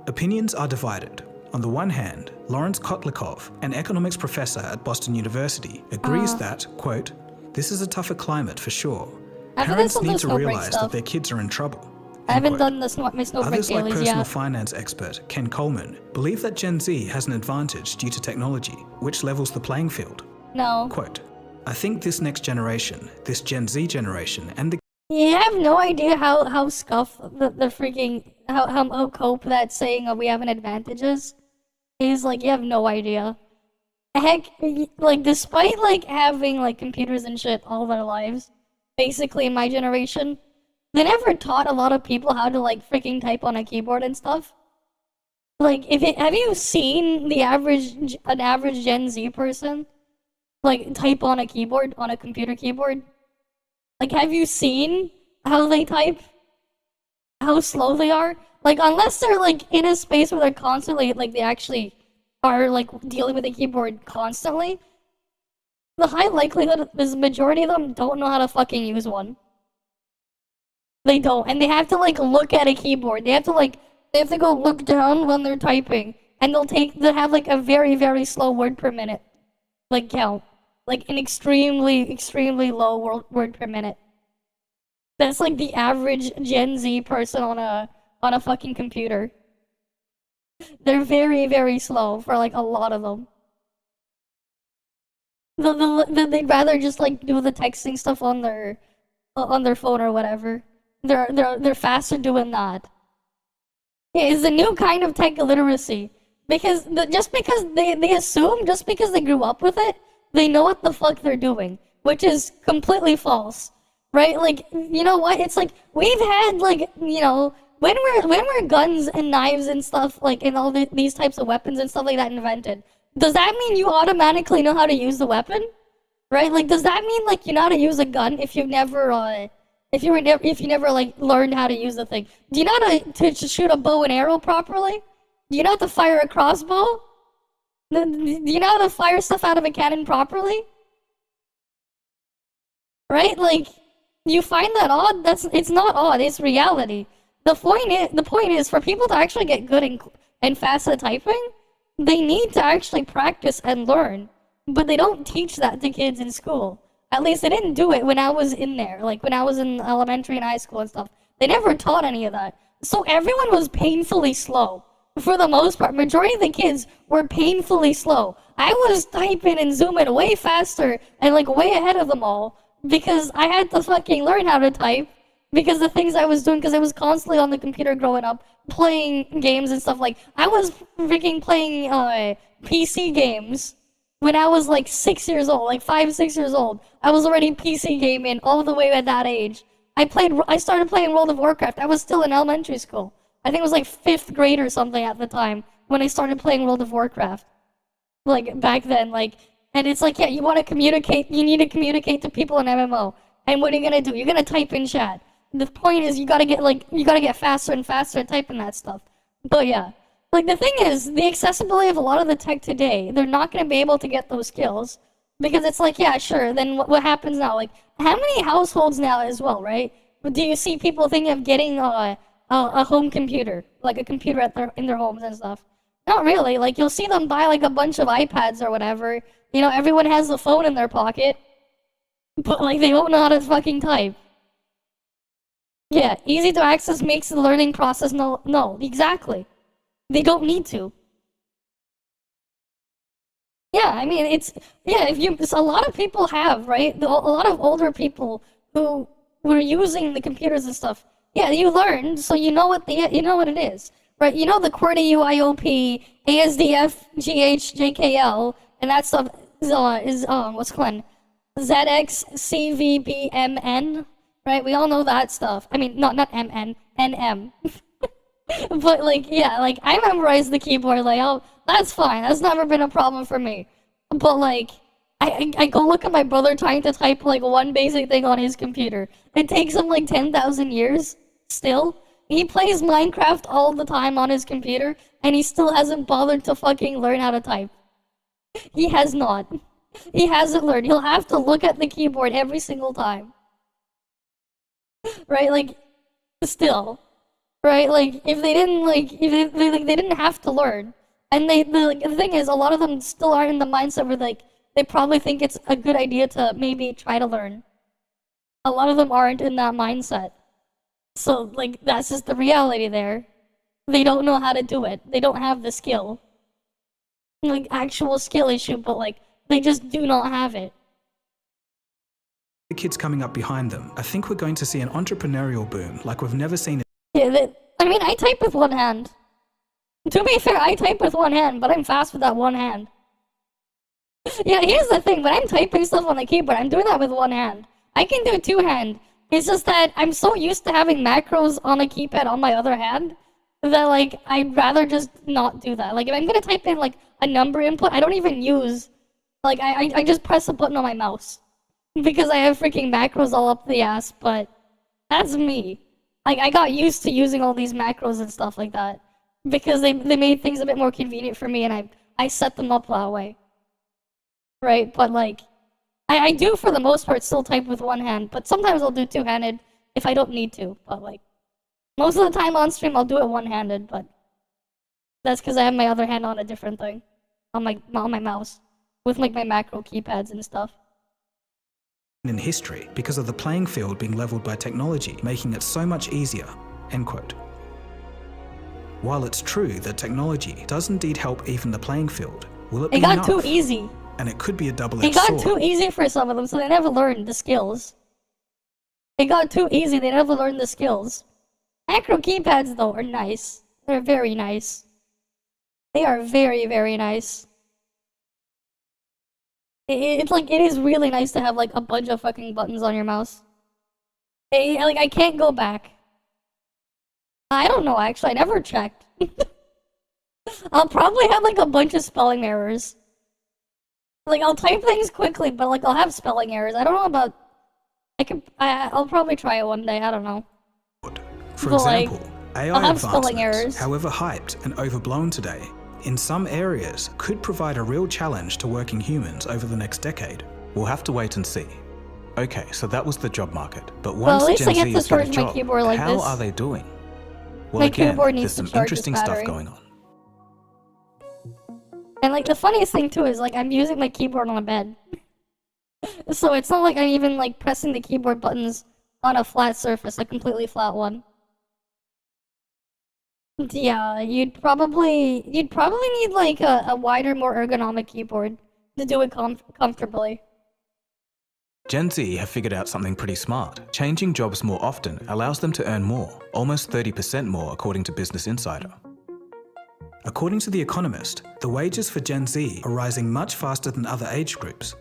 Opinions are divided. On the one hand, Lawrence Kotlikov, an economics professor at Boston University, agrees that, quote, "This is a tougher climate for sure. I've done Parents some of need the to Snowbreak realize stuff. that their kids are in trouble." I haven't done the my Snowbreak Others like dailies personal yet. finance expert Ken Coleman believe that Gen Z has an advantage due to technology, which levels the playing field. No. Quote, "I think this next generation, this Gen Z generation, and the You have no idea how scuffed the freaking how cope that saying we have an advantage is like, you have no idea. Heck, like, despite like having like computers and shit all their lives, basically in my generation, they never taught a lot of people how to like freaking type on a keyboard and stuff. Like, have you seen an average Gen Z person like type on a keyboard, on a computer keyboard? Like, have you seen how they type? How slow they are? Like, unless they're like in a space where they're constantly like they actually are like dealing with a keyboard constantly, the high likelihood is the majority of them don't know how to fucking use one. They don't, and they have to like look at a keyboard. They have to go look down when they're typing, and they'll have like a very, very slow word per minute like count. Like an extremely, extremely low word per minute. That's like the average Gen Z person on a fucking computer. They're very, very slow for like a lot of them. They'd rather just like do the texting stuff on their phone or whatever. They're faster doing that. It's a new kind of tech illiteracy. Because just because they assume, just because they grew up with it, they know what the fuck they're doing, which is completely false, right? Like, you know what? It's like, we've had when were guns and knives and stuff like and all these types of weapons and stuff like that invented? Does that mean you automatically know how to use the weapon? Right? Like, does that mean like you know how to use a gun if you've never if you never like learned how to use the thing? Do you know how to shoot a bow and arrow properly? Do you know how to fire a crossbow? Do you know how to fire stuff out of a cannon properly? Right? Like, you find that odd? It's not odd. It's reality. The point is for people to actually get good and fast at typing, they need to actually practice and learn. But they don't teach that to kids in school. At least they didn't do it when I was in there, like when I was in elementary and high school and stuff. They never taught any of that. So everyone was painfully slow. For the most part, majority of the kids were painfully slow. I was typing and zooming way faster and like way ahead of them all because I had to fucking learn how to type because the things I was doing, because I was constantly on the computer growing up, playing games and stuff. Like, I was freaking playing PC games when I was like 6 years old, like 5, 6 years old. I was already PC gaming all the way at that age. I started playing World of Warcraft. I was still in elementary school. I think it was like 5th grade or something at the time when I started playing World of Warcraft. Like, back then, like, and it's like, yeah, you want to communicate, you need to communicate to people in MMO. And what are you gonna do? You're gonna type in chat. The point is you gotta get faster and faster at typing that stuff. But yeah. Like, the thing is, the accessibility of a lot of the tech today, they're not gonna be able to get those skills. Because it's like, yeah, sure, then what happens now? Like, how many households now as well, right? Do you see people thinking of getting a home computer? Like a computer in their homes and stuff? Not really. Like, you'll see them buy like a bunch of iPads or whatever. You know, everyone has a phone in their pocket. But like, they don't know how to fucking type. Yeah, easy to access makes the learning process no, exactly. They don't need to. Yeah, I mean, it's a lot of people have, right? A lot of older people who were using the computers and stuff. Yeah, you learned, so you know what it is, right? You know the QWERTY, UIOP, ASDF, GH, JKL, and that stuff is what's it called? ZX, CVBMN, right? We all know that stuff. I mean, not MN, NM. But like, yeah, like I memorized the keyboard layout. That's fine. That's never been a problem for me. But like, I go look at my brother trying to type like one basic thing on his computer. It takes him like 10,000 years still. He plays Minecraft all the time on his computer, and he still hasn't bothered to fucking learn how to type. He has not. He hasn't learned. He'll have to look at the keyboard every single time. Right? Like, still. Right? Like, if they didn't, like, they didn't have to learn. And the thing is, a lot of them still are in the mindset where, like, they probably think it's a good idea to maybe try to learn. A lot of them aren't in that mindset. So, like, that's just the reality there. They don't know how to do it. They don't have the skill. Like, actual skill issue, but, like, they just do not have it. The kids coming up behind them, I think we're going to see an entrepreneurial boom like we've never seen. Yeah, I mean, I type with one hand. To be fair, I type with one hand, but I'm fast with that one hand. Yeah, here's the thing, when I'm typing stuff on the keyboard, I'm doing that with one hand. I can do two-hand. It's just that I'm so used to having macros on a keypad on my other hand that, like, I'd rather just not do that. Like, if I'm gonna type in, like, a number input, I don't even use, like, I just press a button on my mouse. Because I have freaking macros all up the ass, but that's me. Like, I got used to using all these macros and stuff like that. Because they made things a bit more convenient for me, and I set them up that way. Right? But, like, I do, for the most part, still type with one hand, but sometimes I'll do two-handed if I don't need to. But, like, most of the time on stream, I'll do it one-handed, but that's because I have my other hand on a different thing. On my mouse. With, like, my macro keypads and stuff. In history because of the playing field being leveled by technology, making it so much easier, end quote. While it's true that technology does indeed help even the playing field, will it be enough? It got too easy. And it could be a double-edged sword. It got too easy for some of them, so they never learned the skills. It got too easy, they never learned the skills. Macro keypads, though, are nice. They're very nice. They are very, very nice. It's like, it is really nice to have, like, a bunch of fucking buttons on your mouse. Like, I can't go back. I don't know, actually. I never checked. I'll probably have, like, a bunch of spelling errors. Like, I'll type things quickly, but, like, I'll have spelling errors. I don't know about... I'll probably try it one day. I don't know. For But, like, example, I'll AI have spelling errors. advancements, however hyped and overblown today, in some areas could provide a real challenge to working humans over the next decade. We'll have to wait and see. Okay, so that was the job market. But Well, once at least I Gen get Z to has got a charge my job, keyboard like how this. are they doing? Well, My again, keyboard there's needs to some charge interesting its stuff battery. going on. And, like, the funniest thing, too, is, like, I'm using my keyboard on a bed. So it's not like I'm even, like, pressing the keyboard buttons on a flat surface, a completely flat one. Yeah, you'd probably need, like, a wider, more ergonomic keyboard to do it comfortably. Gen Z have figured out something pretty smart. Changing jobs more often allows them to earn more, almost 30% more according to Business Insider. According to The Economist, the wages for Gen Z are rising much faster than other age groups.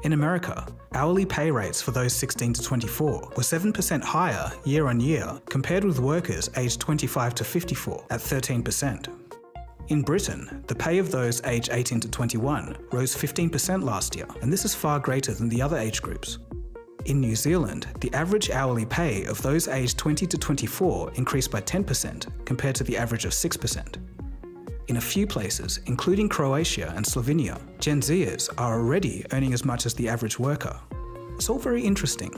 In America, hourly pay rates for those 16 to 24 were 7% higher year on year compared with workers aged 25 to 54 at 13%. In Britain, the pay of those aged 18 to 21 rose 15% last year, and this is far greater than the other age groups. In New Zealand, the average hourly pay of those aged 20 to 24 increased by 10% compared to the average of 6%. In a few places, including Croatia and Slovenia, Gen Zers are already earning as much as the average worker. It's all very interesting.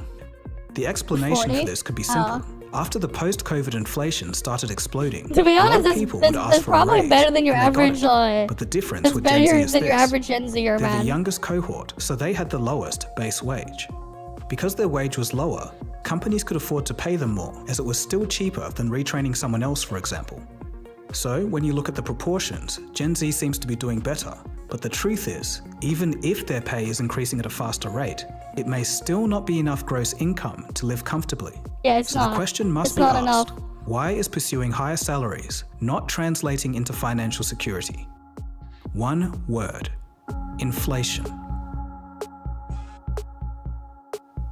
The explanation 40? for this could be simple. After the post-COVID inflation started exploding, To be a lot honest, of people that's would ask for a probably raise, better than your and they got average, it. But the difference that's with Gen Z better is than your this. average Gen Zer, They're man. the youngest cohort, so they had the lowest base wage. Because their wage was lower, companies could afford to pay them more, as it was still cheaper than retraining someone else, for example. So, when you look at the proportions, Gen Z seems to be doing better. But the truth is, even if their pay is increasing at a faster rate, it may still not be enough gross income to live comfortably. Yeah, it's so not. the question must It's be not asked, enough. why is pursuing higher salaries not translating into financial security? One word: inflation.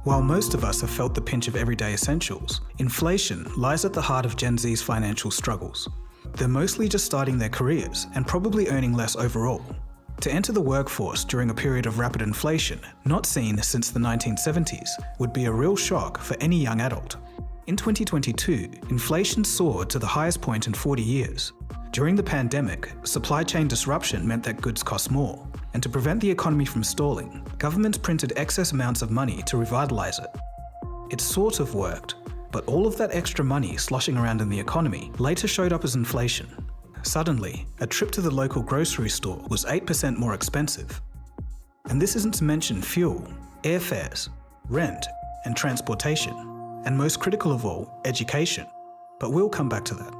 While most of us have felt the pinch of everyday essentials, inflation lies at the heart of Gen Z's financial struggles. They're mostly just starting their careers and probably earning less overall. To enter the workforce during a period of rapid inflation, not seen since the 1970s, would be a real shock for any young adult. In 2022, inflation soared to the highest point in 40 years. During the pandemic, supply chain disruption meant that goods cost more, and to prevent the economy from stalling, governments printed excess amounts of money to revitalize it. It sort of worked, but all of that extra money sloshing around in the economy later showed up as inflation. Suddenly, a trip to the local grocery store was 8% more expensive. And this isn't to mention fuel, airfares, rent, and transportation, and most critical of all, education. But we'll come back to that.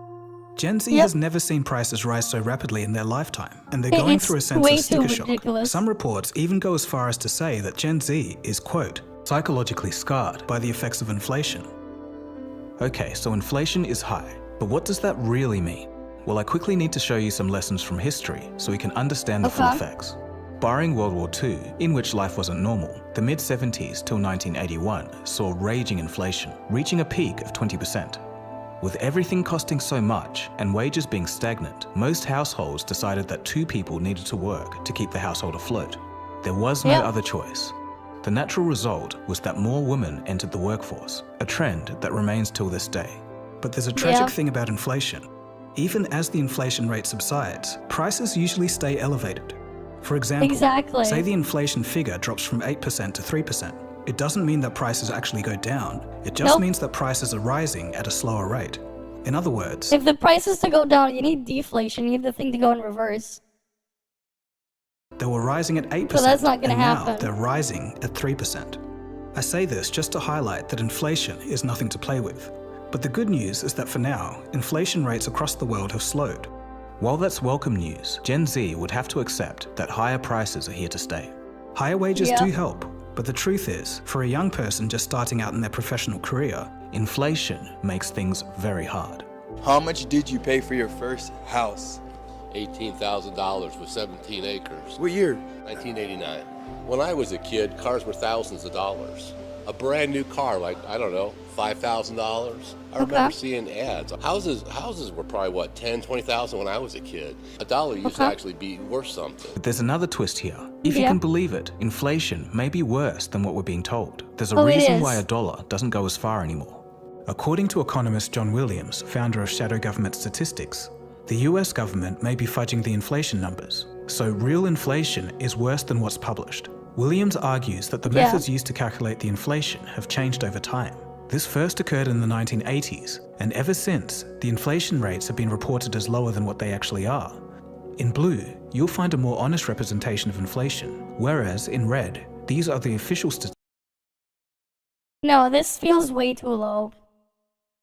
Gen Z has never seen prices rise so rapidly in their lifetime, and they're going through a sense of sticker shock. Some reports even go as far as to say that Gen Z is, quote, psychologically scarred by the effects of inflation. Okay, so inflation is high, but what does that really mean? Well, I quickly need to show you some lessons from history so we can understand the full effects. Barring World War II, in which life wasn't normal, the mid-70s till 1981 saw raging inflation, reaching a peak of 20%. With everything costing so much and wages being stagnant, most households decided that two people needed to work to keep the household afloat. There was no other choice. The natural result was that more women entered the workforce, a trend that remains till this day. But there's a tragic thing about inflation. Even as the inflation rate subsides, prices usually stay elevated. For example, say the inflation figure drops from 8% to 3%. It doesn't mean that prices actually go down. It just means that prices are rising at a slower rate. In other words, if the prices to go down, you need deflation. You need the thing to go in reverse. They were rising at 8%, So that's not gonna and now happen. they're rising at 3%. I say this just to highlight that inflation is nothing to play with. But the good news is that for now, inflation rates across the world have slowed. While that's welcome news, Gen Z would have to accept that higher prices are here to stay. Higher wages do help, but the truth is, for a young person just starting out in their professional career, inflation makes things very hard. How much did you pay for your first house? $18,000 with 17 acres. What year? 1989. When I was a kid, cars were thousands of dollars. a brand new car, like, I don't know, $5,000. I remember seeing ads. Houses were probably, what, 10, 20,000 when I was a kid. A dollar used to actually be worth something. But there's another twist here. If you can believe it, inflation may be worse than what we're being told. There's a reason why a dollar doesn't go as far anymore. According to economist John Williams, founder of Shadow Government Statistics, the US government may be fudging the inflation numbers. So real inflation is worse than what's published. Williams argues that the methods used to calculate the inflation have changed over time. This first occurred in the 1980s, and ever since, the inflation rates have been reported as lower than what they actually are. In blue, you'll find a more honest representation of inflation, whereas in red, these are the official statistics. No, this feels way too low.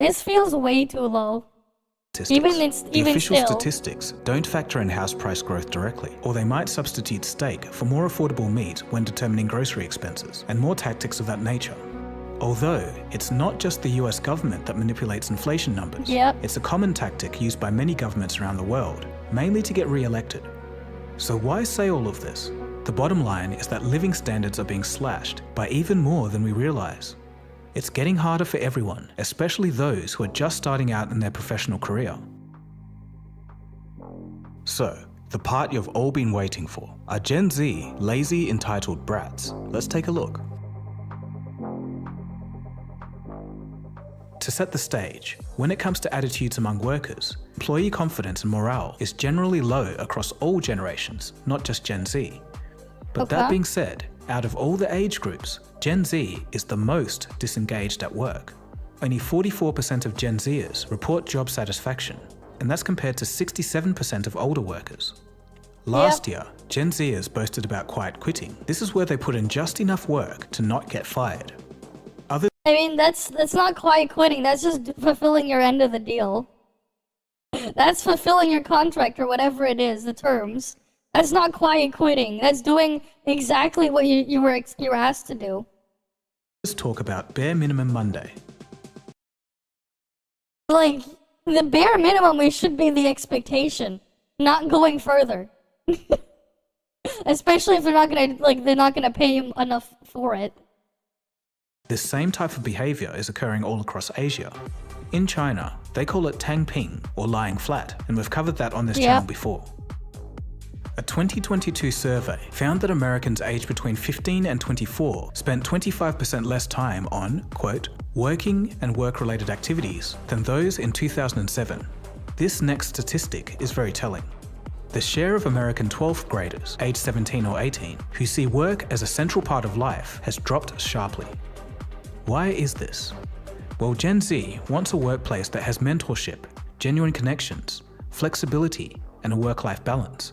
This feels way too low. The official statistics don't factor in house price growth directly, or they might substitute steak for more affordable meat when determining grocery expenses, and more tactics of that nature. Although, it's not just the US government that manipulates inflation numbers. It's a common tactic used by many governments around the world, mainly to get re-elected. So why say all of this? The bottom line is that living standards are being slashed by even more than we realize. It's getting harder for everyone, especially those who are just starting out in their professional career. So, the part you've all been waiting for. Are Gen Z lazy, entitled brats? Let's take a look. To set the stage, when it comes to attitudes among workers, employee confidence and morale is generally low across all generations, not just Gen Z. But that being said, out of all the age groups, Gen Z is the most disengaged at work. Only 44% of Gen Zers report job satisfaction, and that's compared to 67% of older workers. Last year, Gen Zers boasted about quiet quitting. This is where they put in just enough work to not get fired. I mean, that's not quiet quitting, that's just fulfilling your end of the deal. That's fulfilling your contract or whatever it is, the terms. That's not quiet quitting, that's doing exactly what you were asked to do. Let's talk about bare minimum Monday. Like, the bare minimum should be the expectation, not going further. Especially if they're not gonna pay you enough for it. This same type of behavior is occurring all across Asia. In China, they call it tangping, or lying flat, and we've covered that on this channel before. A 2022 survey found that Americans aged between 15 and 24 spent 25% less time on, quote, working and work-related activities than those in 2007. This next statistic is very telling. The share of American 12th graders, aged 17 or 18, who see work as a central part of life has dropped sharply. Why is this? Well, Gen Z wants a workplace that has mentorship, genuine connections, flexibility, and a work-life balance.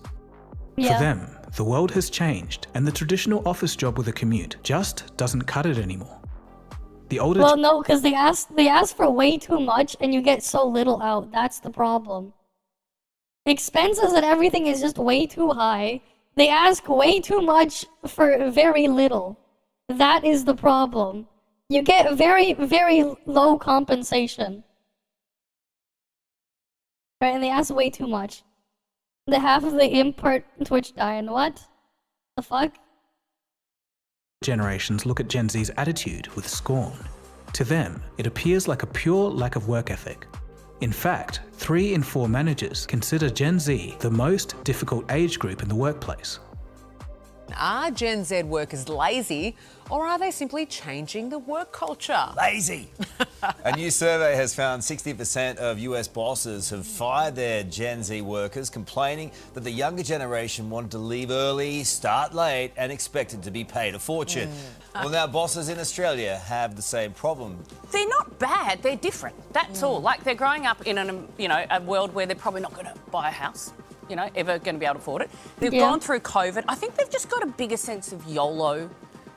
For them, the world has changed, and the traditional office job with a commute just doesn't cut it anymore. Well, no, because they ask for way too much, and you get so little out. That's the problem. Expenses and everything is just way too high. They ask way too much for very little. That is the problem. You get very, very low compensation. Right, and they ask way too much. The half of the import Twitch dying. What? The fuck? Generations look at Gen Z's attitude with scorn. To them, it appears like a pure lack of work ethic. In fact, 3 in 4 managers consider Gen Z the most difficult age group in the workplace. Are Gen Z workers lazy, or are they simply changing the work culture? Lazy. A new survey has found 60% of US bosses have fired their Gen Z workers, complaining that the younger generation wanted to leave early, start late, and expected to be paid a fortune. Well, now bosses in Australia have the same problem. They're not bad, they're different. That's all. Like, they're growing up in a world where they're probably not going to buy a house. Ever going to be able to afford it. They've gone through COVID. I think they've just got a bigger sense of YOLO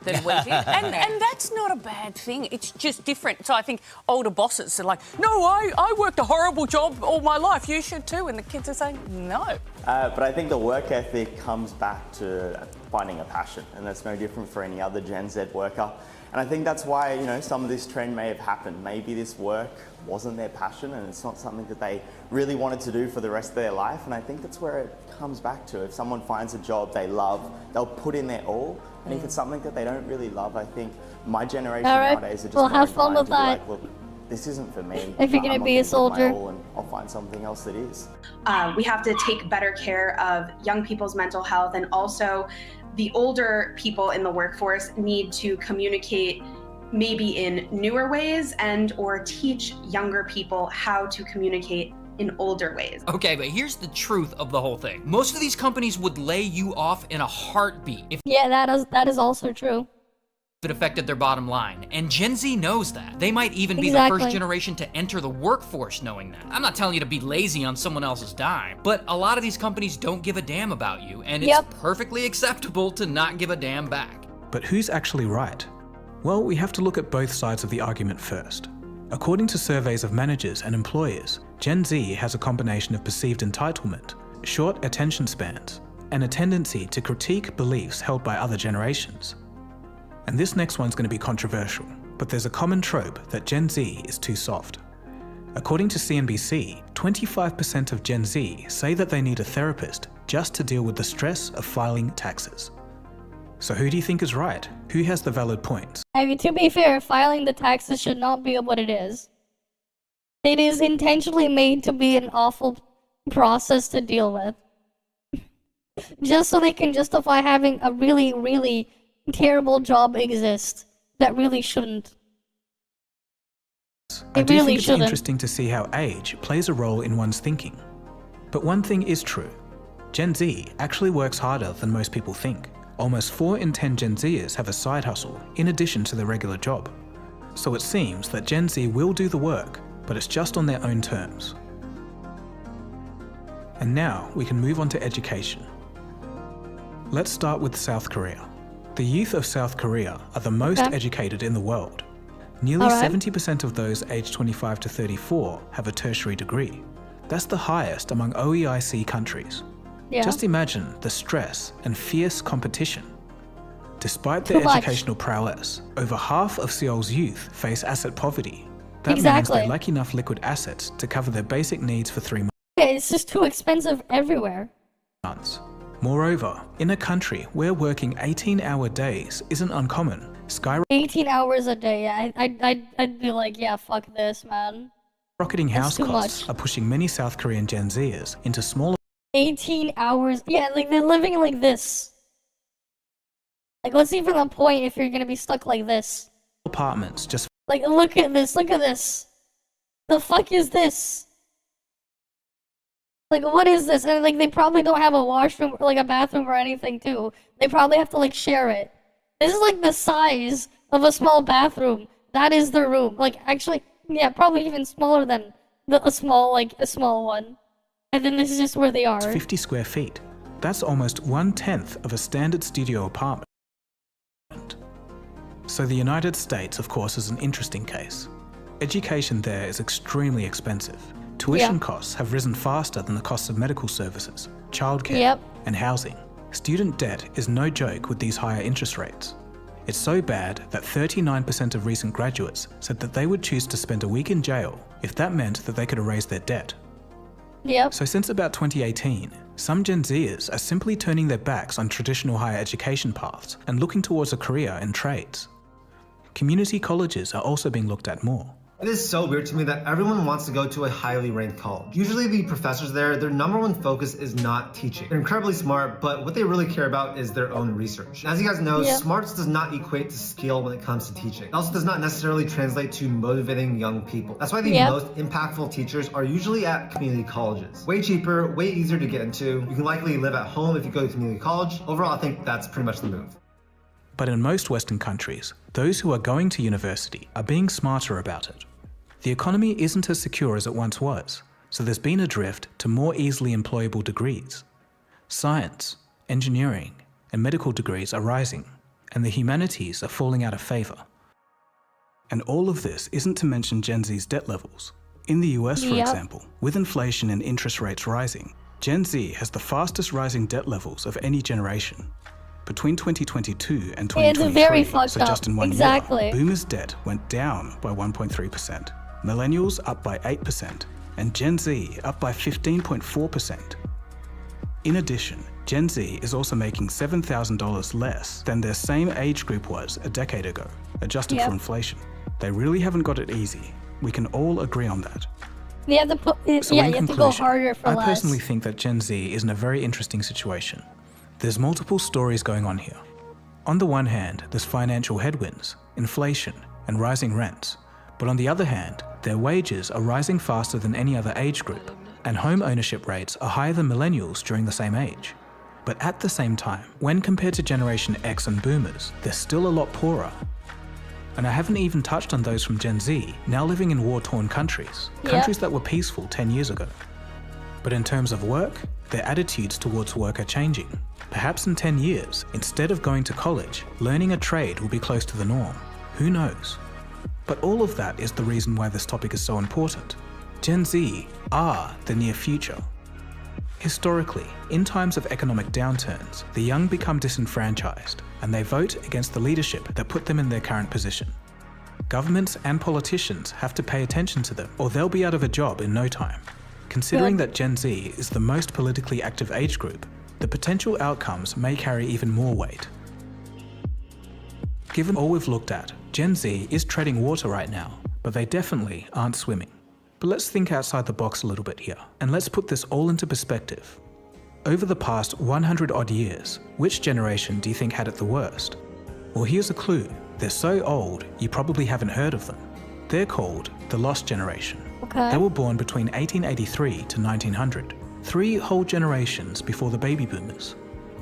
than we did. And that's not a bad thing. It's just different. So I think older bosses are like, no, I worked a horrible job all my life. You should too. And the kids are saying, no. But I think the work ethic comes back to finding a passion. And that's no different for any other Gen Z worker. And I think that's why, you know, some of this trend may have happened. Maybe this work wasn't their passion and it's not something that they really wanted to do for the rest of their life. And I think that's where it comes back to. If someone finds a job they love, they'll put in their all. And if it's something that they don't really love, I think my generation nowadays are just well, more have fun inclined with to be that. like, look, this isn't for me. If you're gonna be a soldier. And I'll find something else that is. We have to take better care of young people's mental health, and also the older people in the workforce need to communicate maybe in newer ways and or teach younger people how to communicate in older ways. Okay, but here's the truth of the whole thing. Most of these companies would lay you off in a heartbeat if that is also true. it affected their bottom line. And Gen Z knows that. They might even be the first generation to enter the workforce knowing that. I'm not telling you to be lazy on someone else's dime, but a lot of these companies don't give a damn about you, and it's perfectly acceptable to not give a damn back. But who's actually right? Well, we have to look at both sides of the argument first. According to surveys of managers and employers, Gen Z has a combination of perceived entitlement, short attention spans, and a tendency to critique beliefs held by other generations. And this next one's going to be controversial, but there's a common trope that Gen Z is too soft. According to CNBC, 25% of Gen Z say that they need a therapist just to deal with the stress of filing taxes. So who do you think is right? Who has the valid points? I mean, to be fair, filing the taxes should not be what it is. It is intentionally made to be an awful process to deal with. Just so they can justify having a really, really terrible job exist that really shouldn't. I do think it's interesting to see how age plays a role in one's thinking. But one thing is true. Gen Z actually works harder than most people think. Almost 4 in 10 Gen Zers have a side hustle in addition to their regular job. So it seems that Gen Z will do the work, but it's just on their own terms. And now we can move on to education. Let's start with South Korea. The youth of South Korea are the most educated in the world. Nearly 70% of those aged 25 to 34 have a tertiary degree. That's the highest among OEIC countries. Just imagine the stress and fierce competition. Despite their educational prowess, over half of Seoul's youth face asset poverty. That means they lack enough liquid assets to cover their basic needs for 3 months. It's just too expensive everywhere. Moreover, in a country where working 18-hour days isn't uncommon, 18 hours a day, I'd be like, yeah, fuck this, man. skyrocketing house costs are pushing many South Korean Gen Zers into smaller 18 hours. Yeah, like they're living like this. Like, what's even the point if you're gonna be stuck like this? apartments just Like, look at this, look at this. The fuck is this? Like, what is this? And like, they probably don't have a washroom, or like a bathroom or anything too. They probably have to like share it. This is like the size of a small bathroom. That is their room. Like, actually, yeah, probably even smaller than a small one. And then this is just where they are. 50 square feet. That's almost 1/10 of a standard studio apartment. So the United States, of course, is an interesting case. Education there is extremely expensive. Tuition costs have risen faster than the costs of medical services, childcare, and housing. Student debt is no joke with these higher interest rates. It's so bad that 39% of recent graduates said that they would choose to spend a week in jail if that meant that they could erase their debt. So since about 2018, some Gen Zers are simply turning their backs on traditional higher education paths and looking towards a career in trades. Community colleges are also being looked at more. It is so weird to me that everyone wants to go to a highly ranked college. Usually the professors there, their number one focus is not teaching. They're incredibly smart, but what they really care about is their own research. As you guys know, smarts does not equate to skill when it comes to teaching. It also does not necessarily translate to motivating young people. That's why the most impactful teachers are usually at community colleges. Way cheaper, way easier to get into. You can likely live at home if you go to community college. Overall, I think that's pretty much the move. But in most Western countries, those who are going to university are being smarter about it. The economy isn't as secure as it once was, so there's been a drift to more easily employable degrees. Science, engineering, and medical degrees are rising, and the humanities are falling out of favour. And all of this isn't to mention Gen Z's debt levels. In the US, for example, with inflation and interest rates rising, Gen Z has the fastest rising debt levels of any generation. Between 2022 and It's very 2023, fucked so up. just in 1 Exactly. year, boomers' debt went down by 1.3%, millennials up by 8%, and Gen Z up by 15.4%. In addition, Gen Z is also making $7,000 less than their same age group was a decade ago, adjusted for inflation. They really haven't got it easy. We can all agree on that. You have to put, So yeah, in you have to go conclusion, harder for I less. personally think that Gen Z is in a very interesting situation. There's multiple stories going on here. On the one hand, there's financial headwinds, inflation, and rising rents. But on the other hand, their wages are rising faster than any other age group, and home ownership rates are higher than millennials during the same age. But at the same time, when compared to Generation X and Boomers, they're still a lot poorer. And I haven't even touched on those from Gen Z, now living in war-torn countries, countries that were peaceful 10 years ago. But in terms of work, their attitudes towards work are changing. Perhaps in 10 years, instead of going to college, learning a trade will be close to the norm. Who knows? But all of that is the reason why this topic is so important. Gen Z are the near future. Historically, in times of economic downturns, the young become disenfranchised, and they vote against the leadership that put them in their current position. Governments and politicians have to pay attention to them, or they'll be out of a job in no time. Considering that Gen Z is the most politically active age group, the potential outcomes may carry even more weight. Given all we've looked at, Gen Z is treading water right now, but they definitely aren't swimming. But let's think outside the box a little bit here, and let's put this all into perspective. Over the past 100 odd years, which generation do you think had it the worst? Well, here's a clue. They're so old, you probably haven't heard of them. They're called the Lost Generation. Okay. They were born between 1883 to 1900, 3 whole generations before the baby boomers.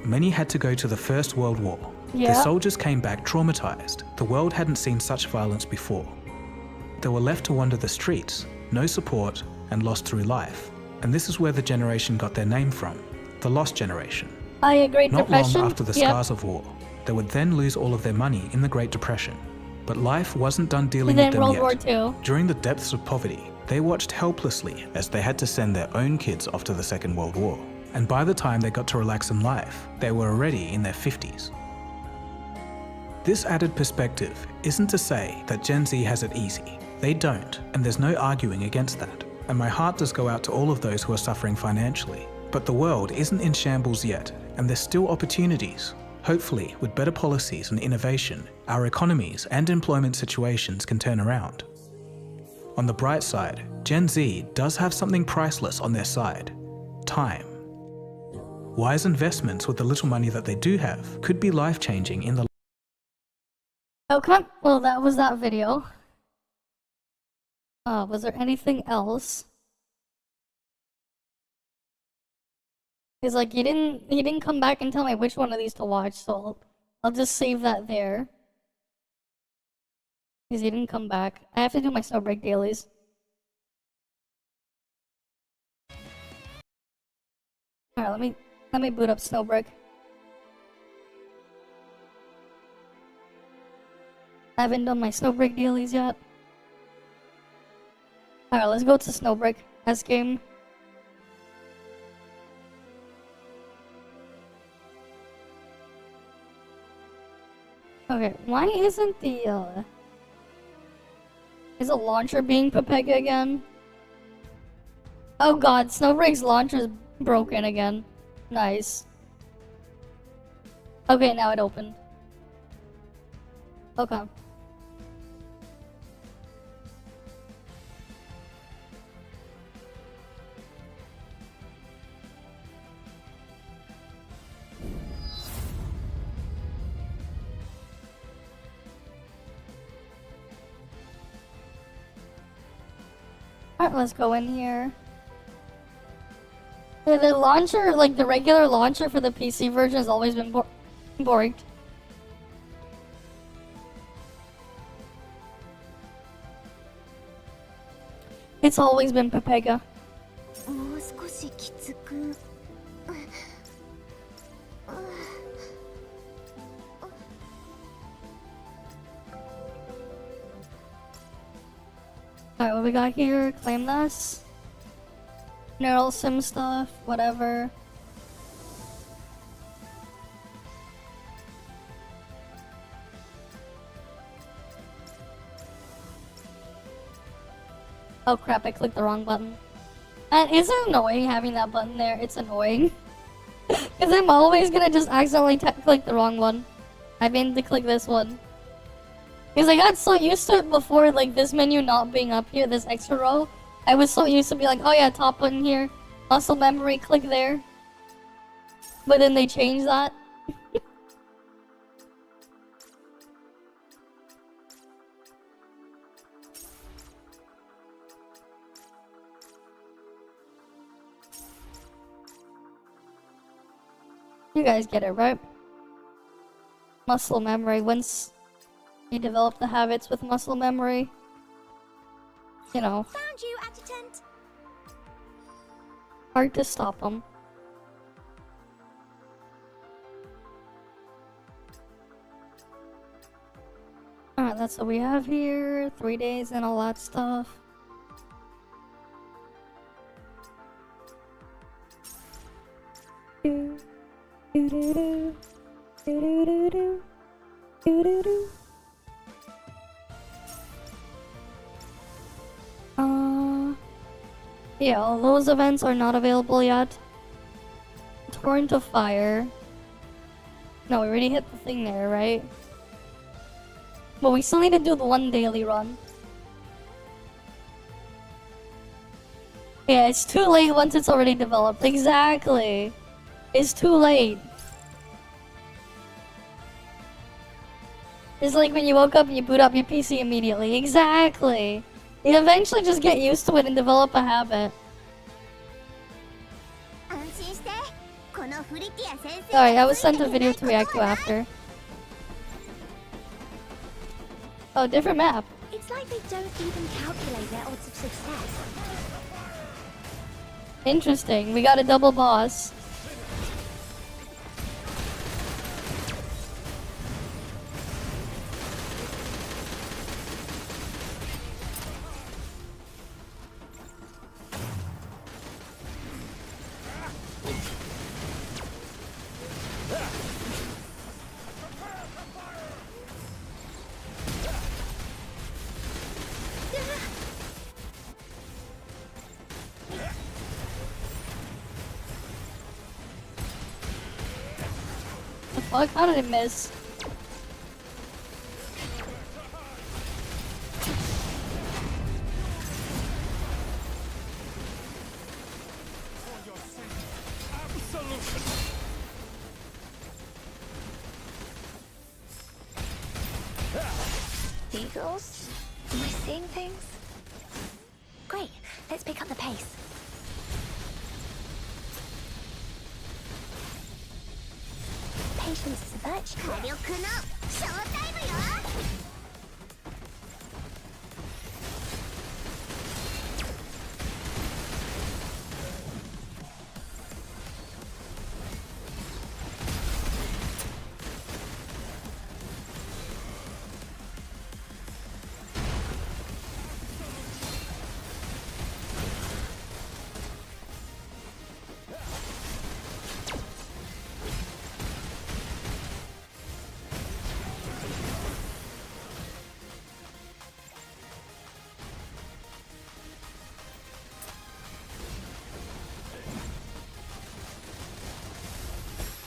Many had to go to the First World War. Their soldiers came back traumatized. The world hadn't seen such violence before. They were left to wander the streets, no support, and lost through life. And this is where the generation got their name from, the Lost Generation. I agree. Not Depression. long after the scars of war, they would then lose all of their money in the Great Depression. But life wasn't done dealing with them World yet. War II. During the depths of poverty, they watched helplessly as they had to send their own kids off to the Second World War. And by the time they got to relax in life, they were already in their 50s. This added perspective isn't to say that Gen Z has it easy. They don't, and there's no arguing against that. And my heart does go out to all of those who are suffering financially. But the world isn't in shambles yet, and there's still opportunities. Hopefully, with better policies and innovation, our economies and employment situations can turn around. On the bright side, Gen Z does have something priceless on their side: time. Wise investments with the little money that they do have could be life-changing in the Okay, well that was that video. Was there anything else? He's like, he didn't come back and tell me which one of these to watch, so I'll just save that there. Because he didn't come back. I have to do my snow break dailies. Alright, let me boot up Snowbreak. I haven't done my Snowbreak dailies yet. Alright, let's go to Snowbreak S game. Okay, why isn't the is the launcher being Pepega again? Oh god, Snowbreak's launcher's broken again. Nice. Okay, now it opened. Okay. Alright, let's go in here. Yeah, the launcher, like the regular launcher for the PC version has always been borked. It's always been Pepega. Alright, what we got here? Claim this. Neural sim stuff, whatever. Oh crap, I clicked the wrong button. And is it annoying having that button there? It's annoying. Because I'm always gonna just accidentally click the wrong one. I mean to click this one. Because I got so used to it before, like this menu not being up here, this extra row. I was so used to be like, oh yeah, top button here. Muscle memory, click there. But then they changed that. You guys get it, right? Muscle memory. Once you develop the habits with muscle memory, you know, Found you, adjutant. hard to stop them. Alright, that's what we have here. 3 days and all that stuff. Yeah, all those events are not available yet. Torrent of Fire. No, we already hit the thing there, right? But we still need to do the one daily run. Yeah, it's too late once it's already developed. Exactly. It's too late. It's like when you woke up and you boot up your PC immediately. Exactly. You eventually just get used to it and develop a habit. Sorry, I was sent a video to react to after. Oh, different map. It's like they don't even calculate their odds of success. Interesting. We got a double boss. Fuck, how did it miss? Eagles? Am I seeing things? Great, let's pick up the pace. Patience is a virtue.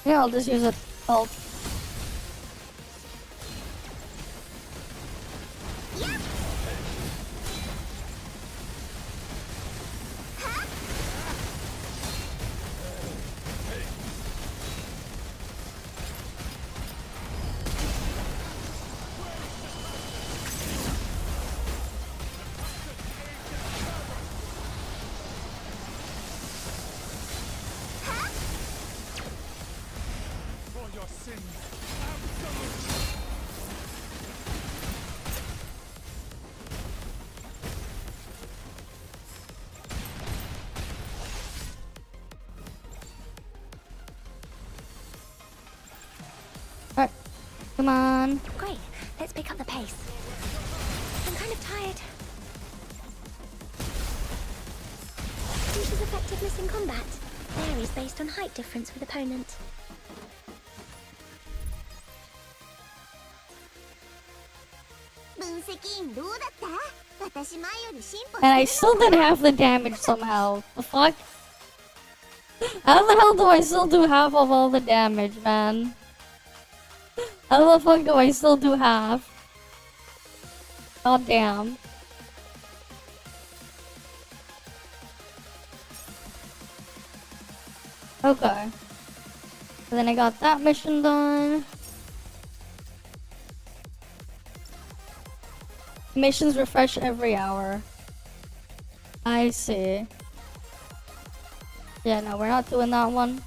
Yeah, I'll just use it. Ult. Alright, come on. Great, let's pick up the pace. I'm kind of tired. Lucia's effectiveness in combat varies based on height difference with opponent. And I still did half the damage somehow. The fuck? How the hell do I still do half of all the damage, man? How the fuck do I still do half? God damn. Okay. So then I got that mission done. Missions refresh every hour. I see. Yeah, no, we're not doing that one.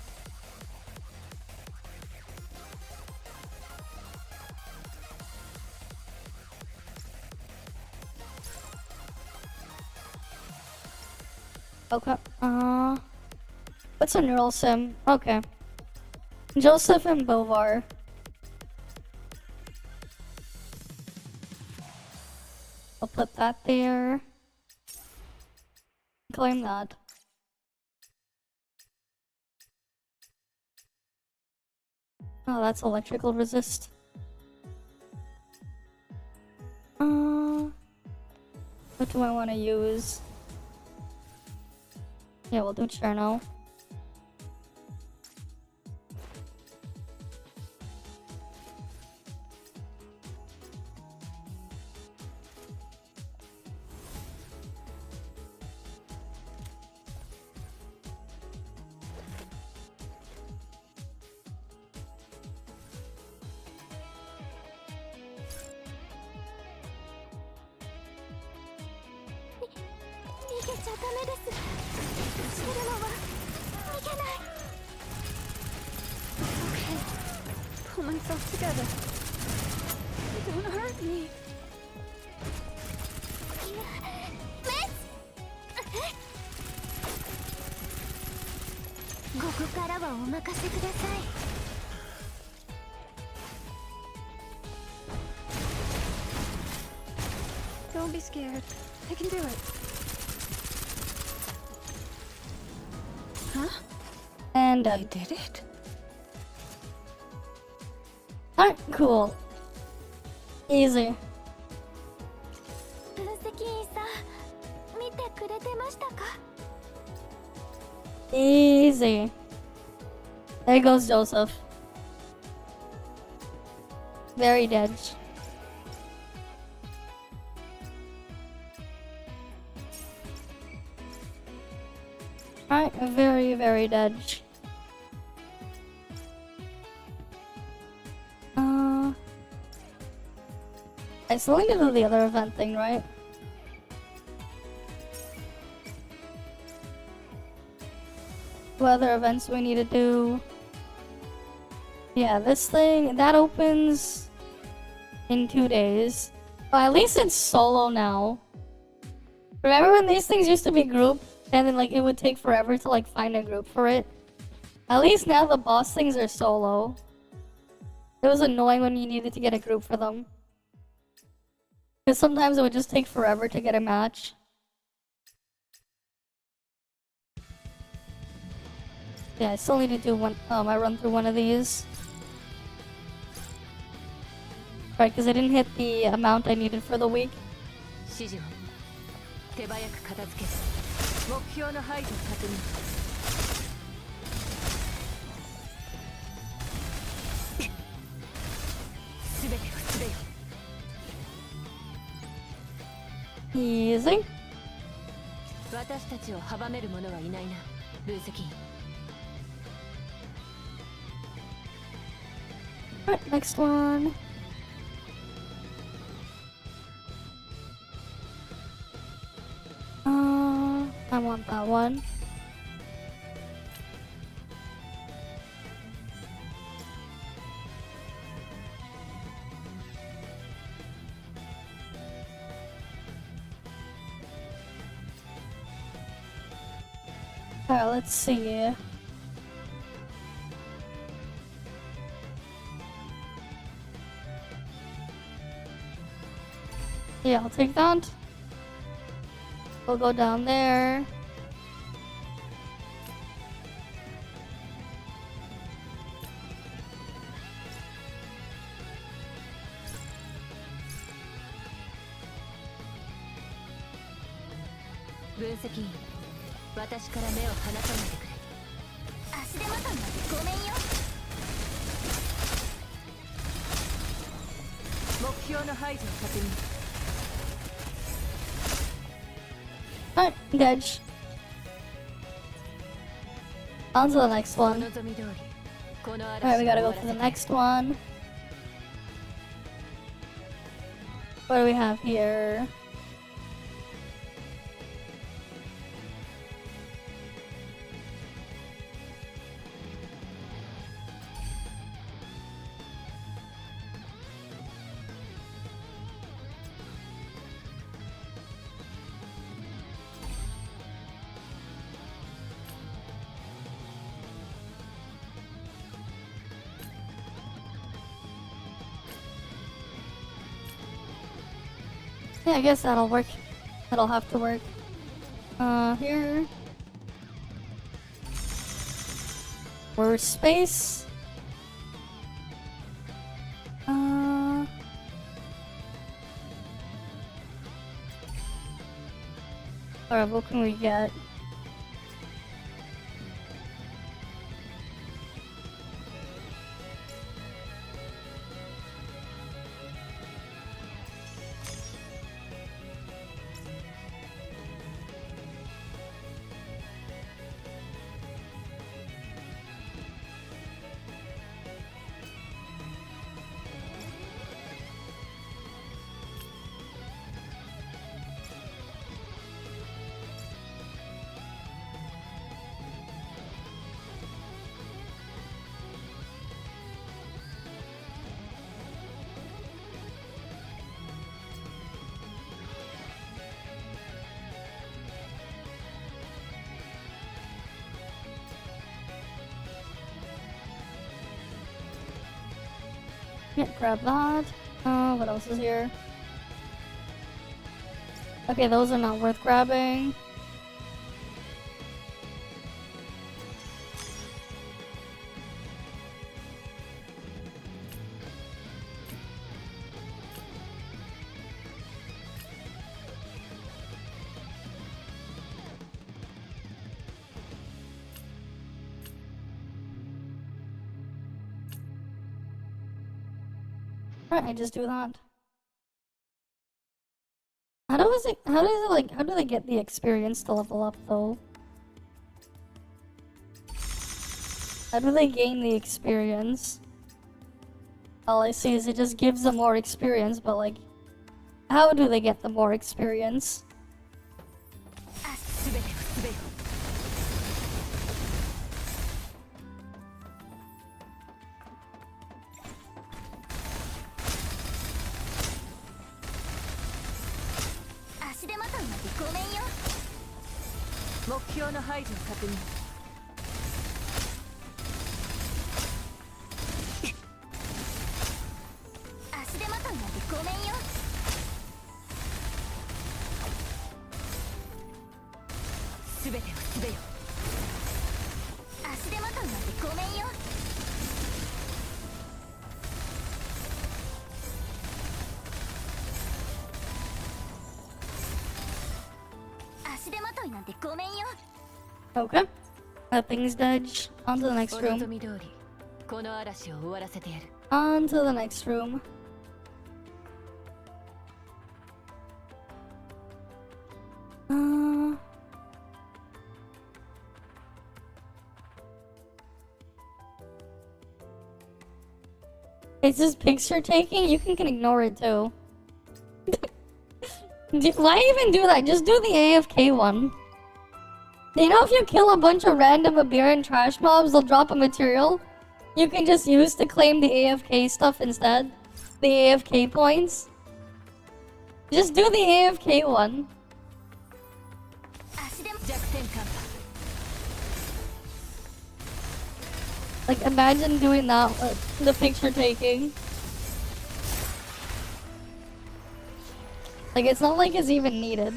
Okay. What's a neural sim? Okay. Joseph and Bovar. I'll put that there. Claim that. Oh, that's electrical resist. What do I want to use? Yeah, we'll do Cherno. Pull myself together. Don't hurt me. Don't be scared. I can do it. Huh? And you did it? Alright, cool. Easy. Easy. There goes Joseph. Very dead. Alright, very, very dead. I still need to do the other event thing, right? What other events we need to do? Yeah, this thing, that opens in 2 days. Well, at least it's solo now. Remember when these things used to be group and then like it would take forever to like find a group for it? At least now the boss things are solo. It was annoying when you needed to get a group for them. Because sometimes it would just take forever to get a match. Yeah, I still need to do one. I run through one of these. Right, because I didn't hit the amount I needed for the week. Easy. Alright, next one. I want that one. Alright, let's see. Yeah, I'll take that. We'll go down there. 分析員、私から目を離さないでくれ。足手まといなんてごめんよ。目標の排除を確認。Alright, dodge. On to the next one. Alright, we gotta go for the next one. What do we have here? Yeah, I guess that'll work. That'll have to work. Here. More space. Alright, what can we get? Yeah, grab that. What else is here? Okay, those are not worth grabbing. Alright, I just do that. How do they get the experience to level up though? How do they gain the experience? All I see is it just gives them more experience, but like, how do they get the more experience? Okay. That thing's dodged. On to the next room. On to the next room. It's just picture taking? You can ignore it too. Why even do that? Just do the AFK one. You know, if you kill a bunch of random aberrant trash mobs, they'll drop a material you can just use to claim the AFK stuff instead. The AFK points. Just do the AFK one. Like, imagine doing that with the picture taking. Like, it's not like it's even needed.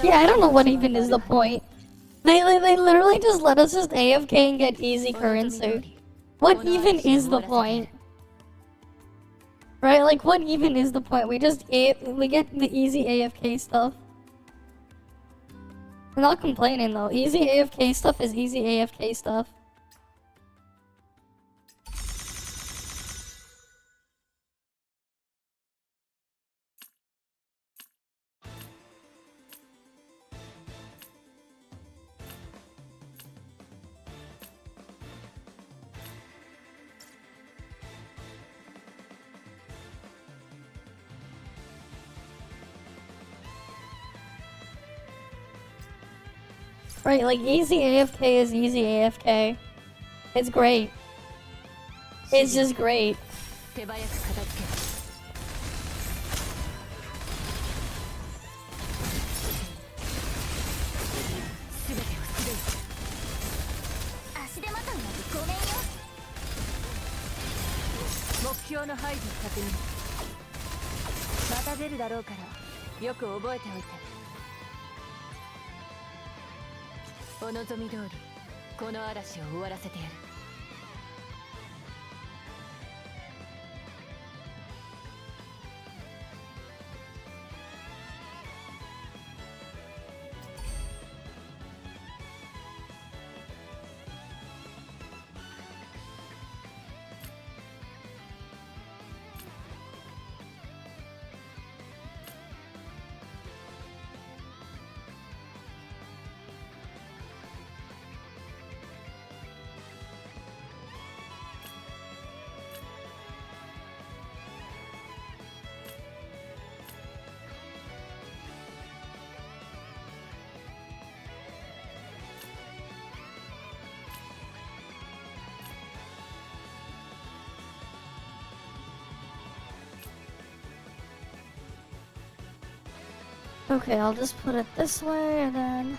Yeah, I don't know what even is the point. They literally just let us just AFK and get easy currency. What even is the point? Right, like what even is the point? We get the easy AFK stuff. I'm not complaining though. Easy AFK stuff is easy AFK stuff. Right, like easy AFK is easy AFK. It's great. It's just great. Okay, I'll just put it this way and then...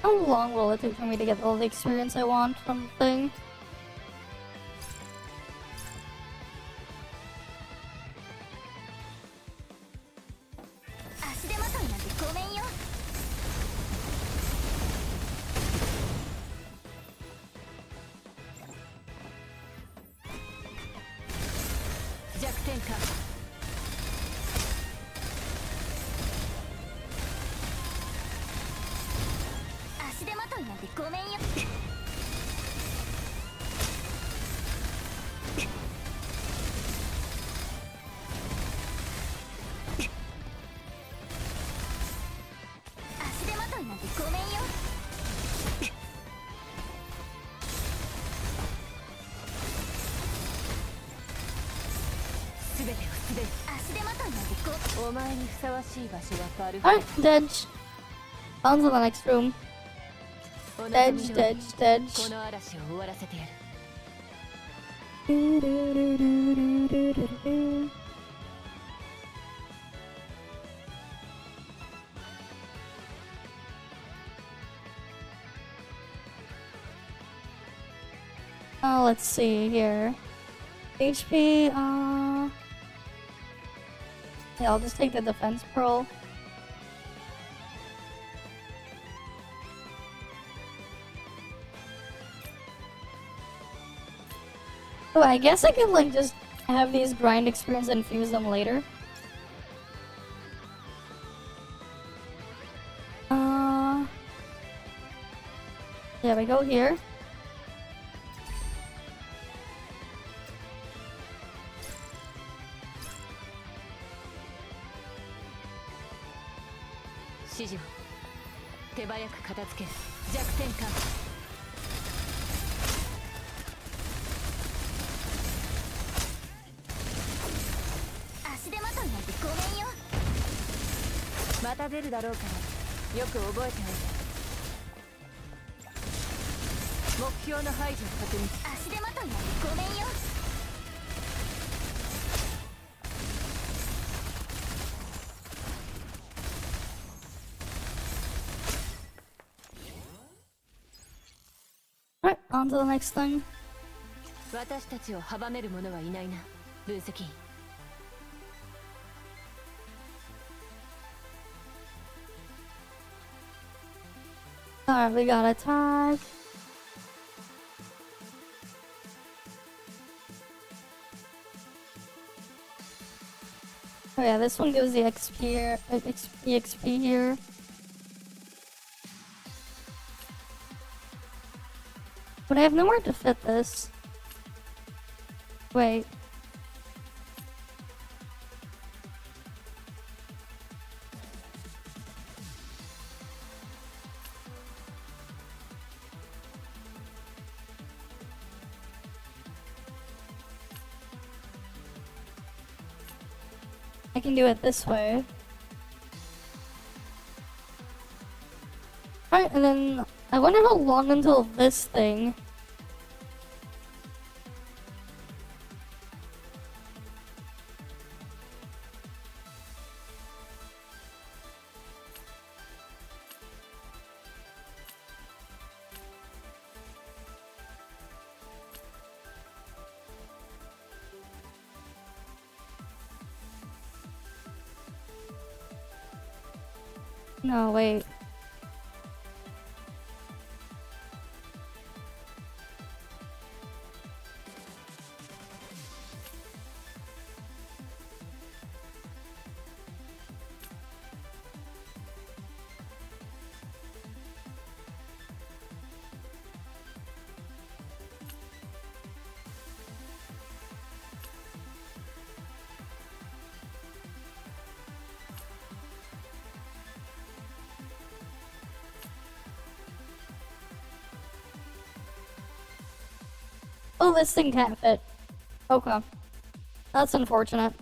How long will it take for me to get all the experience I want from the thing? Alright, Dedge. On to the next room. Dedge, Dedge, Dedge. Oh, let's see here. HP, yeah, I'll just take the defense pearl. Oh, I guess I can like just have these grind experience and fuse them later. Yeah, we go here. Alright, on to the next thing. 私たちを阻める者はいないな、分析員。Alright, we got a tag. Oh yeah, this one gives the XP here, XP here. But I have nowhere to fit this. Wait. I can do it this way. Alright, and then I wonder how long until this thing. No, wait. Oh, this thing can't fit. Okay. That's unfortunate.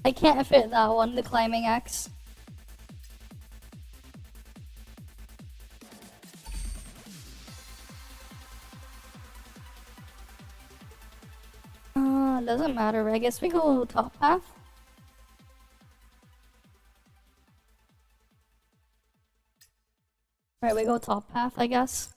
I can't fit that one, the climbing axe. Doesn't matter. I guess we go top path. Right, we go top path, I guess.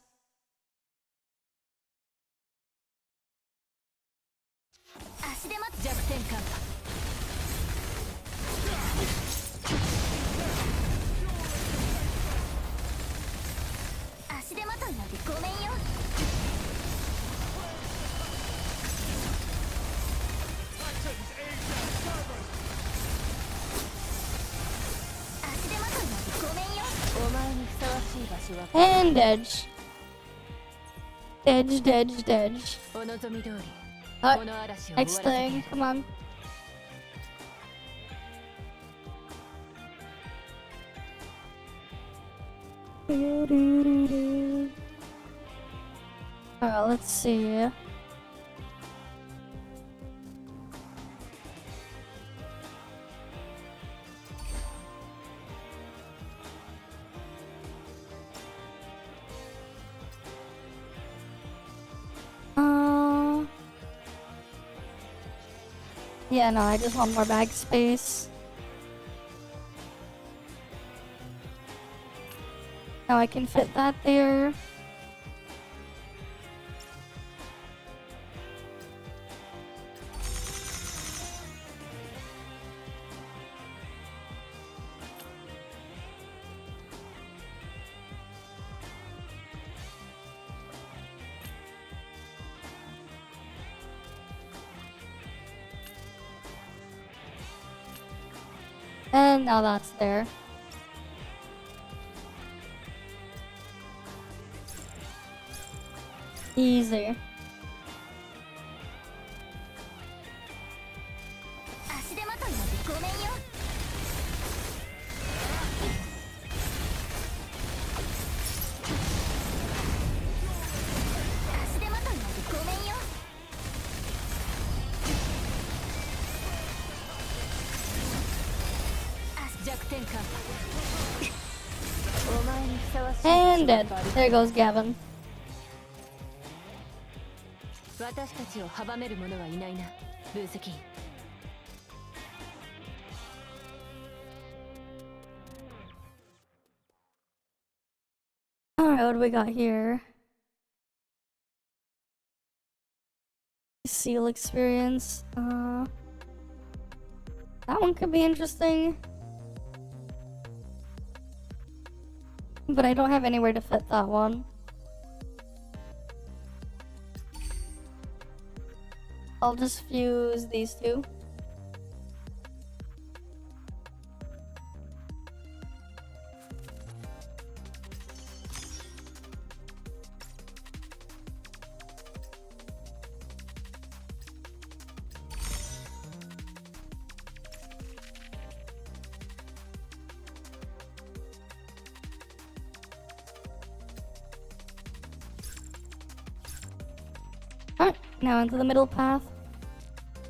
And edge. Edge, edge, edge. Next thing, come on. Alright, let's see. Yeah, no, I just want more bag space. Now I can fit that there. And now that's there. Easy. And dead. There goes Gavin. 私たちを阻める者はいないな、ブースキー。Alright, what do we got here? Seal experience. That one could be interesting. But I don't have anywhere to fit that one. I'll just fuse these two. Alright, now into the middle path.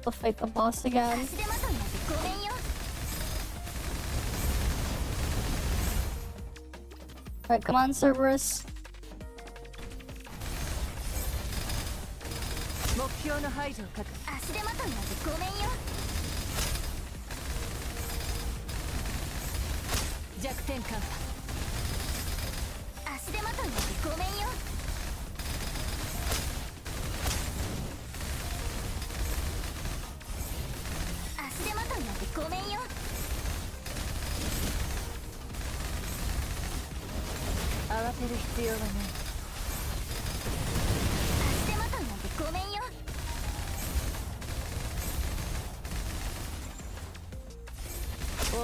We'll fight the boss again. Alright, come on, Cerberus. 目標の排除を確保。足手まといなんてごめんよ。弱点カウンター。足手まといなんてごめんよ。足手まといなんてごめんよ。慌てる必要はない。足手まといなんてごめんよ。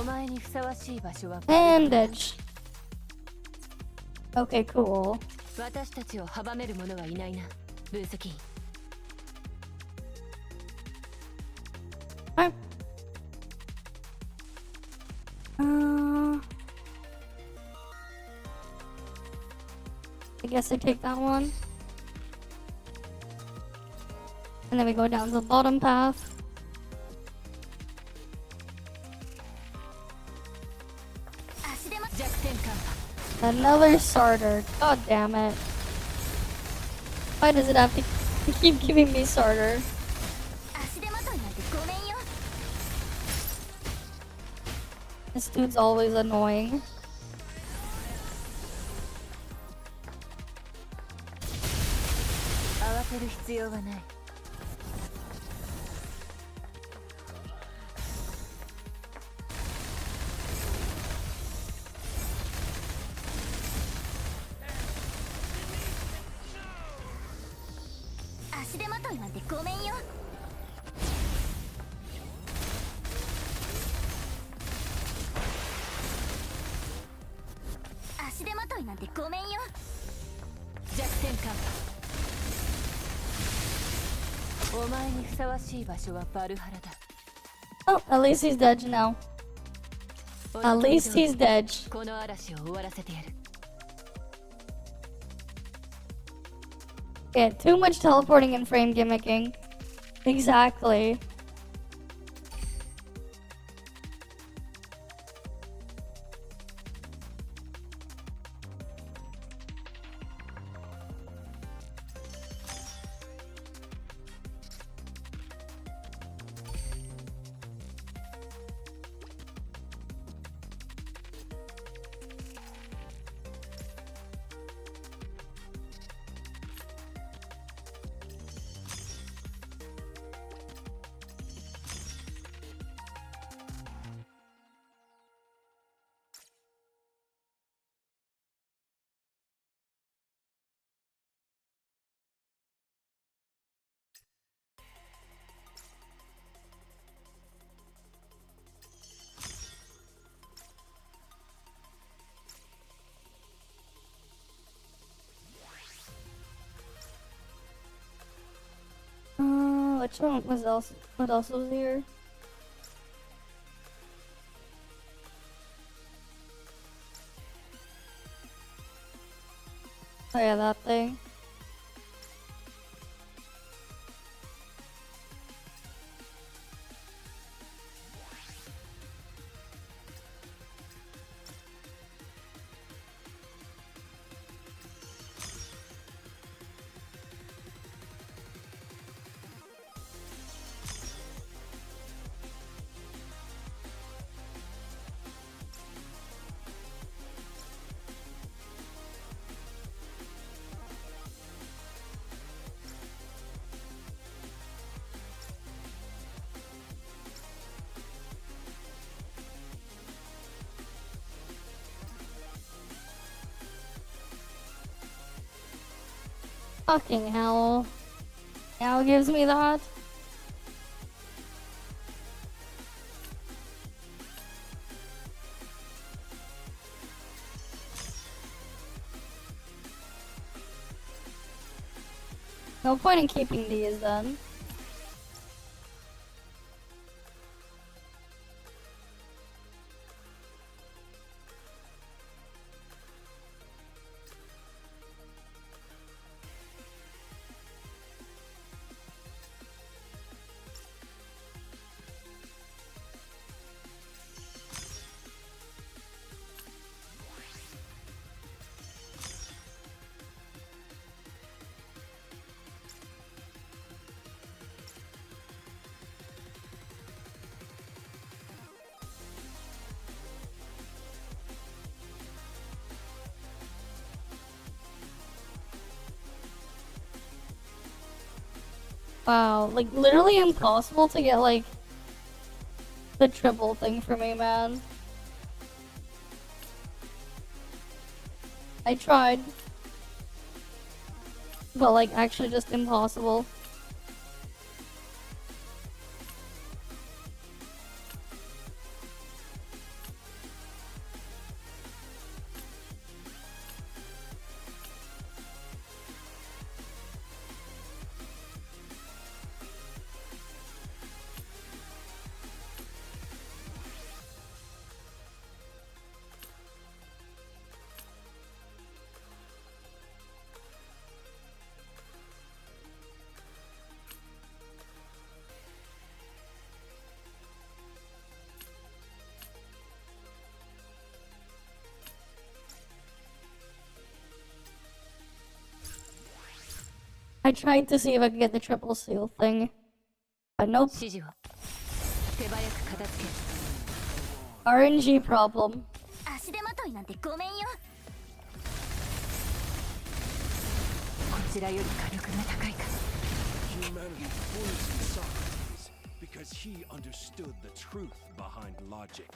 お前にふさわしい場所は Bandage. Okay, cool. 私たちを阻める者はいないな、ブースキー。Alright. I guess I take that one. And then we go down the bottom path. Another starter. God damn it. Why does it have to keep giving me starter? This dude's always annoying. Oh, at least he's dead now. At least he's dead. Yeah, too much teleporting and frame gimmicking. Exactly. Which one was else? What else was here? Oh yeah, that thing. Fucking hell. Now gives me that. No point in keeping these then. Wow, like literally impossible to get like the triple thing for me, man. I tried, but like actually just impossible. I tried to see if I could get the triple seal thing, but nope. RNG problem. Humanity foolishly Socrates because he understood the truth behind logic.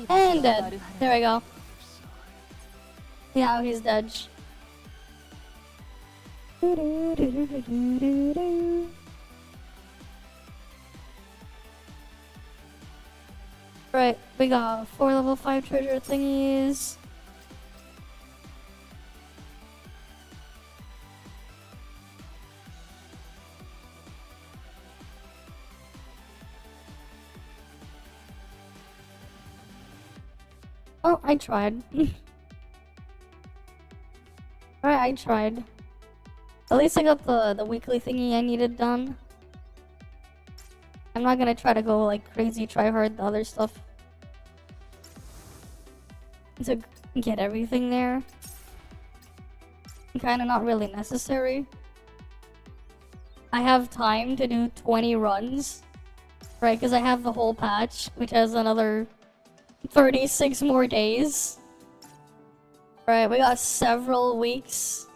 And dead. There we go. Yeah, he's dead. Right, we got 4 level 5 treasure thingies. Oh, I tried. Alright, I tried. At least I got the weekly thingy I needed done. I'm not gonna try to go like crazy, try hard the other stuff to get everything there. Kinda not really necessary. I have time to do 20 runs, right? Because I have the whole patch, which has another 36 more days. Right, we got several weeks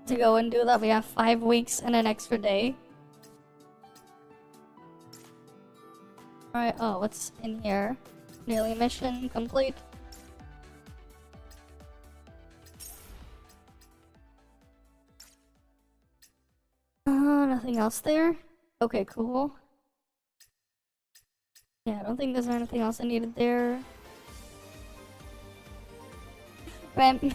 to go and do that. We have 5 weeks and an extra day. Alright, oh, what's in here? Daily mission complete. Nothing else there? Okay, cool. Yeah, I don't think there's anything else I needed there. Man,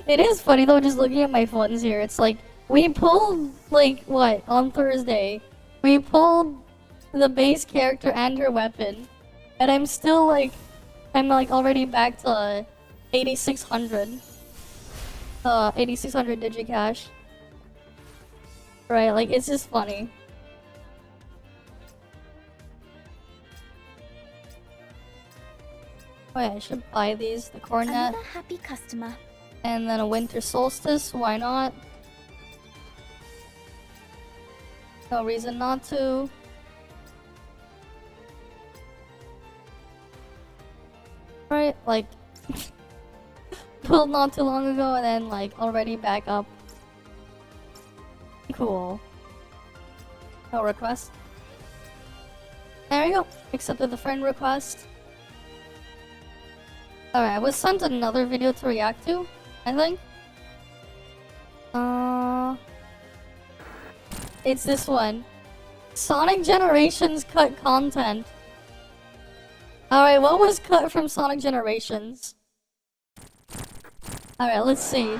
it is funny though, just looking at my funds here. It's like, we pulled, like, what, on Thursday? We pulled the base character and her weapon. And I'm still like, I'm like already back to 8,600. 8,600 digicash. Right, like, it's just funny. Oh yeah, I should buy these. The cornet. Another happy customer. And then a winter solstice. Why not? No reason not to. Right, like pulled not too long ago and then like already back up. Cool. No request. There you go. Accepted the friend request. Alright, I was sent another video to react to, I think. It's this one. Sonic Generations cut content. Alright, what was cut from Sonic Generations? Alright, let's see.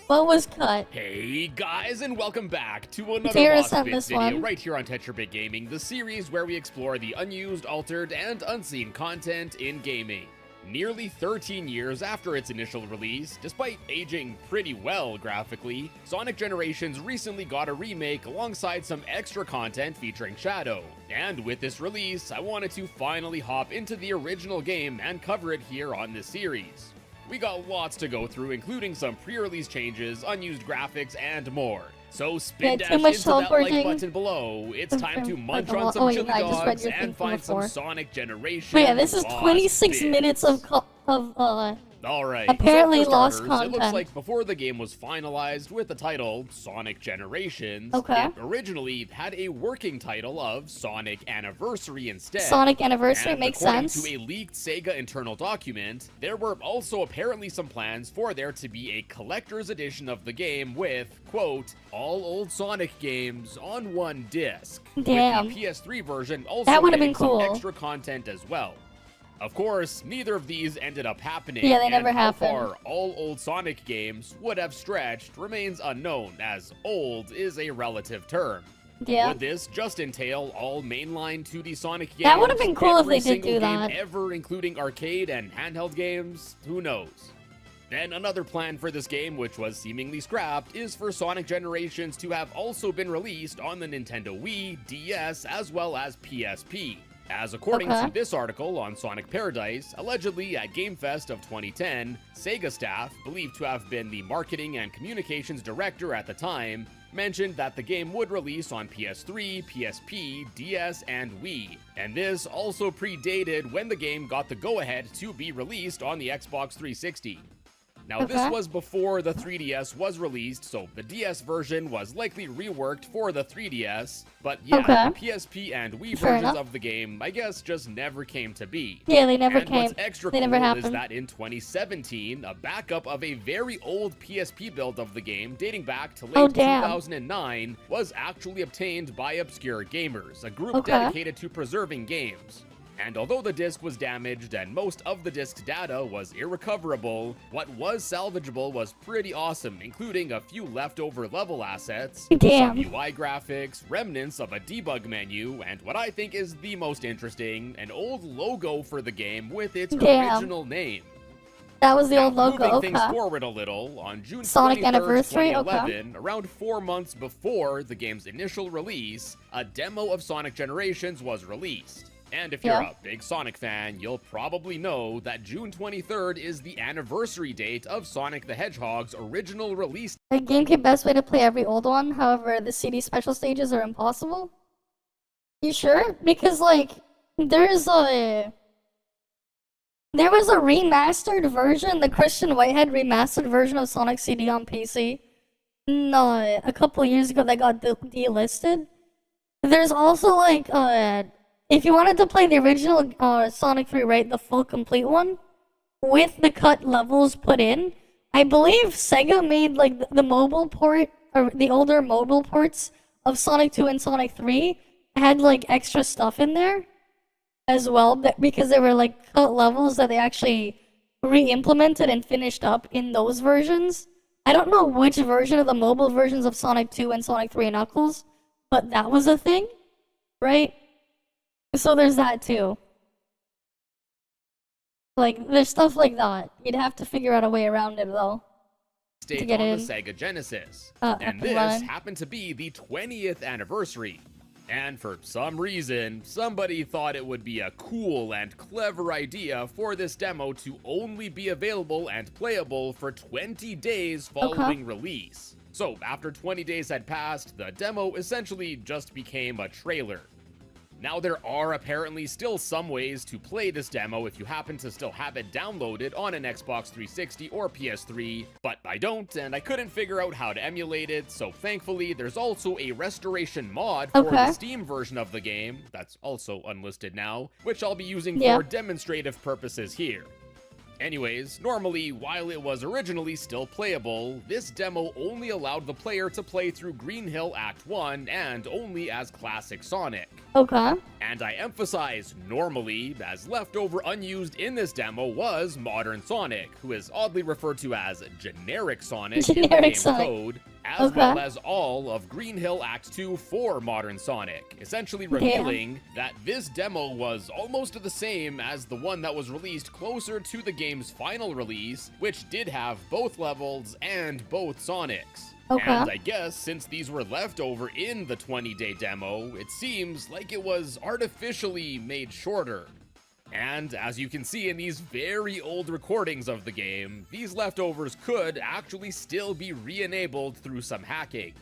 What was cut? Hey guys, and welcome back to another Tara Lost sent Bits this video one. right here on TetraBit Gaming, the series where we explore the unused, altered, and unseen content in gaming. Nearly 13 years after its initial release, despite aging pretty well graphically, Sonic Generations recently got a remake alongside some extra content featuring Shadow. And with this release, I wanted to finally hop into the original game and cover it here on this series. We got lots to go through, including some pre-release changes, unused graphics, and more. So spin dash into that like button below. It's time to munch on some chili dogs and find some Sonic Generations. But yeah, this is 26 minutes of Alright, apparently so for lost starters, content. it looks like before the game was finalized with the title Sonic Generations, Okay. it originally had a working title of Sonic Anniversary instead. Sonic Anniversary And makes according sense. to a leaked Sega internal document, there were also apparently some plans for there to be a collector's edition of the game with, quote, all old Sonic games on one disc. Damn. With the PS3 version also That would've getting been cool. some extra content as well. Of course, neither of these ended up happening. Yeah, they and never how happened. far all old Sonic games would have stretched remains unknown, as old is a relative term. Yeah. Would this just entail all mainline 2D Sonic games? That would've been cool if Every they did single do game that. ever, including arcade and handheld games? Who knows? Then another plan for this game, which was seemingly scrapped, is for Sonic Generations to have also been released on the Nintendo Wii, DS, as well as PSP. As according to this article on Sonic Paradise, allegedly at Game Fest of 2010, Sega staff, believed to have been the marketing and communications director at the time, mentioned that the game would release on PS3, PSP, DS, and Wii. And this also predated when the game got the go-ahead to be released on the Xbox 360. Now, this was before the 3DS was released, so the DS version was likely reworked for the 3DS, but yeah, the PSP and Wii versions of the game, I guess, just never came to be. Yeah, they never and came. What's extra They cool never is happened. that in 2017, a backup of a very old PSP build of the game, dating back to late 2009, was actually obtained by Obscure Gamers, a group dedicated to preserving games. And although the disc was damaged and most of the disc's data was irrecoverable, what was salvageable was pretty awesome, including a few leftover level assets, some UI graphics, remnants of a debug menu, and what I think is the most interesting, an old logo for the game with its original name. That was the old logo, Moving things forward a little, on June Sonic 23rd, Anniversary, 2011, around 4 months before the game's initial release, a demo of Sonic Generations was released. And if you're a big Sonic fan, you'll probably know that June 23rd is the anniversary date of Sonic the Hedgehog's original release. The GameCube best way to play every old one, however, the CD special stages are impossible. You sure? Because, like, there was a remastered version, the Christian Whitehead remastered version of Sonic CD on PC. No, a couple years ago that got delisted. There's also, like, if you wanted to play the original Sonic 3, right, the full complete one, with the cut levels put in, I believe Sega made, like, the mobile port, or the older mobile ports of Sonic 2 and Sonic 3 had, like, extra stuff in there as well, because they were, like, cut levels that they actually re-implemented and finished up in those versions. I don't know which version of the mobile versions of Sonic 2 and Sonic 3 Knuckles, but that was a thing, right? So there's that too. Like, there's stuff like that. You'd have to figure out a way around it though. Date To get on in. the Sega Genesis. Up And and this running. happened to be the 20th anniversary. And for some reason, somebody thought it would be a cool and clever idea for this demo to only be available and playable for 20 days following release. So after 20 days had passed, the demo essentially just became a trailer. Now there are apparently still some ways to play this demo if you happen to still have it downloaded on an Xbox 360 or PS3, but I don't and I couldn't figure out how to emulate it, so thankfully there's also a restoration mod for the Steam version of the game, that's also unlisted now, which I'll be using for demonstrative purposes here. Anyways, normally, while it was originally still playable, this demo only allowed the player to play through Green Hill Act 1 and only as Classic Sonic. Okay. And I emphasize normally, as leftover unused in this demo was Modern Sonic, who is oddly referred to as Generic Sonic in the game's code, as well as all of Green Hill Act 2 for Modern Sonic, essentially revealing that this demo was almost the same as the one that was released closer to the game's final release, which did have both levels and both Sonics. And I guess since these were left over in the 20-day demo, it seems like it was artificially made shorter. And as you can see in these very old recordings of the game, these leftovers could actually still be re-enabled through some hacking.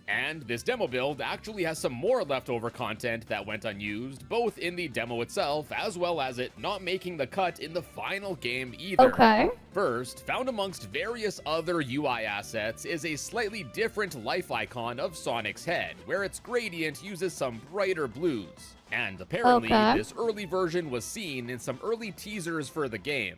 And this demo build actually has some more leftover content that went unused, both in the demo itself, as well as it not making the cut in the final game either. First, found amongst various other UI assets is a slightly different life icon of Sonic's head, where its gradient uses some brighter blues. And apparently, this early version was seen in some early teasers for the game.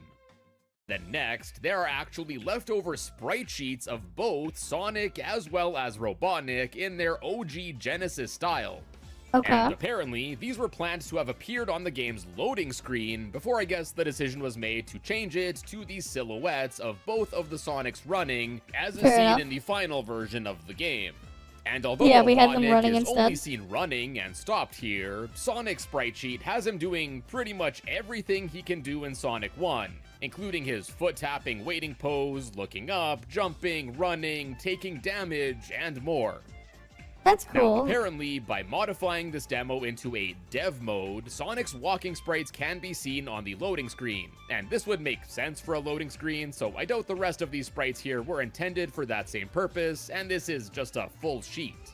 Then next, there are actually leftover sprite sheets of both Sonic as well as Robotnik in their OG Genesis style. And apparently, these were planned to have appeared on the game's loading screen before I guess the decision was made to change it to the silhouettes of both of the Sonics running, as is seen in the final version of the game. And although we had them running is instead. only seen running and stopped here, Sonic's sprite sheet has him doing pretty much everything he can do in Sonic 1, including his foot-tapping waiting pose, looking up, jumping, running, taking damage, and more. That's cool. Now, apparently, by modifying this demo into a dev mode, Sonic's walking sprites can be seen on the loading screen. And this would make sense for a loading screen, so I doubt the rest of these sprites here were intended for that same purpose, and this is just a full sheet.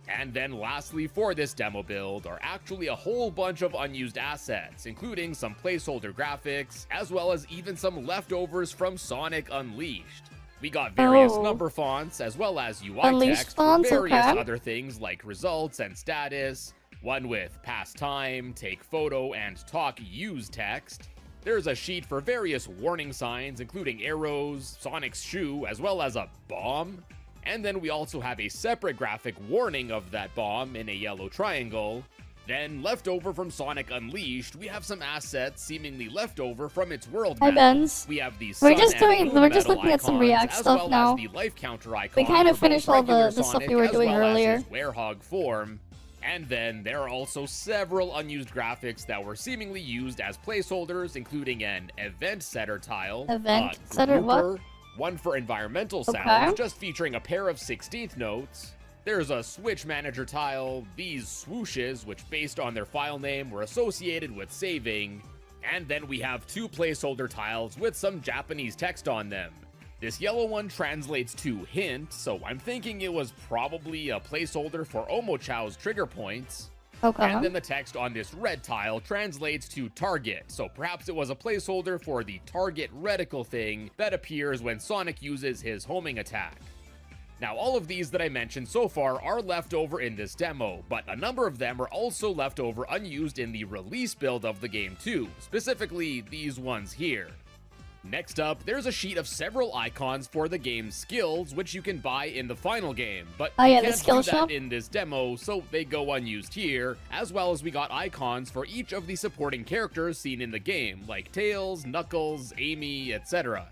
And then lastly for this demo build are actually a whole bunch of unused assets, including some placeholder graphics, as well as even some leftovers from Sonic Unleashed. We got various number fonts, as well as UI text for various other things like results and status, one with past time, take photo, and talk use text. There's a sheet for various warning signs, including arrows, Sonic's shoe, as well as a bomb. And then we also have a separate graphic warning of that bomb in a yellow triangle. Then, left over from Sonic Unleashed, we have some assets seemingly left over from its world map. Hi, Benz. We have the We're sun just looking at some React stuff now. The life counter icon We kind of finished all the Sonic, stuff we were doing earlier. As his werehog form. And then there are also several unused graphics that were seemingly used as placeholders, including an event setter tile, Event setter what? One for environmental sounds, just featuring a pair of 16th notes. There's a switch manager tile, these swooshes, which based on their file name were associated with saving, and then we have two placeholder tiles with some Japanese text on them. This yellow one translates to hint, so I'm thinking it was probably a placeholder for Omochow's trigger points. And then the text on this red tile translates to target, so perhaps it was a placeholder for the target reticle thing that appears when Sonic uses his homing attack. Now, all of these that I mentioned so far are left over in this demo, but a number of them are also left over unused in the release build of the game too, specifically these ones here. Next up, there's a sheet of several icons for the game's skills, which you can buy in the final game, but you can't do that in this demo, so they go unused here, as well as we got icons for each of the supporting characters seen in the game, like Tails, Knuckles, Amy, etc.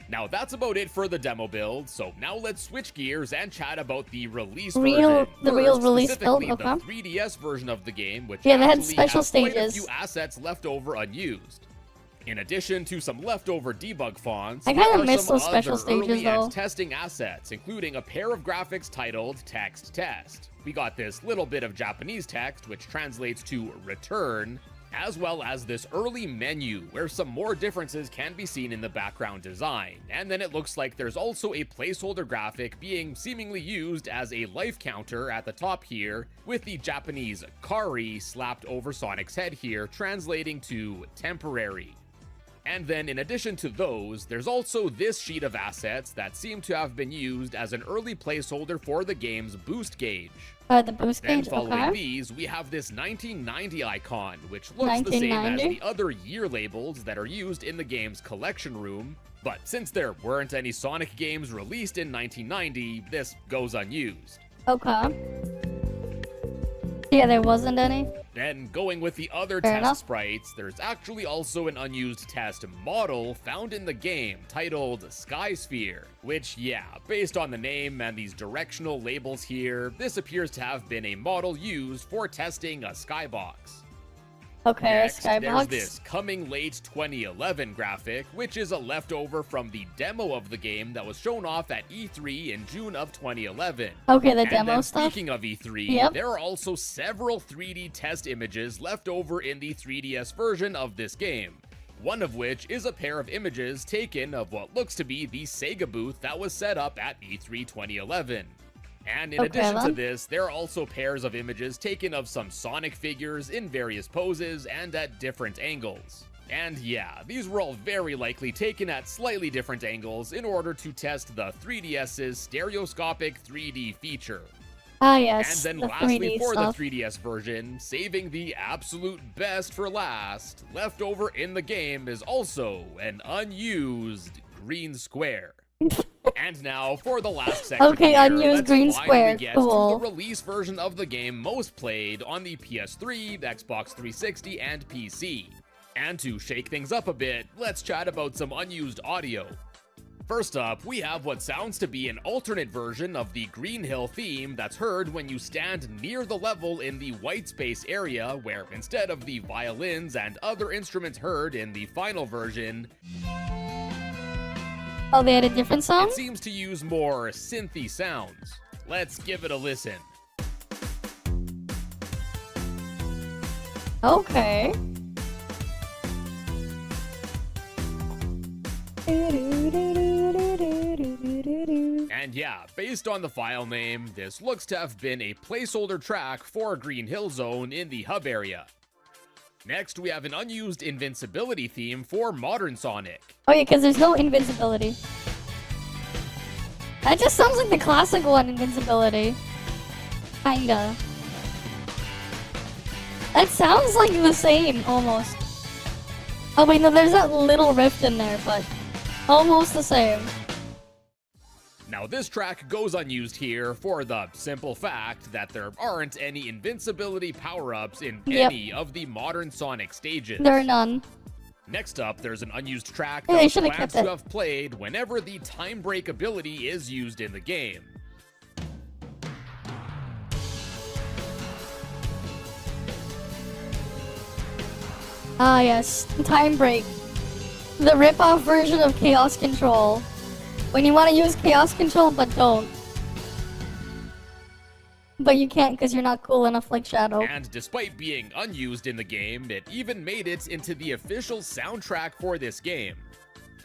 Now that's about it for the demo build, so now let's switch gears and chat about the release version. The real release build, the 3DS version of the game, which they had actually special has quite a stages. few assets left over unused. In addition to some leftover debug fonts, I there kinda are miss some those special other stages, early though. and testing assets, including a pair of graphics titled Text Test. We got this little bit of Japanese text, which translates to return, as well as this early menu, where some more differences can be seen in the background design. And then it looks like there's also a placeholder graphic being seemingly used as a life counter at the top here, with the Japanese Kari slapped over Sonic's head here, translating to temporary. And then in addition to those, there's also this sheet of assets that seem to have been used as an early placeholder for the game's boost gauge. The boost Then gauge, following okay. these, we have this 1990 icon, which looks the same as 1990? the other year labels that are used in the game's collection room. But since there weren't any Sonic games released in 1990, this goes unused. Okay. Yeah, there wasn't any. Then, going with the other Fair test enough. sprites, there's actually also an unused test model found in the game titled Sky Sphere, which, yeah, based on the name and these directional labels here, this appears to have been a model used for testing a skybox. Okay, Next, a there's skybox. this coming late 2011 graphic, which is a leftover from the demo of the game that was shown off at E3 in June of 2011. Okay, the And demo then stuff? Speaking of E3, Yep. there are also several 3D test images left over in the 3DS version of this game. One of which is a pair of images taken of what looks to be the Sega booth that was set up at E3 2011. And in Okay, addition to then. this, there are also pairs of images taken of some Sonic figures in various poses and at different angles. And yeah, these were all very likely taken at slightly different angles in order to test the 3DS's stereoscopic 3D feature. Ah, yes, And then the lastly, 3D for stuff. the 3DS version, saving the absolute best for last, left over in the game is also an unused green square. And now for the last section Okay, here, unused let's green finally square, get cool. to the release version of the game most played on the PS3, Xbox 360, and PC. And to shake things up a bit, let's chat about some unused audio. First up, we have what sounds to be an alternate version of the Green Hill theme that's heard when you stand near the level in the white space area, where instead of the violins and other instruments heard in the final version, Oh, they had a different song? it seems to use more synthy sounds. Let's give it a listen. Okay. And yeah, based on the file name, this looks to have been a placeholder track for Green Hill Zone in the hub area. Next, we have an unused invincibility theme for Modern Sonic. Oh yeah, because there's no invincibility. That just sounds like the classic one, invincibility. Kinda. That sounds like the same, almost. Oh wait, no, there's that little rift in there, but almost the same. Now this track goes unused here for the simple fact that there aren't any invincibility power-ups in Yep. any of the Modern Sonic stages. There are none. Next up, there's an unused track Yeah, that they was should've planned kept to it. have played whenever the time break ability is used in the game. Ah yes, Time Break. The rip-off version of Chaos Control. When you want to use Chaos Control, but don't. But you can't because you're not cool enough like Shadow. And despite being unused in the game, it even made it into the official soundtrack for this game.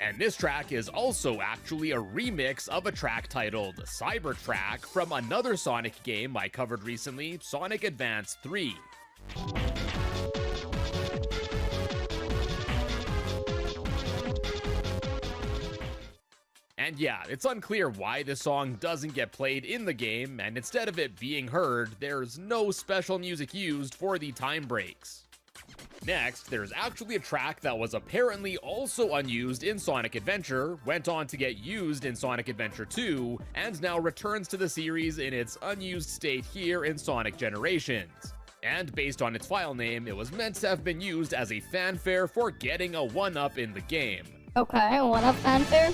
And this track is also actually a remix of a track titled Cybertrack from another Sonic game I covered recently, Sonic Advance 3. And yeah, it's unclear why this song doesn't get played in the game, and instead of it being heard, there's no special music used for the time breaks. Next, there's actually a track that was apparently also unused in Sonic Adventure, went on to get used in Sonic Adventure 2, and now returns to the series in its unused state here in Sonic Generations. And based on its file name, it was meant to have been used as a fanfare for getting a 1-up in the game. Okay, one-up fanfare.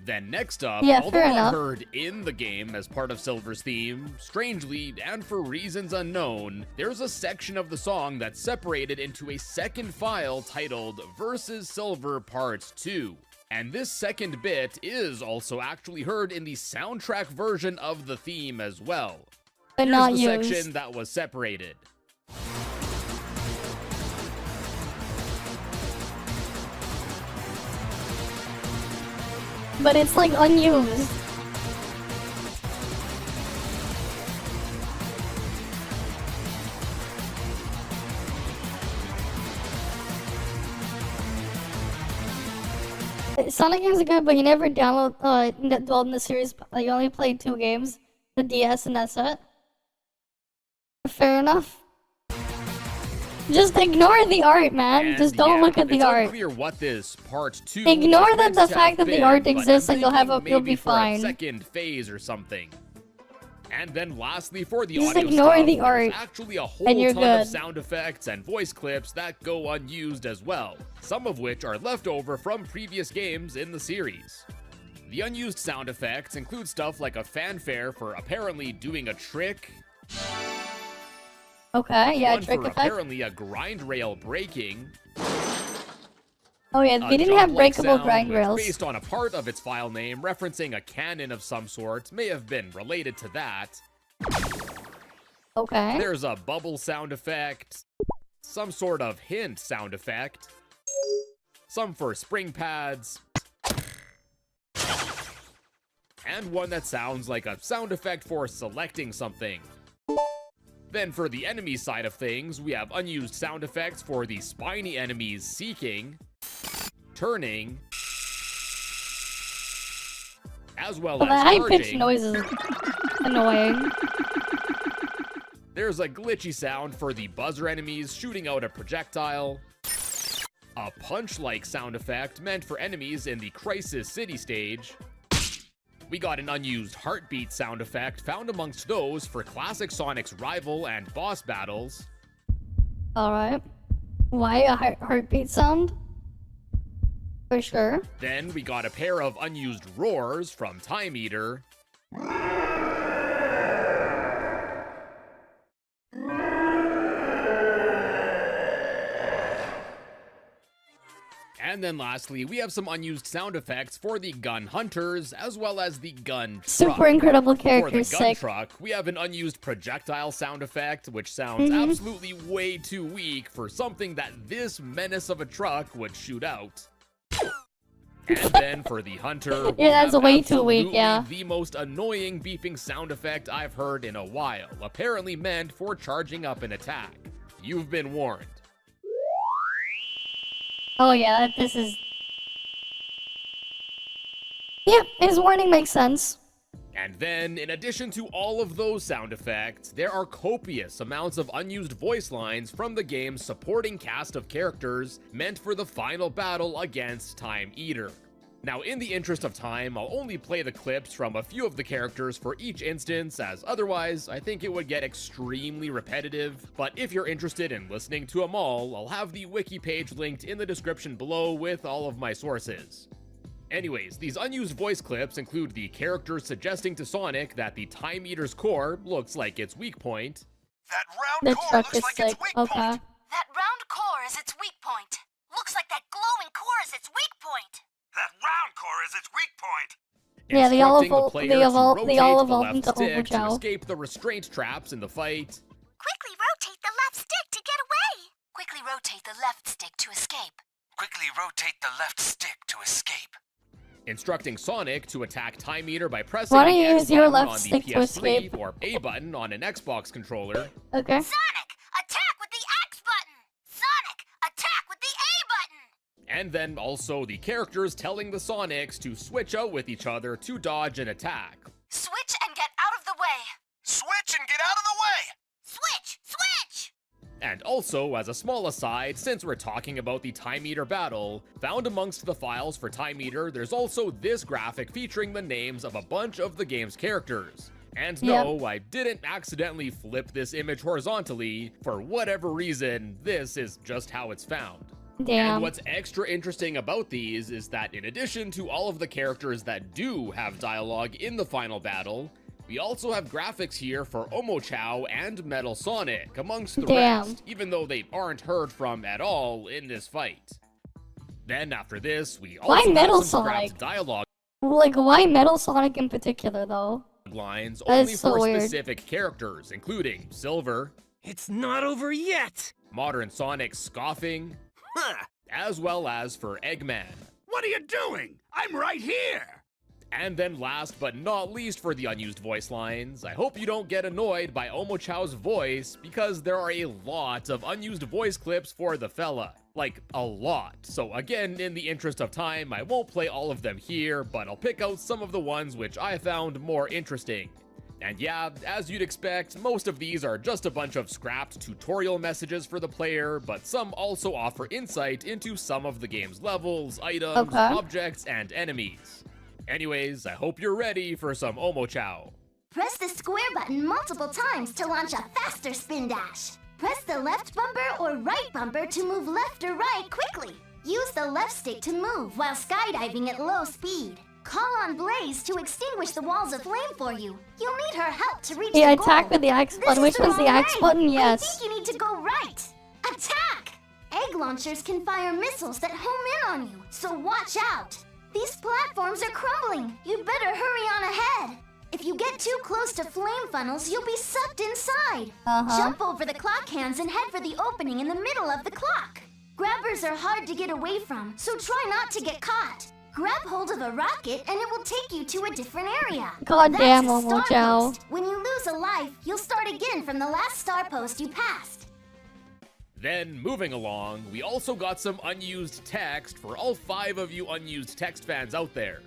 Then next up, Yeah, although fair not enough. heard in the game as part of Silver's theme, strangely, and for reasons unknown, there's a section of the song that's separated into a second file titled Versus Silver Part 2. And this second bit is also actually heard in the soundtrack version of the theme as well. But Here's not the used. section that was separated. But it's like unused. Sonic games are good, but you never download in the series. You only played 2 games, the DS, and that's it. Fair enough. Just ignore the art, man. And Just don't yeah, look at the it's art. unclear what this part 2 Ignore was that meant the to fact have that the been, art but I'm exists and you'll thinking be maybe for a fine. second phase or something. And then lastly, for the Just audio ignore stuff, the there's art, actually a whole and you're ton good. of sound effects and voice clips that go unused as well, some of which are left over from previous games in the series. The unused sound effects include stuff like a fanfare for apparently doing a trick, Okay, yeah, one trick for effect. apparently a grind rail breaking, Oh yeah, a they didn't have jump-like breakable sound, grind which, rails. based on a part of its file name referencing a cannon of some sort, may have been related to that. Okay. There's a bubble sound effect, some sort of hint sound effect, some for spring pads, and one that sounds like a sound effect for selecting something. Then for the enemy side of things, we have unused sound effects for the spiny enemies seeking, turning, as well Well, the as high-pitched charging. noise is annoying. There's a glitchy sound for the buzzer enemies shooting out a projectile, a punch-like sound effect meant for enemies in the Crisis City stage. We got an unused heartbeat sound effect found amongst those for classic Sonic's rival and boss battles. Alright. Why a heartbeat sound? For sure. Then we got a pair of unused roars from Time Eater. And then lastly, we have some unused sound effects for the gun hunters, as well as the gun truck. Super incredible For characters, the gun sick. truck, we have an unused projectile sound effect, which sounds absolutely way too weak for something that this menace of a truck would shoot out. And then for the hunter, we Yeah, that's have way too weak, absolutely yeah. the most annoying beeping sound effect I've heard in a while, apparently meant for charging up an attack. You've been warned. Oh yeah, this is... Yep, his warning makes sense. And then, in addition to all of those sound effects, there are copious amounts of unused voice lines from the game's supporting cast of characters meant for the final battle against Time Eater. Now, in the interest of time, I'll only play the clips from a few of the characters for each instance, as otherwise, I think it would get extremely repetitive. But if you're interested in listening to them all, I'll have the wiki page linked in the description below with all of my sources. Anyways, these unused voice clips include the characters suggesting to Sonic that the Time Eater's core looks like its weak point. The truck is sick. Okay. That round core is its weak point. Looks like that glowing core is its weak point. That round core is its weak point. Yeah, they all Instructing the player to evolve rotate the into left stick to Overchow. escape the restraint traps in the fight. Quickly rotate the left stick to get away. Quickly rotate the left stick to escape. Quickly rotate the left stick to escape. Instructing Sonic to attack Time Eater by pressing Why the don't you X use your button left on the stick to PS3 escape? or A button on an Xbox controller. Okay. Sonic, attack with the X button. Sonic, attack with the A button. And then also the characters telling the Sonics to switch out with each other to dodge an attack. Switch and get out of the way. Switch and get out of the way. Switch, switch. And also, as a small aside, since we're talking about the Time Eater battle, found amongst the files for Time Eater, there's also this graphic featuring the names of a bunch of the game's characters. And no, I didn't accidentally flip this image horizontally. For whatever reason, this is just how it's found. Damn. And what's extra interesting about these is that in addition to all of the characters that do have dialogue in the final battle, we also have graphics here for Omochao and Metal Sonic, amongst the rest, even though they aren't heard from at all in this fight. Then after this, we also have Metal some Sonic? scrapped dialogue Like, why Metal Sonic in particular, though? lines That only is so for weird. specific characters, including Silver. It's not over yet! Modern Sonic scoffing, as well as for Eggman. What are you doing? I'm right here! And then last but not least for the unused voice lines, I hope you don't get annoyed by Omochao's voice because there are a lot of unused voice clips for the fella. Like, a lot. So again, in the interest of time, I won't play all of them here, but I'll pick out some of the ones which I found more interesting. And yeah, as you'd expect, most of these are just a bunch of scrapped tutorial messages for the player, but some also offer insight into some of the game's levels, items, objects, and enemies. Anyways, I hope you're ready for some Omochao. Press the square button multiple times to launch a faster spin dash. Press the left bumper or right bumper to move left or right quickly. Use the left stick to move while skydiving at low speed. Call on Blaze to extinguish the walls of flame for you. You'll need her help to reach Yeah, the attack goal. with the X button. This Which is was the wrong X way. button? I Yes. think you need to go right. Attack! Egg launchers can fire missiles that home in on you, so watch out. These platforms are crumbling. You'd better hurry on ahead. If you get too close to flame funnels, you'll be sucked inside. Jump over the clock hands and head for the opening in the middle of the clock. Grabbers are hard to get away from, so try not to get caught. Grab hold of a rocket and it will take you to a different area. God That's damn, a star Omochao. post. When you lose a life, you'll start again from the last star post you passed. Then, moving along, we also got some unused text for all 5 of you unused text fans out there.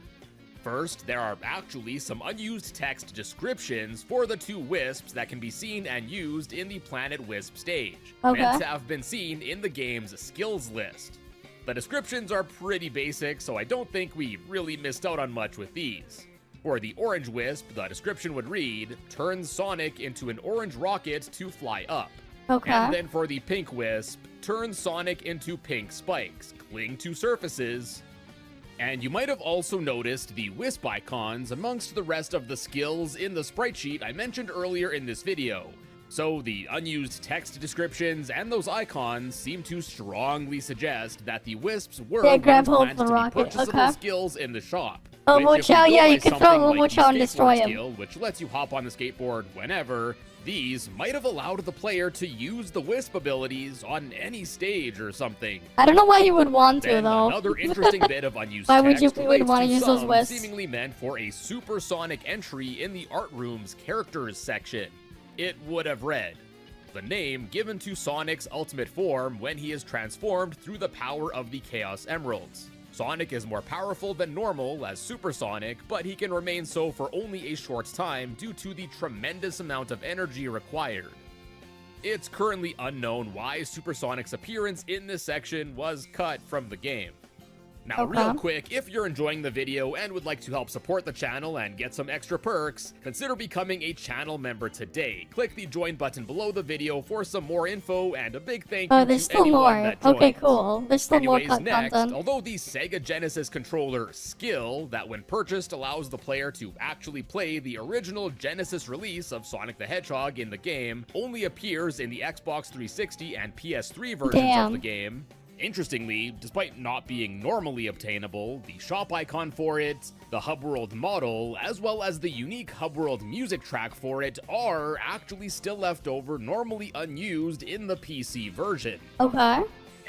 First, there are actually some unused text descriptions for the 2 wisps that can be seen and used in the Planet Wisp stage, meant to have been seen in the game's skills list. The descriptions are pretty basic, so I don't think we really missed out on much with these. For the orange wisp, the description would read, turns Sonic into an orange rocket to fly up. And then for the pink wisp, turn Sonic into pink spikes, cling to surfaces. And you might have also noticed the wisp icons amongst the rest of the skills in the sprite sheet I mentioned earlier in this video. So the unused text descriptions and those icons seem to strongly suggest that the wisps were once planned to be purchasable skills in the shop. Omochao, yeah, you can throw Omochao and destroy him. Skill, which lets you hop on the skateboard whenever. These might have allowed the player to use the wisp abilities on any stage or something. I don't know why you would want to, Then though. another interesting bit of unused Why would text you would want to use those some wisps? seemingly meant for a supersonic entry in the art room's characters section. It would have read, the name given to Sonic's ultimate form when he is transformed through the power of the Chaos Emeralds. Sonic is more powerful than normal as Super Sonic, but he can remain so for only a short time due to the tremendous amount of energy required. It's currently unknown why Super Sonic's appearance in this section was cut from the game. Now, real quick, if you're enjoying the video and would like to help support the channel and get some extra perks, consider becoming a channel member today. Click the join button below the video for some more info, and a big thank you there's to still anyone more. that joins. Okay, cool. There's still Anyways, more next, content. although the Sega Genesis controller skill that when purchased allows the player to actually play the original Genesis release of Sonic the Hedgehog in the game, only appears in the Xbox 360 and PS3 versions of the game. Interestingly, despite not being normally obtainable, the shop icon for it, the Hub World model, as well as the unique Hub World music track for it are actually still left over normally unused in the PC version. Okay.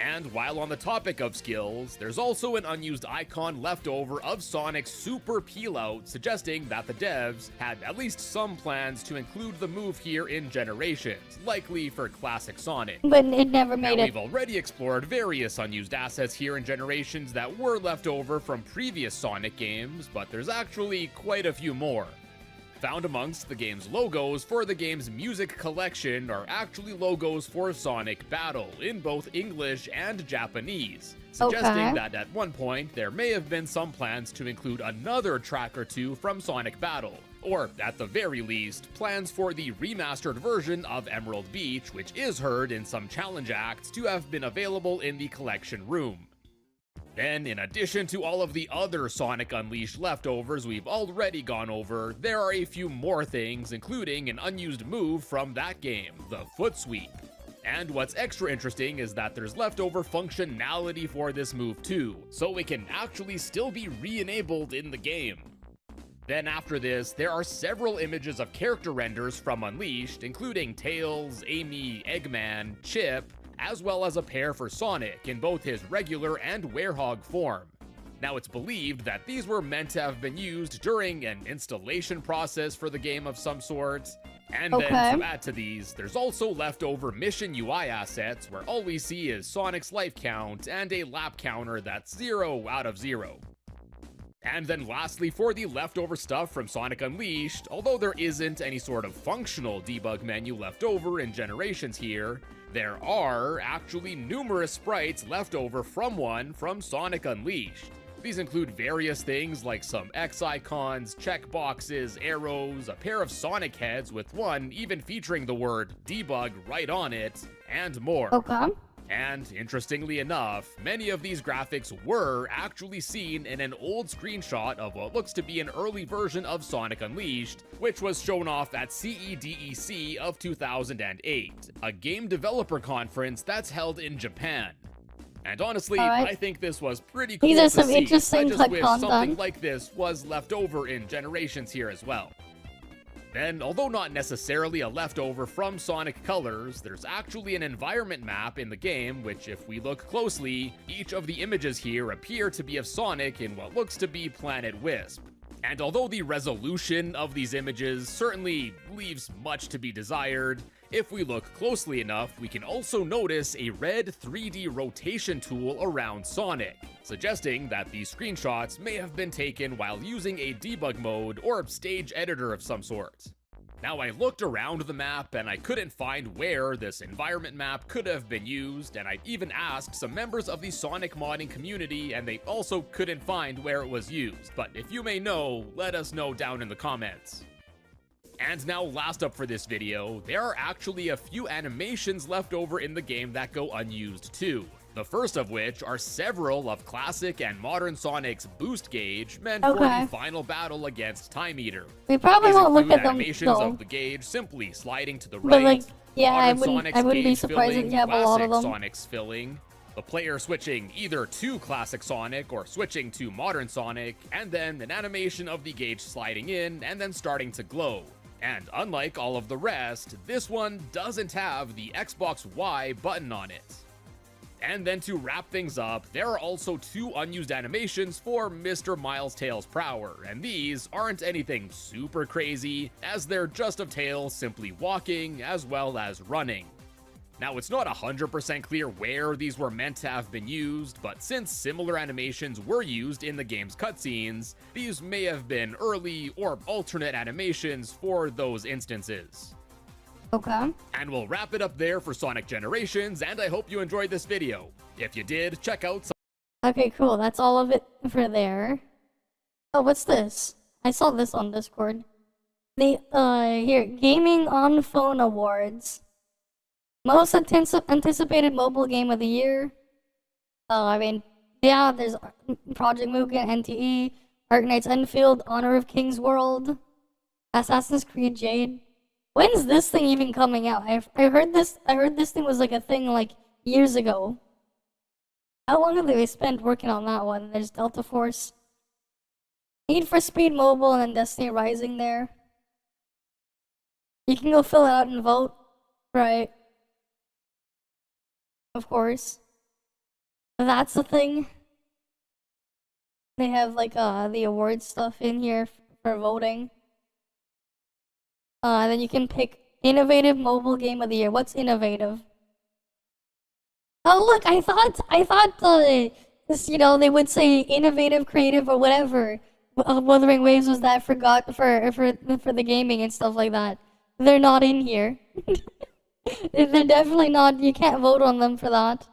And while on the topic of skills, there's also an unused icon left over of Sonic's Super Peel Out, suggesting that the devs had at least some plans to include the move here in Generations, likely for classic Sonic. But it never made now, it. We've already explored various unused assets here in Generations that were left over from previous Sonic games, but there's actually quite a few more. found amongst the game's logos for the game's music collection are actually logos for Sonic Battle in both English and Japanese, suggesting that at one point there may have been some plans to include another track or two from Sonic Battle, or at the very least, plans for the remastered version of Emerald Beach, which is heard in some challenge acts to have been available in the collection room. Then, in addition to all of the other Sonic Unleashed leftovers we've already gone over, there are a few more things, including an unused move from that game, the Foot Sweep. And what's extra interesting is that there's leftover functionality for this move too, so it can actually still be re-enabled in the game. Then after this, there are several images of character renders from Unleashed, including Tails, Amy, Eggman, Chip, as well as a pair for Sonic in both his regular and werehog form. Now it's believed that these were meant to have been used during an installation process for the game of some sort. And then to add to these, there's also leftover mission UI assets where all we see is Sonic's life count and a lap counter that's 0 out of 0. And then lastly, for the leftover stuff from Sonic Unleashed, although there isn't any sort of functional debug menu left over in Generations here, there are actually numerous sprites left over from one from Sonic Unleashed. These include various things like some X icons, checkboxes, arrows, a pair of Sonic heads with one even featuring the word debug right on it, and more. And interestingly enough, many of these graphics were actually seen in an old screenshot of what looks to be an early version of Sonic Unleashed, which was shown off at CEDEC of 2008, a game developer conference that's held in Japan. And honestly, I think this was pretty cool to see. I just wish something like this was left over in Generations here as well. Then, although not necessarily a leftover from Sonic Colors, there's actually an environment map in the game which, if we look closely, each of the images here appear to be of Sonic in what looks to be Planet Wisp. And although the resolution of these images certainly leaves much to be desired, if we look closely enough, we can also notice a red 3D rotation tool around Sonic, suggesting that these screenshots may have been taken while using a debug mode or stage editor of some sort. Now, I looked around the map and I couldn't find where this environment map could have been used, and I even asked some members of the Sonic modding community and they also couldn't find where it was used. But if you may know, let us know down in the comments. And now, last up for this video, there are actually a few animations left over in the game that go unused too. The first of which are several of classic and modern Sonic's boost gauge meant for the final battle against Time Eater. We probably won't look at them animations though. of the gauge simply sliding to the right. But like, yeah, I Sonic's wouldn't be gauge surprised if filling, you have a lot of them. Sonic's filling, the player switching either to classic Sonic or switching to modern Sonic, and then an animation of the gauge sliding in and then starting to glow. And unlike all of the rest, this one doesn't have the Xbox Y button on it. And then to wrap things up, there are also two unused animations for Mr. Miles Tails Prower, and these aren't anything super crazy, as they're just of Tails simply walking as well as running. Now, it's not 100% clear where these were meant to have been used, but since similar animations were used in the game's cutscenes, these may have been early or alternate animations for those instances. Okay. And we'll wrap it up there for Sonic Generations, and I hope you enjoyed this video. If you did, check out some... Okay, cool. That's all of it for there. Oh, what's this? I saw this on Discord. The, here, Gaming on Phone Awards. Most anticipated mobile game of the year. I mean, yeah, there's Project Mugen, NTE, Arknight's Enfield, Honor of King's World, Assassin's Creed Jade. When's this thing even coming out? I heard this thing was like a thing like years ago. How long have they spent working on that one? There's Delta Force, Need for Speed Mobile, and then Destiny Rising there. You can go fill it out and vote, right? Of course. That's the thing. They have like the award stuff in here for voting. Then you can pick Innovative Mobile Game of the Year. What's innovative? Oh look, I thought this, you know, they would say innovative, creative, or whatever. Wuthering Waves was that for the gaming and stuff like that. They're not in here. They're definitely not. You can't vote on them for that.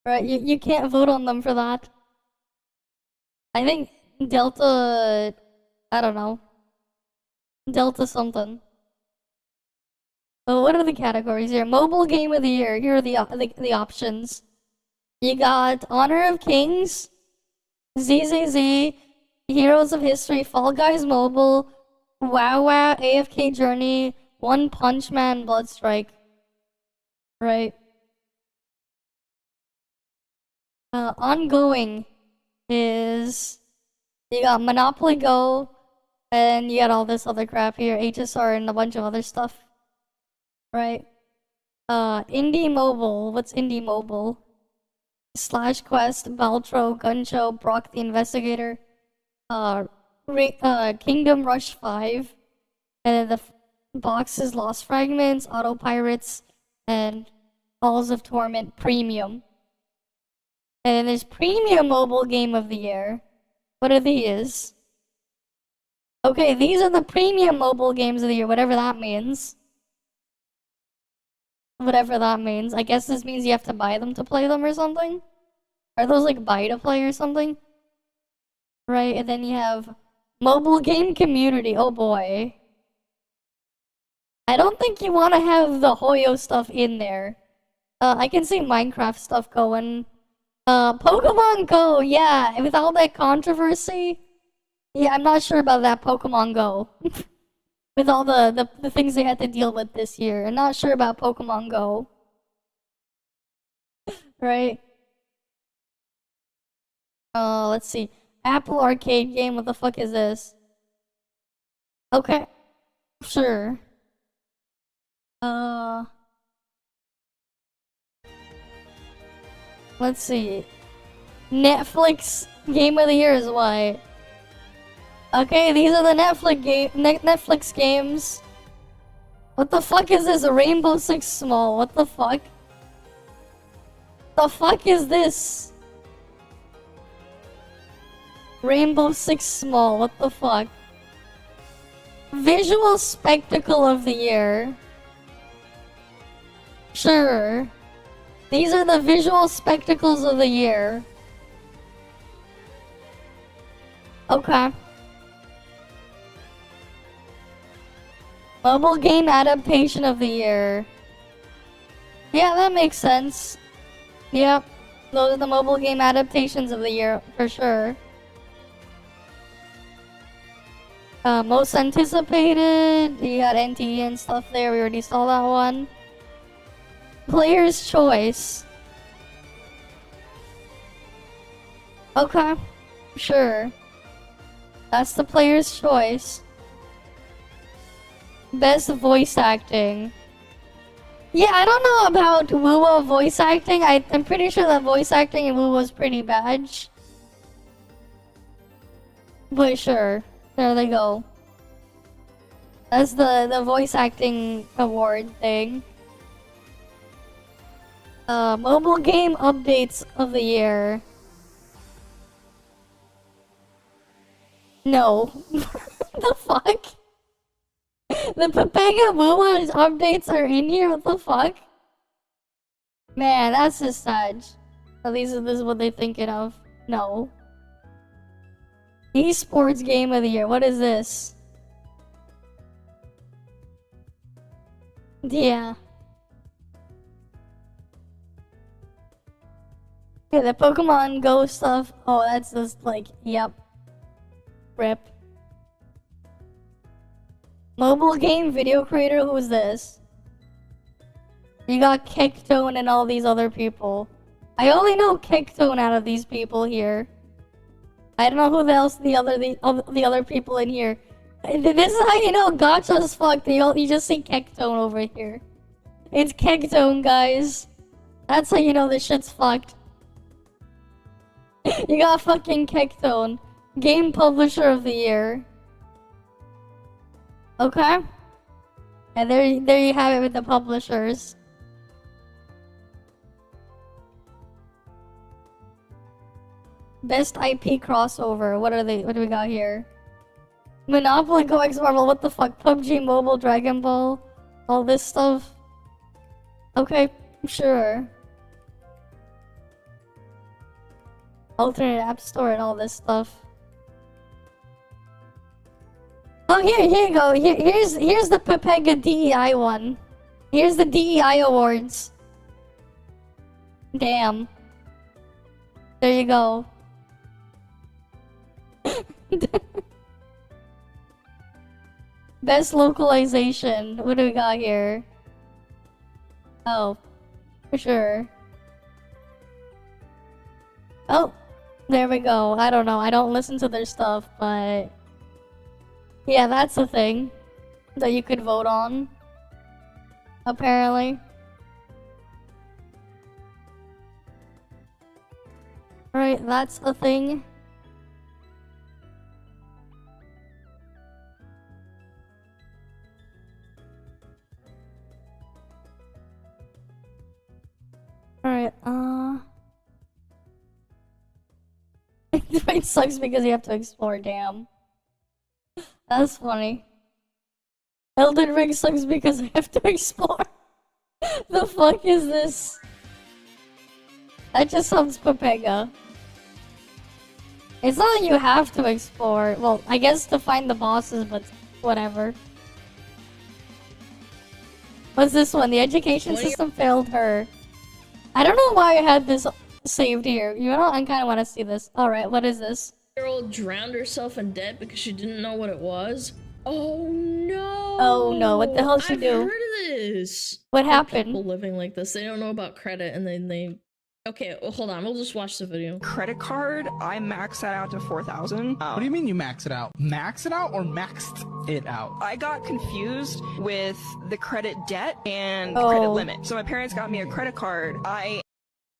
Right? You can't vote on them for that. I think Delta. I don't know. Delta something. Oh, what are the categories here? Mobile Game of the Year. Here are the options. You got Honor of Kings, ZZZ, Heroes of History, Fall Guys Mobile, WoW WoW, AFK Journey, One Punch Man, Bloodstrike. Right. Ongoing is you got Monopoly Go, and you got all this other crap here, HSR and a bunch of other stuff. Right. Indie Mobile. What's Indie Mobile? Slash Quest, Baltro, Gun Show, Brock the Investigator, Kingdom Rush 5, and then the boxes Lost Fragments, Auto Pirates, and Halls of Torment Premium. And then there's Premium Mobile Game of the Year. What are these? Okay, these are the Premium Mobile Games of the Year, whatever that means. Whatever that means. I guess this means you have to buy them to play them or something? Are those like buy to play or something? Right, and then you have Mobile Game Community. Oh boy. I don't think you want to have the Hoyo stuff in there. I can see Minecraft stuff going. Pokemon Go, yeah, with all that controversy. Yeah, I'm not sure about that Pokemon Go. With all the things they had to deal with this year. I'm not sure about Pokemon Go. Right? Let's see. Apple Arcade game, what the fuck is this? Okay. Sure. Let's see. Netflix Game of the Year is what? Okay, these are the Netflix games. What the fuck is this? Rainbow Six Small. What the fuck? The fuck is this? Rainbow Six Small. What the fuck? Visual Spectacle of the Year. Sure. These are the visual spectacles of the year. Okay. Mobile game adaptation of the year. Yeah, that makes sense. Yep. Those are the mobile game adaptations of the year, for sure. Most anticipated. You got NTE and stuff there. We already saw that one. Player's choice. Okay. Sure. That's the player's choice. Best voice acting. Yeah, I don't know about Wuwo voice acting. I'm pretty sure that voice acting in Wuwo was pretty bad. But sure. There they go. That's the voice acting award thing. Mobile game updates of the year. No. The fuck? The Pepega Wuwa updates are in here? What the fuck? Man, that's just sad. At least this is what they're thinking of. No. Esports game of the year. What is this? Yeah. Yeah, the Pokemon Go stuff. Oh, that's just like, yep. Rip. Mobile game video creator, who is this? You got Kicktone and all these other people. I only know Kicktone out of these people here. I don't know who else the other people in here. This is how you know Gacha's fucked. You just see Kicktone over here. It's Kicktone, guys. That's how you know this shit's fucked. You got fucking Kicktone. Game Publisher of the Year. Okay. And there you have it with the publishers. Best IP crossover. What are they? What do we got here? Monopoly, Go X Marvel. What the fuck? PUBG Mobile, Dragon Ball, all this stuff. Okay, sure. Alternate App Store and all this stuff. Oh, here you go. Here's the Pepega DEI one. Here's the DEI awards. Damn. There you go. Best localization. What do we got here? Oh, for sure. Oh, there we go. I don't know. I don't listen to their stuff, but yeah, that's a thing that you could vote on. Apparently. Alright, that's a thing. Alright, it sucks because you have to explore, damn. That's funny. Elden Ring sucks because I have to explore. The fuck is this? That just sounds Pepega. It's not that you have to explore. Well, I guess to find the bosses, but whatever. What's this one? The education system failed her. I don't know why I had this saved here. You know, I kind of want to see this. Alright, what is this? Girl drowned herself in debt because she didn't know what it was. Oh no! Oh no, what the hell she do? I've heard of this. What happened? People living like this, they don't know about credit, and then they. Okay, well, hold on. We'll just watch the video. Credit card, I maxed that out to 4,000. What do you mean you max it out? Max it out or maxed it out? I got confused with the credit debt and credit limit. So my parents got me a credit card.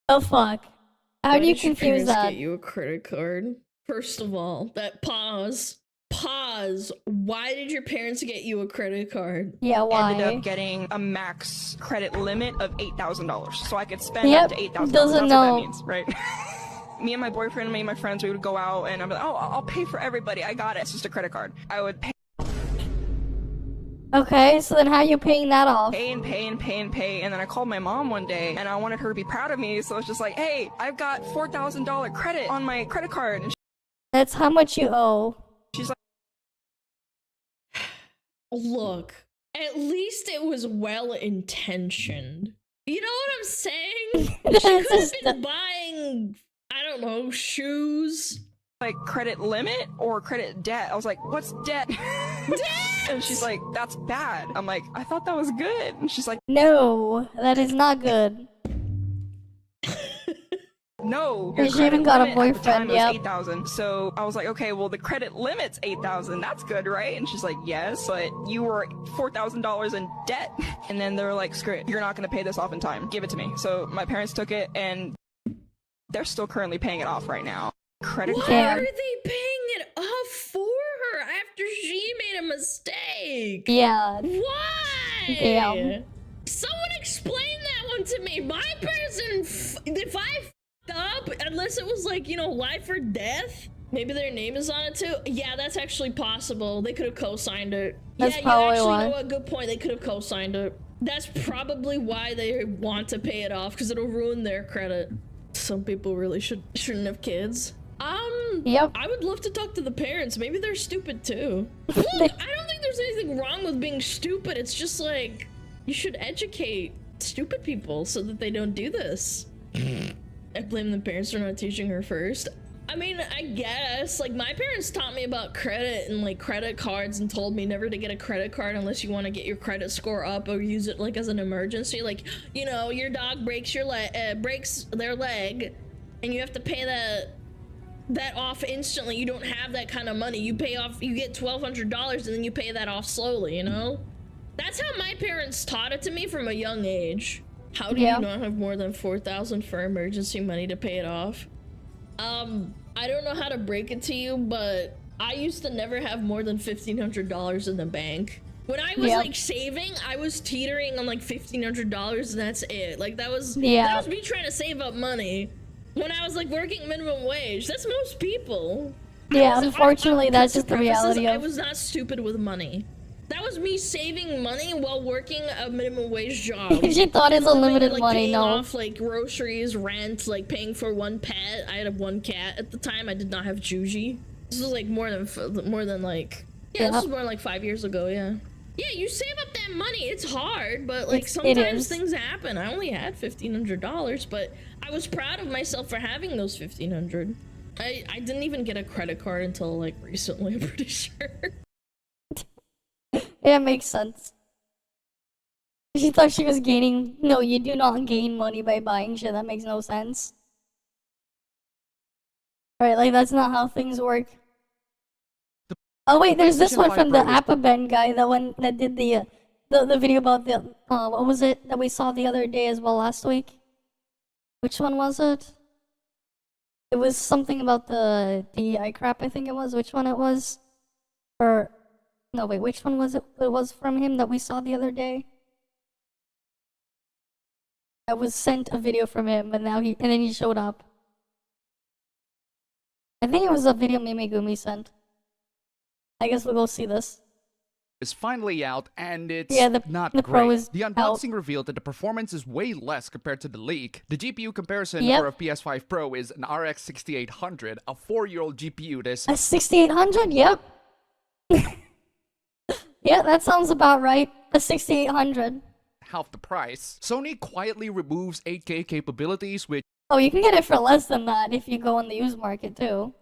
Oh fuck! How do you did your confuse parents that? Get you a credit card. First of all, that pause. Why did your parents get you a credit card? Yeah, why? Ended up getting a max credit limit of $8,000, so I could spend up to $8,000. Doesn't That's know. what that means, right? Me and my boyfriend, me and my friends, we would go out, and I'm like, oh, I'll pay for everybody. I got it. It's just a credit card. I would pay. Okay, so then how are you paying that off? Pay, and then I called my mom one day, and I wanted her to be proud of me, so it's just like, hey, I've got $4,000 credit on my credit card. And That's how much you owe. she's like, Look, at least it was well intentioned. You know what I'm saying? She could have been buying, I don't know, shoes. Like credit limit or credit debt. I was like, what's debt? And she's like, that's bad. I'm like, I thought that was good. And she's like, No, that is not good. no, She even got a limit at the time boyfriend, was yep. 8,000. So I was like, okay, well the credit limit's 8,000. That's good, right? And she's like, yes, but you were $4,000 in debt. And then they were like, screw it, you're not gonna pay this off in time. Give it to me. So my parents took it, and they're still currently paying it off right now. Credit Why card. are they paying it off for her after she made a mistake? Yeah. Why? Damn. Someone explain that one to me. My person, if I f***ed up, unless it was like, you know, life or death, maybe their name is on it too. Yeah, that's actually possible. They could have co-signed it. That's yeah, probably you actually why. know a good point. They could have co-signed it. That's probably why they want to pay it off, because it'll ruin their credit. Some people really shouldn't have kids. Yep. I would love to talk to the parents. Maybe they're stupid too. Look, I don't think there's anything wrong with being stupid. It's just like, you should educate stupid people so that they don't do this. I blame the parents for not teaching her first. I mean, I guess, like, my parents taught me about credit and, like, credit cards and told me never to get a credit card unless you want to get your credit score up or use it, like, as an emergency. Like, you know, your dog breaks their leg, and you have to pay that off instantly. You don't have that kind of money. You get $1,200 and then you pay that off slowly, you know? That's how my parents taught it to me from a young age. How do you not have more than $4,000 for emergency money to pay it off? I don't know how to break it to you, but I used to never have more than $1,500 in the bank. When I was like saving, I was teetering on like $1,500 and that's it. Like that was me trying to save up money. when I was like working minimum wage. That's most people. Yeah, unfortunately, that's just the Preface this, reality I of. was not stupid with money. That was me saving money while working a minimum wage job. She thought it's unlimited like, money, paying no. off like groceries, rent, like paying for one pet. I had one cat at the time. I did not have Juji. This was like more than like this was more than like 5 years ago. Yeah. Yeah, you save up that money. It's hard, but like sometimes things happen. I only had $1,500, but I was proud of myself for having those $1,500. I didn't even get a credit card until like recently. I'm pretty sure. Yeah, it makes sense. She thought she was gaining. No, you do not gain money by buying shit. That makes no sense. Right, like that's not how things work. Oh wait, there's this one from the Appaben guy, the one that did the video about the what was it that we saw the other day as well last week? Which one was it? It was something about the DEI crap, I think it was. Which one it was? Or no, wait, which one was it? It was from him that we saw the other day. I was sent a video from him, and now and then he showed up. I think it was a video Mimegumi sent. I guess we'll go see this. Is finally out, and it's not the great. Pro is the unboxing revealed that the performance is way less compared to the leak. The GPU comparison Yep. for a PS5 Pro is an RX 6800, a 4-year-old GPU that's A 6800? Yep. Yeah, that sounds about right. A 6800. half the price. Sony quietly removes 8K capabilities, which, Oh, you can get it for less than that if you go on the used market too.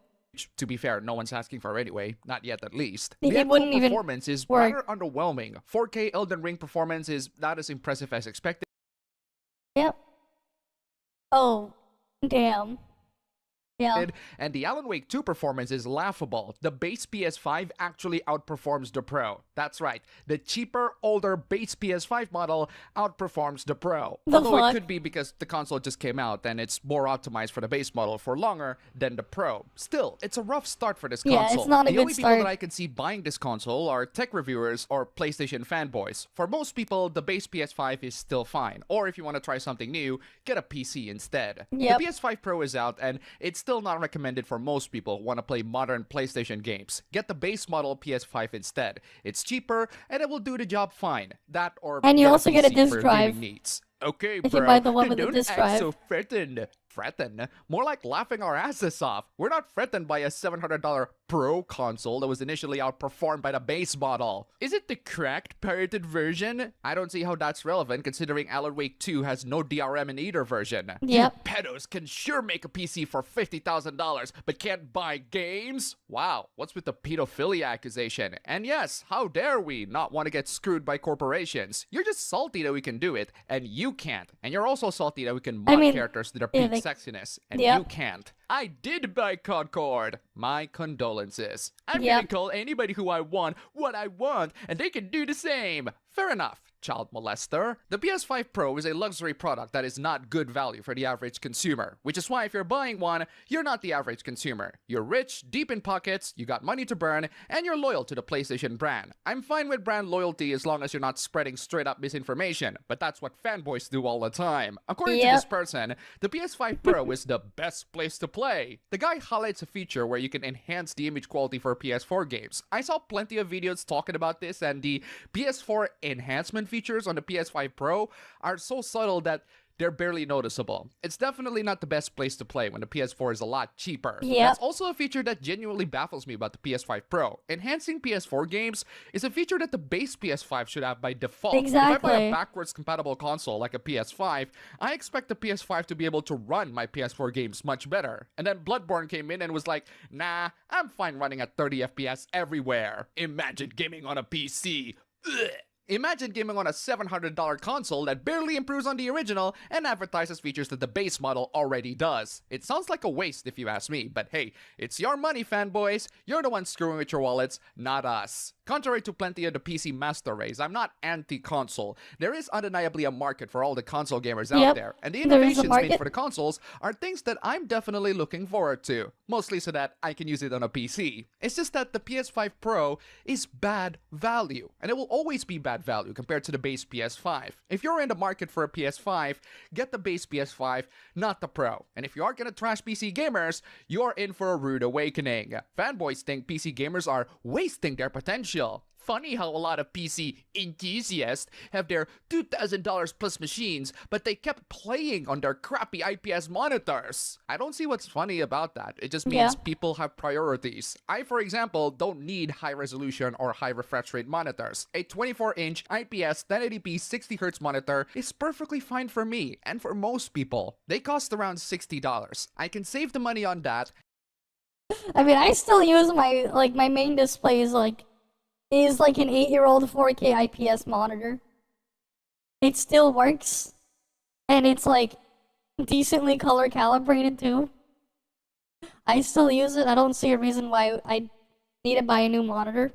to be fair, no one's asking for anyway. Not yet, at least. It The actual wouldn't even performance is work. rather underwhelming. 4K Elden Ring performance is not as impressive as expected. Yep. Oh, damn. Yeah. And the Alan Wake 2 performance is laughable. The base PS5 actually outperforms the Pro. That's right. The cheaper, older base PS5 model outperforms the Pro. Although it could be because the console just came out and it's more optimized for the base model for longer than the Pro. Still, it's a rough start for this console. Yeah, it's not a the good only people start. that I can see buying this console are tech reviewers or PlayStation fanboys. For most people, the base PS5 is still fine. Or if you want to try something new, get a PC instead. Yep. The PS5 Pro is out and it's still not recommended for most people who want to play modern PlayStation games. Get the base model PS5 instead. It's cheaper and it will do the job fine. That or And you get also get a PC disk for drive. gaming needs. Okay, If bro. you buy the one with the Don't disk act drive. so threatened. Threatened? More like laughing our asses off. We're not threatened by a $700 Pro console that was initially outperformed by the base model. Is it the cracked, pirated version? I don't see how that's relevant considering Alan Wake 2 has no DRM in either version. Yep. You pedos can sure make a PC for $50,000, but can't buy games? Wow, what's with the pedophilia accusation? And yes, how dare we not want to get screwed by corporations? You're just salty that we can do it, and you can't. And you're also salty that we can mod characters to their peak sexiness, and you can't. I did buy Concord. My condolences. I'm gonna call anybody who I want what I want, and they can do the same. Fair enough, child molester. The PS5 Pro is a luxury product that is not good value for the average consumer, which is why if you're buying one, you're not the average consumer. You're rich, deep in pockets, you got money to burn, and you're loyal to the PlayStation brand. I'm fine with brand loyalty as long as you're not spreading straight up misinformation, but that's what fanboys do all the time. According to this person, the PS5 Pro is the best place to play. The guy highlights a feature where you can enhance the image quality for PS4 games. I saw plenty of videos talking about this, and the PS4 enhancement features on the PS5 Pro are so subtle that they're barely noticeable. It's definitely not the best place to play when the PS4 is a lot cheaper. That's also a feature that genuinely baffles me about the PS5 Pro. Enhancing PS4 games is a feature that the base PS5 should have by default. Exactly. If I buy a backwards compatible console like a PS5, I expect the PS5 to be able to run my PS4 games much better. And then Bloodborne came in and was like, nah, I'm fine running at 30 FPS everywhere. Imagine gaming on a PC. Ugh. Imagine gaming on a $700 console that barely improves on the original and advertises features that the base model already does. It sounds like a waste if you ask me, but hey, it's your money, fanboys. You're the ones screwing with your wallets, not us. Contrary to plenty of the PC master race, I'm not anti-console. There is undeniably a market for all the console gamers out there, and the innovations made for the consoles are things that I'm definitely looking forward to, mostly so that I can use it on a PC. It's just that the PS5 Pro is bad value, and it will always be bad that value compared to the base PS5. If you're in the market for a PS5, get the base PS5, not the Pro. And if you are gonna trash PC gamers, you're in for a rude awakening. Fanboys think PC gamers are wasting their potential. Funny how a lot of PC enthusiasts have their $2,000 plus machines, but they kept playing on their crappy IPS monitors. I don't see what's funny about that. It just means people have priorities. I, for example, don't need high resolution or high refresh rate monitors. A 24-inch IPS 1080p 60Hz monitor is perfectly fine for me and for most people. They cost around $60. I can save the money on that. I mean, I still use my main display is like an 8-year-old 4K IPS monitor. It still works, and it's like decently color calibrated too. I still use it. I don't see a reason why I need to buy a new monitor.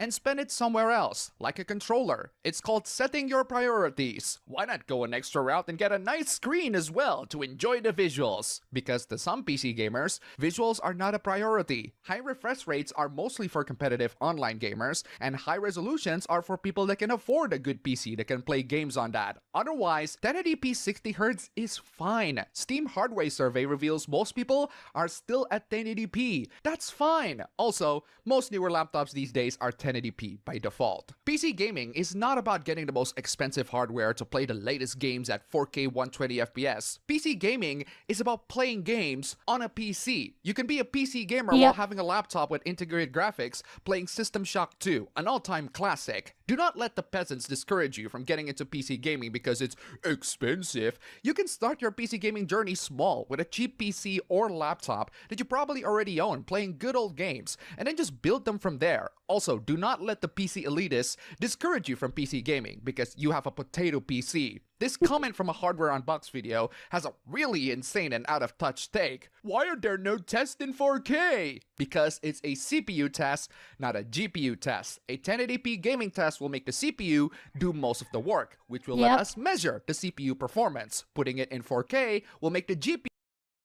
And spend it somewhere else, like a controller. It's called setting your priorities. Why not go an extra route and get a nice screen as well to enjoy the visuals? Because to some PC gamers, visuals are not a priority. High refresh rates are mostly for competitive online gamers, and high resolutions are for people that can afford a good PC that can play games on that. Otherwise, 1080p 60Hz is fine. Steam Hardware survey reveals most people are still at 1080p. That's fine. Also, most newer laptops these days are 1080p by default. PC gaming is not about getting the most expensive hardware to play the latest games at 4K 120 FPS. PC gaming is about playing games on a PC. You can be a PC gamer while having a laptop with integrated graphics, playing System Shock 2, an all-time classic. Do not let the peasants discourage you from getting into PC gaming because it's expensive. You can start your PC gaming journey small with a cheap PC or laptop that you probably already own, playing good old games, and then just build them from there. Also, do not let the PC elitists discourage you from PC gaming because you have a potato PC. This comment from a Hardware Unbox video has a really insane and out-of-touch take. Why are there no tests in 4K? Because it's a CPU test, not a GPU test. A 1080p gaming test will make the CPU do most of the work, which will let us measure the CPU performance. Putting it in 4K will make the GPU...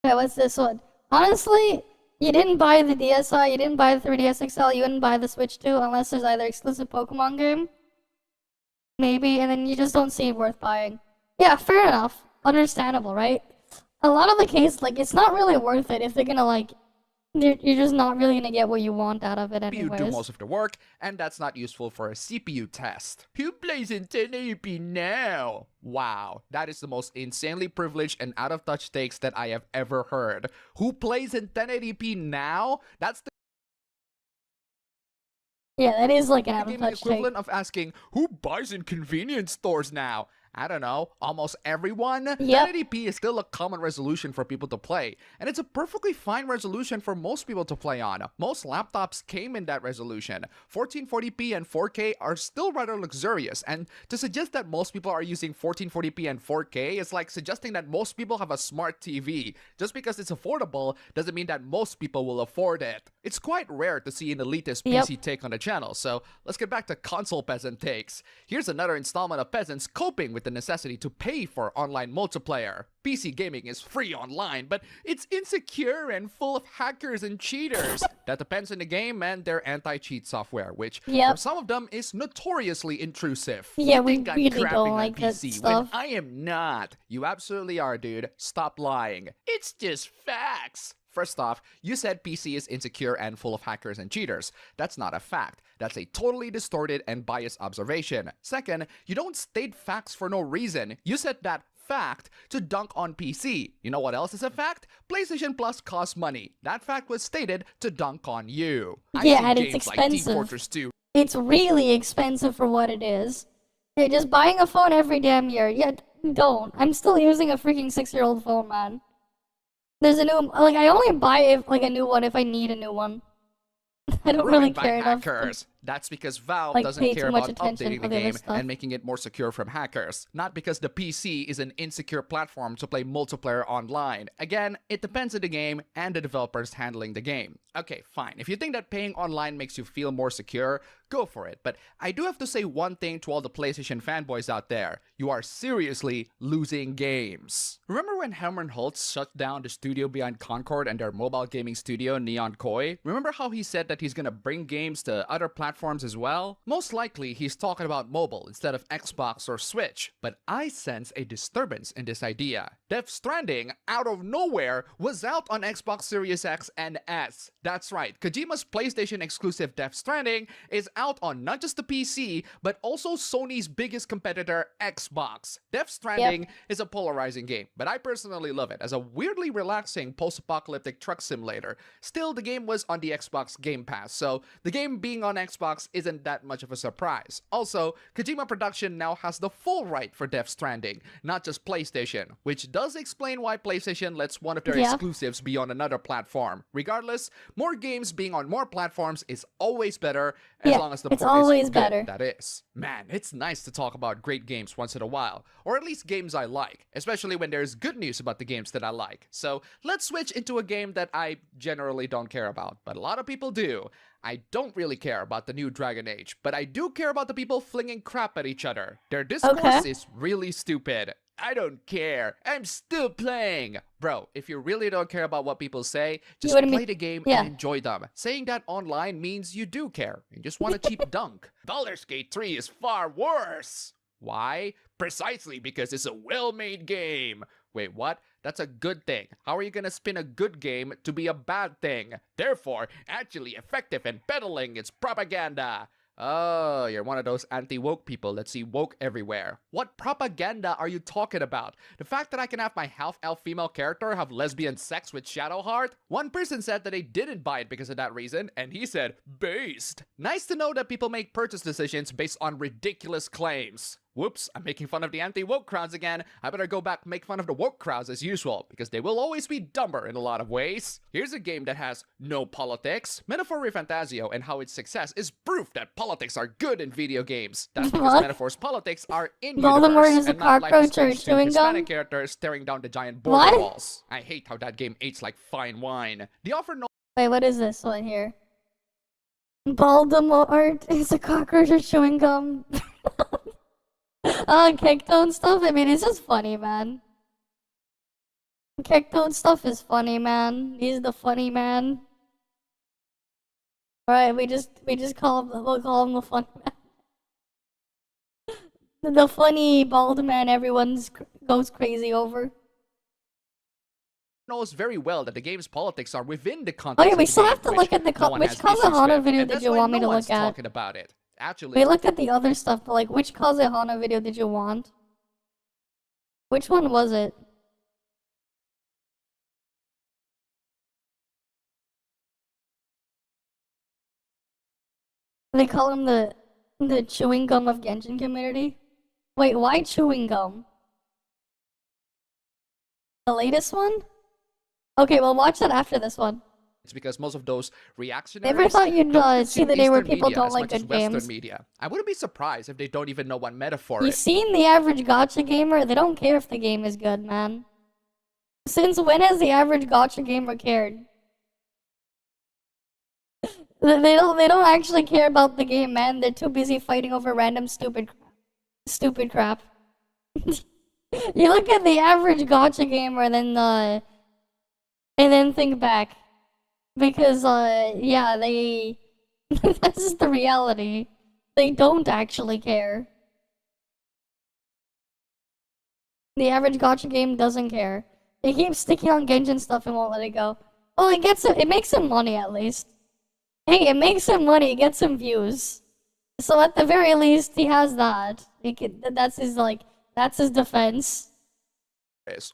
Okay, what's this one? Honestly, you didn't buy the DSi, you didn't buy the 3DS XL, you wouldn't buy the Switch 2 unless there's either exclusive Pokemon game, maybe, and then you just don't see it worth buying. Yeah, fair enough. Understandable, right? A lot of the case, like, it's not really worth it if they're gonna, like, you're just not really gonna get what you want out of it anyways. You do most of the work, and that's not useful for a CPU test. Who plays in 1080p now? Wow, that is the most insanely privileged and out-of-touch takes that I have ever heard. Who plays in 1080p now? That's the... Yeah, that is like an out-of-touch take. Equivalent of asking, who buys in convenience stores now? I don't know, almost everyone? 1080p is still a common resolution for people to play, and it's a perfectly fine resolution for most people to play on. Most laptops came in that resolution. 1440p and 4K are still rather luxurious, and to suggest that most people are using 1440p and 4K is like suggesting that most people have a smart TV. Just because it's affordable doesn't mean that most people will afford it. It's quite rare to see an elitist PC take on the channel, so let's get back to console peasant takes. Here's another installment of peasants coping with the necessity to pay for online multiplayer. PC gaming is free online, but it's insecure and full of hackers and cheaters. That depends on the game and their anti-cheat software, which for some of them is notoriously intrusive. Yeah, you think we really don't like that PC stuff. when I am not. You absolutely are, dude. Stop lying. It's just facts. First off, you said PC is insecure and full of hackers and cheaters. That's not a fact. That's a totally distorted and biased observation. Second, you don't state facts for no reason. You said that fact to dunk on PC. You know what else is a fact? PlayStation Plus costs money. That fact was stated to dunk on you. Yeah, and it's Like Team expensive. Fortress 2. It's really expensive for what it is. You're just buying a phone every damn year. Yeah, don't. I'm still using a freaking 6-year-old phone, man. There's a new, like, I only buy a new one if I need a new one. I don't really care enough. Hackers. That's because Valve like, doesn't pay care too much about attention updating the for the other game stuff. and making it more secure from hackers. Not because the PC is an insecure platform to play multiplayer online. Again, it depends on the game and the developers handling the game. Okay, fine. If you think that paying online makes you feel more secure, go for it. But I do have to say one thing to all the PlayStation fanboys out there. You are seriously losing games. Remember when Herman Holtz shut down the studio behind Concord and their mobile gaming studio, Neon Koi? Remember how he said that he's gonna bring games to other platforms platforms as well? Most likely, he's talking about mobile instead of Xbox or Switch, but I sense a disturbance in this idea. Death Stranding, out of nowhere, was out on Xbox Series X and S. That's right, Kojima's PlayStation exclusive Death Stranding is out on not just the PC, but also Sony's biggest competitor, Xbox. Death Stranding is a polarizing game, but I personally love it as a weirdly relaxing post-apocalyptic truck simulator. Still, the game was on the Xbox Game Pass, so the game being on Xbox isn't that much of a surprise. Also, Kojima Production now has the full right for Death Stranding, not just PlayStation, which does explain why PlayStation lets one of their exclusives be on another platform. Regardless, more games being on more platforms is always better, as long as the port is good, that is. Man, it's nice to talk about great games once in a while, or at least games I like, especially when there's good news about the games that I like. So let's switch into a game that I generally don't care about, but a lot of people do. I don't really care about the new Dragon Age, but I do care about the people flinging crap at each other. Their discourse is really stupid. I don't care. I'm still playing. Bro, if you really don't care about what people say, just play the game and enjoy them. Saying that online means you do care. You just want a cheap dunk. Baldur's Gate 3 is far worse. Why? Precisely because it's a well-made game. Wait, what? That's a good thing. How are you gonna spin a good game to be a bad thing? Therefore, actually effective and peddling its propaganda. Oh, you're one of those anti-woke people that see woke everywhere. What propaganda are you talking about? The fact that I can have my half-elf female character have lesbian sex with Shadowheart? One person said that they didn't buy it because of that reason, and he said, based. Nice to know that people make purchase decisions based on ridiculous claims. Whoops, I'm making fun of the anti-woke crowds again. I better go back and make fun of the woke crowds as usual, because they will always be dumber in a lot of ways. Here's a game that has no politics. Metaphor Refantasio and how its success is proof that politics are good in video games. That's because Metaphor's politics are in universe, and not life is strange to Hispanic characters staring down the giant border walls. I hate how that game aged like fine wine. The offer no— Wait, what is this one here? Voldemort is a cockroach or chewing gum. Kectone stuff? I mean, it's just funny, man. Kectone stuff is funny, man. He's the funny man. Alright, we just call him, we'll call him the funny man. The funny bald man everyone goes crazy over. knows very well that the game's politics are within the context. Okay, we still have to look at the which Kazahana video did you want me to look at? Talking about it. Actually, we looked at the other stuff, but like, which Kazahana video did you want? Which one was it? They call him the chewing gum of Genshin community. Wait, why chewing gum? The latest one? Okay, well watch that after this one. It's because most of those reactionaries never thought you'd see the day where people don't like good games. Media. I wouldn't be surprised if they don't even know what metaphor You've seen the average gacha gamer? They don't care if the game is good, man. Since when has the average gacha gamer cared? They don't actually care about the game, man. They're too busy fighting over random stupid crap. You look at the average gacha gamer and then think back. Because, yeah, that's just the reality. They don't actually care. The average gacha game doesn't care. They keep sticking on Genshin stuff and won't let it go. Well, it makes him money at least. Hey, it makes him money, it gets him views. So at the very least, he has that. That's his defense.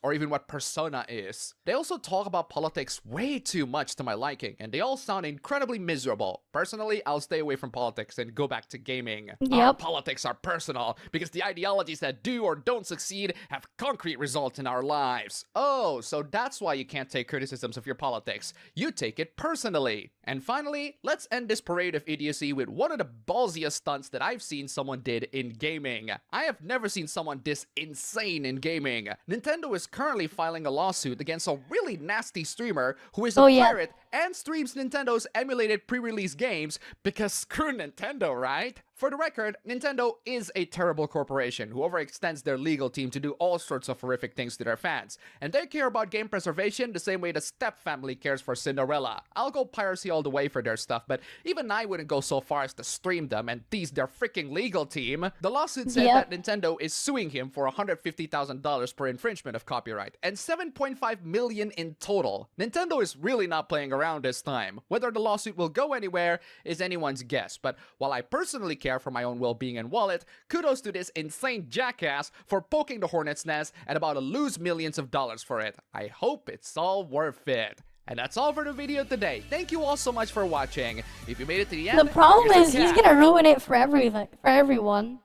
Or even what persona is. They also talk about politics way too much to my liking, and they all sound incredibly miserable. Personally, I'll stay away from politics and go back to gaming. Our politics are personal, because the ideologies that do or don't succeed have concrete results in our lives. Oh, so that's why you can't take criticisms of your politics. You take it personally. And finally, let's end this parade of idiocy with one of the ballsiest stunts that I've seen someone did in gaming. I have never seen someone this insane in gaming. Nintendo is currently filing a lawsuit against a really nasty streamer who is a pirate and streams Nintendo's emulated pre-release games because screw Nintendo, right? For the record, Nintendo is a terrible corporation who overextends their legal team to do all sorts of horrific things to their fans. And they care about game preservation the same way the Step family cares for Cinderella. I'll go piracy all the way for their stuff, but even I wouldn't go so far as to stream them and tease their freaking legal team. The lawsuit said that Nintendo is suing him for $150,000 per infringement of copyright, and $7.5 million in total. Nintendo is really not playing around this time. Whether the lawsuit will go anywhere is anyone's guess, but while I personally care for my own well-being and wallet, kudos to this insane jackass for poking the hornet's nest and about to lose millions of dollars for it. I hope it's all worth it. And that's all for the video today. Thank you all so much for watching. If you made it to the end, the problem is he's gonna ruin it for everyone.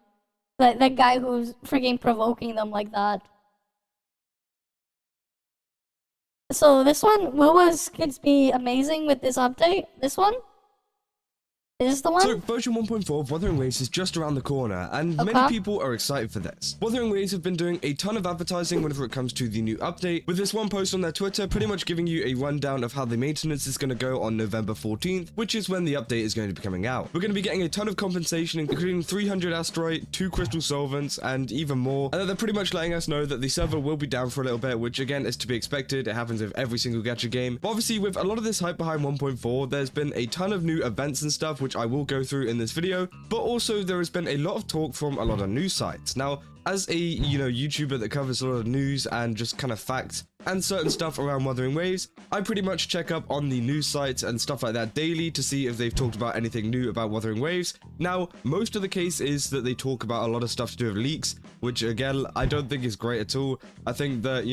That guy who's freaking provoking them like that. So this one, will his kids be amazing with this update? This one? Is this the one? So, version 1.4 of Wuthering Waves is just around the corner, and many people are excited for this. Wuthering Waves have been doing a ton of advertising whenever it comes to the new update, with this one post on their Twitter pretty much giving you a rundown of how the maintenance is going to go on November 14th, which is when the update is going to be coming out. We're going to be getting a ton of compensation, including 300 asteroid, 2 crystal solvents, and even more, and they're pretty much letting us know that the server will be down for a little bit, which again is to be expected. It happens with every single gacha game. But obviously, with a lot of this hype behind 1.4, there's been a ton of new events and stuff, which I will go through in this video, but also there has been a lot of talk from a lot of news sites. Now, as a YouTuber that covers a lot of news and just kind of facts and certain stuff around Wuthering Waves, I pretty much check up on the news sites and stuff like that daily to see if they've talked about anything new about Wuthering Waves. Now, most of the case is that they talk about a lot of stuff to do with leaks, which again, I don't think is great at all. I think that,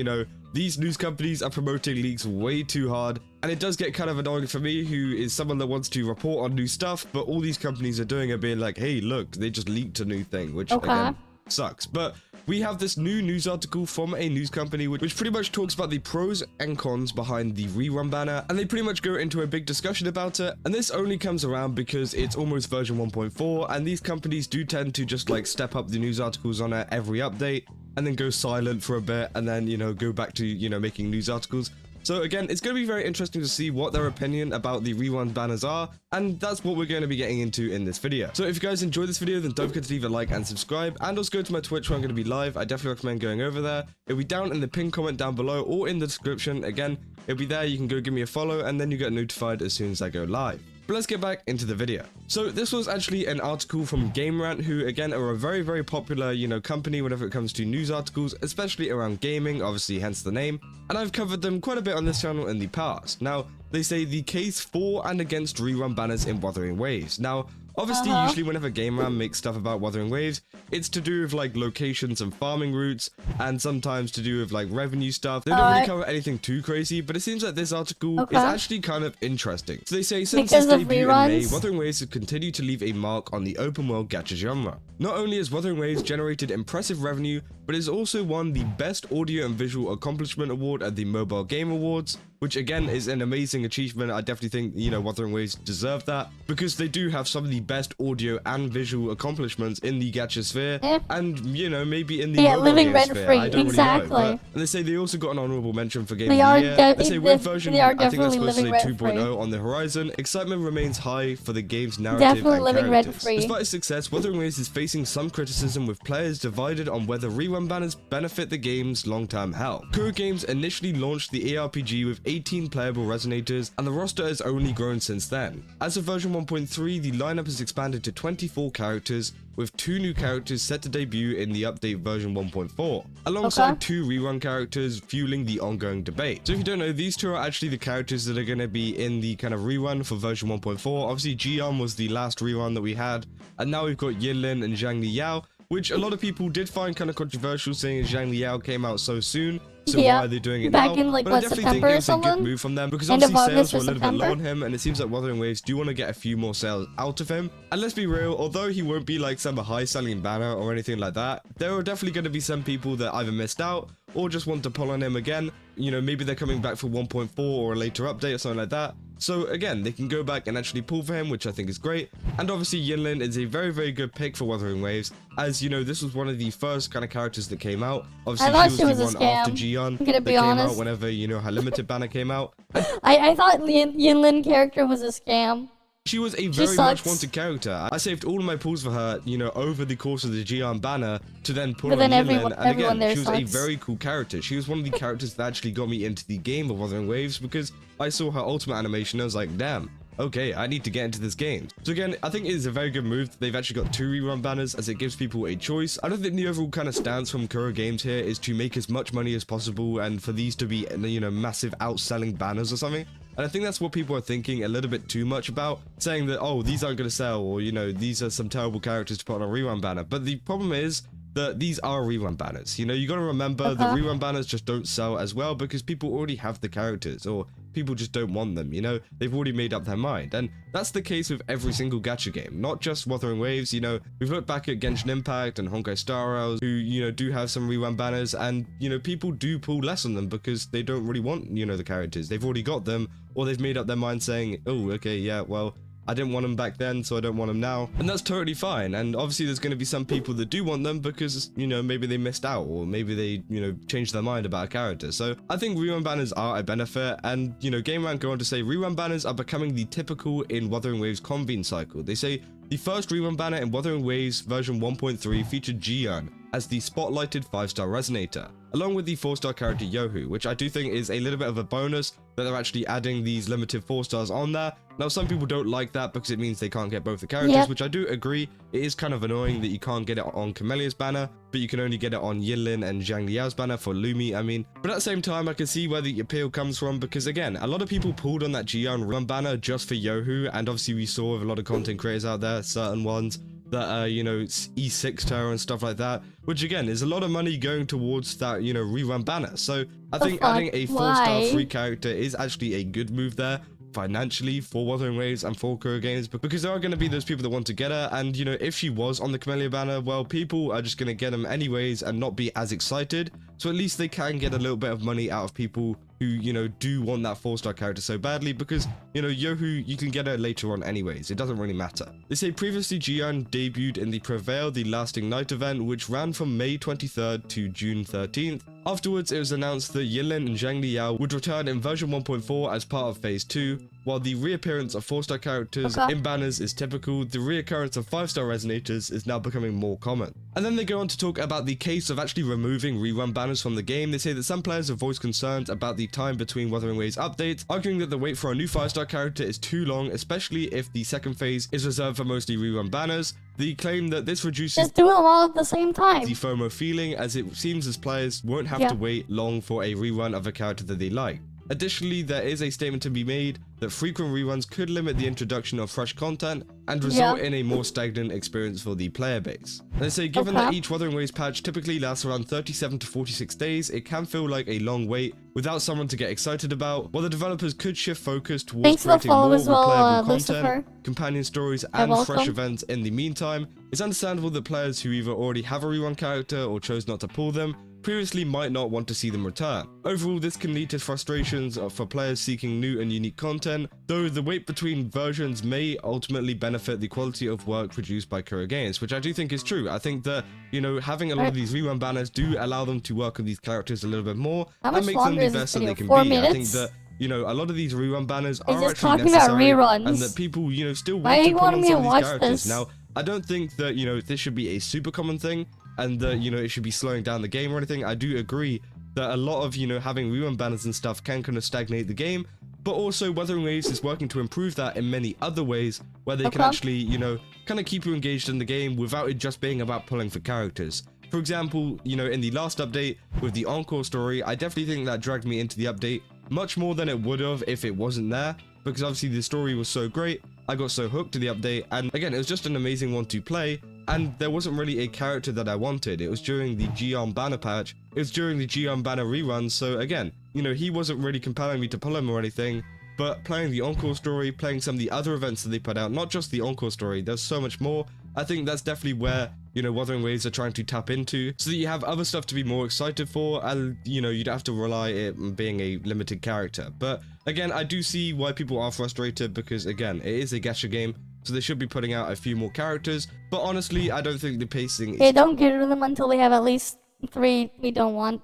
these news companies are promoting leaks way too hard, and it does get kind of annoying for me, who is someone that wants to report on new stuff, but all these companies are doing are being like, hey, look, they just leaked a new thing, which again, sucks. But we have this new news article from a news company which pretty much talks about the pros and cons behind the rerun banner, and they pretty much go into a big discussion about it. And this only comes around because it's almost version 1.4, and these companies do tend to just like step up the news articles on it every update and then go silent for a bit and then go back to making news articles. So again, it's going to be very interesting to see what their opinion about the rerun banners are, and that's what we're going to be getting into in this video. So if you guys enjoyed this video, then don't forget to leave a like and subscribe, and also go to my Twitch where I'm going to be live. I definitely recommend going over there. It'll be down in the pinned comment down below or in the description. Again, it'll be there. You can go give me a follow, and then you get notified as soon as I go live. But let's get back into the video. So this was actually an article from Game Rant, who again are a very, very popular, company whenever it comes to news articles, especially around gaming, obviously hence the name. And I've covered them quite a bit on this channel in the past. Now, they say the case for and against rerun banners in Wuthering Waves. Now, obviously, usually whenever Game Ram makes stuff about Wuthering Waves, it's to do with like locations and farming routes, and sometimes to do with like revenue stuff. They don't really cover anything too crazy, but it seems like this article is actually kind of interesting. So they say, since its debut in May, Wuthering Waves have continued to leave a mark on the open world gacha genre. Not only has Wuthering Waves generated impressive revenue, but it's also won the Best Audio and Visual Accomplishment Award at the Mobile Game Awards, which again is an amazing achievement. I definitely think, Wuthering Waves deserve that, because they do have some of the best audio and visual accomplishments in the gacha sphere, and, maybe in the mobile game sphere. I don't really know. But, and they say they also got an honorable mention for Game of the Year. They say with version, I think that's supposed to say 2.0 on the horizon, excitement remains high for the game's narrative and characters. Despite its success, Wuthering Waves is facing some criticism, with players divided on whether rerun banners benefit the game's long-term health. Kuro Games initially launched the ARPG with 18 playable resonators, and the roster has only grown since then. As of version 1.3, the lineup has expanded to 24 characters, with 2 new characters set to debut in the update version 1.4, alongside 2 rerun characters fueling the ongoing debate. So if you don't know, these 2 are actually the characters that are going to be in the kind of rerun for version 1.4. Obviously, Jian was the last rerun that we had, and now we've got Yinlin and Zhang Liao, which a lot of people did find kind of controversial, saying Zhang Liao came out so soon. So why are they doing it now? In, like, but I definitely think it was a good move from them, because obviously sales were a little bit low on him, and it seems like Wuthering Waves do want to get a few more sales out of him. And let's be real, although he won't be like some high-selling banner or anything like that, there are definitely going to be some people that either missed out or just want to pull on him again. Maybe they're coming back for 1.4 or a later update or something like that. So again, they can go back and actually pull for him, which I think is great. And obviously Yinlin is a very, very good pick for Wuthering Waves, as this was one of the first kind of characters that came out. Obviously she was the one after Jian that came out whenever, her limited banner came out. I thought Yinlin character was a scam. She was a very much wanted character. I saved all of my pulls for her, you know, over the course of the Gian banner to then pull on Yinlin. And again, she was a very cool character. She was one of the characters that actually got me into the game of Wuthering Waves because I saw her ultimate animation and I was like, damn, okay, I need to get into this game. So again, I think it is a very good move that they've actually got 2 rerun banners as it gives people a choice. I don't think the overall kind of stance from Kuro Games here is to make as much money as possible and for these to be, you know, massive outselling banners or something. And I think that's what people are thinking a little bit too much about, saying that, oh, these aren't going to sell, or, you know, these are some terrible characters to put on a rerun banner. But the problem is that these are rerun banners. You know, you got to remember the rerun banners just don't sell as well because people already have the characters, or people just don't want them, you know? They've already made up their mind. And that's the case with every single gacha game, not just Wuthering Waves. You know, we've looked back at Genshin Impact and Honkai Star Rails, who, you know, do have some rerun banners, and, you know, people do pull less on them because they don't really want, you know, the characters. They've already got them, or they've made up their mind saying, oh, okay, yeah, well, I didn't want them back then, so I don't want them now. And that's totally fine. And obviously there's going to be some people that do want them because, you know, maybe they missed out, or maybe they, you know, changed their mind about a character. So I think rerun banners are a benefit. And, you know, GameRant go on to say rerun banners are becoming the typical in Wuthering Waves convene cycle. They say the first rerun banner in Wuthering Waves version 1.3 featured Jiyeon as the spotlighted 5-star resonator, along with the 4-star character Yohu, which I do think is a little bit of a bonus that they're actually adding these limited 4-stars on there. Now, some people don't like that because it means they can't get both the characters, which I do agree. It is kind of annoying that you can't get it on Camelia's banner, but you can only get it on Yinlin and Zhang Liao's banner for Lumi, I mean. But at the same time, I can see where the appeal comes from because, again, a lot of people pulled on that Jiyeon run banner just for Yohu, and obviously we saw with a lot of content creators out there, certain ones, that, you know, E6 her and stuff like that, which again is a lot of money going towards that, you know, rerun banner. So I think adding a 4-star free character is actually a good move there financially for Wuthering Waves and for Kuro Games, because there are going to be those people that want to get her, and, you know, if she was on the Camellia banner, well, people are just going to get them anyways and not be as excited. So at least they can get a little bit of money out of people who, you know, do want that 4-star character so badly, because, you know, Yohu, you can get her later on anyways. It doesn't really matter. They say previously Jiyeon debuted in the Prevail the Lasting Night event, which ran from May 23rd to June 13th. Afterwards, it was announced that Yinlin and Zhang Liao would return in version 1.4 as part of Phase 2. While the reappearance of 4-star characters in banners is typical, the reoccurrence of 5-star resonators is now becoming more common. And then they go on to talk about the case of actually removing rerun banners from the game. They say that some players have voiced concerns about the time between Wuthering Waves updates, arguing that the wait for a new 5-star character is too long, especially if the second phase is reserved for mostly rerun banners. They claim that this reduces just do them all at the same time. The FOMO feeling, as it seems as players won't have to wait long for a rerun of a character that they like. Additionally, there is a statement to be made that frequent reruns could limit the introduction of fresh content and result in a more stagnant experience for the player base. They say given that each Wuthering Waves patch typically lasts around 37 to 46 days, it can feel like a long wait without someone to get excited about, while the developers could shift focus towards creating more replayable content, companion stories, and fresh events in the meantime. It's understandable that players who either already have a rerun character or chose not to pull them previously might not want to see them return. Overall, this can lead to frustrations for players seeking new and unique content, though the wait between versions may ultimately benefit the quality of work produced by Kuro Games, which I do think is true. I think that, you know, having a lot of these rerun banners do allow them to work on these characters a little bit more and make them the best that they can be. I think that, you know, a lot of these rerun banners are actually necessary, and that people, you know, still want to put on some of these characters. Now, I don't think that, you know, this should be a super common thing, and that, you know, it should be slowing down the game or anything. I do agree that a lot of, you know, having rerun banners and stuff can kind of stagnate the game, but also Wuthering Waves is working to improve that in many other ways, where they can actually, you know, kind of keep you engaged in the game without it just being about pulling for characters. For example, you know, in the last update with the Encore story, I definitely think that dragged me into the update much more than it would have if it wasn't there, because obviously the story was so great, I got so hooked to the update, and again, it was just an amazing one to play, and there wasn't really a character that I wanted. It was during the Jiyeon banner patch, it was during the Jiyeon banner reruns, so again, you know, he wasn't really compelling me to pull him or anything, but playing the Encore story, playing some of the other events that they put out, not just the Encore story, there's so much more. I think that's definitely where, you know, Wuthering Waves are trying to tap into, so that you have other stuff to be more excited for, and, you know, you don't have to rely on being a limited character. But again, I do see why people are frustrated, because again, it is a gacha game, so they should be putting out a few more characters, but honestly, I don't think the pacing is... They don't get rid of them until they have at least 3 we don't want,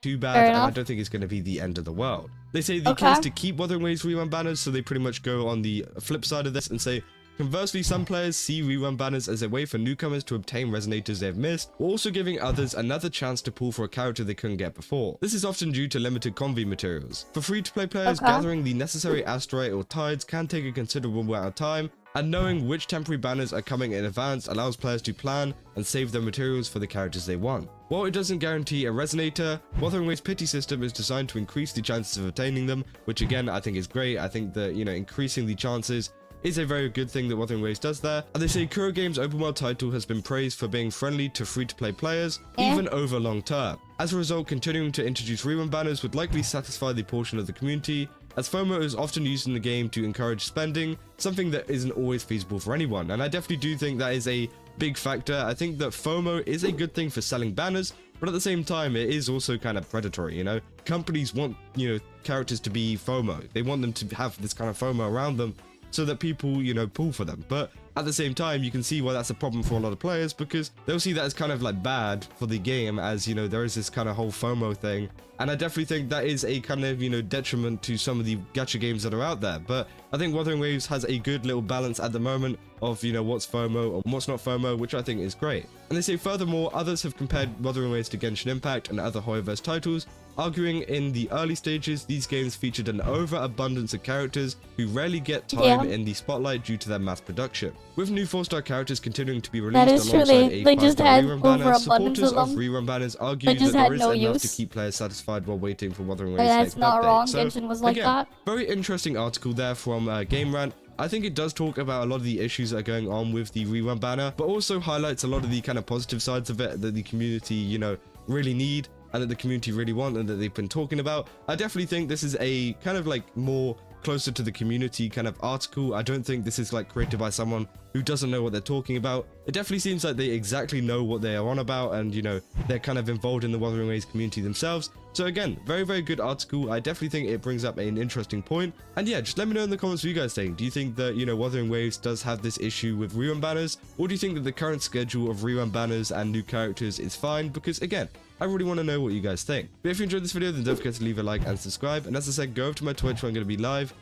too bad, and I don't think it's going to be the end of the world. They say the case to keep Wuthering Waves rerun banners, so they pretty much go on the flip side of this and say, conversely, some players see rerun banners as a way for newcomers to obtain resonators they've missed, while also giving others another chance to pull for a character they couldn't get before. This is often due to limited conv materials. For free-to-play players, gathering the necessary asteroid or tides can take a considerable amount of time, and knowing which temporary banners are coming in advance allows players to plan and save their materials for the characters they want. While it doesn't guarantee a resonator, Wuthering Waves pity system is designed to increase the chances of obtaining them, which again I think is great. I think that, you know, increasing the chances is a very good thing that Wuthering Waves does there. And they say Kuro Games' open world title has been praised for being friendly to free-to-play players, even over long term. As a result, continuing to introduce rerun banners would likely satisfy the portion of the community, as FOMO is often used in the game to encourage spending, something that isn't always feasible for anyone. And I definitely do think that is a big factor. I think that FOMO is a good thing for selling banners, but at the same time, it is also kind of predatory, you know? Companies want, you know, characters to be FOMO. They want them to have this kind of FOMO around them, so that people, you know, pull for them. But at the same time, you can see why that's a problem for a lot of players, because they'll see that as kind of like bad for the game, as, you know, there is this kind of whole FOMO thing. And I definitely think that is a kind of, you know, detriment to some of the gacha games that are out there. But I think Wuthering Waves has a good little balance at the moment of, you know, what's FOMO and what's not FOMO, which I think is great. And they say furthermore, others have compared Wuthering Waves to Genshin Impact and other Hoyoverse titles, arguing in the early stages these games featured an overabundance of characters who rarely get time in the spotlight due to their mass production. With new 4-star characters continuing to be released alongside a 5-star rerun banner, supporters of rerun banners argue that there is enough to keep players satisfied while waiting for Wuthering Waves' next update. Not wrong. So, Genshin was like again, that. very interesting article there from Game Rant. I think it does talk about a lot of the issues that are going on with the rerun banner, but also highlights a lot of the kind of positive sides of it that the community, you know, really need, and that the community really want, and that they've been talking about. I definitely think this is a kind of like more closer to the community kind of article. I don't think this is like created by someone who doesn't know what they're talking about. It definitely seems like they exactly know what they are on about, and, you know, they're kind of involved in the Wuthering Waves community themselves. So again, very, very good article. I definitely think it brings up an interesting point. And yeah, just let me know in the comments what you guys think. Do you think that, you know, Wuthering Waves does have this issue with rerun banners? Or do you think that the current schedule of rerun banners and new characters is fine? Because again, I really want to know what you guys think. But if you enjoyed this video, then don't forget to leave a like and subscribe. And as I said, go over to my Twitch where I'm going to be live.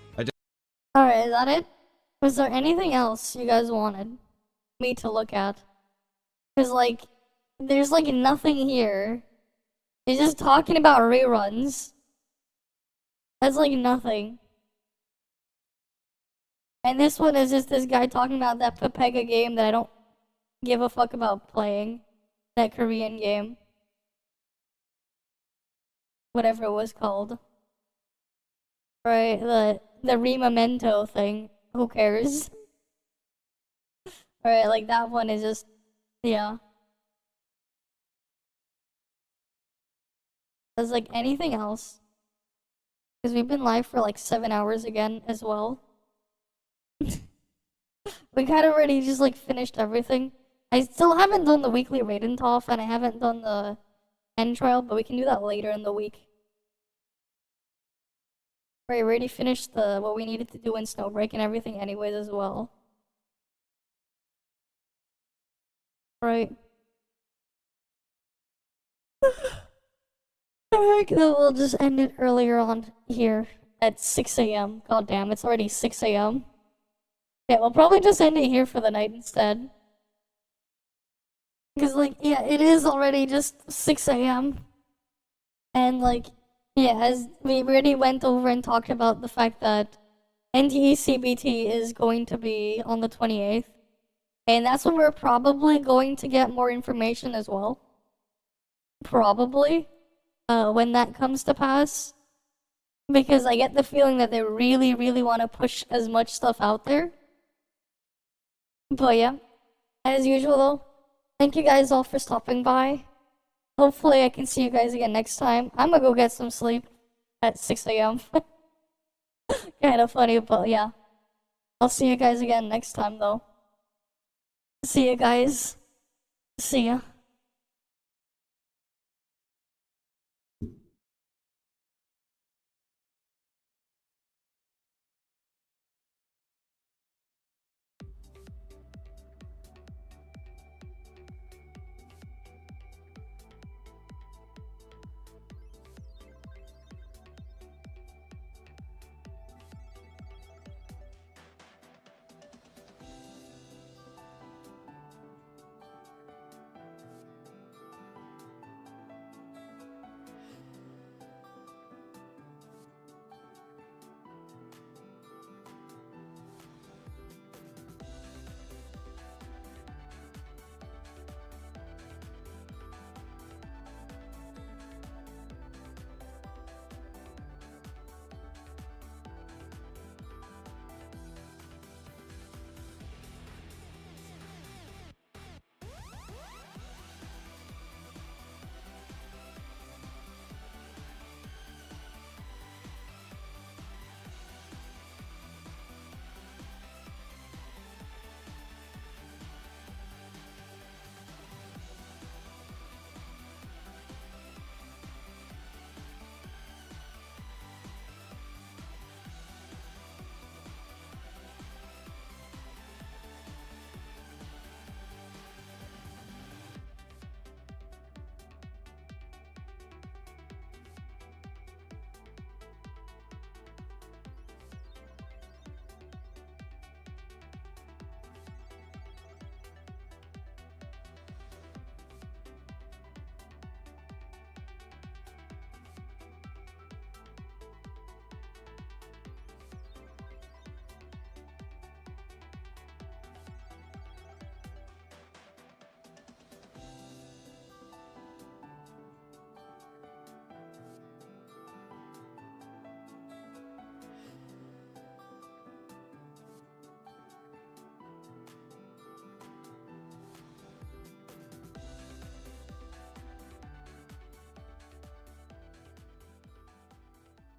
Alright, is that it? Was there anything else you guys wanted me to look at? Because, like, there's, like, nothing here. It's just talking about reruns. That's, like, nothing. And this one is just this guy talking about that Pepega game that I don't give a fuck about playing. That Korean game. Whatever it was called. Right, the Remamento thing. Who cares? Alright, like that one is just, yeah. There's like anything else? Because we've been live for like 7 hours again as well. We kind of already just like finished everything. I still haven't done the weekly raid in ToF, and I haven't done the end trial, but we can do that later in the week. Right, we already finished what we needed to do in Snowbreak and everything anyways as well. Right. Alright, then we'll just end it earlier on here at 6 AM. God damn, it's already 6 AM. Yeah, we'll probably just end it here for the night instead. Because, like, yeah, it is already just 6 AM. And, like, yeah, as we already went over and talked about the fact that NTE CBT is going to be on the 28th. And that's when we're probably going to get more information as well. Probably. When that comes to pass. Because I get the feeling that they really, really want to push as much stuff out there. But yeah, as usual though, thank you guys all for stopping by. Hopefully I can see you guys again next time. I'm gonna go get some sleep at 6 AM. Kinda funny, but yeah. I'll see you guys again next time though. See you guys. See ya.